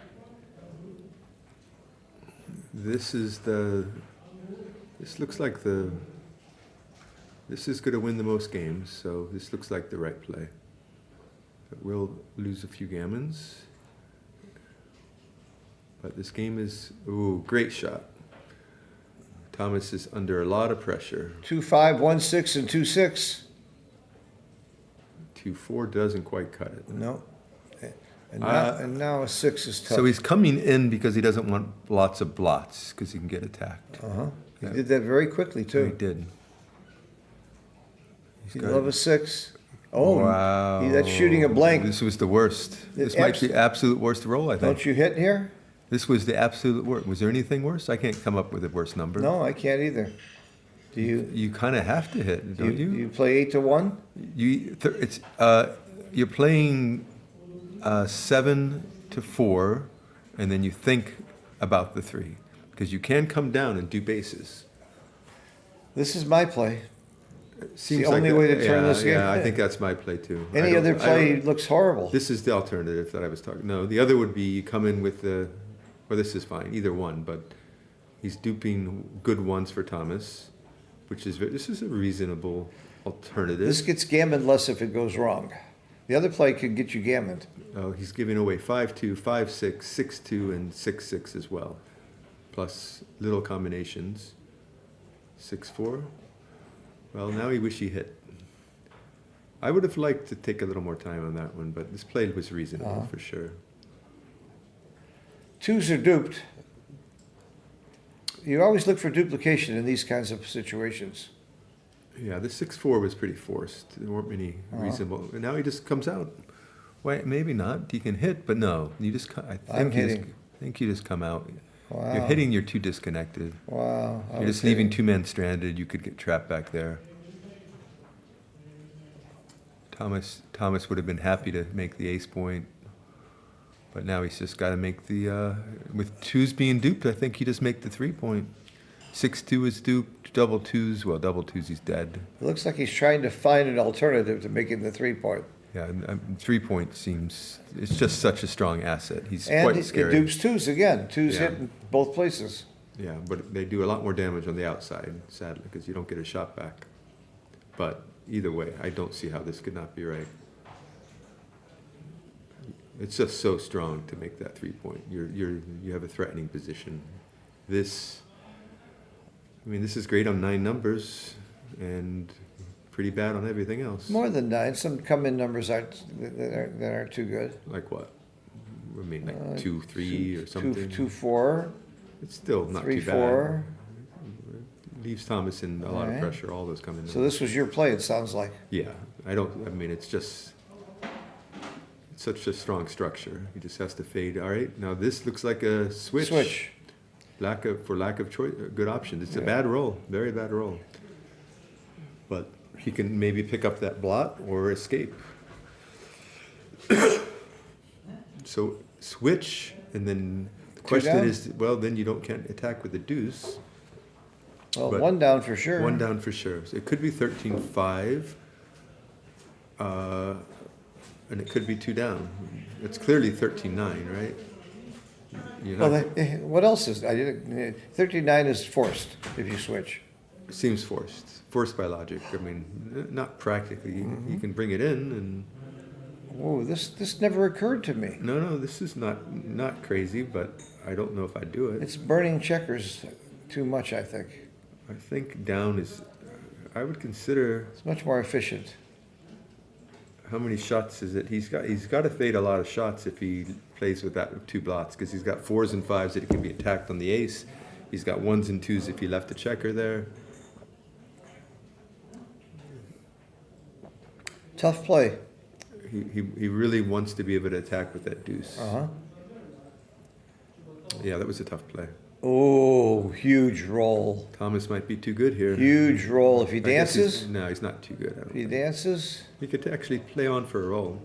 This looks like this is going to win the most games, so this looks like the right play. But we'll lose a few gammons. But this game is, great shot. Thomas is under a lot of pressure. 2-5, 1-6, and 2-6. 2-4 doesn't quite cut it. No. And Uh, now a 6 is tough. So he's coming in because he doesn't want lots of blots because he can get attacked. Uh-huh. He did that very quickly, He too. did. He love a 6. Oh, Wow. that's shooting a blank. This was the worst. This might be the absolute worst roll, I think. Don't you hit here? This was the absolute worst. Was there anything worse? I can't come up with a worse number. No, I can't either. Do you? You kind of have to hit, don't you? You play 8 to 1? You're playing 7 to 4, and then you think about the 3, because you can come down and do bases. This is my play. Seems the only way to turn this game. Yeah, I think that's my play too. Any other play looks horrible. This is the alternative that I was talking. No, the other would be you come in with the. Well, this is fine, either one, but he's duping good ones for Thomas, which is this is a reasonable alternative. This gets gammoned less if it goes wrong. The other play could get you gammoned. Oh, he's giving away 5-2, 5-6, 6-2, and 6-6 as well, plus little combinations. 6-4. Well, now he wish he hit. I would have liked to take a little more time on that one, but this play was reasonable for sure. 2s are duped. You always look for duplication in these kinds of situations. Yeah, the 6-4 was pretty forced. There weren't many reasonable. And now he just comes out. Wait, maybe not. He can hit, but no. You just. I'm hitting. I think you just come out. Wow. You're hitting. You're too disconnected. Wow. You're just leaving 2 men stranded. You could get trapped back there. Thomas would have been happy to make the ace point, but now he's just got to make the. With 2s being duped, I think he just make the 3 point. 6-2 is duped. Double 2s. Well, double 2s, he's dead. It looks like he's trying to find an alternative to making the 3 point. Yeah, and 3 point seems it's just such a strong asset. He's And quite it scary. dupes 2s again. 2s Yeah. hit in both places. Yeah, but they do a lot more damage on the outside, sadly, because you don't get a shot back. But either way, I don't see how this could not be right. It's just so strong to make that 3 point. You have a threatening position. This is great on 9 numbers and pretty bad on everything else. More than 9. Some come-in numbers that aren't too good. Like what? I mean, like 2, 3 or something. 2, 4. It's still not 3, too bad. 4. Leaves Thomas in a lot of Alright. pressure. All those coming in. So this was your play, it sounds like. Yeah, it's just it's such a strong structure. He just has to fade. All right, now this looks like a switch. Lack of choice, good option. It's a bad roll, very bad roll. But he can maybe pick up that blot or escape. So switch, and then the question down? is, well, then you can't attack with the deuce. Well, But 1 down for sure. 1 down for sure. So it could be 13-5, and it could be 2 down. It's clearly 13-9, right? Well, what else is? 39 is forced if you switch. It seems forced by logic. I mean, not practically. You can bring it in, and Whoa, this never occurred to me. no, this is not crazy, but I don't know if I'd do it. It's burning checkers too much, I think. I think down is. I would consider. It's much more efficient. How many shots is it? He's got to fade a lot of shots if he plays with that 2 blots, because he's got 4s and 5s that he can be attacked on the ace. He's got 1s and 2s if he left a checker there. Tough play. He really wants to be able to attack with that deuce. Yeah, that was a tough play. Oh, huge roll. Thomas might be too good here. Huge roll. If he I guess dances, no, he's not too good. I don't if he think. dances, He could actually play on for a roll.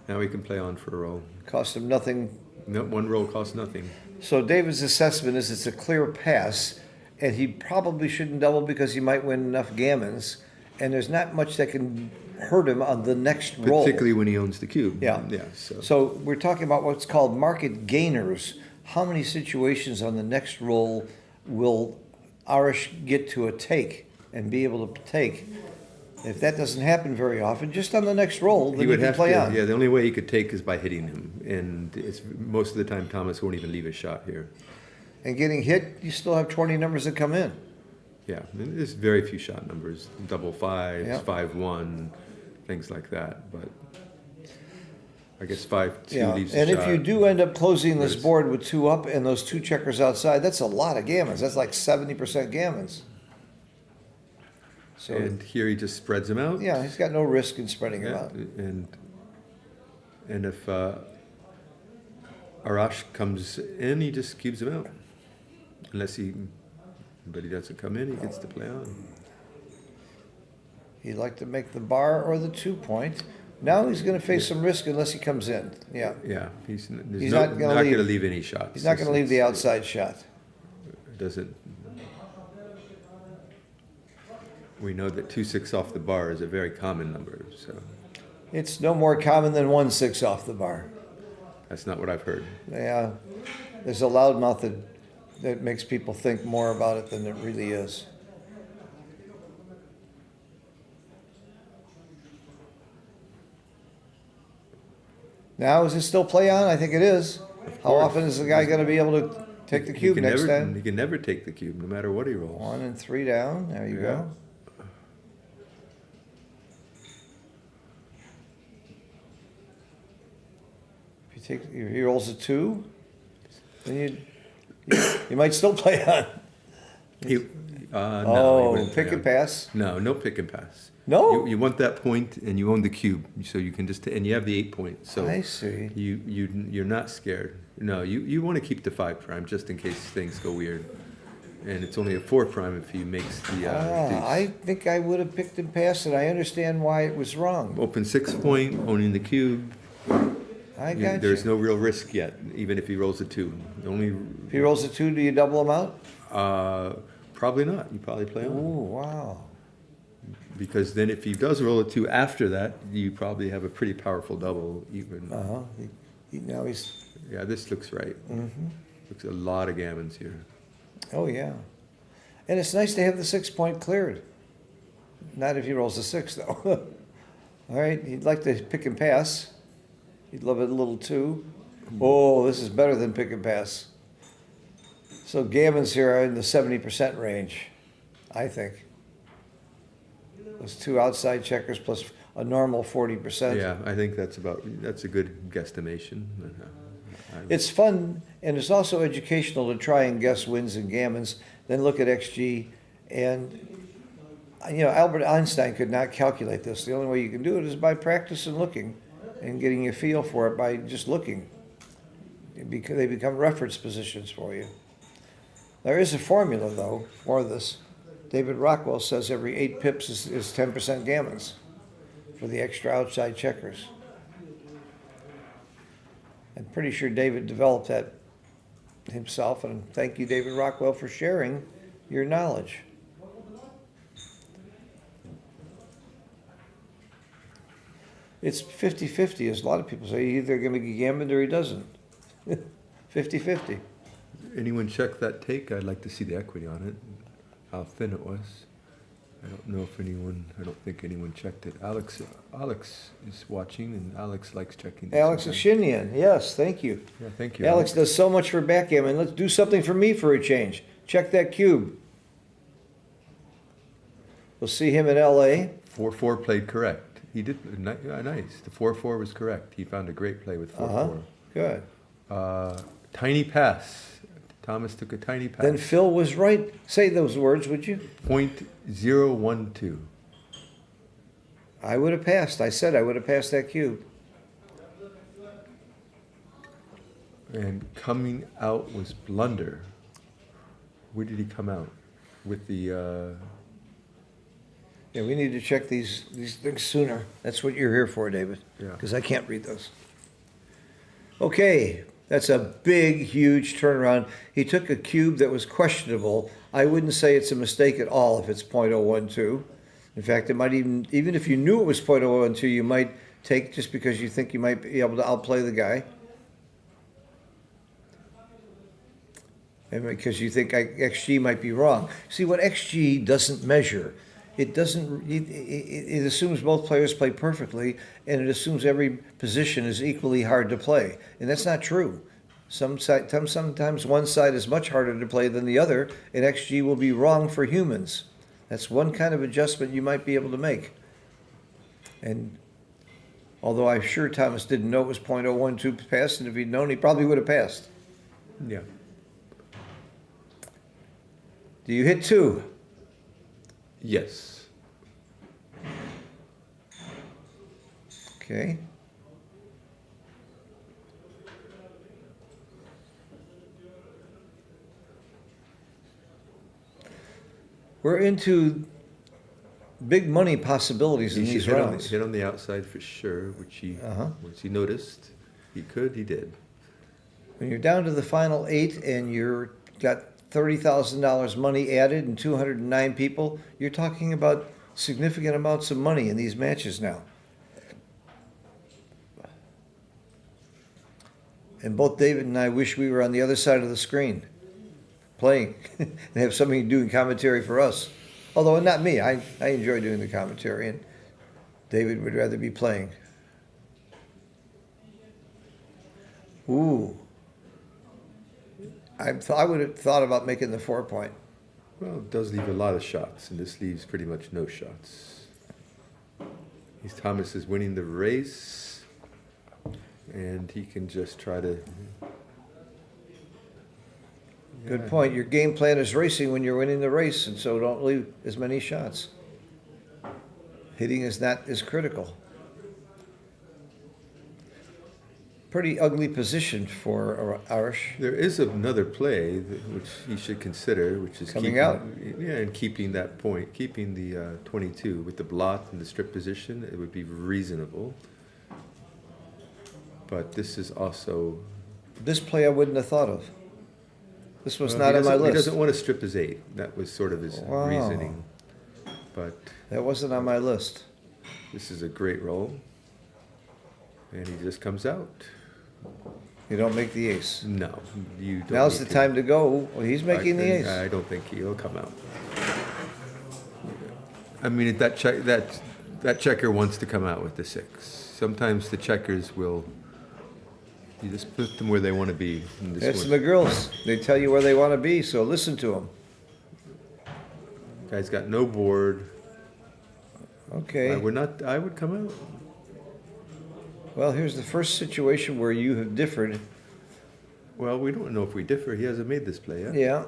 Now he can play on for a roll. cost him nothing. No, 1 roll costs nothing. So David's assessment is it's a clear pass, and he probably shouldn't double because he might win enough gammons, and there's not much that can hurt him on the next roll. Particularly when he owns the cube. Yeah. Yeah. So, So we're talking about what's called market gainers. How many situations on the next roll will Arash get to a take and be able to take? If that doesn't happen very often, just on the next roll, then he you would can have play to. on. Yeah, the only way he could take is by hitting him, and it's most of the time Thomas won't even leave a shot here. And getting hit, you still have 20 numbers that come in. Yeah, and there's very few shot numbers, double 5s, Yeah. 5-1, things like that. But I guess 5-2 Yeah, leaves a and if shot. you do end up closing this Whereas- board with 2 up and those 2 checkers outside, that's a lot of gammons. That's like 70% gammons. So, And here he just spreads them out. yeah, he's got no risk in spreading them Yeah, out. and if Arash comes in, he just keeps them out. Unless but he doesn't come in, he gets to play on. He'd like to make the bar or the 2-point. Now he's going to face some risk unless he comes in. Yeah, Yeah, he's He's not not going gonna to leave- leave any shots. he's not going to leave the It's- outside shot. It doesn't. We know that 2-6 off the bar is a very common number, so It's no more common than 1-6 off the bar. that's not what I've heard. Yeah, there's a loudmouth that makes people think more about it than it really is. Now, is it still play on? I think it is. How course. often is the guy going to be able to take the cube he can next never, time? He can never take the cube, no matter what he rolls. 1 and 3 down. There you Yeah. go. If he rolls a 2, then you might still play on. He, no, he Oh, wouldn't play pick and on. pass. No pick and pass. No? You want that point, and you own the cube, so you can just, and you have the 8 point, so. I see. You're not scared. No, you want to keep the 5 prime just in case things go weird. And it's only a 4 prime if he makes the I deuce. think I would have picked and passed it. I understand why it was wrong. Open 6 point, owning the cube. I got There's you. no real risk yet, even if he rolls a 2. The only, If he rolls a 2, do you double him out? probably not. You probably play Ooh, on. wow. Because then if he does roll a 2 after that, you probably have a pretty powerful double even. Uh-huh. Now he's, Yeah, this looks right. Mm-hmm. Looks a lot of gammons here. oh, yeah. And it's nice to have the 6-point cleared. Not if he rolls a 6, though. All right, he'd like to pick and pass. He'd love it a little 2. Oh, this is better than pick and pass. So gammons here are in the 70% range, I think. Those 2 outside checkers plus a normal 40%. Yeah, I think that's a good guesstimation. It's fun, and it's also educational to try and guess wins and gammons, then look at XG. And, Albert Einstein could not calculate this. The only way you can do it is by practice and looking and getting a feel for it by just looking. They become reference positions for you. There is a formula, though, for this. David Rockwell says every 8 pips is 10% gammons for the extra outside checkers. I'm pretty sure David developed that himself, and thank you, David Rockwell, for sharing your knowledge. It's 50-50, as a lot of people say. Either going to be gammoned or he doesn't. 50-50. Anyone check that take? I'd like to see the equity on it, how thin it was. I don't think anyone checked it. Alex is watching, and Alex likes checking. this Alex sometimes. Ashinian, yes, thank you. Yeah, thank you. Alex does so much for backgammon. Let's do something for me for a change. Check that cube. We'll see him in LA. 4-4 played correct. He did, nice. The 4-4 was correct. He found a great play with 4-4. Good. Tiny pass. Thomas took a tiny pass. Then Phil was right. Say those words, would you? .012. I would have passed. I said I would have passed that cube. And coming out was blunder. Where did he come out? With the, Yeah, we need to check these things sooner. That's what you're here for, David. Yeah. Because I can't read those. Okay, that's a big, huge turnaround. He took a cube that was questionable. I wouldn't say it's a mistake at all if it's .012. In fact, it might even if you knew it was .012, you might take just because you think you might be able to outplay the guy. And because you think XG might be wrong. See, what XG doesn't measure, it assumes both players play perfectly, and it assumes every position is equally hard to play. And that's not true. Sometimes one side is much harder to play than the other, and XG will be wrong for humans. That's one kind of adjustment you might be able to make. And Although I'm sure Thomas didn't know it was .012 past, and if he'd known, he probably would have passed. Yeah. Do you hit 2? Yes. Okay. We're into big money possibilities in He these should rounds. hit on the outside for sure, which he noticed. He could, he did. When you're down to the final 8 and you're got $30,000 money added and 209 people, you're talking about significant amounts of money in these matches now. And both David and I wish we were on the other side of the screen, playing, and have somebody doing commentary for us. Although not me, I enjoy doing the commentary, and David would rather be playing. Ooh. I would have thought about making the 4-point. Well, it does leave a lot of shots, and this leaves pretty much no shots. Thomas is winning the race, and he can just try to... Good point. Your game plan is racing when you're winning the race, and so don't leave as many shots. Hitting is not as critical. Pretty ugly position for Arash. There is another play which he should consider, which is Coming out? Yeah, and keeping that point, keeping the 22 with the blot and the strip position. It would be reasonable. But this is also... This play I wouldn't have thought of. This was Well, not on my He list. doesn't want to strip his 8. That was sort of his Wow. reasoning. But That wasn't on my list. this is a great roll. And he just comes out. You don't make the ace. No, you don't. Now's the need to. time to go. Well, he's making the ace. I don't think he'll come out. I mean, that checker wants to come out with the 6. Sometimes the checkers will. You just put them where they want to be. And this That's one- the girls. They tell you where they want to be, so listen to them. Guy's got no board. Okay. I would come out. Well, here's the first situation where you have differed. Well, we don't know if we differ. He hasn't made this play yet. Yeah.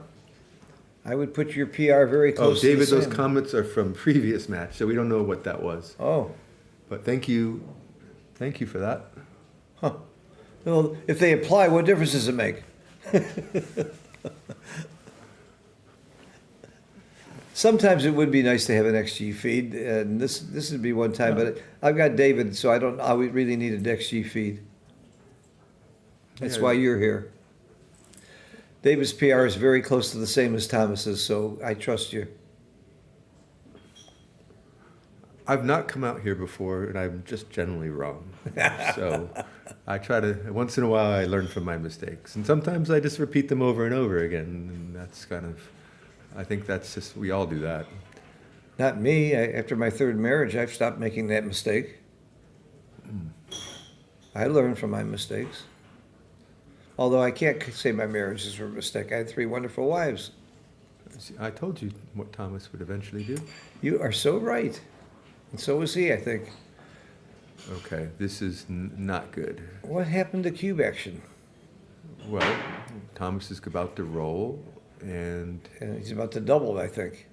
I would put your PR very Oh, close David, to the those same. comments are from previous match, so we don't know what that was. Oh. But thank you for that. Huh. Well, if they apply, what difference does it make? Sometimes it would be nice to have an XG feed, and this would be one time, but I've got David, so I would really need an XG feed. That's Yeah. why you're here. David's PR is very close to the same as Thomas's, so I trust you. I've not come out here before, and I'm just generally wrong. So I try to, once in a while, I learn from my mistakes. And sometimes I just repeat them over and over again. And that's kind of, I think that's just, we all do that. Not me. After my 3rd marriage, I've stopped making that mistake. I learn from my mistakes. Although I can't say my marriage is a mistake. I had 3 wonderful wives. See, I told you what Thomas would eventually do. You are so right. And so was he, I think. Okay, this is not good. What happened to cube action? Well, Thomas is about to roll, and He's about to double, I think.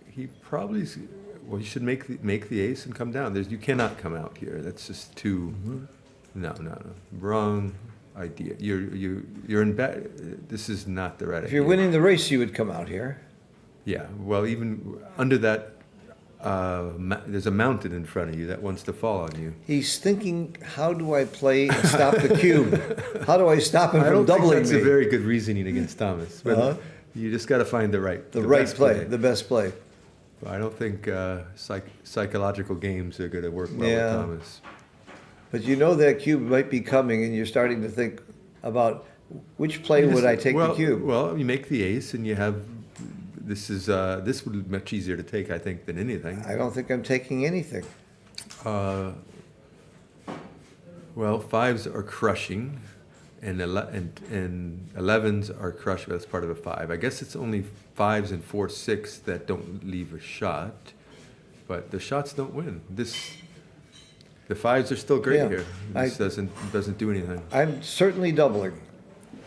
he probably, well, you should make the ace and come down. You cannot come out here. That's just too, no, wrong idea. You're in bad, this is not the right idea. If you're winning the race, you would come out here. Yeah, well, even under that, there's a mountain in front of you that wants to fall on you. He's thinking, how do I play and stop the cube? How do I stop him I from don't think doubling that's me? a very good reasoning against Thomas. But Uh-huh. you just got to find the right best play, the best play. I don't think psychological games are going to work well Yeah. with Thomas. But you know that cube might be coming, and you're starting to think about which play would I take the cube? Well, you make the ace, and you have this would be much easier to take, I think, than anything. I don't think I'm taking anything. Well, 5s are crushing, and 11s are crushing. That's part of a 5. I guess it's only 5s and 4, 6 that don't leave a shot, but the shots don't win. The fives are still great Yeah. here. This doesn't do anything. I'm certainly doubling.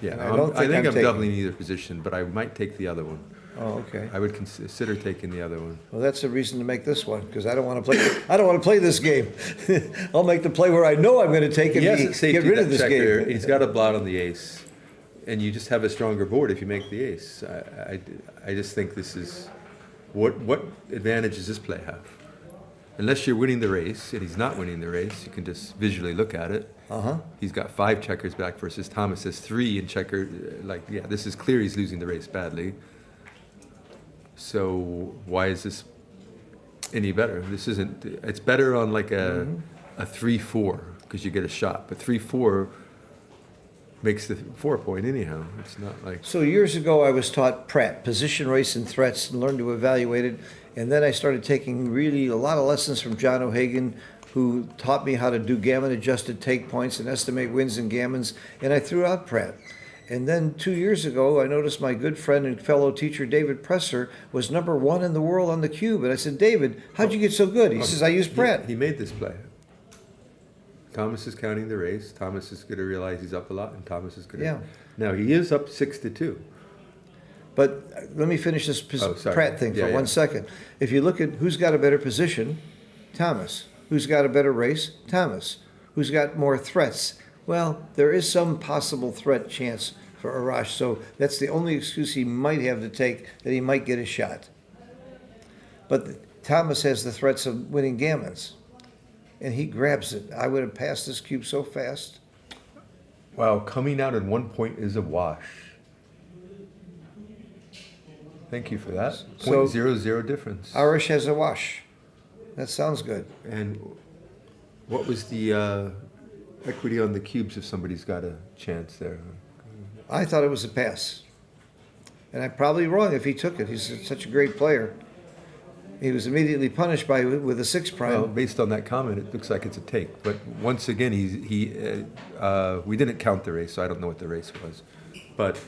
Yeah, I don't think I'm I'm taking- doubling either position, but I might take the other one. Oh, okay. I would consider taking the other one. Well, that's a reason to make this one, because I don't want to play, I don't want to play this game. I'll make the play where I know I'm going to take He has a and safety get rid of net this checker. game. He's got a blot on the ace, and you just have a stronger board if you make the ace. I just think this is, what advantage does this play have? Unless you're winning the race, and he's not winning the race, you can just visually look at it. Uh-huh. He's got 5 checkers back versus Thomas has 3 in checker. Like, yeah, this is clear he's losing the race badly. So why is this any better? This isn't, it's better on like a 3-4, because you get a shot. But 3-4 makes the 4 point anyhow. It's not like, So years ago, I was taught Pratt, position, race, and threats, and learned to evaluate it. And then I started taking really a lot of lessons from John O'Hagan, who taught me how to do gammon-adjusted take points and estimate wins and gammons, and I threw out Pratt. And then 2 years ago, I noticed my good friend and fellow teacher, David Presser, was number 1 in the world on the cube. And I said, David, how'd you get so good? He says, I use Pratt. he made this play. Thomas is counting the race. Thomas is going to realize he's up a lot, and Thomas is going to. Yeah. Now he is up 6-2. But let me finish this Oh, sorry. Pratt thing for Yeah, 1 yeah. second. If you look at who's got a better position, Thomas. Who's got a better race, Thomas. Who's got more threats? Well, there is some possible threat chance for Arash, so that's the only excuse he might have to take, that he might get a shot. But Thomas has the threats of winning gammons, and he grabs it. I would have passed this cube so fast. Wow, coming out at 1 point is a wash. Thank you for that. So- 0.00 difference. Arash has a wash. That sounds good. And what was the equity on the cubes if somebody's got a chance there? I thought it was a pass. And I'm probably wrong if he took it. He's such a great player. He was immediately punished with a 6 prime. Well, based on that comment, it looks like it's a take. But once again, we didn't count the race, so I don't know what the race was. But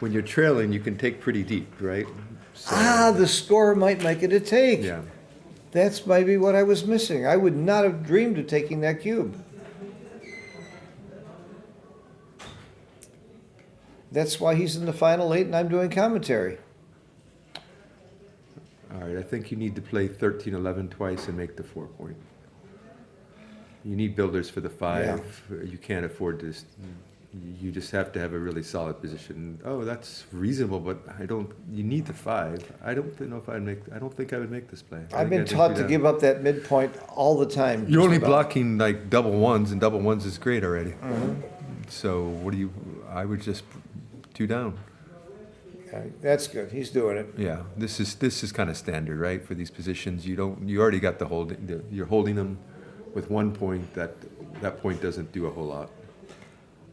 when you're trailing, you can take pretty deep, right? So, The score might make it a take. yeah. That's maybe what I was missing. I would not have dreamed of taking that cube. That's why he's in the final 8 and I'm doing commentary. All right, I think you need to play 13-11 twice and make the 4 point. You need builders for the 5. You can't afford this. You just have to have a really solid position. Oh, that's reasonable, but you need the 5. I don't think I would make this play. I've been taught to give up that midpoint all the time. You're only just about. blocking like double ones, and double ones is great already. So I would just 2 down. Okay, that's good. He's doing it. Yeah, this is kind of standard, right? For these positions, you already got you're holding them with 1 point. That point doesn't do a whole lot.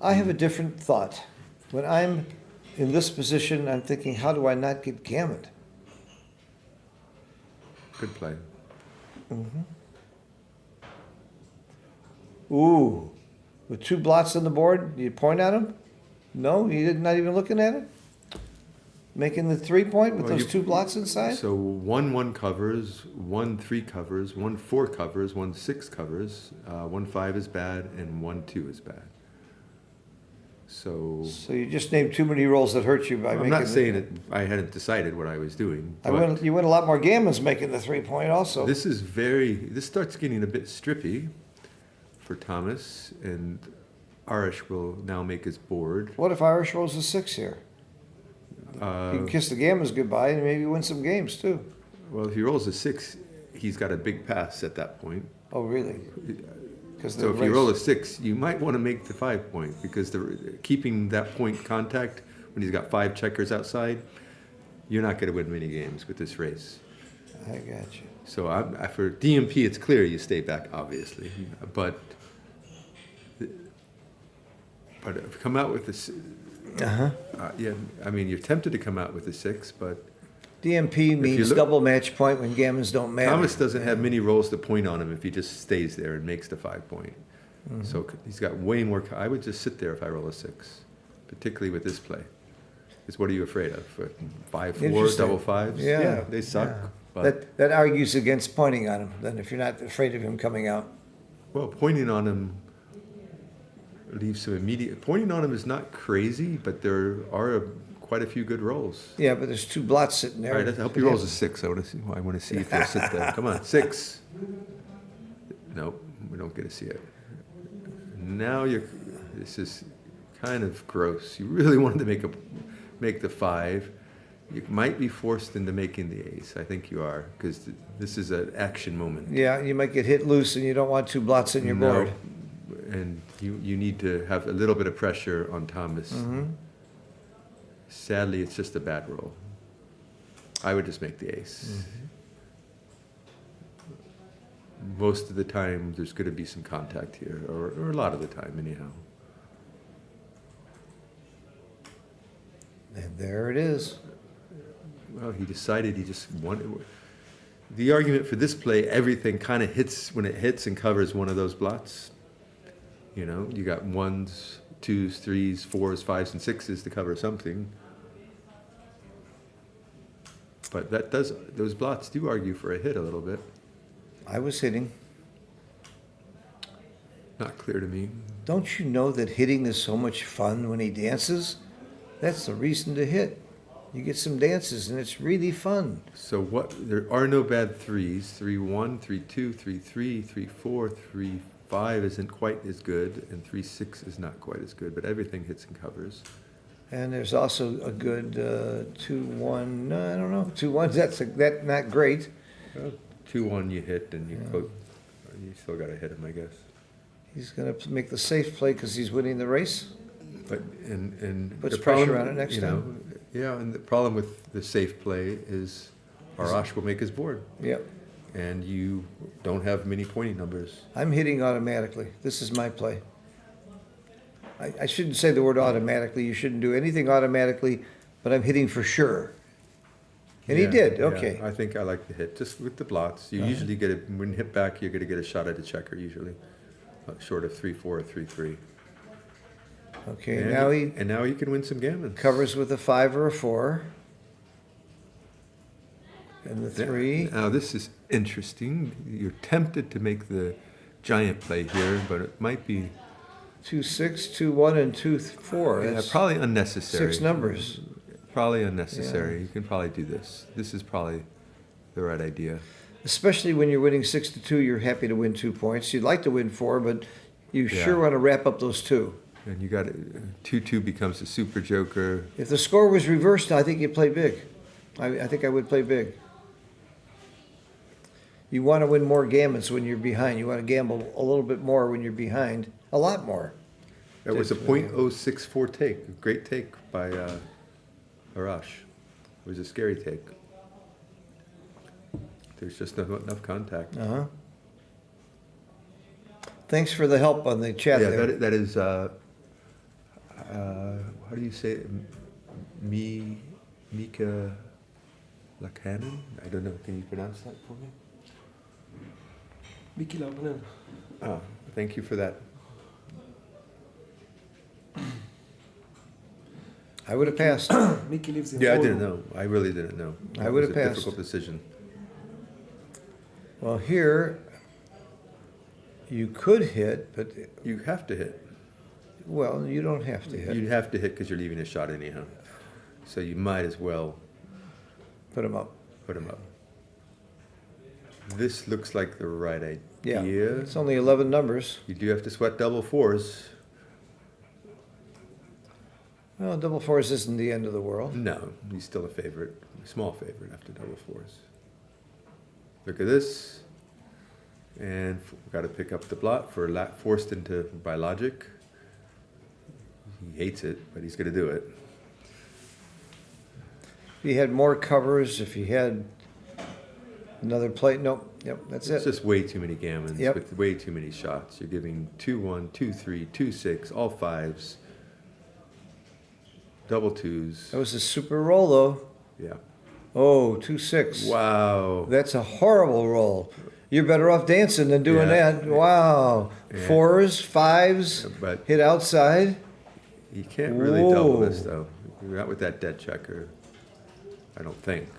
I have a different thought. When I'm in this position, I'm thinking, how do I not get gammoned? Good play. Ooh, with 2 blots on the board, do you point at him? No, not even looking at it? Making the 3 point with Well, those 2 blots inside? So 1-1 covers, 1-3 covers, 1-4 covers, 1-6 covers, 1-5 is bad, and 1-2 is bad. So So you just named too many rolls that hurt you by I'm making. not saying that I hadn't decided what I was doing. But You win a lot more gammons making the 3 point also. this starts getting a bit strippy for Thomas, and Arash will now make his board. What if Irish rolls a 6 here? You can kiss the gammons goodbye and maybe win some games too. Well, if he rolls a 6, he's got a big pass at that point. Oh, really? So if you roll a 6, you might want to make the 5 point, because keeping that point contact when he's got 5 checkers outside, you're not going to win many games with this race. I got you. So for DMP, it's clear you stay back, obviously, but come out with this. Yeah, I mean, you're tempted to come out with a 6, but DMP means look- double match point when gammons don't matter. Thomas doesn't have many rolls to point on him if he just stays there and makes the 5 point. So he's got way more. I would just sit there if I roll a 6, particularly with this play. Because what are you afraid of? 5-4, Interesting. double 5s? Yeah, they suck. yeah. But That argues against pointing on him, then, if you're not afraid of him coming out. Well, pointing on him leaves some immediate. Pointing on him is not crazy, but there are quite a few good rolls. Yeah, but there's two blots sitting there. All right, I hope your rolls a 6. I want to see. I want to see if they'll sit there. Come on, 6. Nope, we don't get to see it. Now you're. This is kind of gross. You really wanted to make the 5. You might be forced into making the ace. I think you are, because this is an action moment. Yeah, you might get hit loose and you don't want two blots in your No, board. and you need to have a little bit of pressure on Thomas. Sadly, it's just a bad roll. I would just make the ace. Most of the time, there's going to be some contact here, or a lot of the time, anyhow. And there it is. Well, he decided he just wanted. The argument for this play, everything kind of hits when it hits and covers one of those blots. You know, you got 1s, 2s, 3s, 4s, 5s, and 6s to cover something. But those blots do argue for a hit a little bit. I was hitting. Not clear to me. Don't you know that hitting is so much fun when he dances? That's the reason to hit. You get some dances and it's really fun. So there are no bad 3s. 3-1, 3-2, 3-3, 3-4, 3-5 isn't quite as good, and 3-6 is not quite as good, but everything hits and covers. And there's also a good 2-1, no, I don't know, 2-1, that's not great. Well, 2-1 you hit, and you still got to hit him, I guess. He's going to make the safe play because he's winning the race. But and Puts the problem, pressure on it next you know, yeah, and the problem with the safe play is Arash will make his board, Yep. and you don't have many pointing numbers. I'm hitting automatically. This is my play. I shouldn't say the word automatically. You shouldn't do anything automatically, but I'm hitting for sure. And he Yeah, did, yeah, okay. I think I like the hit, just with the blots. You usually get it, when hit back, you're going to get a shot at a checker usually, short of 3-4 or 3-3. Okay, And now he can win some gammons. covers with a 5 or a 4. And the 3. Now this is interesting. You're tempted to make the giant play here, but it might be 2-6, 2-1, and 2-4. That's probably unnecessary. 6 numbers. Probably unnecessary. Yeah. You can probably do this. This is probably the right idea. Especially when you're winning 6-2, you're happy to win 2 points. You'd like to win 4, but you Yeah. sure want to wrap up those 2. And you got 2-2 becomes a super joker. If the score was reversed, I think you'd play big. I think I would play big. You want to win more gammons when you're behind. You want to gamble a little bit more when you're behind. A lot more. That was a .064 take. A great take by Arash. It was a scary take. There's just not enough contact. Uh-huh. Thanks for the help on the chat Yeah, there. that is, how do you say it? Mika Lakanen? I don't know. Can you pronounce that for me? Miki Laukkanen. Oh, thank you for that. I would have passed. Miki lives in Yeah, I Oulu. didn't know. I really didn't know. I would have It was a passed. difficult decision. Well, here, you could hit, but, You have to hit. well, you don't have to hit. You'd have to hit because you're leaving a shot anyhow. So you might as well Put him up. put him up. This looks like the right Yeah. idea. It's only 11 numbers. You do have to sweat double 4s. Well, double 4s isn't the end of the world. No, he's still a favorite, small favorite after double 4s. Look at this. And got to pick up the blot for forced into by logic. He hates it, but he's going to do it. If he had more covers, if he had another plate, nope, yep, that's It's it. just way too many gammons Yep. with way too many shots. You're giving 2-1, 2-3, 2-6, all 5s, double 2s. That was a super roll, though. Yeah. Oh, 2-6. Wow. That's a horrible roll. You're better off dancing than doing Yeah. that. Wow. Yeah. 4s, 5s, But hit outside. you can't really double this, Whoa. though. You're not with that dead checker, I don't think.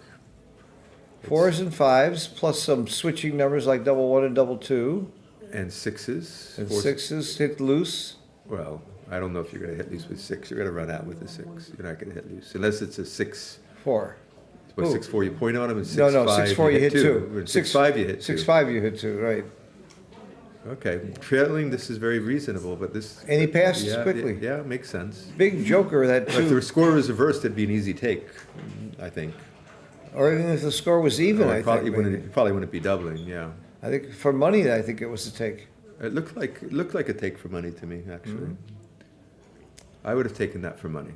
4s and 5s, plus some switching numbers like double 1 and double 2. And sixes. And four- sixes hit loose. Well, I don't know if you're going to hit loose with six. You're going to run out with a six. You're not going to hit loose unless it's a six. 4. What, Ooh. 6-4 you point on him, and 6-5 No, 6-4 you hit 2. And 6-5 you hit 2. 6-5 you hit 2, right. Okay, trailing, this is very reasonable, but this. And he passes yeah, quickly. Yeah, makes sense. Big joker, that If the 2. score was reversed, it'd be an easy take, I think. Or even if the score was even, Or I it probably think. wouldn't, maybe. it probably wouldn't be doubling, yeah. I think for money, I think it was a take. It looked like a take for money to me, actually. I would have taken that for money.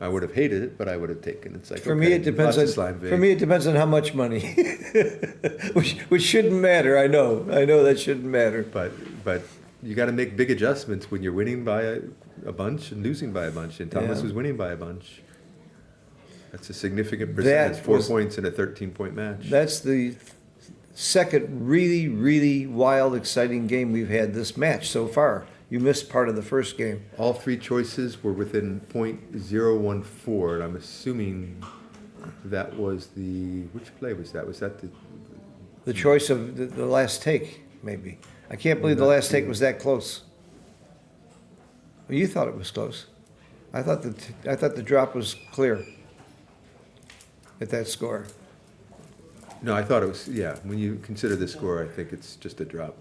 I would have hated it, but I would have taken it. It's like, For okay, me, it depends lots of on, slime for vig. me, it depends on how much money. Which shouldn't matter, I know that shouldn't matter. But you got to make big adjustments when you're winning by a bunch and losing by a bunch. And Thomas Yeah. was winning by a bunch. That's a significant That percentage. 4 was- points in a 13-point match. That's the second really, really wild, exciting game we've had this match so far. You missed part of the first game. All 3 choices were within .014, and I'm assuming that was which play was that? Was that The choice of the last take, maybe. I can't believe the last take was that close. Well, you thought it was close. I thought the drop was clear at that score. No, I thought it was, yeah. When you consider the score, I think it's just a drop.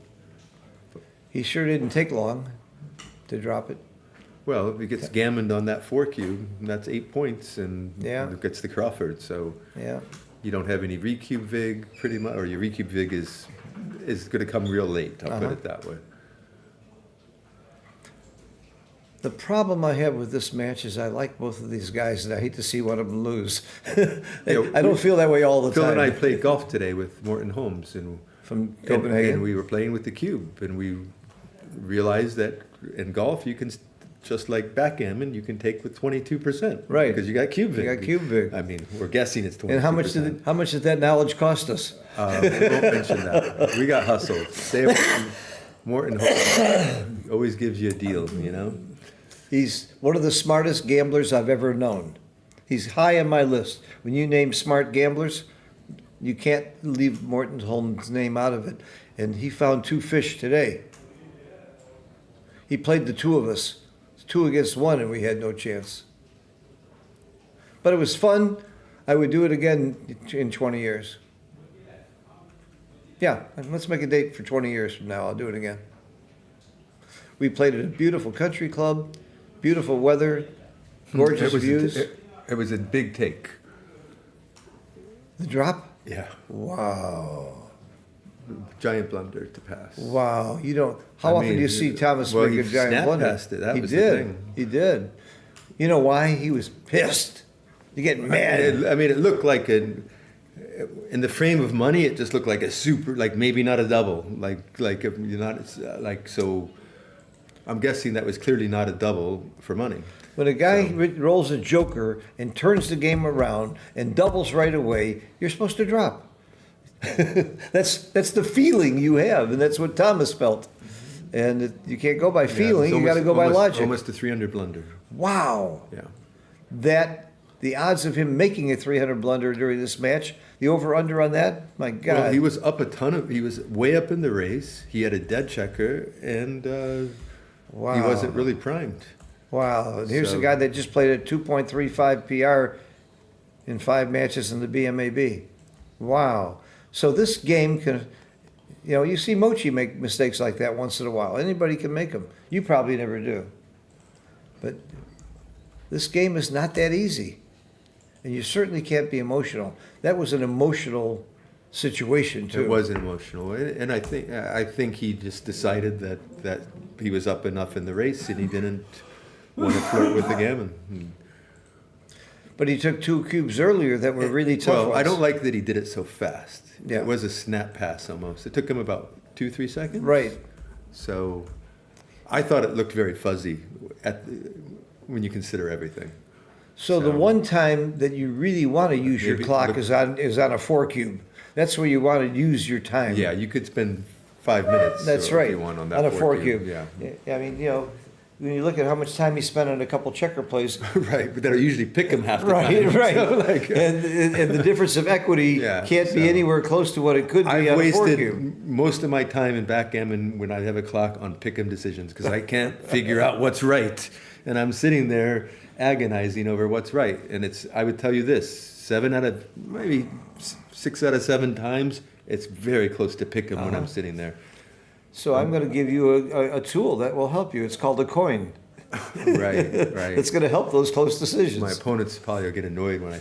He sure didn't take long to drop it. Well, if he gets gammoned on that 4 cube, that's 8 points, and Yeah. it gets the Crawford. So Yeah. you don't have any recube vig, pretty much, or your recube vig is going to come real late. I'll put it that way. The problem I have with this match is I like both of these guys, and I hate to see one of them lose. I don't feel that way all the Phil time. and I played golf today with Morton Holmes, and From Copenhagen. and we were playing with the cube, and we realized that in golf you can, just like backgammon, you can take with 22%. Right. Because you got cube vig. You got cube vig. I mean, we're guessing it's 22%. And how much did that knowledge cost us? We won't mention that. We got hustled. Stay away from Morton Holmes. Always gives you a deal, you know? He's one of the smartest gamblers I've ever known. He's high on my list. When you name smart gamblers, you can't leave Morton Holmes' name out of it. And he found 2 fish today. He played the 2 of us, 2 against 1, and we had no chance. But it was fun. I would do it again in 20 years. Yeah, and let's make a date for 20 years from now. I'll do it again. We played at a beautiful country club, beautiful weather, gorgeous views. It was a big take. The drop? Yeah. Wow. Giant blunder to pass. Wow. You don't, how often do you see Thomas well, make a he giant snap blunder? passed it. That He was the did. thing. He did. You know why? He was pissed. You get mad. It looked like in the frame of money, it just looked like a super, like maybe not a double, like if you're not, so. I'm guessing that was clearly not a double for money. When a guy rolls a joker and turns the game around and doubles right away, you're supposed to drop. That's the feeling you have, and that's what Thomas felt. And you can't go by feeling, you got to go by logic. Almost a 300 blunder. Wow. Yeah. The odds of him making a 300 blunder during this match, the over-under on that, my God. Well, he was up he was way up in the race. He had a dead checker, and Wow. he wasn't really primed. Wow. And here's So- a guy that just played at 2.35 PR in 5 matches in the BMAB. Wow. So this game can, you see Mochi make mistakes like that once in a while. Anybody can make them. You probably never do. But this game is not that easy. And you certainly can't be emotional. That was an emotional situation, too. It was emotional, and I think he just decided that he was up enough in the race, and he didn't want to flirt with the gammon. But he took 2 cubes earlier that were really tough Well, I ones. don't like that he did it so fast. Yeah. It was a snap pass almost. It took him about 2-3 seconds. Right. So I thought it looked very fuzzy when you consider everything. So the one time that you really want to use your Maybe clock look- is on a 4 cube. That's where you want to use your time. Yeah, you could spend 5 minutes. That's or right. If you want on that on a 4 4 cube. cube. Yeah. I mean, when you look at how much time he spent on a couple checker plays, Right, but that'll usually pick him half the right, time. right, So, like, and the difference of equity Yeah, can't be so- anywhere close to what it could be I've on a four wasted cube. most of my time in backgammon when I have a clock on pick'em decisions because I can't figure out what's right. And I'm sitting there agonizing over what's right. And I would tell you this, maybe 6 out of 7 times, it's very close to pick'em when I'm sitting there. So I'm going to give you a tool that will help you. It's called a coin. Right, right. It's going to help those close decisions. My opponents probably get annoyed when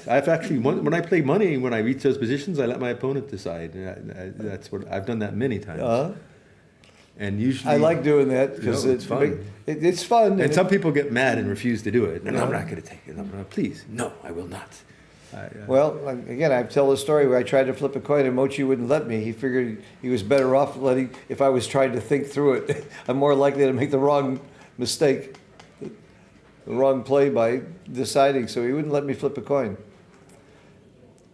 I play money, when I reach those positions, I let my opponent decide. That's what I've done that many times. Uh-huh. And usually, I like doing that because No, it's fun. It's fun. And some people get mad and refuse to do it. And I'm not going to take it. Please, no, I will not. Well, again, I tell the story where I tried to flip a coin and Mochi wouldn't let me. He figured he was better off if I was trying to think through it. I'm more likely to make the wrong mistake, the wrong play by deciding, so he wouldn't let me flip a coin.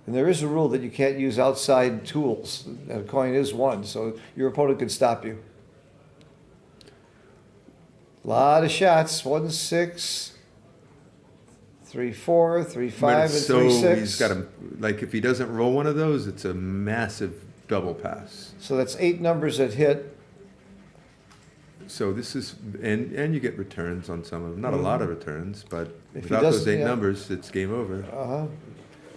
And there is a rule that you can't use outside tools. A coin is one, so your opponent could stop you. A lot of shots, 1-6. 3-4, 3-5, But and it's so 3-6. he's got to, like, if he doesn't roll one of those, it's a massive double pass. So that's 8 numbers that hit. So this is, and you get returns on some of them. Not a lot of returns, but If he without those doesn't, 8 yeah. numbers, it's game over.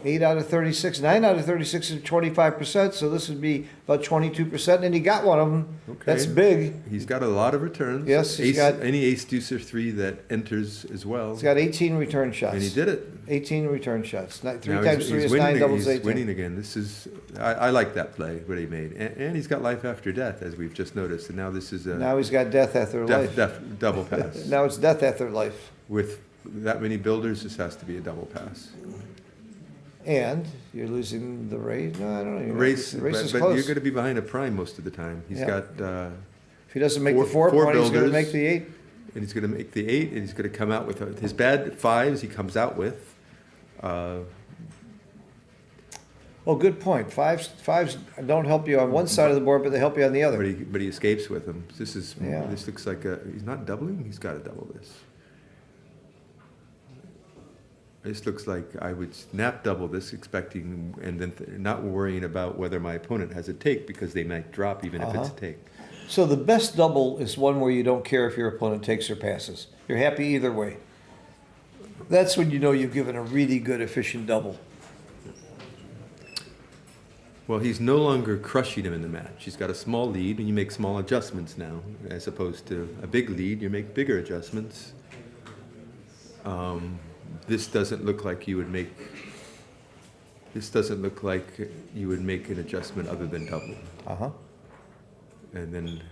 8 out of 36, 9 out of 36 is 25%, so this would be about 22%, and he got one of them. Okay. That's big. He's got a lot of returns. Yes, he's got- any ace, deuce, or 3 that enters as well. He's got 18 return shots. And he did it. 18 return shots. 3 Now times 3 is 9, winning, doubles he's 18. winning again. This is, I like that play, what he made. And he's got life after death, as we've just noticed. And now this is a Now he's got death after life. double pass. Now it's death after life. With that many builders, this has to be a double pass. And you're losing the race. No, I don't know. Race, The race is but close. you're going to be behind a prime most of the time. He's Yeah. got, If he doesn't make the four 4 point, he's going to builders. make the 8. and he's going to make the 8, and he's going to come out with his bad 5s. He comes out with. Oh, good point. Fives don't help you on one side of the board, but they help you on the other. But he escapes with them. Yeah. This looks like he's not doubling. He's got to double this. This looks like I would snap double this, expecting and then not worrying about whether my opponent has a take because they might drop even if it's a take. So the best double is one where you don't care if your opponent takes or passes. You're happy either way. That's when you know you've given a really good, efficient double. Well, he's no longer crushing him in the match. He's got a small lead, and you make small adjustments now, as opposed to a big lead. You make bigger adjustments. This doesn't look like you would make. This doesn't look like you would make an adjustment other than double. And then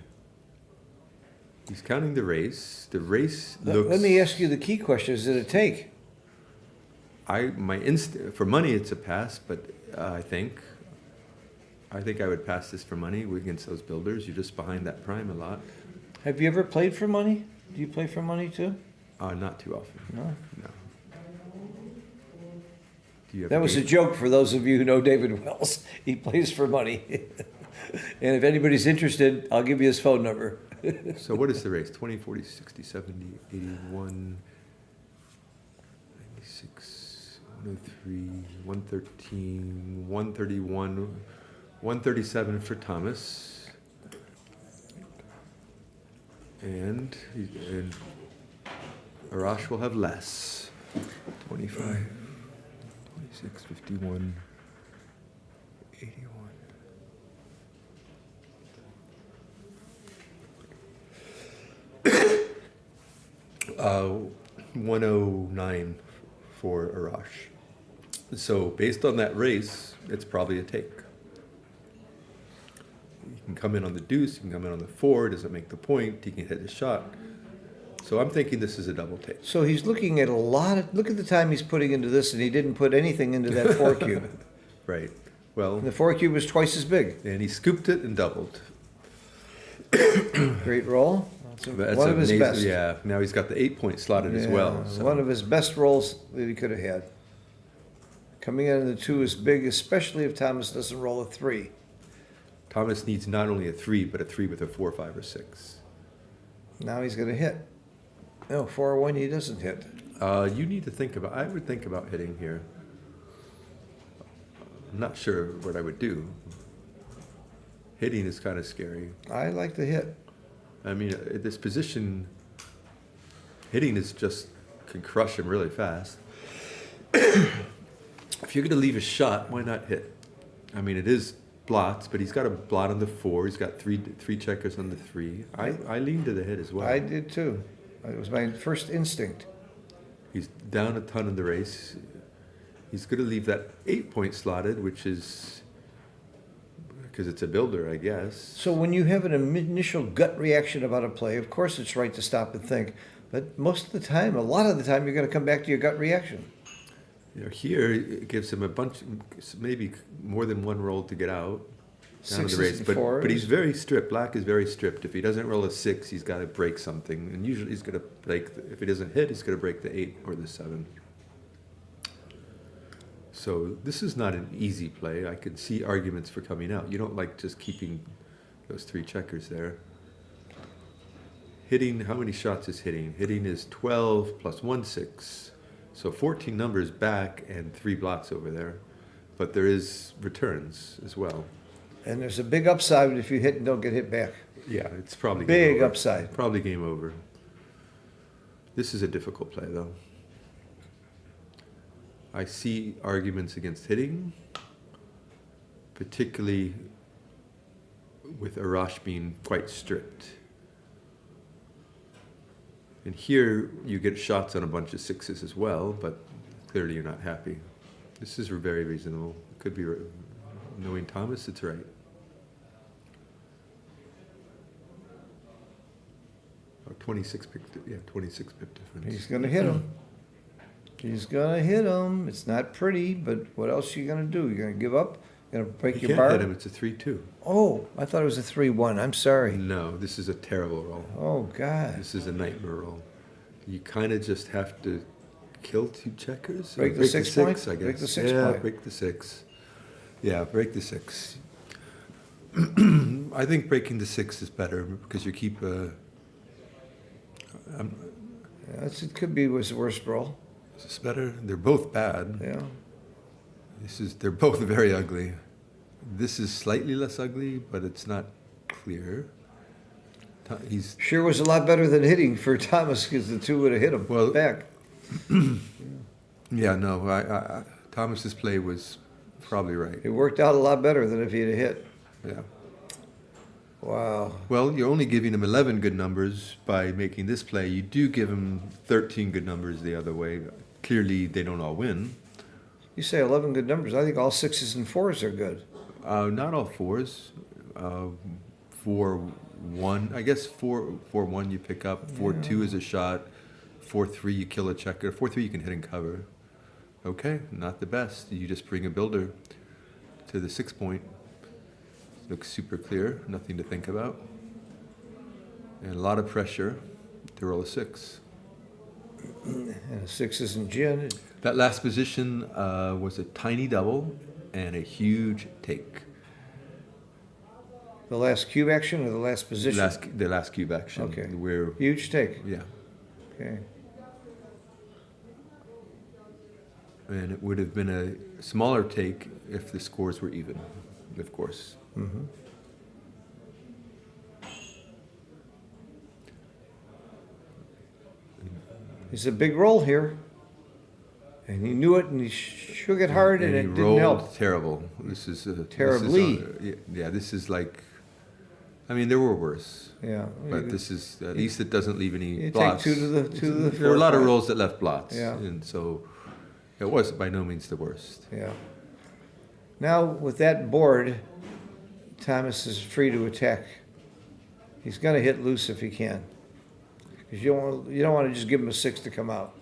he's counting the race. The race looks. Let me ask you the key question: is it a take? For money, it's a pass, but I think I would pass this for money against those builders. You're just behind that prime a lot. Have you ever played for money? Do you play for money too? Not too often. No. No. Do you have That was a game? joke for those of you who know David Wells. He plays for money. And if anybody's interested, I'll give you his phone number. So what is the race? 20, 40, 60, 70, 81, 96, 103, 113, 131, 137 for Thomas. And Arash will have less. 25, 26, 51, 81. 109 for Arash. So based on that race, it's probably a take. You can come in on the deuce, you can come in on the 4, doesn't make the point, he can hit his shot. So I'm thinking this is a double take. So he's looking at look at the time he's putting into this, and he didn't put anything into that 4 cube. Right. Well, And the 4 cube was twice as big. and he scooped it and doubled. Great roll. That's One of his amazing. best. Yeah, now he's got the 8-point slotted as well. Yeah, So. one of his best rolls that he could have had. Coming in the 2 is big, especially if Thomas doesn't roll a 3. Thomas needs not only a 3, but a 3 with a 4, 5, or 6. Now he's going to hit. No, 4-1 he doesn't hit. You need to think about, I would think about hitting here. I'm not sure what I would do. Hitting is kind of scary. I like to hit. I mean, at this position, hitting is just, can crush him really fast. If you're going to leave a shot, why not hit? I mean, it is blots, but he's got a blot on the 4. He's got three checkers on the 3. I lean to the hit as well. I did too. It was my first instinct. He's down a ton in the race. He's going to leave that 8-point slotted, which is because it's a builder, I guess. So when you have an initial gut reaction about a play, of course it's right to stop and think. But most of the time, a lot of the time, you're going to come back to your gut reaction. You know, here it gives him a bunch, maybe more than one roll to get out down in the Sixes race. and But fours. he's very stripped. Black is very stripped. If he doesn't roll a 6, he's got to break something, and usually he's going to break. If he doesn't hit, he's going to break the 8 or the 7. So this is not an easy play. I could see arguments for coming out. You don't like just keeping those 3 checkers there. Hitting, how many shots is hitting? Hitting is 12 plus 1 6. So 14 numbers back and 3 blots over there. But there is returns as well. And there's a big upside if you hit and don't get hit back. Yeah, it's probably Big game over. upside. Probably game over. This is a difficult play, though. I see arguments against hitting, particularly with Arash being quite stripped. And here you get shots on a bunch of 6s as well, but clearly you're not happy. This is very reasonable. It could be, knowing Thomas, it's right. Oh, 26 pip, yeah, 26 pip difference. He's going to hit him. He's going to hit him. It's not pretty, but what else are you going to do? You're going to give up? You're going to break You your can't bar? hit him, it's a 3-2. Oh, I thought it was a 3-1. I'm sorry. No, this is a terrible roll. Oh, God. This is a nightmare roll. You kind of just have to kill 2 checkers. Or Break the 6 point? I guess. Break the 6 yeah, point. break the 6. Yeah, break the 6. I think breaking the 6 is better because you keep Yeah, it could be his worst roll. is this better? They're both bad. Yeah. They're both very ugly. This is slightly less ugly, but it's not clear. He's Sure was a lot better than hitting for Thomas because the 2 would have hit him Well- back. yeah, no. Thomas's play was probably right. It worked out a lot better than if he'd have hit. Yeah. Wow. Well, you're only giving him 11 good numbers by making this play. You do give him 13 good numbers the other way. Clearly, they don't all win. You say 11 good numbers. I think all 6s and 4s are good. Not all 4s. 4-1. I guess 4-1 you pick up. 4-2 is a shot. 4-3 you kill a checker. 4-3 you can hit and cover. Okay, not the best. You just bring a builder to the 6 point. Looks super clear. Nothing to think about. And a lot of pressure to roll a 6. And a 6 isn't gin. That last position was a tiny double and a huge take. The last cube action or the last position? The last cube action. Okay. Where, Huge take. yeah. Okay. And it would have been a smaller take if the scores were even, of course. Mm-hmm. It's a big roll here. And he knew it and he shook it hard and, he it didn't rolled help. terrible. This is Terribly. This is like, I mean, there were worse. Yeah. But this is, at least it doesn't leave any You take blots. 2 to the There were a lot of 4. rolls that left blots. Yeah. And so it was by no means the worst. Yeah. Now, with that board, Thomas is free to attack. He's going to hit loose if he can. Because you don't want to just give him a 6 to come out.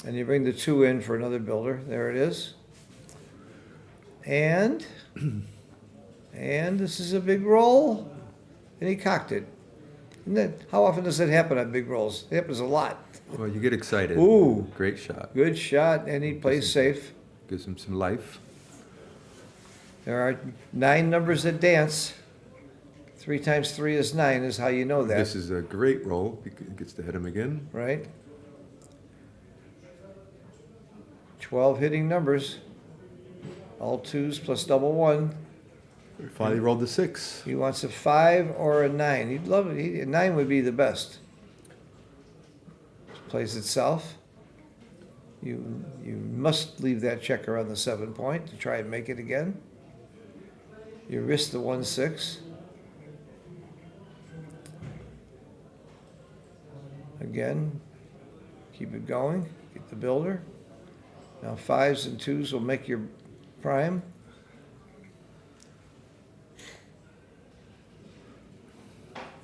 And you bring the 2 in for another builder. There it is. And this is a big roll. And he cocked it. How often does that happen on big rolls? It happens a lot. Well, you get excited. Ooh. Great shot. Good shot, and he plays safe. Gives him some life. There are 9 numbers that dance. 3 times 3 is 9 is how you know that, This is a great roll. He gets to hit him again. right? 12 hitting numbers. All 2s plus double 1. Finally rolled the 6. He wants a 5 or a 9. He'd love it. A 9 would be the best. Plays itself. You must leave that checker on the 7 point to try and make it again. You risk the 1-6. Again, keep it going. Get the builder. Now 5s and 2s will make your prime.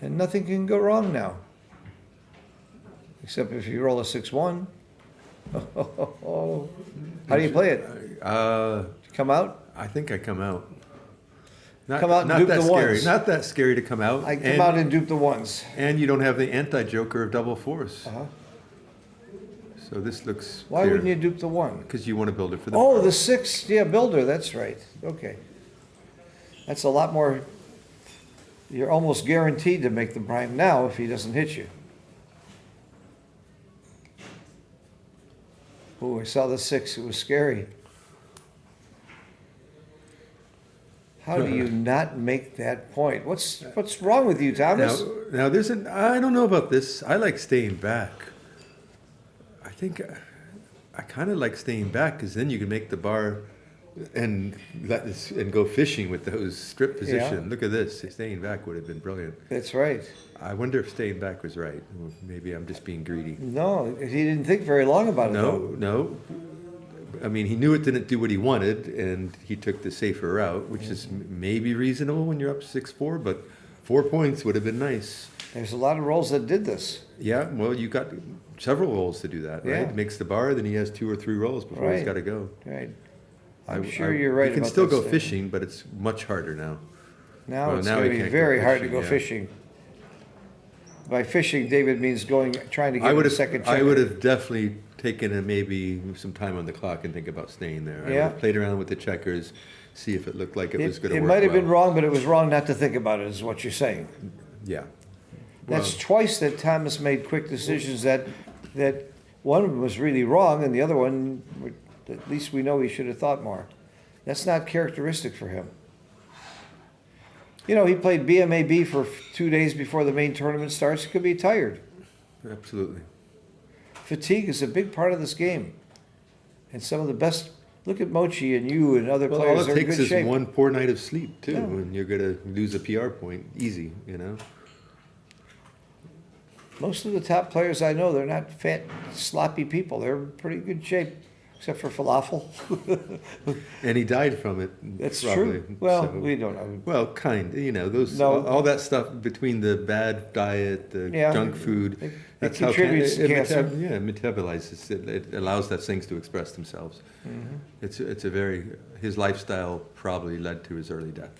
And nothing can go wrong now. Except if you roll a 6-1. How do you play it? Come out? I think I come out. Not, Come out and not dupe that the scary. ones. Not that scary to come out. I come out and dupe the 1s. And you don't have the anti-joker of double 4s. Uh-huh. So this looks Why wouldn't you dupe the 1? Because you want to build it for the Oh, bar. the 6, yeah, builder, that's right. Okay. That's a lot more, you're almost guaranteed to make the prime now if he doesn't hit you. Oh, I saw the 6, it was scary. How do you not make that point? What's wrong with you, Thomas? Now there's I don't know about this. I like staying back. I think I kind of like staying back because then you can make the bar and go fishing with those strip position. Yeah. Look at this. Staying back would have been brilliant. That's right. I wonder if staying back was right. Well, maybe I'm just being greedy. No, he didn't think very long about it, though. No. I mean, he knew it didn't do what he wanted, and he took the safer route, which is maybe reasonable when you're up 6-4, but 4 points would have been nice. There's a lot of rolls that did this. Yeah, well, you got several rolls to do that, right? Yeah. Makes the bar, then he has 2 or 3 rolls before he's Right. got to go. Right. I'm sure you're right You can about still that go stuff. fishing, but it's much harder now. Now Well, it's now going he to be can't go very hard to fishing, go yeah. fishing. By fishing, David means trying to I get would a have, second I check. would have definitely taken maybe some time on the clock and think about staying there. I would Yeah. have played around with the checkers, see if it looked like it was going to It work might have been well. wrong, but it was wrong not to think about it, is what you're saying. Yeah. That's Well- twice that Thomas made quick decisions that one was really wrong and the other one, at least we know he should have thought more. That's not characteristic for him. You know, he played BMAB for 2 days before the main tournament starts. He could be tired. Absolutely. Fatigue is a big part of this game. And some of the best, look at Mochi and you and other Well, all players, it they're in takes good is shape. one poor night of sleep, too, Yeah. and you're going to lose a PR point easy, you know? Most of the top players I know, they're not fat, sloppy people. They're in pretty good shape, except for falafel. And he died from it. That's probably, true. Well, so- we don't know. Well, you know, those No. all that stuff between the bad diet, the Yeah. junk food. It That's contributes to it cancer. it metabolizes. It allows those things to express themselves. Mm-hmm. It's a very his lifestyle probably led to his early death,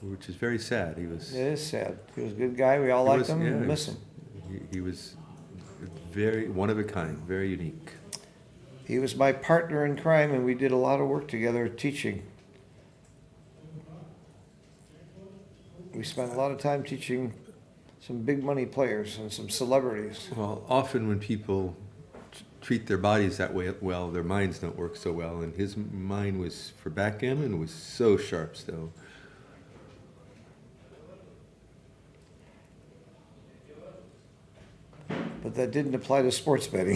which is very sad. He was. It is sad. He was a good guy. We all he liked was- him. yeah, We he miss was- him. He was very one of a kind, very unique. He was my partner in crime, and we did a lot of work together teaching. We spent a lot of time teaching some big money players and some celebrities. Well, often when people treat their bodies that way well, their minds don't work so well. And his mind was, for backgammon, was so sharp still. But that didn't apply to sports betting.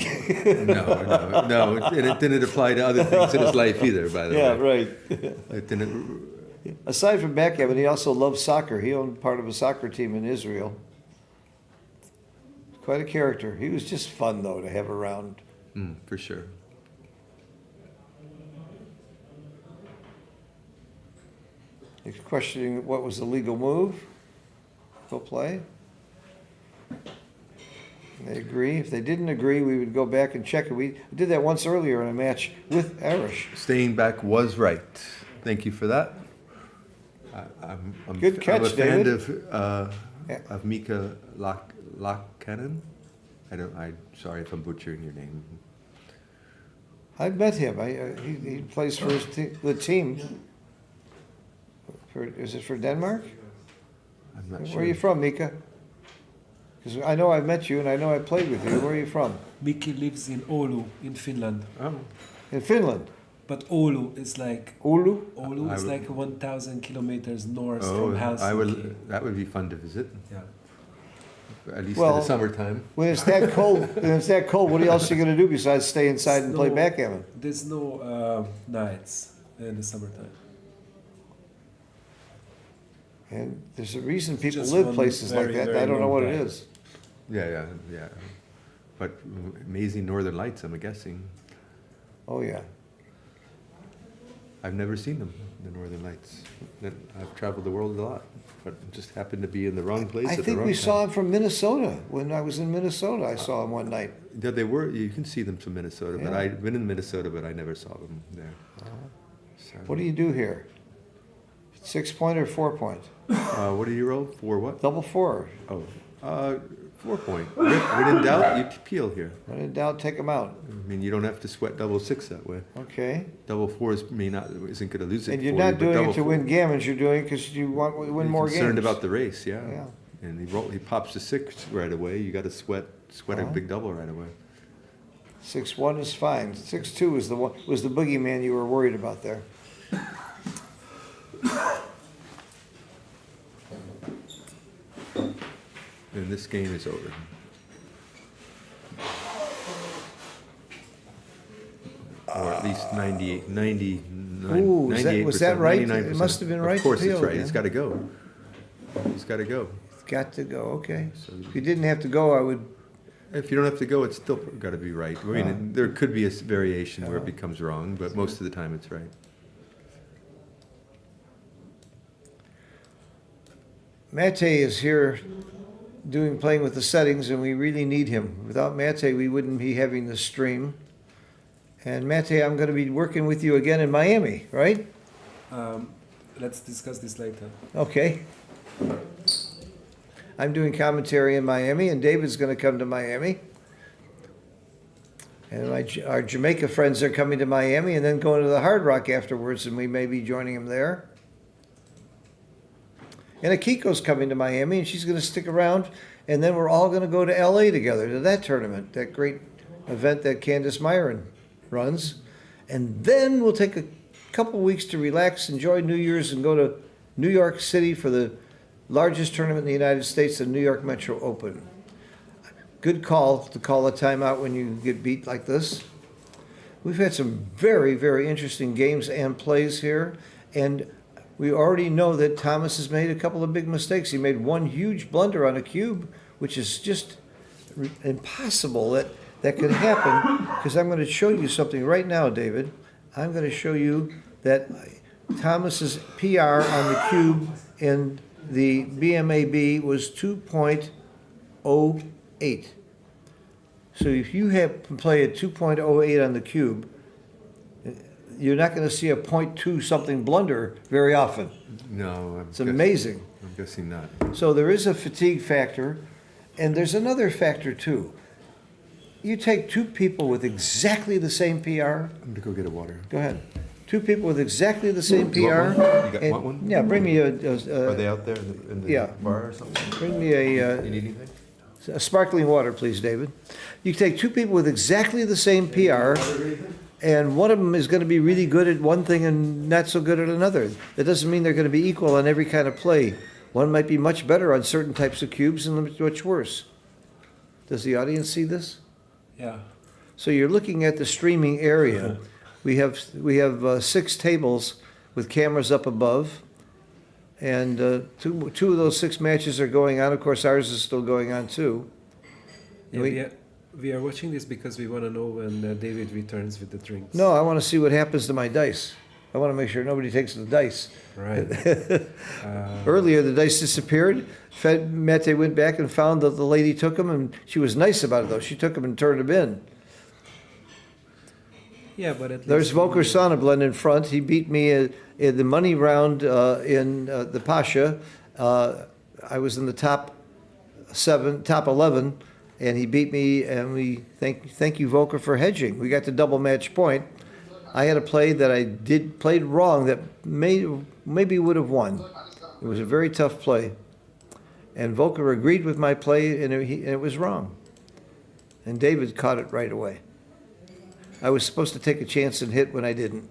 No, and it didn't apply to other things in his life either, by the way. right. It didn't. Aside from backgammon, he also loved soccer. He owned part of a soccer team in Israel. Quite a character. He was just fun, though, to have around. For sure. He's questioning what was the legal move. Go play. They agree. If they didn't agree, we would go back and check it. We did that once earlier in a match with Arash. Staying back was right. Thank you for that. I'm Good catch, I'm a fan David. Yeah. of Mika Lakkanen. I'm sorry if I'm butchering your name. I met him. He plays for the team. Is it for Denmark? I'm not Where sure. are you from, Mika? Because I know I met you and I know I played with you. Where are you from? Miki lives in Oulu in Finland, Oh, In Finland. but Oulu is like Oulu? Oulu I is would- like 1,000 kilometers north oh, from Helsinki. that would be fun to visit, Yeah. at least in Well, the summertime. When it's that cold, what else are you gonna do besides stay inside and play No. backgammon? There's no nights in the summertime. And there's a reason people Just live one places like very, that, and very I don't know long what it time. is. Yeah. But amazing northern lights, I'm guessing. Oh, yeah. I've never seen them, the northern lights. I've traveled the world a lot, but just happened to be in the wrong place I at the think wrong we time. saw them from Minnesota. When I was in Minnesota, I saw them one night. Yeah, they were. You can see them from Minnesota, but Yeah. I've been in Minnesota, but I never saw them there. So, What do you do here? 6-point or 4-point? what do you roll for? What? Double four. Oh, 4-point. When in doubt, you peel here. When in doubt, take them out. I mean, you don't have to sweat double six that way. Okay. Double fours isn't going to lose it. And you're for you, not but doing double it to four- win gammons, you're doing it because you want to win You're more games. concerned about the race, yeah. Yeah. And he pops the six right away. You got to sweat a Uh-huh. big double right away. 6-1 is fine. 6-2 was the boogeyman you were worried about there. And this game is over. Or at least 98, 99, Ooh, was that- was that 98%, right? It 99%. must have been right Of course to it's peel, right. yeah. It's got to go. It's got to go. It's got to go, okay. So- If you didn't have to go, I would, If you don't have to go, it's still got to be right. I mean, there could be a variation where it becomes wrong, but most of the time it's right. Mate is here playing with the settings, and we really need him. Without Mate, we wouldn't be having this stream. And Mate, I'm going to be working with you again in Miami, right? Let's discuss this later. Okay. I'm doing commentary in Miami, and David's going to come to Miami. And our Jamaica friends are coming to Miami and then going to the Hard Rock afterwards, and we may be joining them there. And Akiko's coming to Miami, and she's going to stick around, and then we're all going to go to LA together to that tournament, that great event that Candace Myhr runs. And then we'll take a couple weeks to relax, enjoy New Year's, and go to New York City for the largest tournament in the United States, the New York Metro Open. Good call to call a timeout when you get beat like this. We've had some very, very interesting games and plays here, and we already know that Thomas has made a couple of big mistakes. He made one huge blunder on a cube, which is just impossible that could happen, because I'm going to show you something right now, David. I'm going to show you that Thomas's PR on the cube in the BMAB was 2.08. So if you play a 2.08 on the cube, you're not going to see a 0.2 something blunder very often. No, It's amazing. I'm guessing not. So there is a fatigue factor, and there's another factor too. You take two people with exactly the same PR. I'm going to go get a water. Go ahead. Two people with exactly the same PR. You want one? You and- want one? Yeah, bring me Are they out there in the yeah. bar or something? bring me You need anything? a sparkling water, please, David. You take two people with exactly the same PR, and one of them is going to be really good at one thing and not so good at another. That doesn't mean they're going to be equal on every kind of play. One might be much better on certain types of cubes and much worse. Does the audience see this? Yeah. So you're looking at the streaming area. We have 6 tables with cameras up above, and two of those 6 matches are going on. Of course, ours is still going on too. Yeah, We- we are watching this because we want to know when David returns with the drinks. No, I want to see what happens to my dice. I want to make sure nobody takes the dice. Right. Earlier, the dice disappeared. Mette went back and found that the lady took them, and she was nice about it, though. She took them and turned them in. Yeah, but at There's least we Volker know. Sonneblend in front. He beat me in the money round in the Pasha. I was in the top 11, and he beat me, and we thank you, Volker, for hedging. We got the double match point. I had a play that I played wrong that maybe would have won. It was a very tough play. And Volker agreed with my play, and it was wrong. And David caught it right away. I was supposed to take a chance and hit when I didn't.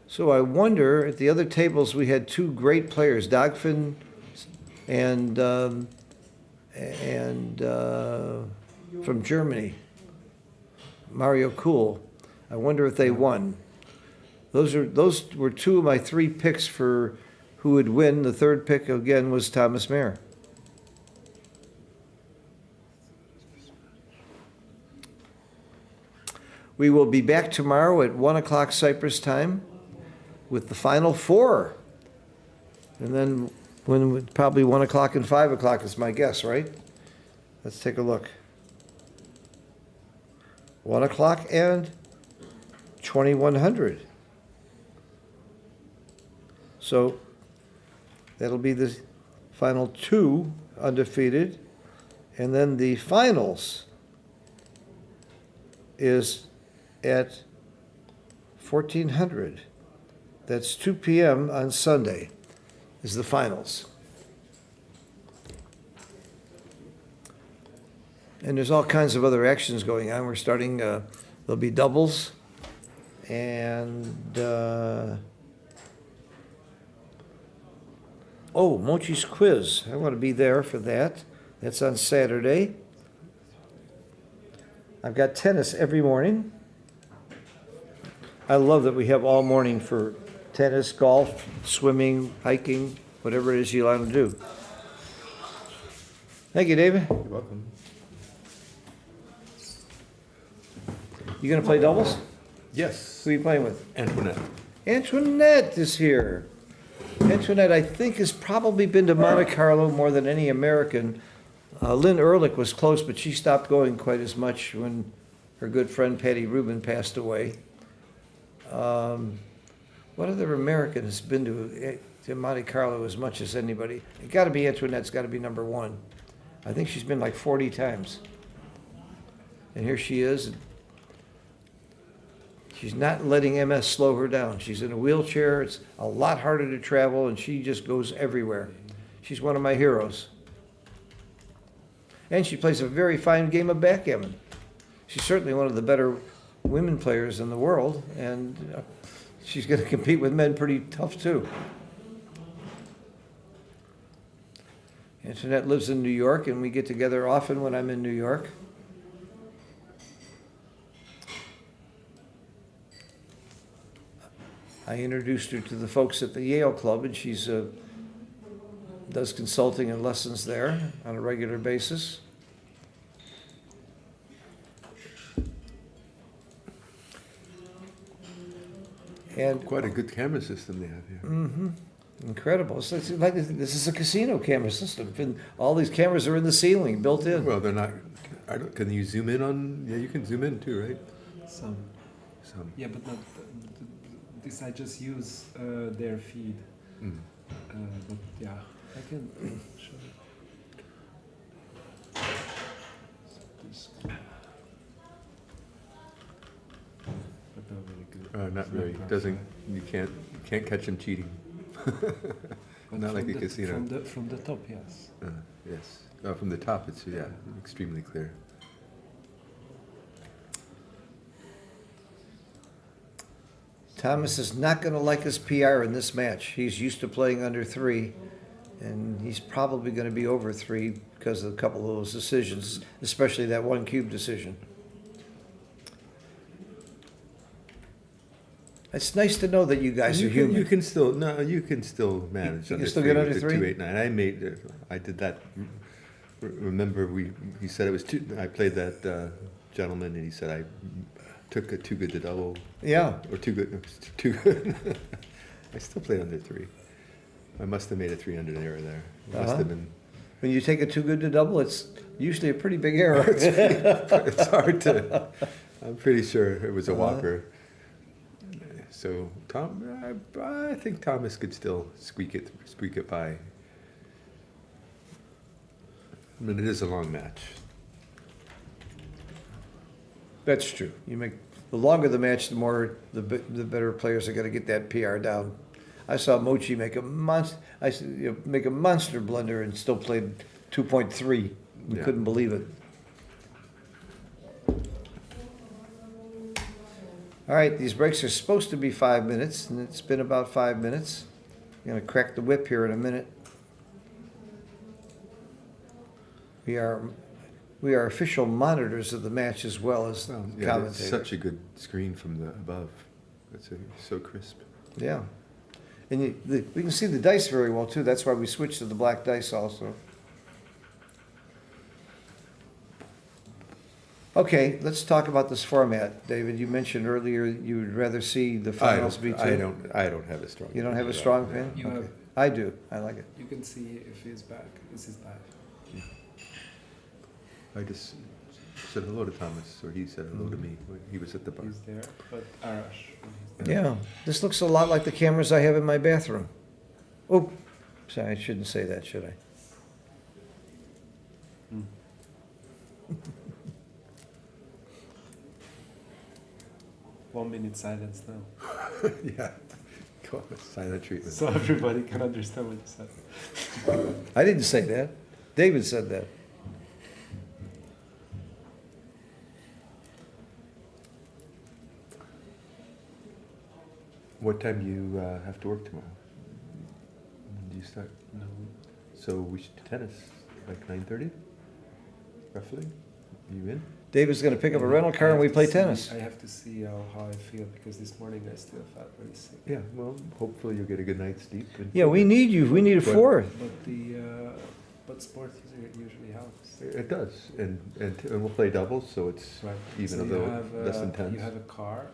So I wonder, at the other tables, we had two great players, Dagfinn and from Germany, Mario Kühl. I wonder if they won. Those were two of my three picks for who would win. The third pick, again, was Thomas Myhr. We will be back tomorrow at 1 o'clock Cyprus time with the final four. And then probably 1 o'clock and 5 o'clock is my guess, right? Let's take a look. 1 o'clock and 2100. So that'll be the final two undefeated. And then the finals is at 1400. That's 2 p.m. on Sunday is the finals. And there's all kinds of other actions going on. We're starting, there'll be doubles and, Mochi's quiz. I want to be there for that. That's on Saturday. I've got tennis every morning. I love that we have all morning for tennis, golf, swimming, hiking, whatever it is you like to do. Thank you, David. You're welcome. You gonna play doubles? Yes. Who are you playing with? Antoinette. Antoinette is here. Antoinette, I think, has probably been to Monte Carlo more than any American. Lynn Ehrlich was close, but she stopped going quite as much when her good friend Patty Rubin passed away. What other American has been to Monte Carlo as much as anybody? It got to be Antoinette's got to be number one. I think she's been like 40 times. And here she is. She's not letting MS slow her down. She's in a wheelchair. It's a lot harder to travel, and she just goes everywhere. She's one of my heroes. And she plays a very fine game of backgammon. She's certainly one of the better women players in the world, and she's going to compete with men pretty tough, too. Antoinette lives in New York, and we get together often when I'm in New York. I introduced her to the folks at the Yale Club, and she's does consulting and lessons there on a regular basis. And Quite a good camera system they have here. incredible. It's like this is a casino camera system. And all these cameras are in the ceiling, built in. Well, they're not. Can you zoom in on? Yeah, you can zoom in too, right? Some. Yeah, but not. This I just use their feed. But yeah, I can show it. This. But not very good. Not really. Doesn't. You can't catch them cheating. But Not like a the, casino. From the top, yes. Yes. From the top, it's extremely clear. Thomas is not going to like his PR in this match. He's used to playing under 3, and he's probably going to be over 3 because of a couple of those decisions, especially that one cube decision. It's nice to know that you guys are human. You can still manage. You under can still 3 get under with the 3? 289. I did that. Remember, he said it was too. I played that gentleman, and he said I took a too good to double. Yeah. Or too good. Too good. I still played under 3. I must have made a 300 error there. It must have been. When you take a too good to double, it's usually a pretty big error. It's hard to. I'm pretty sure it was a whopper. So I think Thomas could still squeak it by. I mean, it is a long match. That's true. The longer the match, the better players are going to get that PR down. I saw Mochi make a make a monster blunder and still played 2.3. We Yeah. couldn't believe it. All right, these breaks are supposed to be 5 minutes, and it's been about 5 minutes. I'm gonna crack the whip here in a minute. We are official monitors of the match as well as Well, yeah, that's commentators. such a good screen from the above. It's so crisp. Yeah. And we can see the dice very well too. That's why we switched to the black dice also. Okay, let's talk about this format. David, you mentioned earlier you would rather see the finals be two. I don't have a strong. You don't have a opinion strong about fan? You Okay. have- I do. I like it. You can see if he's back. Is his back? that. I just said hello to Thomas, or he said hello to me when he was at the bar. He's there. But Arash, when he's there. Yeah, this looks a lot like the cameras I have in my bathroom. Oh, sorry, I shouldn't say that, should I? 1 minute silence now. Yeah. Go on, silent treatment. So everybody can understand what you said. I didn't say that. David said that. What time do you have to work tomorrow? When do you start? No. So we should do tennis, like 9:30, roughly. You in? David's gonna pick up a rental car and we play tennis. I have to see how I feel because this morning I still felt very sick. Yeah. Well, hopefully you'll get a good night's sleep. And Yeah, we need you. We need a But- fourth. But sports usually helps. It does, and we'll play doubles, so it's Right. even So you though have, less than tense. You have a car.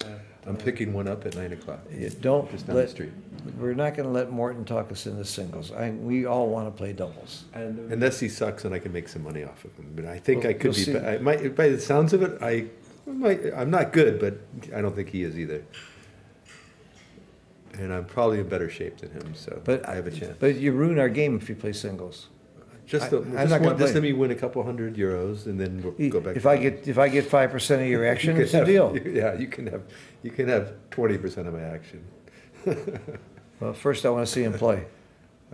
I'm picking one up at 9 o'clock, Yeah, Don't just down the let, street. we're not gonna let Morton talk us into singles. We all wanna play doubles. And Unless he sucks and I can make some money off of him, but I think Well, I could you'll be. see. I might, by the sounds of it, I'm not good, but I don't think he is either. And I'm probably in better shape than him, so But I have a chance. But you ruin our game if you play singles. Just, I'm not gonna just play. let me win a couple $100, and then we'll go back. If I get 5% of your action, You it's can a have- deal. Yeah, you can have 20% of my action. Well, first I wanna see him play.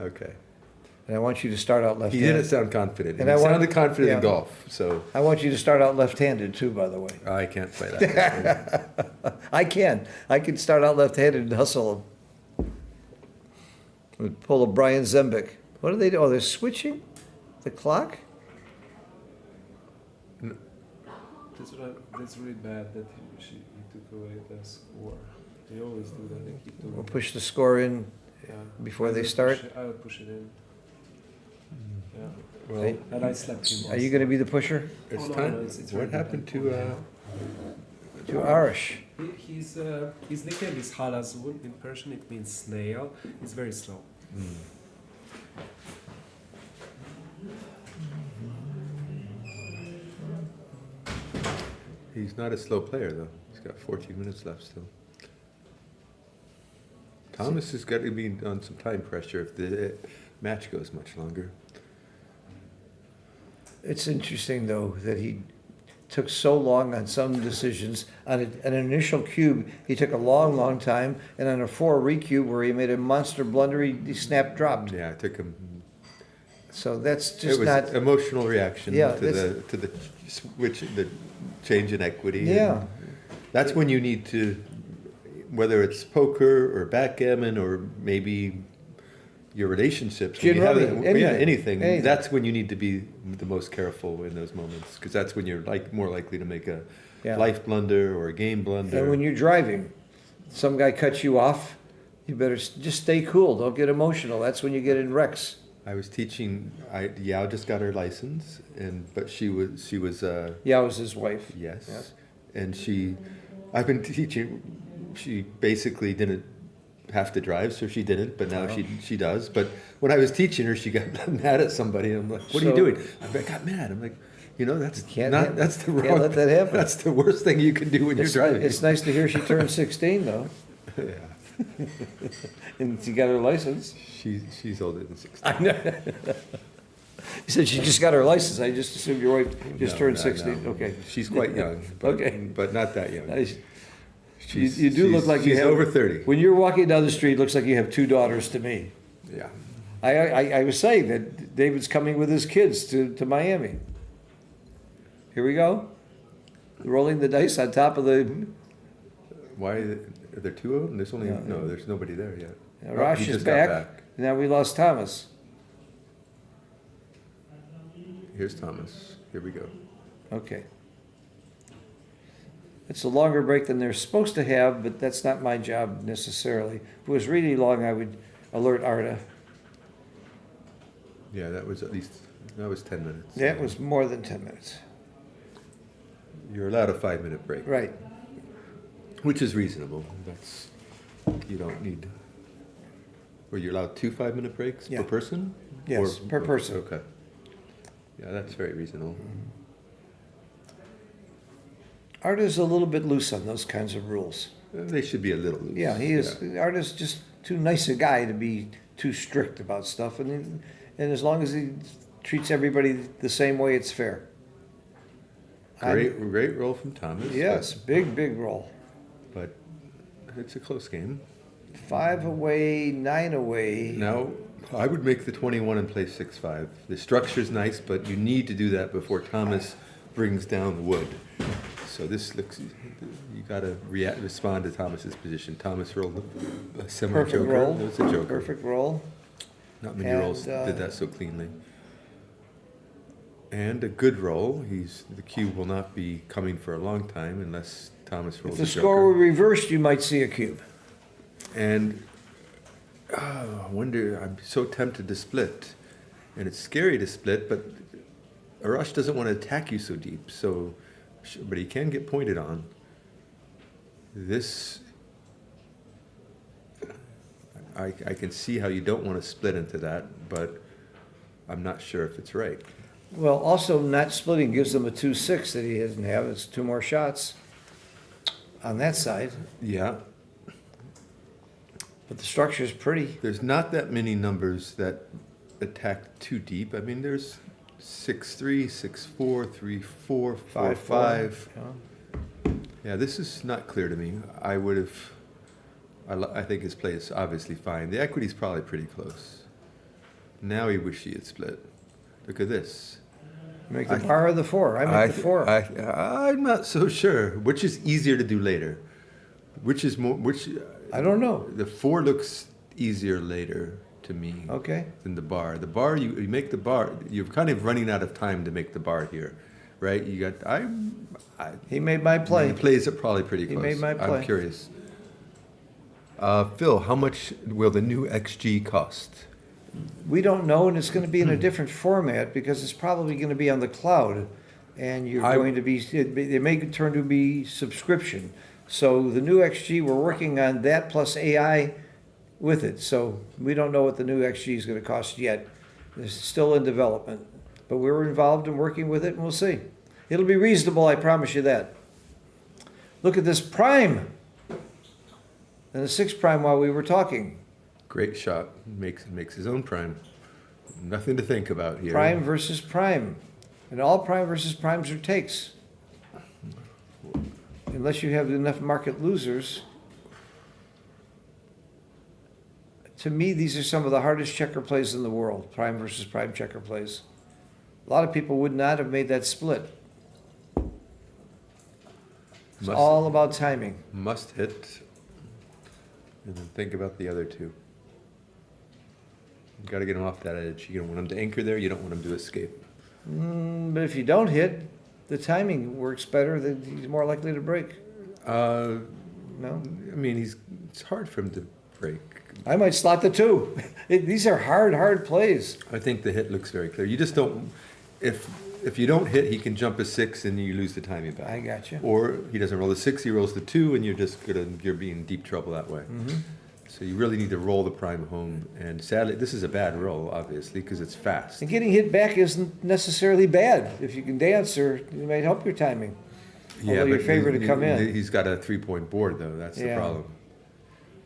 Okay. And I want you to start out He left-handed. didn't sound confident. And He I want- sounded confident yeah. in golf, so I want you to start out left-handed too, by the way. I can't play that. I can. I can start out left-handed and hustle him. Pull a Brian Zembic. What do they do? Oh, they're switching the clock? that's really bad that he took away the score. They always do that. They keep doing We'll that. push the score in Yeah. before I they would start. I would push it in. Yeah. Well, And I slept him. Are you gonna be the pusher? it's Oh, no, time. no, it's What really happened bad. to? To Arash. His nickname is Halazun. In Persian, it means snail. He's very slow. He's not a slow player though. He's got 14 minutes left still. Thomas has got to be on some time pressure if the match goes much longer. It's interesting, though, that he took so long on some decisions. On an initial cube, he took a long, long time, and on a 4 recube where he made a monster blunder, he snap dropped. Yeah, it took him. So that's It just was not. emotional reaction Yeah, to the switch, the change in equity. Yeah. And that's when you need to, whether it's poker or backgammon or maybe your relationships. when you have Generally, it- yeah, anything. anything. That's when you need to be the most careful in those moments because that's when you're more likely to make a Yeah. life blunder or a game blunder. And when you're driving, some guy cuts you off, you better just stay cool. Don't get emotional. That's when you get in wrecks. I was teaching, Yao just got her license, but she was Yeah, I was his wife. yes, Yes. and I've been teaching. She basically didn't have to drive, so she didn't, but now she does. But when I was teaching her, she got mad at somebody. I'm like, "What are you So- doing?" I got mad. I'm like, that's Can't not let- that's the can't wrong. let that happen. That's the worst thing you can do when you're driving. It's nice to hear she turned 16, though, Yeah, and she got her license. she's older than 16. I know. You said she just got her license. I just assumed your wife just No, turned no, 16. no. Okay. She's quite young, but, Okay. but not that young. You do look like you she's have... over 30. When you're walking down the street, it looks like you have two daughters to me. Yeah. I was saying that David's coming with his kids to Miami. Here we go. Rolling the dice on top of the... Why are there two of them? There's only Yeah. no. There's nobody there yet. Arash he is just got back. Now we lost Thomas. Here's Thomas. Here we go. Okay. It's a longer break than they're supposed to have, but that's not my job necessarily. If it was really long, I would alert Arda. Yeah, that was 10 minutes. That was more than 10 minutes. You're allowed a 5-minute break. Right. Which is reasonable. You don't need. Were you allowed 2 5-minute breaks Yeah. per person? Yes, per person. Okay. Yeah, that's very reasonable. Arda's a little bit loose on those kinds of rules. They should be a little loose. Yeah, he is. Arda's just too nice a guy to be too strict about stuff, and as long as he treats everybody the same way, it's fair. Great roll from Thomas. Yes, big roll. But it's a close game. 5 away, 9 away. Now, I would make the 21 and play 6-5. The structure's nice, but you need to do that before Thomas brings down the wood. So this looks, you got to respond to Thomas's position. Thomas rolled a semi-joker. Perfect roll. It was a joker. Perfect roll. Not many And, rolls did that so cleanly. And a good roll. The cube will not be coming for a long time unless Thomas rolls If the a joker. score were reversed, you might see a cube. And I wonder, I'm so tempted to split. And it's scary to split, but Arash doesn't want to attack you so deep. But he can get pointed on. This, I can see how you don't want to split into that, but I'm not sure if it's right. Well, also not splitting gives him a 2-6 that he doesn't have. It's 2 more shots on that side. Yeah. But the structure's pretty. There's not that many numbers that attack too deep. I mean, there's 6-3, 6-4, 3-4, 4-5. Yeah. Yeah, this is not clear to me. I think his play is obviously fine. The equity's probably pretty close. Now he wish he had split. Look at this. Make the bar or the 4. I make the 4. I'm not so sure. Which is easier to do later? I don't know. The 4 looks easier later to me. Okay. Than the bar. The bar, you make the bar, you're kind of running out of time to make the bar here, right? He made my play. He plays it probably pretty close. He made my play. I'm curious. Phil, how much will the new XG cost? We don't know, and it's going to be in a different format because it's probably going to be on the cloud, and they may turn to be subscription. So the new XG, we're working on that plus AI with it. So we don't know what the new XG is going to cost yet. It's still in development, but we're involved in working with it, and we'll see. It'll be reasonable, I promise you that. Look at this prime and the 6 prime while we were talking. Great shot. Makes his own prime. Nothing to think about here. Prime versus prime. And all prime versus primes are takes. Unless you have enough market losers. To me, these are some of the hardest checker plays in the world, prime versus prime checker plays. A lot of people would not have made that split. It's all about timing. Must hit. And then think about the other 2. You got to get him off that edge. You don't want him to anchor there. You don't want him to escape. But if you don't hit, the timing works better. He's more likely to break. No? I mean, it's hard for him to break. I might slot the 2. These are hard plays. I think the hit looks very clear. You just don't. If you don't hit, he can jump a 6 and you lose the timing back. I got you. Or he doesn't roll the 6, he rolls the 2, and you're being in deep trouble that way. Mm-hmm. So you really need to roll the prime home. And sadly, this is a bad roll, obviously, because it's fast. And getting hit back isn't necessarily bad. If you can dance, or it might help your timing. Although your favorite to come in. He's got a 3-point board, though. That's the Yeah. problem.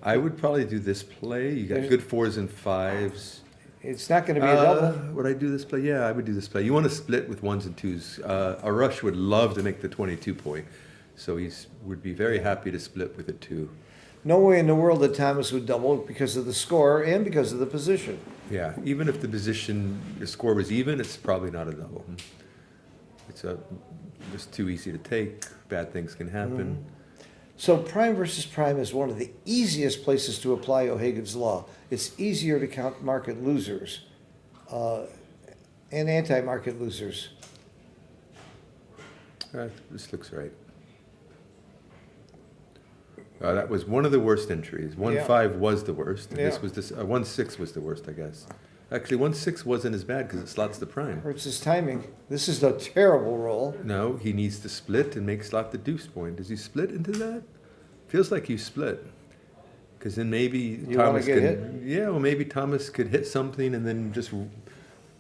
I would probably do this play. You got good 4s and 5s. It's not going to be a double. Would I do this play? Yeah, I would do this play. You want to split with 1s and 2s. Arash would love to make the 22 point. So would be very happy to split with a 2. No way in the world that Thomas would double because of the score and because of the position. Yeah, even if the score was even, it's probably not a double. It's just too easy to take. Bad things can happen. So prime versus prime is one of the easiest places to apply O'Hagan's law. It's easier to count market losers and anti-market losers. This looks right. That was one of the worst entries. 1-5 was the worst. And Yeah. 1-6 was the worst, I guess. Actually, 1-6 wasn't as bad because it slots the prime. Hurts his timing. This is a terrible roll. No, he needs to split and make slot the deuce point. Does he split into that? Feels like you split. Because then maybe You wanna Thomas get could. hit? Yeah, well, maybe Thomas could hit something and then just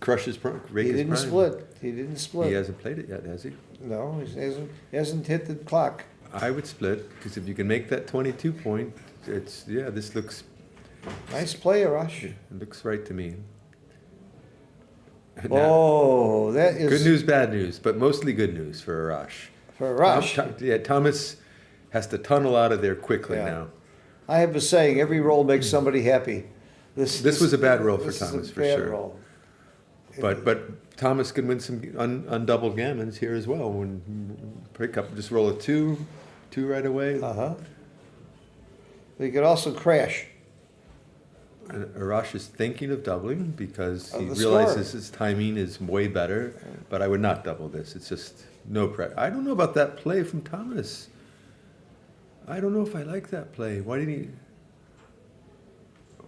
crush his prime. He didn't split. He didn't split. He hasn't played it yet, has he? No, he hasn't hit the clock. I would split because if you can make that 22 point, this looks Nice play, Arash. it looks right to me. Now, Oh, that is good news, bad news, but mostly good news for Arash. for Arash. Thomas has to tunnel out of there quickly Yeah. now. I have a saying: every roll makes somebody happy. This was a bad roll for this is a Thomas, for bad sure. roll. But Thomas can win some undoubled gammons here as well. When pick up, just roll a 2 right away. Uh-huh. But he could also crash. And Arash is thinking of doubling because he Of the realizes score. his timing is way better. But I would not double this. It's just no pressure. I don't know about that play from Thomas. I don't know if I like that play. Why didn't he?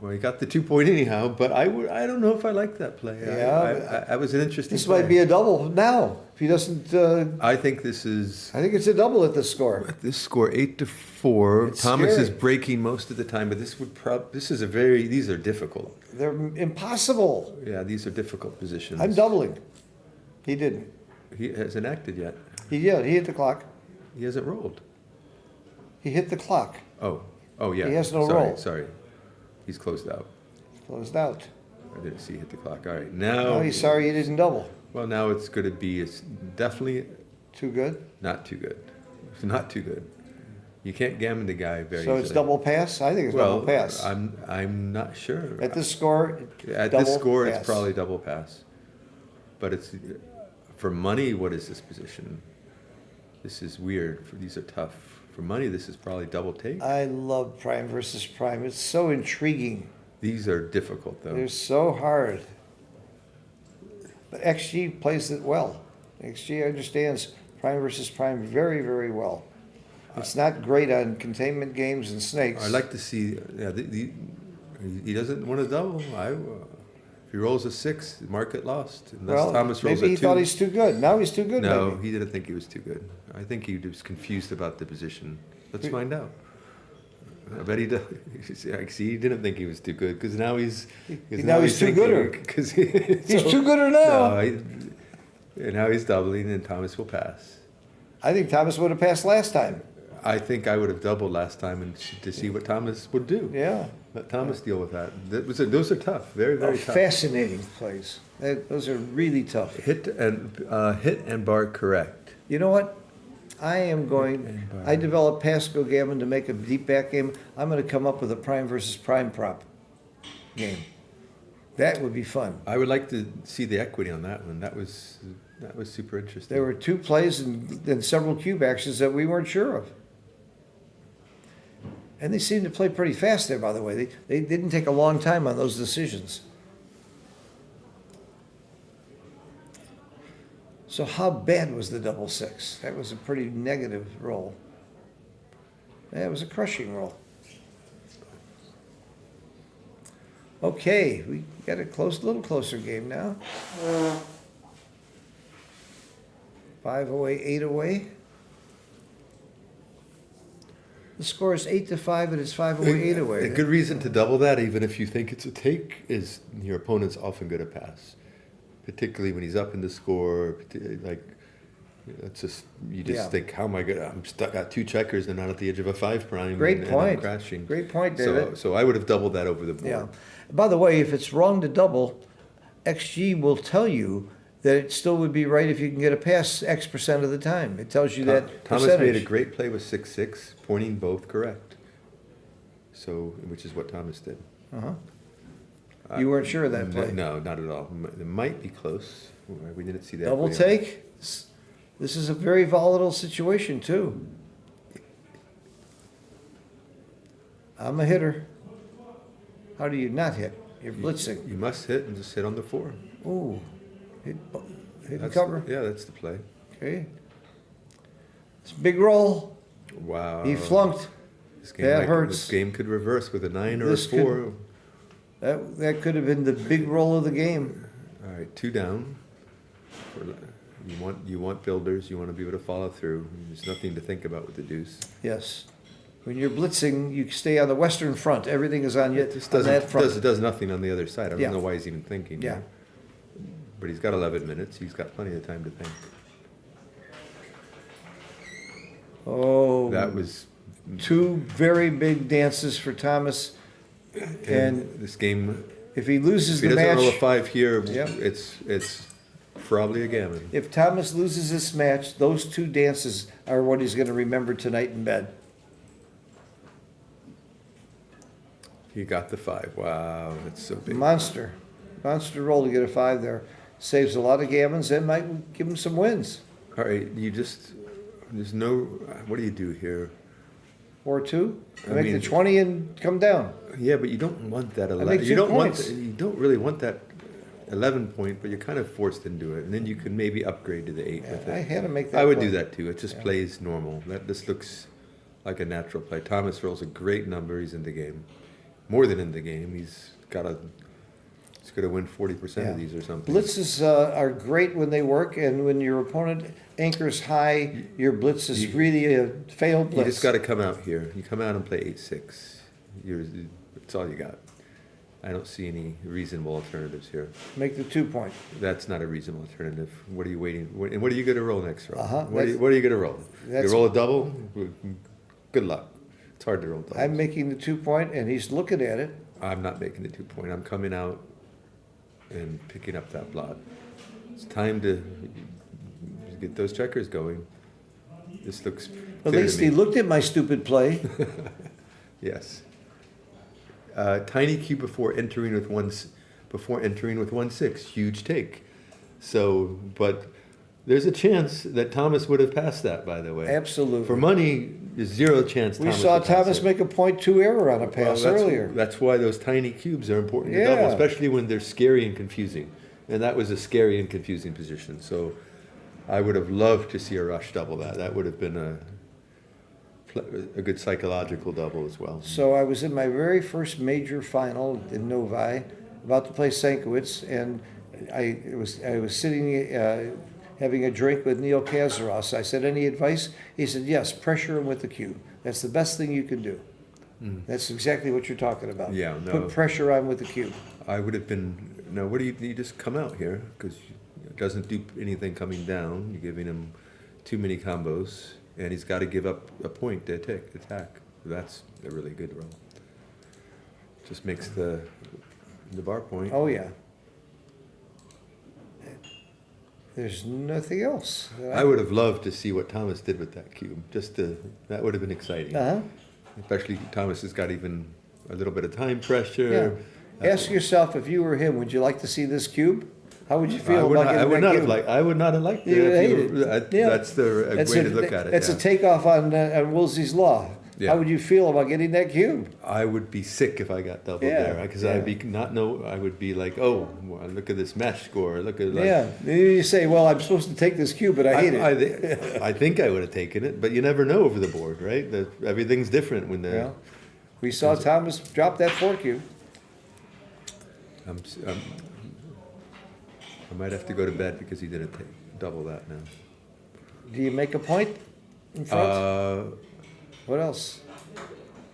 Well, he got the 2 point anyhow. But I don't know if I like that play. Yeah, I was an interesting. This play. might be a double now. If he doesn't, I think this is. I think it's a double at this score. At this score, 8-4. It's Thomas is scary. breaking most of the time, but these are difficult. They're impossible. Yeah, these are difficult positions. I'm doubling. He didn't. He hasn't acted yet. He hit the clock. He hasn't rolled. He hit the clock. Oh, yeah. He has no sorry, roll. Sorry. He's closed out. Closed out. I didn't see he hit the clock. All right, Now now. he's sorry he didn't double. Well, now it's going to be. It's definitely Too good. not too good. It's not too good. You can't gammon the guy very So easily. it's double pass? I think it's Well, double pass. I'm not sure. At this score, At double this score, pass. it's probably double pass. But it's for money. What is this position? This is weird. These are tough. For money, this is probably double take. I love prime versus prime. It's so intriguing. These are difficult though. They're so hard. But XG plays it well. XG understands prime versus prime very, very well. It's not great on containment games and snakes. I'd like to see. Yeah, he doesn't want to double. If he rolls a 6, market lost. Unless well, Thomas rolls maybe a he 2. thought he's too good. Now he's too good, No, maybe. he didn't think he was too good. I think he was confused about the position. Let's find out. I bet he does. See, he didn't think he was too good because now he's. Now he's too gooder. Because He's too gooder now. No, and now he's doubling, and Thomas will pass. I think Thomas would have passed last time. I think I would have doubled last time and to see what Thomas would do. Yeah. Let Thomas deal with that. Those are tough. Very, very tough. Fascinating plays. Those are really tough. Hit and bar correct. You know what? I developed Pascal Gammon to make a deep back game. I'm going to come up with a prime versus prime prop game. That would be fun. I would like to see the equity on that one. That was super interesting. There were 2 plays and several cube actions that we weren't sure of. And they seemed to play pretty fast there, by the way. They didn't take a long time on those decisions. So how bad was the double 6? That was a pretty negative roll. That was a crushing roll. Okay, we got a little closer game now. 5 away, 8 away. The score is 8-5, and it's 5 away, 8 away. A good reason to double that, even if you think it's a take, is your opponent's often going to pass, particularly when he's up in the score. Like, it's just think, how am I going? I'm stuck at 2 checkers and not at the edge of a 5 prime. Great and point. I'm crashing. Great point, David. So I would have doubled that over the board. Yeah. By the way, if it's wrong to double, XG will tell you that it still would be right if you can get a pass X percent of the time. It tells you that Thomas percentage. made a great play with 6-6, pointing both correct. So, which is what Thomas did. Uh-huh. You weren't sure of that play? No, not at all. It might be close. We didn't see that. Double play. take? This is a very volatile situation, too. I'm a hitter. How do you not hit? You're blitzing. You must hit and just hit on the 4. Ooh. Hit and That's- cover. Yeah, that's the play. Okay. It's a big roll. Wow. He flunked. This game That hurts. This game could reverse with a 9 or This a 4. That could have been the big roll of the game. All right, 2 down. You want builders. You want to be able to follow through. There's nothing to think about with the deuce. Yes. When you're blitzing, you stay on the western front. Everything is on you It just on that front. does nothing on the other side. I don't Yeah. know why he's even thinking. Yeah. But he's got 11 minutes. He's got plenty of time to think. Oh, That was two very big dances for Thomas. And this game. if he loses If he the doesn't roll a match, 5 here, Yep. it's probably a gammon. if Thomas loses this match, those two dances are what he's going to remember tonight in bed. He got the 5. Wow, that's so big. Monster roll to get a 5 there. Saves a lot of gammons and might give him some wins. All right, there's no. What do you do here? Or two. I Make mean- the 20 and come down. Yeah, but you don't want that 11. make You 2 don't points. want. You don't really want that 11 point, but you're kind of forced into it, and then you can maybe upgrade to the 8 with I it. had to make that I would play. do that too. It just plays normal. This looks like a natural play. Thomas rolls a great number. He's in the game, more than in the game. He's going to win 40% of Yeah. these or something. Blitzes are great when they work, and when your opponent anchors high, your blitz is really a failed You blitz. just got to come out here. You come out and play 8-6. That's all you got. I don't see any reasonable alternatives here. Make the 2 point. That's not a reasonable alternative. What are you waiting? And what are you going to roll next roll? Uh-huh, What are you going to roll? You that's- roll a double? Good luck. It's hard to roll doubles. I'm making the 2 point, and he's looking at it. I'm not making the 2 point. I'm coming out and picking up that blot. It's time to get those checkers going. This looks At clear to least me. he looked at my stupid play. Yes. Tiny cube before entering with 1-6. Huge take. So, but there's a chance that Thomas would have passed that, by the way. Absolutely. For money, there's zero chance We Thomas saw would pass Thomas it. make a .2 error on a pass Well, earlier. That's why those tiny cubes are important to Yeah. double, especially when they're scary and confusing. And that was a scary and confusing position. So I would have loved to see Arash double that. That would have been a good psychological double as well. So I was in my very first major final in Novi, about to play Sankiewicz, and I was sitting having a drink with Neil Kazaros. I said, "Any advice?" He said, "Yes, pressure him with the cube. That's the best thing you can do." That's exactly what you're talking about. Yeah, no. Put pressure on with the cube. I would have been, no, what do you just come out here? Because it doesn't do anything coming down. You're giving him too many combos, and he's got to give up a point to attack. That's a really good roll. Just makes the bar point. Oh yeah. There's nothing else. I would have loved to see what Thomas did with that cube. That would have been exciting. Uh-huh. Especially Thomas has got even a little bit of time pressure. Yeah. Ask yourself, if you were him, would you like to see this cube? How would you feel about I getting would that not cube? have liked. I would not have liked You would it. hate If it. you- Yeah. That's the way to look at it. That's yeah. a takeoff on Woolsey's Law. Yeah. How would you feel about getting that cube? I would be sick if I got doubled Yeah, there because yeah. I would be like, oh, well, look at this match score. Look at Yeah. You say, well, I'm supposed to take this cube, but I hate it. I think I would have taken it, but you never know over the board, right? Everything's different when the. Yeah. We saw Thomas drop that 4 cube. I might have to go to bed because he didn't double that now. Do you make a point in front? What else?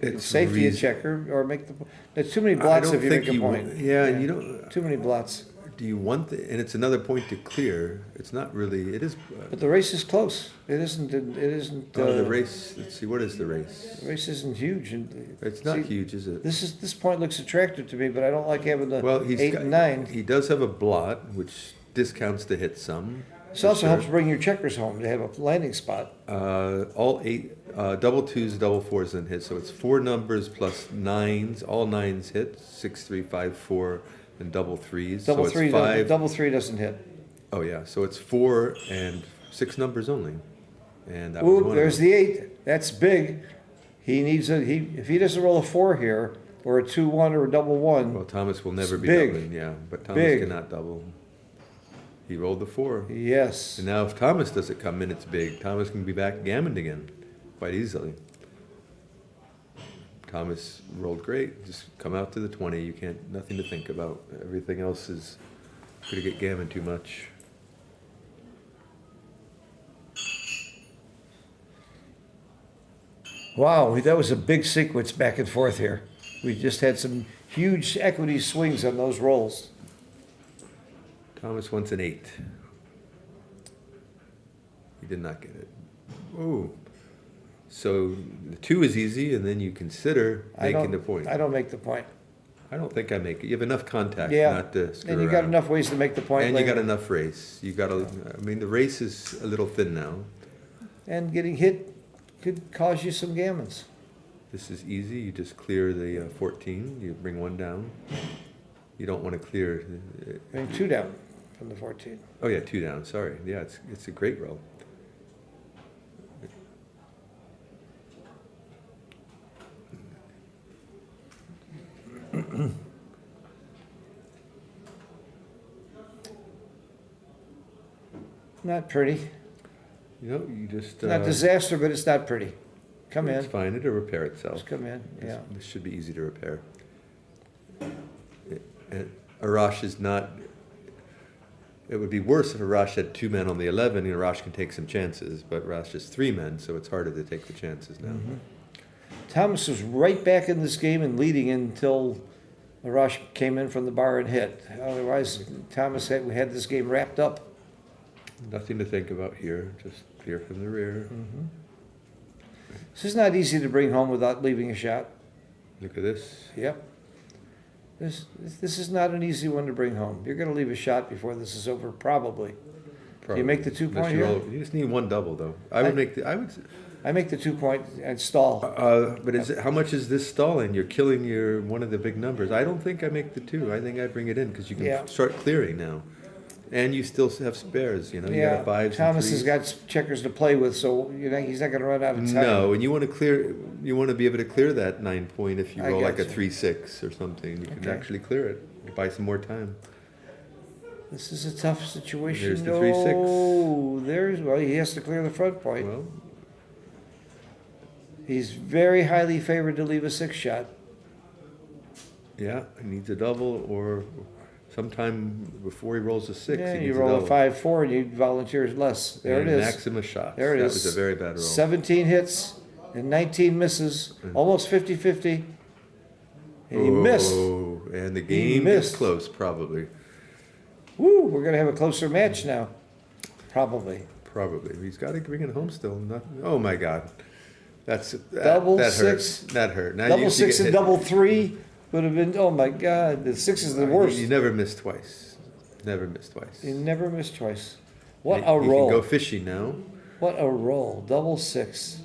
It's Safety a reason- checker or make the. There's too many I blots don't if you think make a point. Yeah, and you don't. Too many blots. Do you want and it's another point to clear. It's not really. It is. But the race is close. It isn't. It isn't. The race. Let's see. What is the race? The race isn't huge. And It's not see, huge, is it? This point looks attractive to me, but I don't like having the Well, 8 and 9. He does have a blot, which discounts the hit some. This also helps bring your checkers home. They have a landing spot. All 8, double 2s, double 4s and hit. So it's 4 numbers plus 9s. All 9s hit. 6, 3, 5, 4, and double 3s. Double so it's three, 5. double three doesn't hit. Oh yeah. So it's 4 and 6 numbers only. And that was Ooh, one there's of them. the 8. That's big. He needs if he doesn't roll a 4 here, or a 2-1 or a double 1. Well, Thomas will never It's be big. doubling. Yeah, but Thomas Big. cannot double. He rolled the 4. Yes. And now if Thomas doesn't come in, it's big. Thomas can be back gammoned again quite easily. Thomas rolled great. Just come out to the 20. You can't, nothing to think about. Everything else is going to get gammoned too much. Wow, that was a big sequence back and forth here. We just had some huge equity swings on those rolls. Thomas wants an 8. He did not get it. Ooh. So the 2 is easy, and then you consider making the point. I don't make the point. I don't think I make it. You have enough contact Yeah, not to screw and you around. got enough ways to make the point And you later. got enough race. You got a. I mean, the race is a little thin now. And getting hit could cause you some gammons. This is easy. You just clear the 14. You bring 1 down. You don't want to clear. Bring 2 down from the 14. Oh yeah, 2 down. Sorry. Yeah, it's a great roll. Not pretty. You know, you just. Not disaster, but it's not pretty. Come It's in. fine. It'll repair itself. Just come in. Yeah. This should be easy to repair. And Arash is not. It would be worse if Arash had 2 men on the 11, and Arash can take some chances. But Arash is 3 men, so it's harder to take the chances now. Thomas was right back in this game and leading until Arash came in from the bar and hit. Otherwise, Thomas we had this game wrapped up. Nothing to think about here. Just clear from the rear. This is not easy to bring home without leaving a shot. Look at this. Yep. This is not an easy one to bring home. You're going to leave a shot before this is over, probably. Do you make the 2 Unless point you here? roll- You just need 1 double, though. I would make the. I would. I make the 2 point and stall. But how much is this stalling? You're killing one of the big numbers. I don't think I make the 2. I think I bring it in because you can Yeah. start clearing now, and you still have spares. You know, you got 5s. Thomas and has 3s. got checkers to play with, so he's not going to run out of time. No, and you want to clear. You want to be able to clear that 9 point if you I roll like a gotcha. 3-6 or something. You can Okay. actually clear it. You buy some more time. This is a tough situation. There's the 3-6. Well, he has to clear the front point. Well, He's very highly favored to leave a 6 shot. yeah, he needs a double or sometime before he rolls a 6. Yeah, he you needs roll a a double. 5-4 and you volunteer less. There And it is. Maximum shots. There it That is. was a very bad roll. 17 hits and 19 misses, almost 50-50. And he missed. Oh, and the game missed. is close, probably. Woo, we're going to have a closer match now. Probably. Probably. He's got to bring it home still. Oh my God. That Double that hurts. 6. That hurt. Now you Double used to 6 get and hit. double 3 would have been, oh my God, the 6 is the worst. You never miss twice. Never miss twice. You never miss twice. What You a can roll. go fishing now. What a roll. Double 6.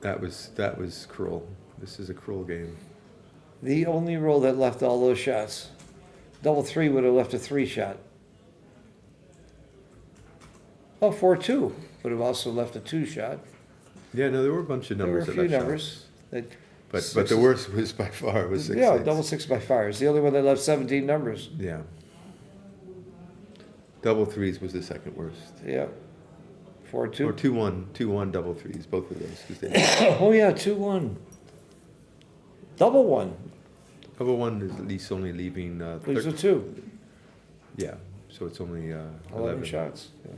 That was cruel. This is a cruel game. The only roll that left all those shots. Double 3 would have left a 3 shot. Oh, 4-2 would have also left a 2 shot. Yeah, no, there were a bunch of There were numbers a that few left numbers. shots. That But sixes- the worst was by far was 6. Yeah, double 6 by fire. It's the only one that left 17 numbers. Yeah. Double 3s was the second worst. Yeah. 4-2. Or 2-1 double 3s, both of those. 'Cause they- Oh yeah, 2-1. Double 1. double 1 is at least only leaving Leaves a 2. yeah, so it's only 11 shots. Yeah.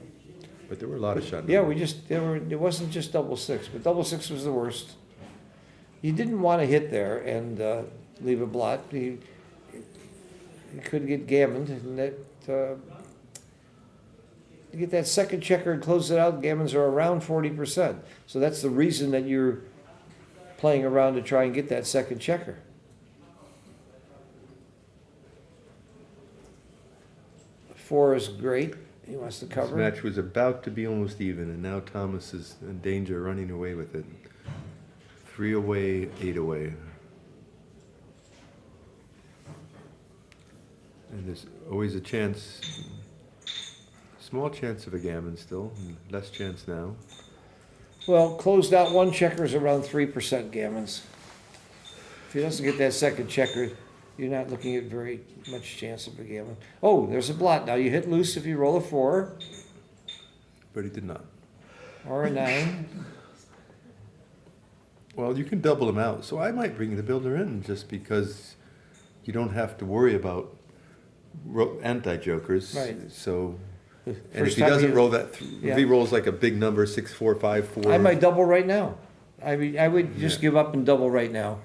But there were a lot of shots. Yeah, it wasn't just double 6, but double 6 was the worst. You didn't want to hit there and leave a blot. You could get gammoned, and that you get that second checker and close it out. Gammons are around 40%, so that's the reason that you're playing around to try and get that second checker. 4 is great. He wants to This cover. match was about to be almost even, and now Thomas is in danger of running away with it. 3 away, 8 away. And there's always a chance, small chance of a gammon still, and less chance now. Well, closed out one checker is around 3% gammons. If he doesn't get that second checker, you're not looking at very much chance of a gammon. Oh, there's a blot. Now you hit loose if you roll a 4 But he did not. or a 9. Well, you can double them out, so I might bring the builder in just because you don't have to worry about anti-jokers. Right. So, and First if he time doesn't you- roll that, Yeah. if he rolls like a big number, 6, 4, 5, 4. I might double right now. I mean, I would just give up and double right now.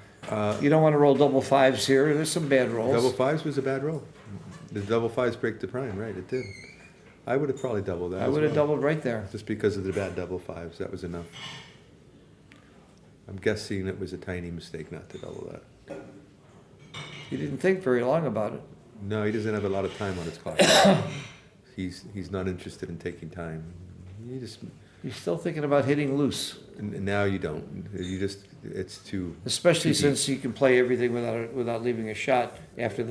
You don't want to roll double 5s here. There's some bad rolls. Double 5s was a bad roll. The double 5s break the prime, right? It did. I would have probably doubled that. I as would have well. doubled right there. Just because of the bad double 5s, that was enough. I'm guessing it was a tiny mistake not to double that. He didn't think very long about it. No, he doesn't have a lot of time on his clock. He's not interested in taking time. You just, He's still thinking about hitting loose, and now you don't. You just, it's too. especially too deep. since he can play everything without leaving a shot after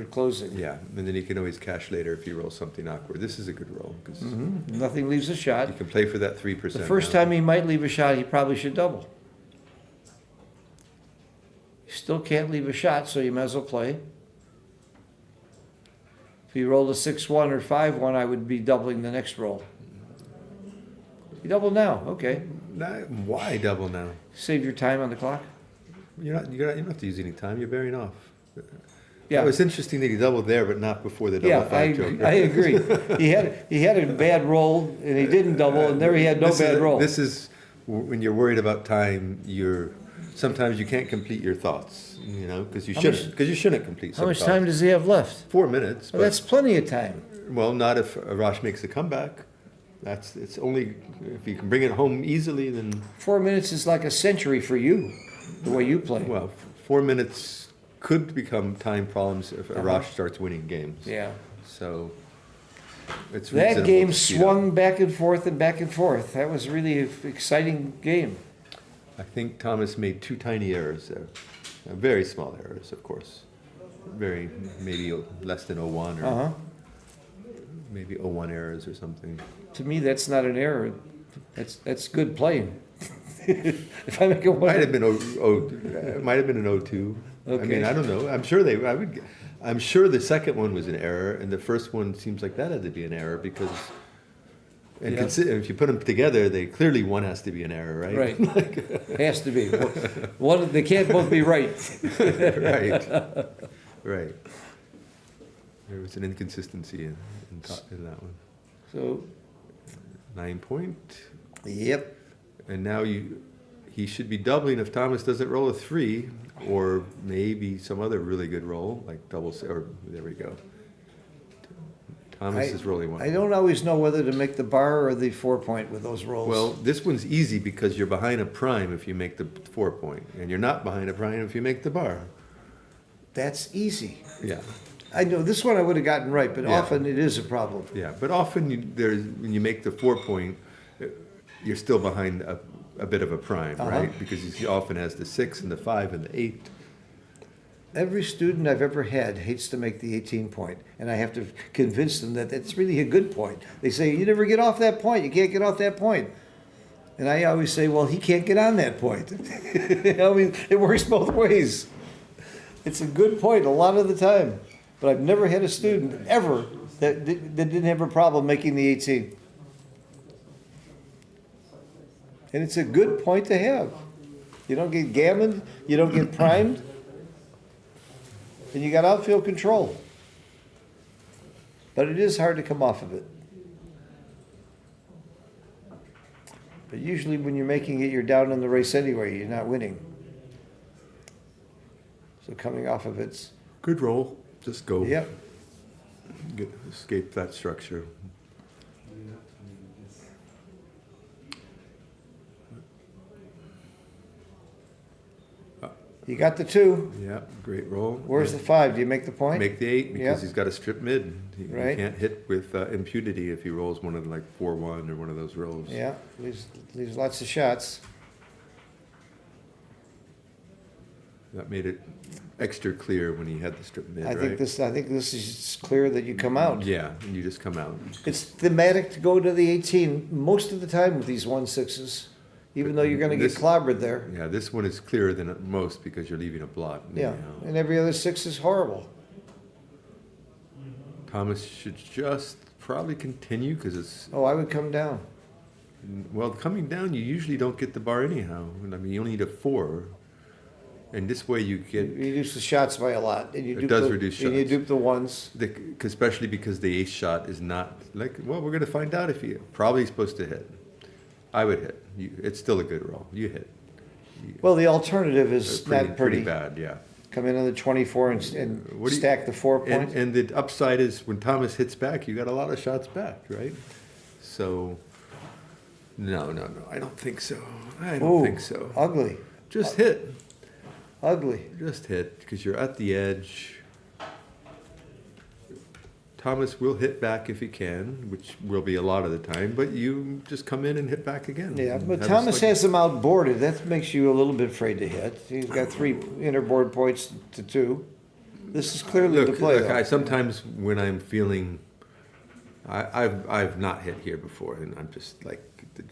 closing. Yeah, and then you can always cash later if you roll something awkward. This is a good roll because Nothing leaves a shot. you can play for that 3%. The first time he might leave a shot, he probably should double. You still can't leave a shot, so you might as well play. If he rolled a 6-1 or 5-1, I would be doubling the next roll. You double now, okay. Why double now? Save your time on the clock. You don't have to use any time. You're bearing off. Yeah, It was interesting that he doubled there, but not before the double yeah, 5 joker. I agree. He had a bad roll, and he didn't double, and there he had no bad roll. This is when you're worried about time. Sometimes you can't complete your thoughts, because you How shouldn't complete. How some much thoughts. time does he have left? 4 minutes. Well, that's plenty of time. Well, not if Arash makes a comeback. It's only if you can bring it home easily. Then 4 minutes is like a century for you, the way you play. well, 4 minutes could become time problems if Arash starts winning games. Yeah. So it's That reasonable game to speed swung up. back and forth and back and forth. That was really an exciting game. I think Thomas made 2 tiny errors there. Very small errors, of course. Maybe less than 01 or Uh-huh. maybe 01 errors or something. To me, that's not an error. That's good playing. If I make a Might have one, been might have been an 02. I Okay. mean, I don't know. I'm sure the second one was an error, and the first one seems like that had to be an error because. And Yeah. if you put them together, one has to be an error, right? right? Has to be. One, they can't both be right. Right. Right. There was an inconsistency in that one. So, 9 point. yep. And now he should be doubling if Thomas doesn't roll a 3, or maybe some other really good roll, like or there we go. Thomas is rolling one. I don't always know whether to make the bar or the 4 point with those rolls. Well, this one's easy because you're behind a prime if you make the 4 point, and you're not behind a prime if you make the bar. that's easy. Yeah, I know this one I would have gotten right, but Yeah. often it is a problem. yeah. But often when you make the 4 point, you're still behind a bit of a prime, right? Because he often has the 6 and the 5 and the 8. Every student I've ever had hates to make the 18 point, and I have to convince them that it's really a good point. They say, you never get off that point, you can't get off that point. And I always say, well, he can't get on that point. I mean, it works both ways. It's a good point a lot of the time, but I've never had a student ever that didn't have a problem making the 18. And it's a good point to have. You don't get gammoned, you don't get primed, and you got outfield control. But it is hard to come off of it. But usually when you're making it, you're down in the race anyway, you're not winning. So coming off of it's, Good roll. Just go. yep. Escape that structure. You got the 2. Yeah, great roll. Where's the 5? Do you make the point? Make the 8 because Yeah. he's got a strip mid. He Right. can't hit with impunity if he rolls one of like 4-1 or one of those rolls. Yeah, leaves lots of shots. That made it extra clear when he had the strip mid, I right? think this is clear that you come out. Yeah, and you just come out. It's thematic to go to the 18 most of the time with these 1-6s, even though you're going to get This- clobbered there. Yeah, this one is clearer than most because you're leaving a blot. Yeah, anyhow. and every other 6 is horrible. Thomas should just probably continue because it's, Oh, I would come down. well, coming down, you usually don't get the bar anyhow. I mean, you only need a 4. And this way you You get, reduce the shots by a lot, and you It dupe does the, reduce and you shots. dupe the 1s. especially because the ace shot is not, like, well, we're going to find out if you, probably supposed to hit. I would hit. It's still a good roll. You hit. Well, the alternative is Pretty not pretty. bad, yeah. Come in on the 24 and What do you- stack the 4 points. And the upside is when Thomas hits back, you got a lot of shots back, right? So, no, I don't think so. I don't Ooh, think so. Ugly, Just hit. ugly. Just hit because you're at the edge. Thomas will hit back if he can, which will be a lot of the time, but you just come in and hit back again. Yeah, And but have a Thomas slug. has them outboarded. That makes you a little bit afraid to hit. He's got 3 inner board points to 2. This is clearly the Look, play. look, though. I sometimes when I'm feeling, I've not hit here before, and I'm just like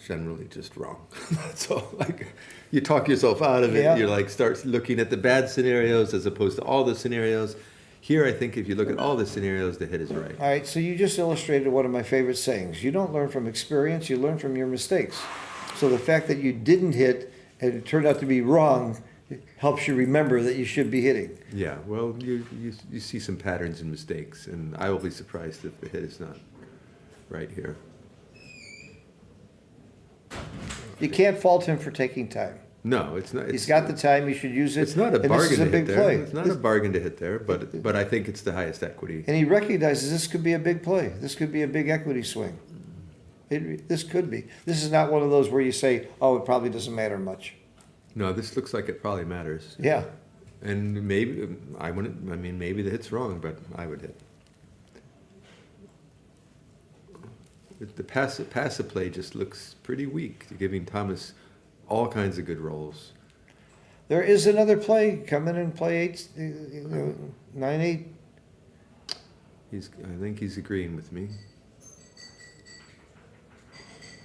generally just wrong. That's all. Like you talk yourself out of it. Yeah. You're like start looking at the bad scenarios as opposed to all the scenarios. Here, I think if you look at all the scenarios, the hit is right. All right, so you just illustrated one of my favorite sayings. You don't learn from experience, you learn from your mistakes. So the fact that you didn't hit and it turned out to be wrong helps you remember that you should be hitting. Yeah. Well, you see some patterns and mistakes, and I will be surprised if the hit is not right here. You can't fault him for taking time. No, it's not. He's got the time, you should use it. It's not a and bargain this is to a hit big there. play. It's not a bargain to hit there, but I think it's the highest equity. And he recognizes this could be a big play. This could be a big equity swing. This could be. This is not one of those where you say, oh, it probably doesn't matter much. No, this looks like it probably matters. Yeah. And maybe I wouldn't. I mean, maybe the hit's wrong, but I would hit. The passive play just looks pretty weak, giving Thomas all kinds of good rolls. There is another play. Come in and play 9-8. I think he's agreeing with me.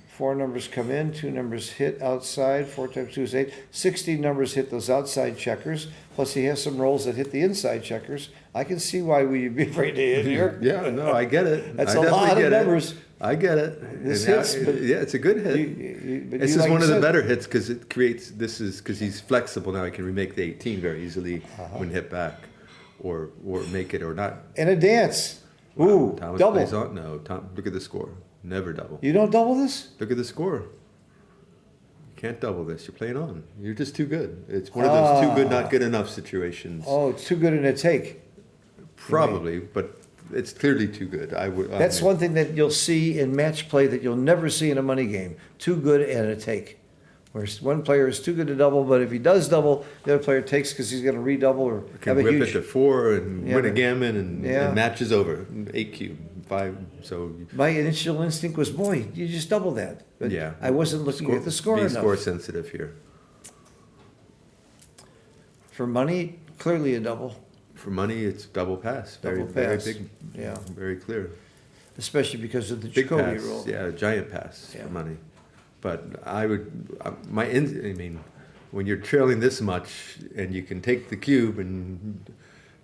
4 numbers come in, 2 numbers hit outside, 4 times 2 is 8. 16 numbers hit those outside checkers, plus he has some rolls that hit the inside checkers. I can see why we'd be afraid to hit here. Yeah, no, I get it. That's I a definitely lot of get it. numbers. I get it. This And hits, but- yeah, it's a good hit. But This you, is like one you of the said, better hits because it creates. This is because he's flexible now. He can remake the 18 very easily Uh-huh. when hit back, or make it or not. And a dance. Ooh, Thomas double. plays on. No, look at the score. Never double. You don't double this? Look at the score. You can't double this. You're playing on. You're just too good. It's one of those too good, not good enough situations. Oh, it's too good in a take. Probably, but it's clearly too good. I would. That's one thing that you'll see in match play that you'll never see in a money game. Too good and a take. Where one player is too good to double, but if he does double, the other player takes because he's going to redouble or Can have a whip huge. it to 4 and Yeah, win a but- gammon and, Yeah. and match is over. 8 cube, 5. So My initial instinct was, boy, you just double that. But yeah, I wasn't looking at the score Be enough. score sensitive here. For money, clearly a double, For money, it's double pass. Very, Double pass. very big. Yeah. Very clear. especially because of the Big Jacoby pass. rule. Yeah, giant pass Yeah. for money. But I would, I mean, when you're trailing this much and you can take the cube and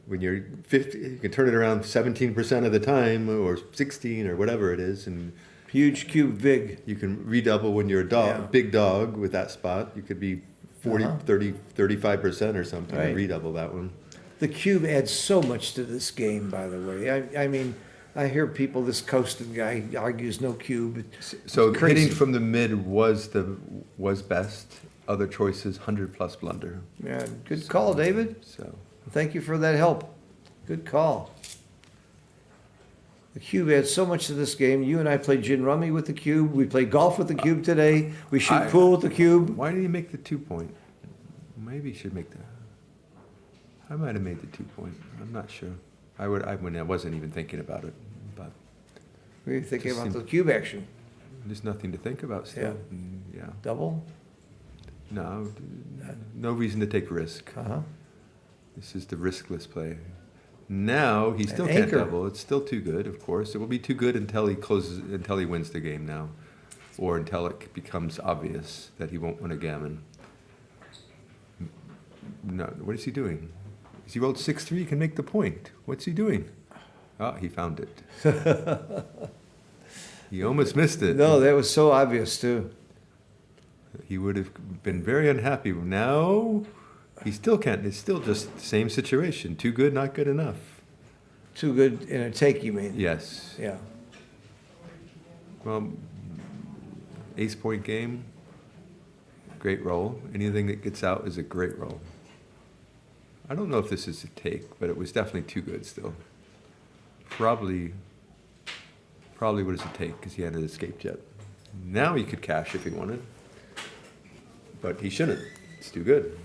when you're 50, you can turn it around 17% of the time or 16 or whatever it is, and Huge cube vig. you can redouble when you're a dog, Yeah. big dog with that spot. You could be 40, Uh-huh. 30, 35% or something and Right. redouble that one. The cube adds so much to this game, by the way. I mean, I hear people, this Coaston guy argues no cube. So It's crazy. hitting from the mid was best. Other choices, 100 plus blunder. Yeah, good call, David. So Thank you for that help. Good call. The cube adds so much to this game. You and I played gin rummy with the cube. We played golf with the cube today. We shoot I- pool with the cube. why did he make the 2 point? Maybe he should make that. I might have made the 2 point. I'm not sure. I wasn't even thinking about it, but Were you thinking Just about the seem- cube action? there's nothing to think about still. Yeah. Double? No, no reason to take risk. Uh-huh. This is the riskless play. Now, he still An can't anchor. double. It's still too good, of course. It will be too good until he wins the game now. Or until it becomes obvious that he won't win a gammon. No, what is he doing? He rolled 6-3, he can make the point. What's he doing? Ah, he found it. He almost missed it. No, that was so obvious too. He would have been very unhappy. Now, he still can't. It's still just the same situation. Too good, not good enough. Too good in a take, you mean? Yes. Yeah. Well, ace point game, great roll. Anything that gets out is a great roll. I don't know if this is a take, but it was definitely too good still. Probably what is a take because he hadn't escaped yet. Now he could cash if he wanted, but he shouldn't. It's too good.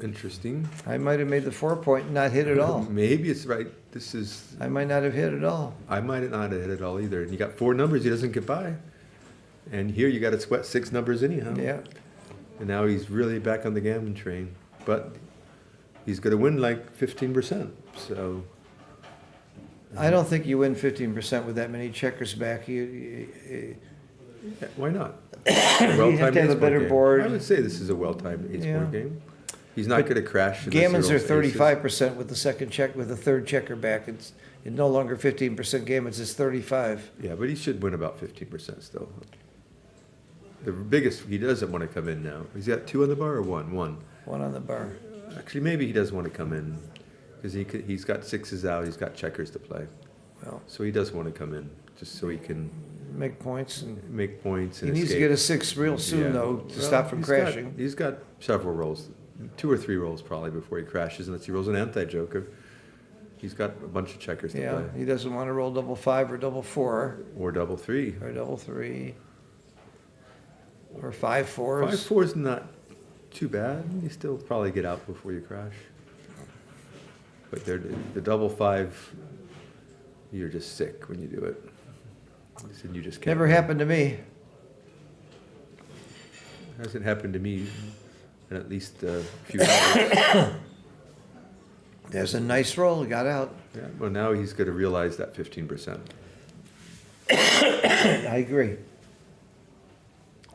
Interesting. I might have made the 4 point and not hit at all. Maybe it's right. This is. I might not have hit at all. I might not have hit it all either. And you got 4 numbers he doesn't get by. And here you got to sweat 6 numbers anyhow. Yeah. And now he's really back on the gambling train. But he's going to win like 15%. So I don't think you win 15% with that many checkers back. yeah, why not? You have to have a better game. board. I would say this is a well-timed ace Yeah. board game. He's not going to crash. unless he Gammons are rolls aces. 35% with the second check, with the third checker back. It's no longer 15% gammons, it's 35. Yeah, but he should win about 15% still. The biggest, he doesn't want to come in now. He's got 2 on the bar or 1? 1. One on the bar. Actually, maybe he does want to come in because he's got 6s out. He's got checkers to play, Well, so he does want to come in just so he can make points. And make points. he And needs to escape. get a 6 real soon, Yeah. though, to Well, stop from he's crashing. He's got several rolls, 2 or 3 rolls probably before he crashes, unless he rolls an anti-joker. He's got a bunch of checkers to Yeah, play, he doesn't want to roll double 5 or double 4 or double 3. or double 3 or 5 4s. 5-4 is not too bad. You still probably get out before you crash. But the double 5, you're just sick when you do it. And you just can't. Never happened to me. Hasn't happened to me in at least a few hours. There's a nice roll, he got out. Yeah, well, now he's going to realize that 15%. I agree.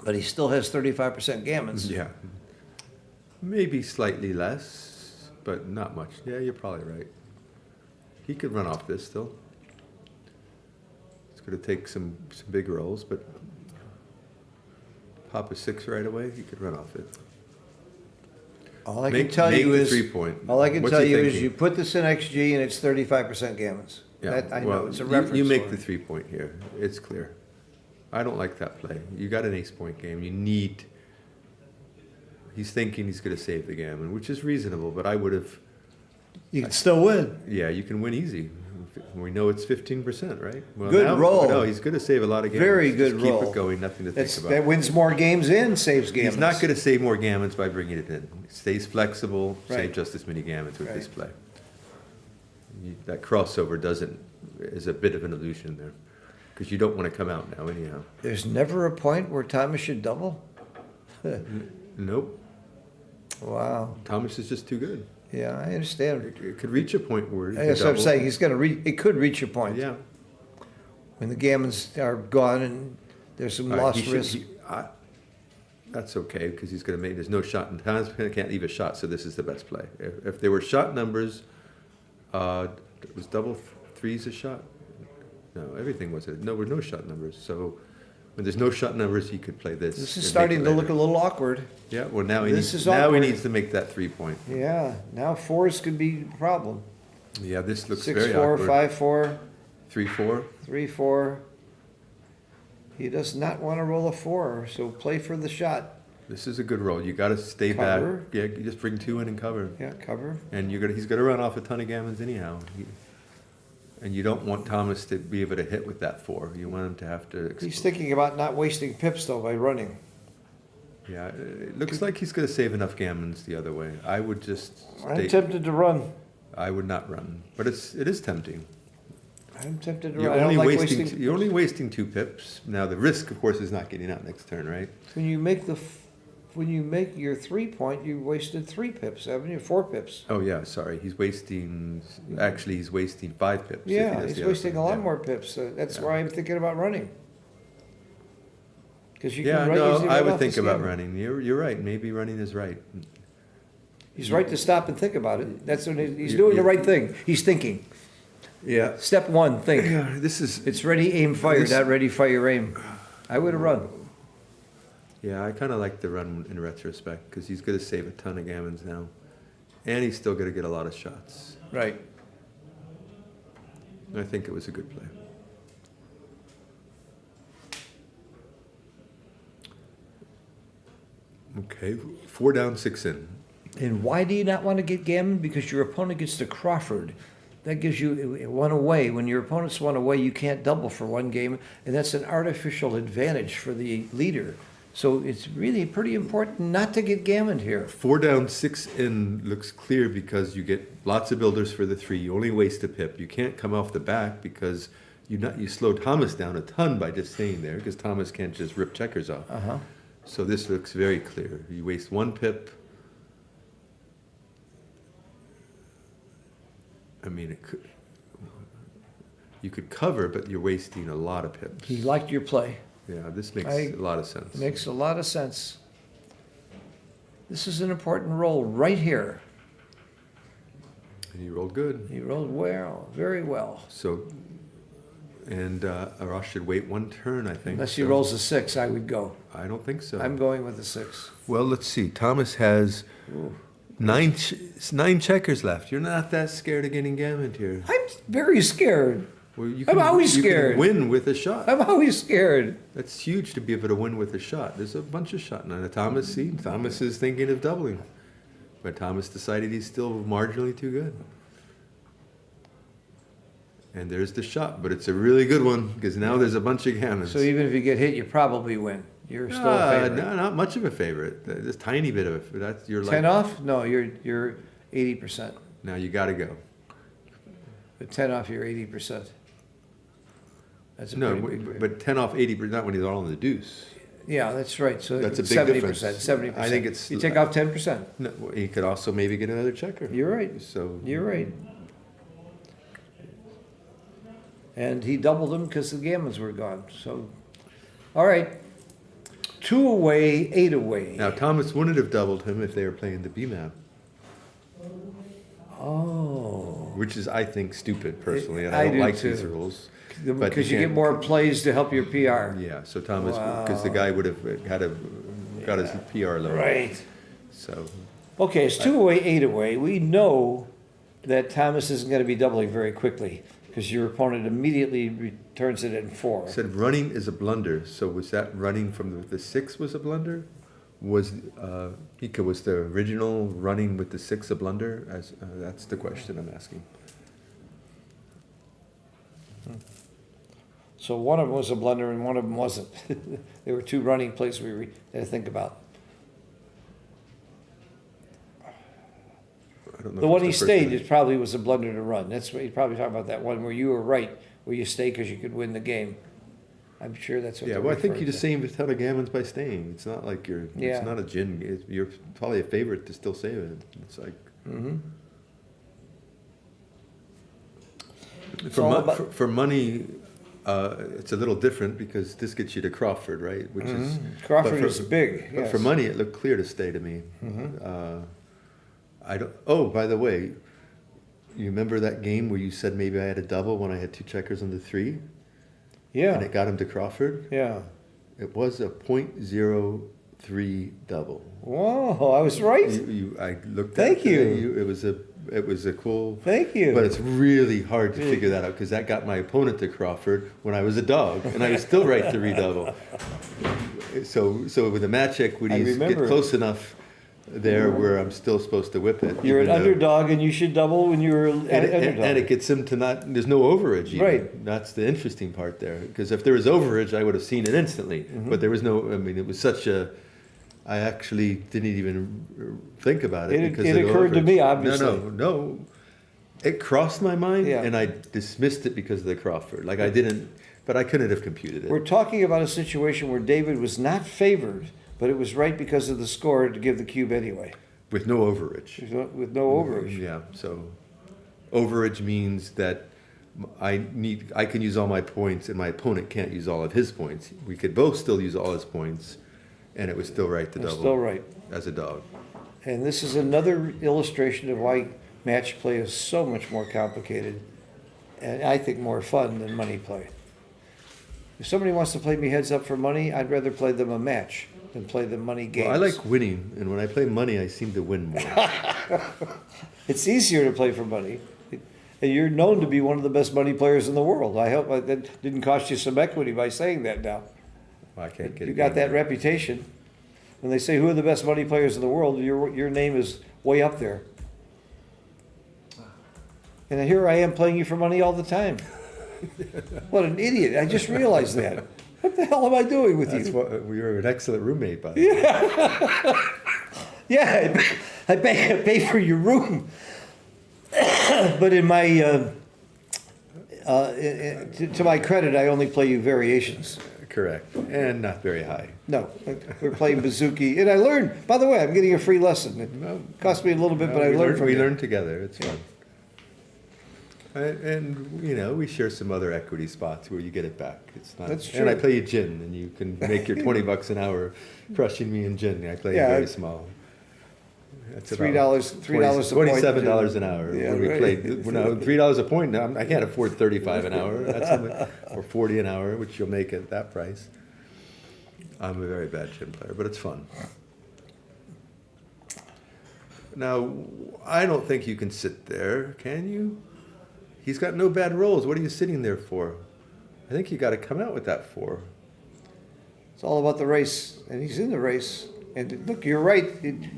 But he still has 35% gammons. Yeah. Maybe slightly less, but not much. Yeah, you're probably right. He could run off this still. It's going to take some big rolls, but pop a 6 right away, he could run off it. All I can tell make you the is, 3-point. all I can What's tell he you is thinking? you put this in XG and it's 35% gammons. Yeah, That, I know, well, it's a you- reference. You make for the it. 3-point here. It's clear. I don't like that play. You got an ace point game. You need. He's thinking he's going to save the gammon, which is reasonable, but I would have. You can still win. Yeah, you can win easy. We know it's 15%, right? Well, Good now, roll. No, he's going to save a lot of gammons. Very Just good roll. Keep it going. Nothing to That's, think that about. wins more games in, saves gammons. He's not going to save more gammons by bringing it in. Stays flexible. Right. Save just as many gammons with this Right. play. That crossover is a bit of an illusion there, because you don't want to come out now anyhow. There's never a point where Thomas should double? Nope. Wow. Thomas is just too good. Yeah, I understand. It could reach a point where he could That's what I'm double. saying. He's gonna it could reach a point. Yeah. When the gammons are gone and there's some lost He should- risk. That's okay, because he's going to make, there's no shot, and Thomas can't leave a shot, so this is the best play. If there were shot numbers, was double 3s a shot? No, everything was no, there were no shot numbers. So when there's no shot numbers, he could play this. This is and make starting it to look later. a little awkward. Yeah, well, now he This needs, is now he awkward. needs to make that 3-point. Yeah, now 4s could be a problem. Yeah, this looks 6 very 4, awkward. 5 4, 3-4. 3 4. He does not want to roll a 4, so play for the shot. This is a good roll. You got to stay Cover. back. Yeah, you just bring 2 in and cover. Yeah, cover. And he's gonna run off a ton of gammons anyhow. And you don't want Thomas to be able to hit with that 4. You want him to have to. He's thinking about not wasting pips though by running. Yeah, it looks like he's going to save enough gammons the other way. I would just. I'm tempted to run. I would not run, but it is tempting. I'm tempted to You're run. I only don't like wasting. You're only wasting 2 pips. Now the risk, of course, is not getting out next turn, right? When you make your 3-point, you wasted 3 pips, haven't you? 4 pips. Oh yeah, sorry. He's wasting. Actually, he's wasting 5 pips. if he Yeah, does he's the other wasting thing. a lot Yeah. more pips. That's why I'm thinking about running. Because you Yeah, can run no, easily I run would off think the about skin. running. You're right. Maybe running is right. He's right to stop and think about it. That's what he's doing the right thing. He's thinking. Yeah. Step 1, think. Yeah. This is. It's ready, aim, fire, This- not ready, fire, aim. I would have run. Yeah, I kind of like the run in retrospect because he's going to save a ton of gammons now, and he's still going to get a lot of shots. Right. I think it was a good play. Okay, 4 down, 6 in. And why do you not want to get gammon? Because your opponent gets to Crawford. That gives you 1 away. When your opponent's 1 away, you can't double for 1 game, and that's an artificial advantage for the leader. So it's really pretty important not to get gammoned here. 4 down, 6 in looks clear because you get lots of builders for the 3. You only waste a pip. You can't come off the back because you slow Thomas down a ton by just staying there because Thomas can't just rip checkers off. Uh-huh. So this looks very clear. You waste 1 pip. I mean, you could cover, but you're wasting a lot of pips. He liked your play. Yeah, this makes I- a lot of sense. Makes a lot of sense. This is an important roll right here. And he rolled good. He rolled well, very well. So, and Arash should wait 1 turn, I think. Unless he So rolls a 6, I would go. I don't think so. I'm going with the 6. Well, let's see. Thomas has Ooh. 9 checkers left. You're not that scared of getting gammoned here. I'm very scared. Well, you I'm always you scared. can win with a shot. I'm always scared. That's huge to be able to win with a shot. There's a bunch of shot. Now, Thomas is thinking of doubling. But Thomas decided he's still marginally too good. And there's the shot, but it's a really good one because now there's a bunch of gammons. So even if you get hit, you probably win. You're still a favorite. No, not much of a favorite. Just tiny bit of that's you're 10 like off? No, you're 80%. now you got to go. But 10 off, you're 80%. That's a No, pretty big. but 10 off 80, not when he's all in the deuce. Yeah, that's right. So That's a big 70%. difference. 70%. I think it's- You take off 10%. No, he could also maybe get another checker. You're right. So You're right. And he doubled them because the gammons were gone. So, all right. 2 away, 8 away. now Thomas wouldn't have doubled him if they were playing the B map, Oh. which is I think stupid personally, and I I don't do like too. these rules. But Because you get can't- more plays to help your PR. Yeah, so Thomas, because the guy would have got his PR low. Right. So Okay, it's 2 away, 8 away. We know that Thomas isn't going to be doubling very quickly because your opponent immediately returns it in 4. said running is a blunder. So was that running from the 6 was a blunder? Was Hika was the original running with the 6 a blunder? As that's the question I'm asking. So one of them was a blunder and one of them wasn't. There were 2 running plays we had to think about. I don't know. The if one it's he the first stayed, one. it probably was a blunder to run. That's what he's probably talking about, that one where you were right, where you stay because you could win the game. I'm sure that's what Yeah, they're well, I think referring you just to. saved a ton of gammons by staying. It's not like you're. Yeah. It's not a gin. You're probably a favorite to still save it. It's like. Mhm. It's For, all mo- about- for money, it's a little different because this gets you to Crawford, right? Which is Crawford but for- is big, But for yes. money, it looked clear to stay to me. I don't. Oh, by the way, you remember that game where you said maybe I had a double when I had 2 checkers on the 3, and Yeah, it got him to Crawford? yeah. It was a .03 double. Whoa, I was right. I looked. Thank at it today. you. It was a cool. Thank you. But it's really hard to figure that out because that got my opponent to Crawford when I was a dog, and I was still right to redouble. So with a match check, would I he get remember. close enough there where I'm still supposed to whip it. You're an even though- underdog and you should double when you're an underdog. And it gets him to not, there's no overage even. Right. That's the interesting part there. Because if there was overage, I would have seen it instantly. Mm-hmm. But there was no, I mean, it was such a, I actually didn't even think about it. It- because it of the occurred to overage. me, obviously. No. It crossed my mind Yeah. and I dismissed it because of the Crawford. Like I didn't, but I couldn't have computed it. We're talking about a situation where David was not favored, but it was right because of the score to give the cube anyway, With no overage. with no overage. Yeah, so overage means that I can use all my points and my opponent can't use all of his points. We could both still use all his points and it was still right to It's double. still right. As a dog. And this is another illustration of why match play is so much more complicated and I think more fun than money play. If somebody wants to play me heads up for money, I'd rather play them a match than play them money games. Well, I like winning, and when I play money, I seem to win more. It's easier to play for money. And you're known to be one of the best money players in the world. I hope that didn't cost you some equity by saying that now. Well, I can't get You it. got that reputation. When they say who are the best money players in the world, your name is way up there. And here I am playing you for money all the time. What an idiot. I just realized that. What the hell am I doing with That's you? what, we were an excellent roommate, by the way. Yeah, I pay for your room. But in my, to my credit, I only play you variations. Correct, and not very high. No, we're playing Bouzouki. And I learned, by the way, I'm getting a free lesson. It cost me a little bit, but I learned from We you. learn together, it's fun. And, you know, we share some other equity spots where you get it back. It's not. That's And I true. play you gin, and you can make your $20 an hour crushing me in gin. I play Yeah, very I- small. That's $3 about $3 a point. $27 an hour. Yeah, When we right. played, no, $3 a point. Now, I can't afford 35 an hour. That's only, or 40 an hour, which you'll make at that price. I'm a very bad gin player, but it's fun. Now, I don't think you can sit there, can you? He's got no bad rolls. What are you sitting there for? I think you got to come out with that 4. It's all about the race, and he's in the race. And look, you're right.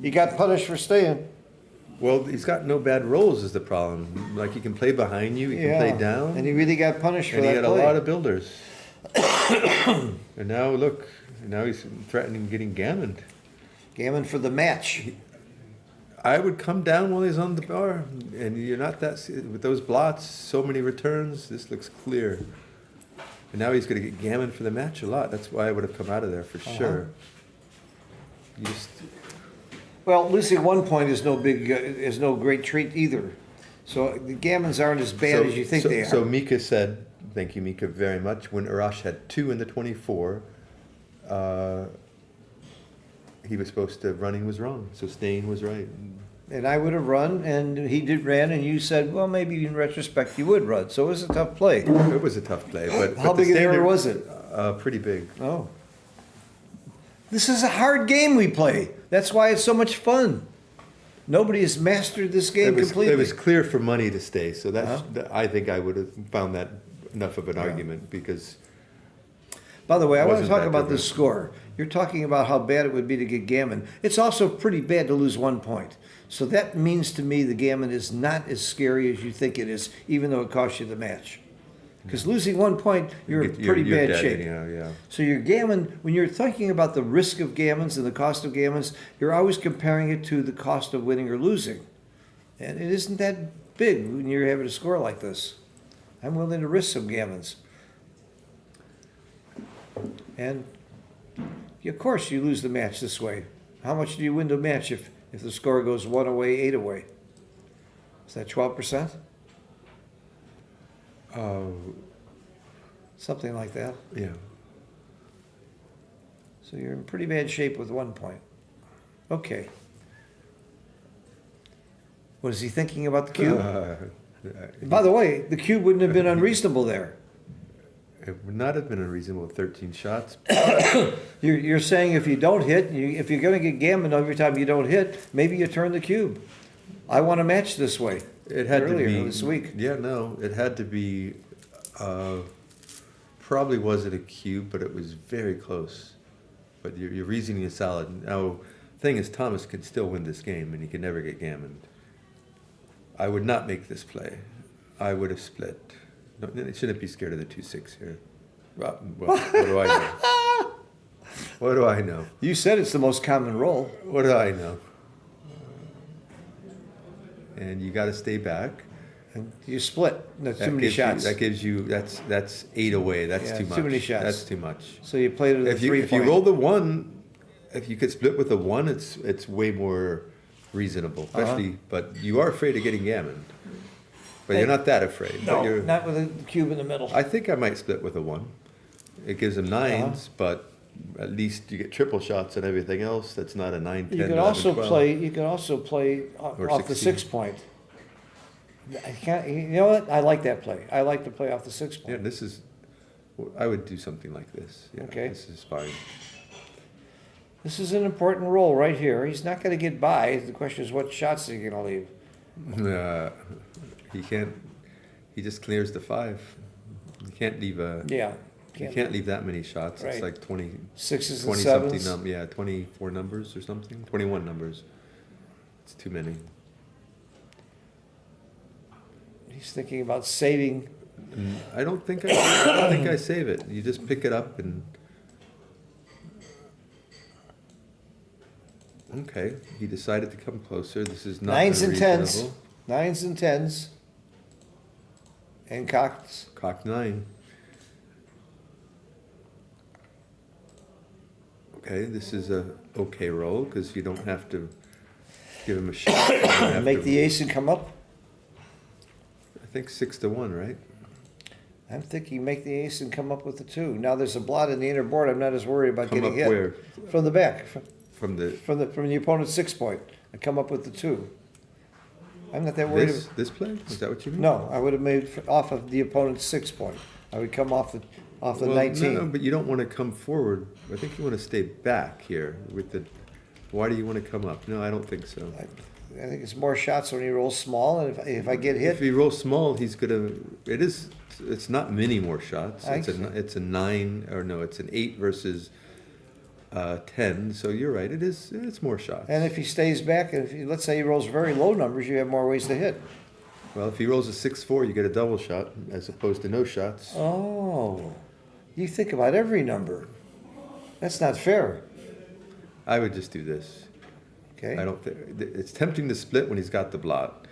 He got punished for staying. Well, he's got no bad rolls is the problem. Like he can play behind you, he can play down. And he really got punished for And he that had play. a lot of builders. And now look, now he's threatening getting gammoned. Gammon for the match. I would come down while he's on the bar, and you're not that, with those blots, so many returns, this looks clear. And now he's gonna get gammoned for the match a lot. That's why I would have come out of there for sure. You just, Well, losing 1 point is no great treat either. So the gammons aren't as bad as you think they are. So Mika said, thank you Mika very much, when Arash had 2 in the 24, he was supposed to, running was wrong, so staying was right. And I would have run, and he ran, and you said, well, maybe in retrospect you would run. So it was a tough play. It was a tough play, but. How but the big an error standard- was it? Pretty big. Oh. This is a hard game we play. That's why it's so much fun. Nobody has mastered this game completely. It was clear for money to stay, so Uh-huh. I think I would have found that enough of an argument, because By the way, I want to Wasn't talk that about the different. score. You're talking about how bad it would be to get gammon. It's also pretty bad to lose 1 point. So that means to me the gammon is not as scary as you think it is, even though it costs you the match. Because losing 1 point, you're in pretty you're bad dead shape. anyhow, yeah. So your gammon, when you're thinking about the risk of gammons and the cost of gammons, you're always comparing it to the cost of winning or losing. And it isn't that big when you're having a score like this. I'm willing to risk some gammons. And of course you lose the match this way. How much do you win the match if the score goes 1 away, 8 away? Is that 12%? Something like that. Yeah. So you're in pretty bad shape with 1 point. Okay. What is he thinking about the cube? By the way, the cube wouldn't have been unreasonable there. It would not have been unreasonable, 13 shots. You're saying if you don't hit, if you're going to get gammon every time you don't hit, maybe you turn the cube. I want to match this way. It had Earlier to be this week. Yeah, no, it had to be. Probably wasn't a cube, but it was very close. But your reasoning is solid. Now, Thing is, Thomas can still win this game, and he can never get gammoned. I would not make this play. I would have split. No, you shouldn't be scared of the 2-6 here. Well, what do I know? What do I know? You said it's the most common roll. What do I know? And you got to stay back. And you split. That's too That many gives you- shots. That gives you, that's 8 away. That's Yeah, too much. too many shots. That's too much. So you played it at If you 3-point. roll the 1, if you could split with a 1, it's way more reasonable. Especially, but you are afraid of getting gammoned. But you're not that afraid. But No, you're, not with a cube in the middle. I think I might split with a 1. It gives them 9s, but at least you get triple shots and everything else. That's not a 9, 10, You could 11, also 12. play. You could also play Or off the 16. 6-point. I can't. You know what? I like that play. I like to play off the Yeah, 6-point. this is, I would do something like this. Yeah, Okay. This is fine. This is an important roll right here. He's not going to get by. The question is, what shots is he going to leave? He can't, he just clears the 5. You can't leave Yeah. you can't leave that many shots. Right. It's like 20, 6s and 20 something, 7s. yeah, 24 numbers or something, 21 numbers. It's too many. He's thinking about saving. I don't think I save it. You just pick it up and. Okay, he decided to come closer. This is not 9s and 10s. unreasonable. 9s and 10s. And cocks. Cock 9. Okay, this is a okay roll because you don't have to give him a shot. You don't have Make to- the ace and come up. I think 6 to 1, right? I'm thinking make the ace and come up with the 2. Now there's a blot in the inner board. I'm not as worried about Come getting up hit. where? From the back. From the From the opponent's 6-point. And come up with the 2. I'm not that worried. this play? Is that what you mean? No, I would have made off of the opponent's 6-point. I would come off the Well, 19. No, but you don't want to come forward. I think you want to stay back here with the. Why do you want to come up? No, I don't think so. I think it's more shots when he rolls small, and if I get If hit, he rolls small, he's gonna. It is. It's not many more shots. I It's see. it's a 9 or no, it's an 8 versus 10. So you're right. It is. It's more shots. and if he stays back, and let's say he rolls very low numbers, you have more ways to hit. Well, if he rolls a 6-4, you get a double shot as opposed to no shots. Oh, you think about every number. That's not fair. I would just do this. Okay. I don't think it's tempting to split when he's got the blot,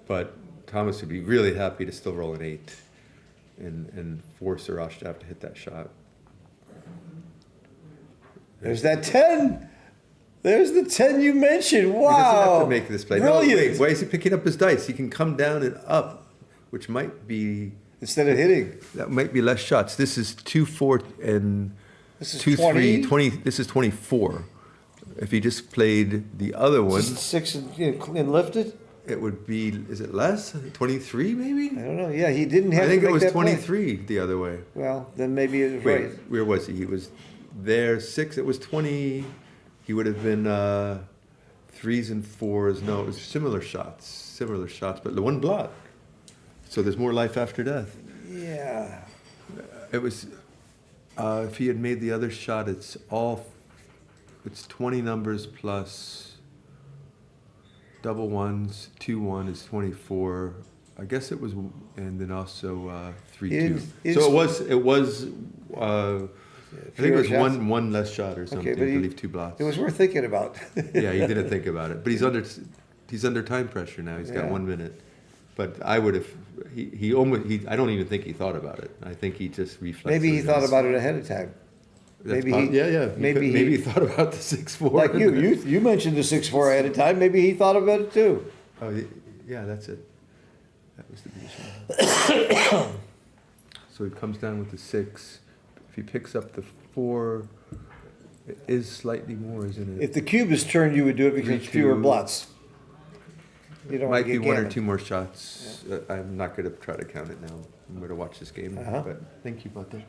but Thomas would be really happy to still roll an 8 and force Arash to have to hit that shot. There's that 10. There's the 10 you mentioned. He doesn't Wow. have to make this play. Brilliant. No, wait, why is he picking up his dice? He can come down and up, which might be Instead of hitting. that might be less shots. This is 2, 4, and This is 2, 3, 20. 20. This is 24. If he just played the other one, This is 6 and lifted? it would be. Is it less? 23 maybe? I don't know. Yeah, he didn't have I think to it make was that play. 23 the other way. Well, then maybe it was Wait, right. where was he? He was there 6. It was 20. He would have been 3s and 4s. No, it was similar shots, but the one blot. So there's more life after death. Yeah. It was if he had made the other shot, it's 20 numbers plus double ones. 2-1 is 24. I guess it was, and then also 3-2. It So is- it was. I think it was Fewer shots? one less shot or something. Okay, but to leave 2 blots. It was worth thinking about. Yeah, he didn't think about it, but he's under time pressure now. He's got Yeah. 1 minute. But I would have. He almost. I don't even think he thought about it. I think he just reflexed. Maybe he thought about it ahead of time. Maybe he- Yeah. maybe Maybe he- he thought about the 6-4. Like you mentioned the 6-4 ahead of time. Maybe he thought about it too. Oh, yeah, that's it. That was the position. So he comes down with the 6. If he picks up the 4, it is slightly more, isn't it? If the cube is turned, you would do it because it's 3-2. fewer blots. You don't want Might to be get 1 or gammon. 2 more shots. I'm not going to try to count it now. I'm going to watch this game. Uh-huh. But thank you about that.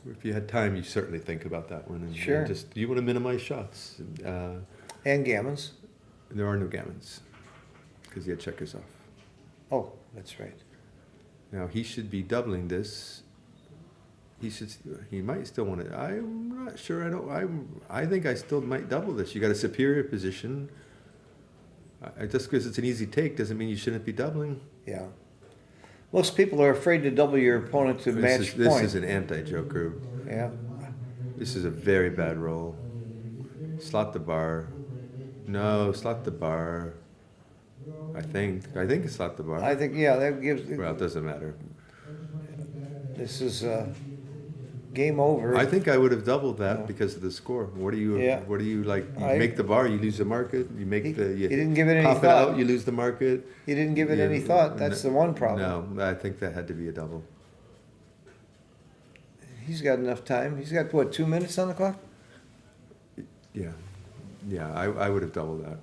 If you had time, you certainly think about that one. And Sure. Just you want to minimize shots. And gammons. There are no gammons because he had checkers off. Oh, that's right. Now he should be doubling this. he should. He might still want to. I'm not sure. I think I still might double this. You got a superior position. Just because it's an easy take doesn't mean you shouldn't be doubling. Yeah. Most people are afraid to double your opponent to match This point. is an anti-joker. Yeah. This is a very bad roll. Slot the bar. No, slot the bar. I think it's slot the bar. I think, yeah, that gives, Well, it doesn't matter. this is game over. I think I would have doubled that because of the score. What do you? Yeah. What do you like? You I- make the bar, you lose the market. You make He- the. You he didn't give it any pop thought. it out, you lose the market. He didn't give it You- any thought. That's the one problem. No, I think that had to be a double. He's got enough time. He's got, what, 2 minutes on the clock? Yeah, yeah. I would have doubled that.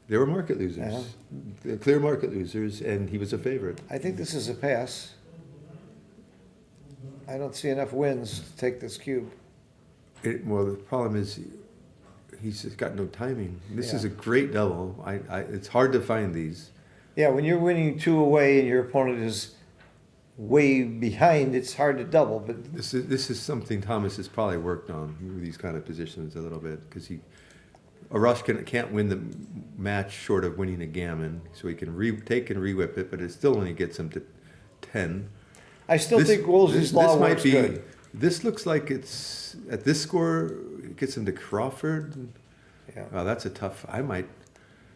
There were market losers, Uh-huh. They're clear market losers, and he was a favorite. I think this is a pass. I don't see enough wins to take this cube. Well, the problem is he's just got no timing. This is Yeah. a great double. It's hard to find these. Yeah, when you're winning 2 away and your opponent is way behind, it's hard to double, but This is something Thomas has probably worked on with these kind of positions a little bit because Arash can't win the match short of winning a gammon, so he can take and re-whip it, but it still only gets him to 10. I still think Woolsey's law works good. This looks like it's at this score it gets him to Crawford. Yeah. Wow, that's a tough.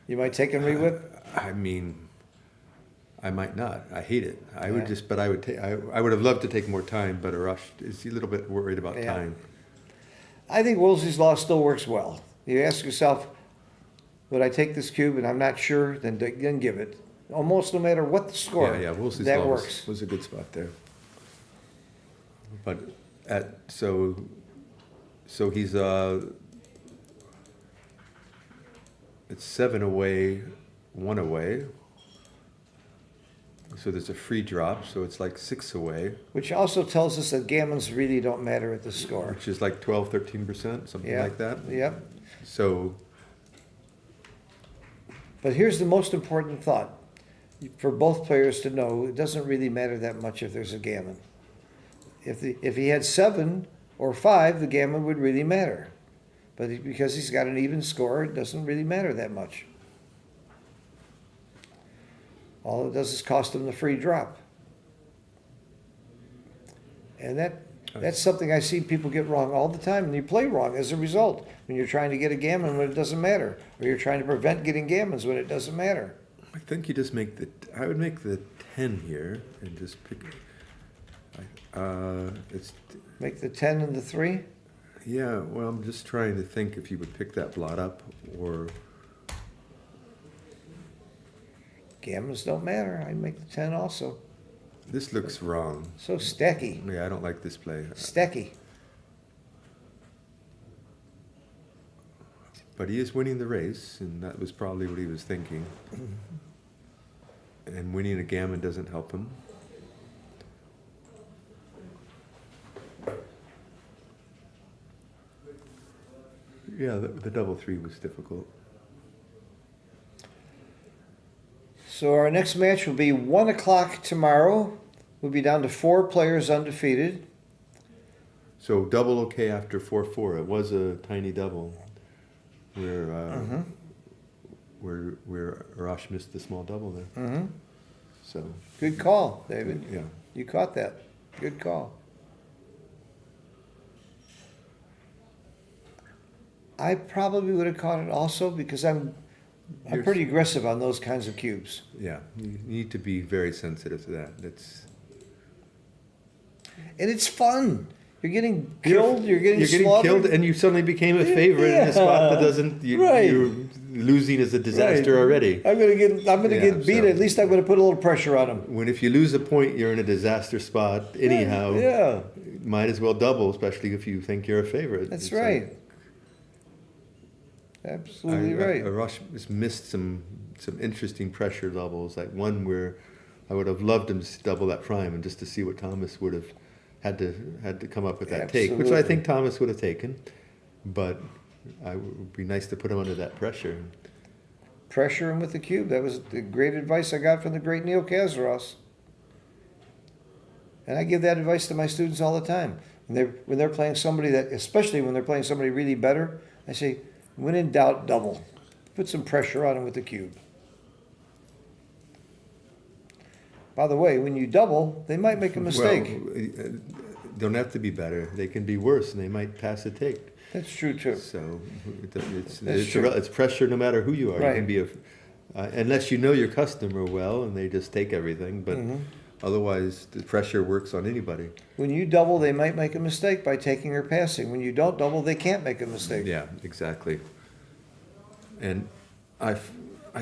You might take and re-whip? I mean, I might not. I hate it. I would Yeah. just, but I would take. I would have loved to take more time, but Arash is a little bit worried about Yeah. time. I think Woolsey's law still works well. You ask yourself, would I take this cube and I'm not sure, then give it. Almost no matter what the score, Yeah, Woolsey's that law works. was a good spot there. But so he's it's 7 away, 1 away. So there's a free drop, so it's like 6 away, Which also tells us that gammons really don't matter at the score. which is like 12-13%, something Yeah. like that. Yep. So But here's the most important thought. For both players to know, it doesn't really matter that much if there's a gammon. If he had 7 or 5, the gammon would really matter. But because he's got an even score, it doesn't really matter that much. All it does is cost him the free drop. And that's something I see people get wrong all the time, and you play wrong as a result when you're trying to get a gammon when it doesn't matter, or you're trying to prevent getting gammons when it doesn't matter. I think you just I would make the 10 here and just pick. It's Make the 10 and the 3. yeah. Well, I'm just trying to think if you would pick that blot up or Gammons don't matter. I'd make the 10 also. this looks wrong. So stacky. Yeah, I don't like this play. Stacky. But he is winning the race, and that was probably what he was thinking. And winning a gammon doesn't help him. Yeah, the double 3 was difficult. So our next match will be 1 o'clock tomorrow. We'll be down to 4 players undefeated. So double okay after 4-4. It was a tiny double where where Arash missed the small double there. Mm-hmm. So Good call, David. yeah. You caught that. Good call. I probably would have caught it also because I'm You're- pretty aggressive on those kinds of cubes. Yeah, you need to be very sensitive to that. And it's fun. You're getting killed, you're getting slaughtered. killed, and you suddenly became a favorite in a spot that doesn't. Right. You're losing is a disaster Right. already. I'm gonna get beat. so- At least I'm gonna put a little pressure on him. When if you lose a point, you're in a disaster spot anyhow. Yeah, Might as well double, especially if you think you're a favorite. that's It's right. like- Absolutely right. Arash has missed some interesting pressure doubles, like one where I would have loved him to double that prime and just to see what Thomas would have had to come up with that take, which I Absolutely. think Thomas would have taken, but it would be nice to put him under that pressure. Pressure him with the cube. That was the great advice I got from the great Neil Kazaros. And I give that advice to my students all the time. When they're playing somebody that, especially when they're playing somebody really better, I say, when in doubt, double. Put some pressure on them with the cube. By the way, when you double, they might make a mistake. Well, don't have to be better. They can be worse, and they might pass a take. That's true too. So That's it's true. it's pressure no matter who you are. Right. You can be unless you know your customer well and they just take everything. But otherwise, the pressure works on anybody. When you double, they might make a mistake by taking or passing. When you don't double, they can't make a mistake. Yeah, exactly. And I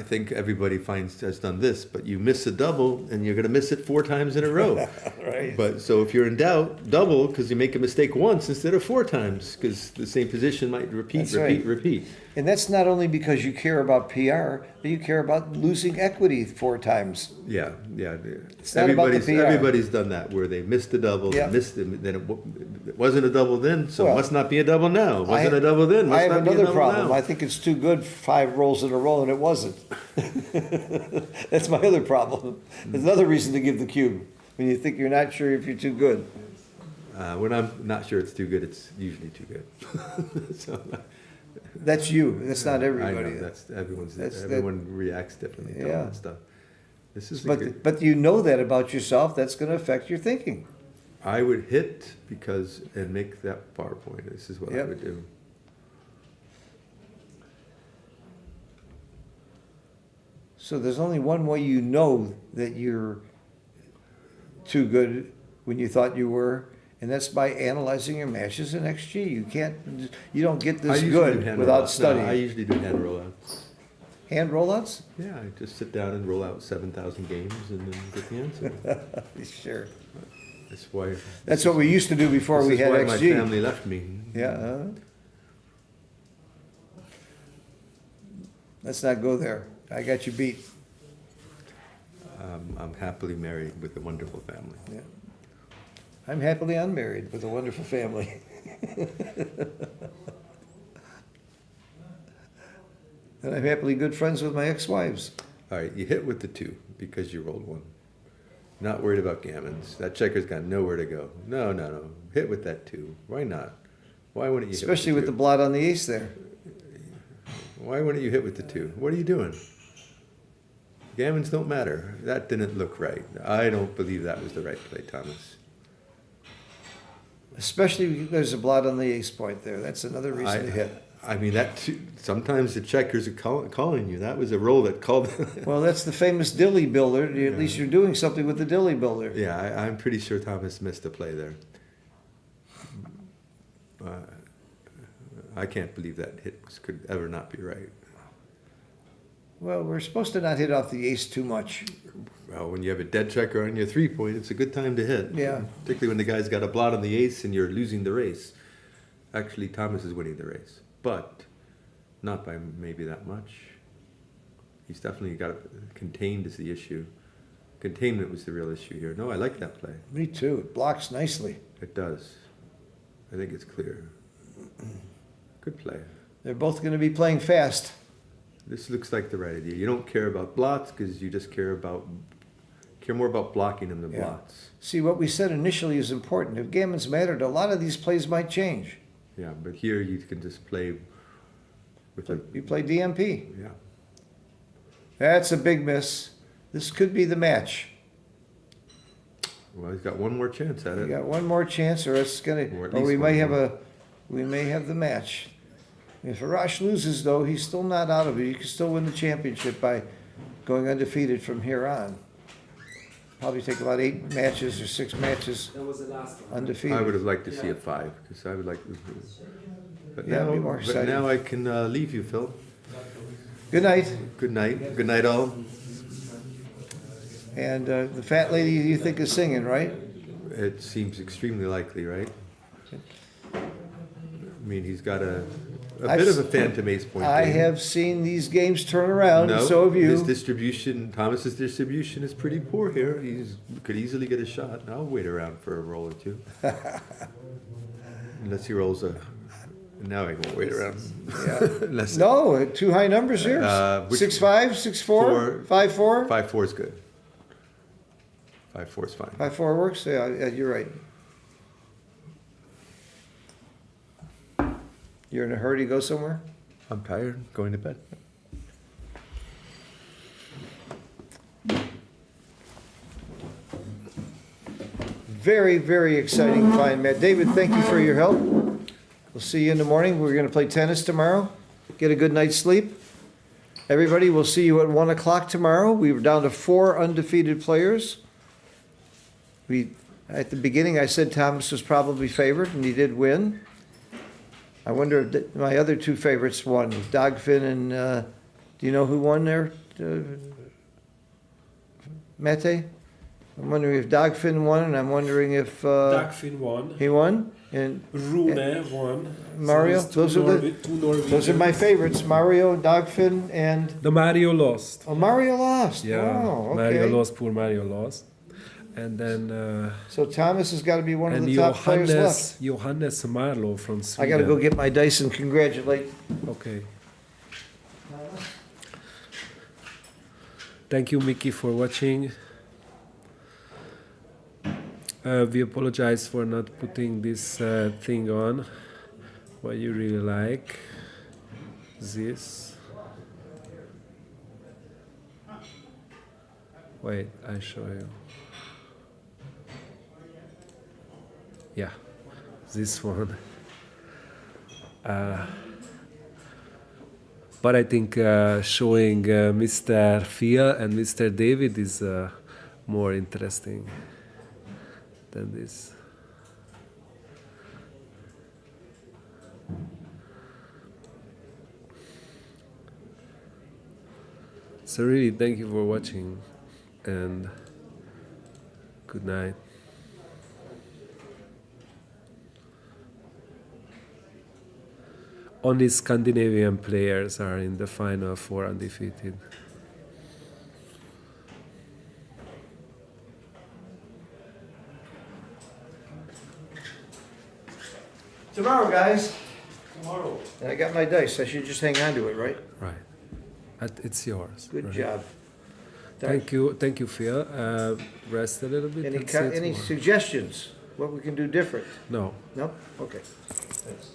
think everybody has done this, but you miss a double and you're going to miss it 4 times in a row. Right. But so if you're in doubt, double because you make a mistake once instead of 4 times because the same position might That's right. repeat. And that's not only because you care about PR, but you care about losing equity 4 times. Yeah. not about the PR. Everybody's done that where they missed a double, Yeah. they missed it, then it wasn't a double then, so Well, it must not be a double now. It I wasn't have- a double then, I must have not be a another double problem. now. I think it's too good 5 rolls in a row, and it wasn't. That's my other problem. There's another reason to give the cube, when you think you're not sure if you're too good. When I'm not sure it's too good, it's usually too good. So, That's you. That's not I everybody. know, That's- everyone reacts differently to all Yeah. that stuff. This is a good, But you know that about yourself. That's going to affect your thinking. I would hit and make that PowerPoint. This is what I Yep. would do. So there's only one way you know that you're too good when you thought you were, and that's by analyzing your matches in XG. You don't get I this usually do good hand without rollouts. studying. No, I usually do hand rollouts. Hand rollouts? Yeah, I just sit down and roll out 7,000 games and then get the answer. Sure. That's why. That's what we used to do before we This is had why my XG. family left me. Yeah. Let's not go there. I got you beat. I'm happily married with a wonderful family. Yeah. I'm happily unmarried with a wonderful family. And I'm happily good friends with my ex-wives. All right, you hit with the 2 because you rolled 1. Not worried about gammons. That checker's got nowhere to go. No. Hit with that 2. Why not? Why wouldn't you Especially hit with the two? blot on the ace there. Why wouldn't you hit with the 2? What are you doing? Gammons don't matter. That didn't look right. I don't believe that was the right play, Thomas. Especially because there's a blot on the ace point there. That's another reason to hit. I mean, sometimes the checkers are calling you. That was a roll that called. Well, that's the famous dilly builder. At least you're doing something with the dilly builder. Yeah, I'm pretty sure Thomas missed a play there. I can't believe that hit could ever not be right. Well, we're supposed to not hit off the ace too much. Well, when you have a dead checker on your 3-point, it's a good time to hit. Yeah. Particularly when the guy's got a blot on the ace and you're losing the race. Actually, Thomas is winning the race, but not by maybe that much. He's definitely got it contained is the issue. Containment was the real issue here. No, I like that play. Me too. It blocks nicely. It does. I think it's clear. Good play. They're both going to be playing fast. This looks like the right idea. You don't care about blots because you just care more about blocking them than Yeah. blots. See, what we said initially is important. If gammons mattered, a lot of these plays might change. Yeah, but here you can just play with a You play DMP. yeah. That's a big miss. This could be the match. Well, he's got one more chance at We it. got one more chance, or it's gonna, Or at or we least may one have more. we may have the match. If Arash loses, though, he's still not out of it. You can still win the championship by going undefeated from here on. Probably take about 8 matches or 6 matches That was the last one. undefeated. I would have liked to see a 5 because I would like. But Yeah, it'd be more but exciting. now I can leave you, Phil. Good night. Good night. Good night, all. And the fat lady you think is singing, right? It seems extremely likely, right? I mean, he's got a I've bit of a phantom ace point. I game. have seen these games turn around, and No, so have his you. distribution, Thomas's distribution is pretty poor here. Could easily get a shot. I'll wait around for a roll or 2. Unless he rolls a. Now I won't wait around. Yeah. Unless No, 2 high numbers here. Which- 6-5, 6-4, 5-4. 5-4 is good. 5-4 is fine. 5-4 works? Yeah, you're right. You're in a hurry to go somewhere? I'm tired, going to bed. Very, very exciting find, Matt. David, thank you for your help. We'll see you in the morning. We're going to play tennis tomorrow. Get a good night's sleep. Everybody, we'll see you at 1 o'clock tomorrow. We were down to 4 undefeated players. At the beginning, I said Thomas was probably favored, and he did win. I wonder if my other 2 favorites won, Dogfin and, do you know who won there? Mete? I'm wondering if Dogfin won, and I'm wondering if Dagfinn won. he won. And Rune won. Mario, So it's two Norwegians. those are my favorites, Mario, Dogfin, and, The Mario lost. oh, Mario lost. Yeah, Oh, Mario okay. lost. Poor Mario lost. And then So Thomas has got to be one of and the top players left. Johannes Marlow from I Sweden. got to go get my dice and congratulate. Okay. Thank you, Mickey, for watching. We apologize for not putting this thing on. What you really like. This. Wait, I show you. Yeah, this one. But I think showing Mr. Phil and Mr. David is more interesting than this. So really, thank you for watching, and good night. Only Scandinavian players are in the final 4 undefeated. Tomorrow, guys. Tomorrow. And I got my dice. I should just hang on to it, right? Right. It's yours. Good right. job. Thank you, Phil. Rest a little bit. Any, and see you any tomorrow. suggestions? What we can do different? No. No? Okay. Thanks.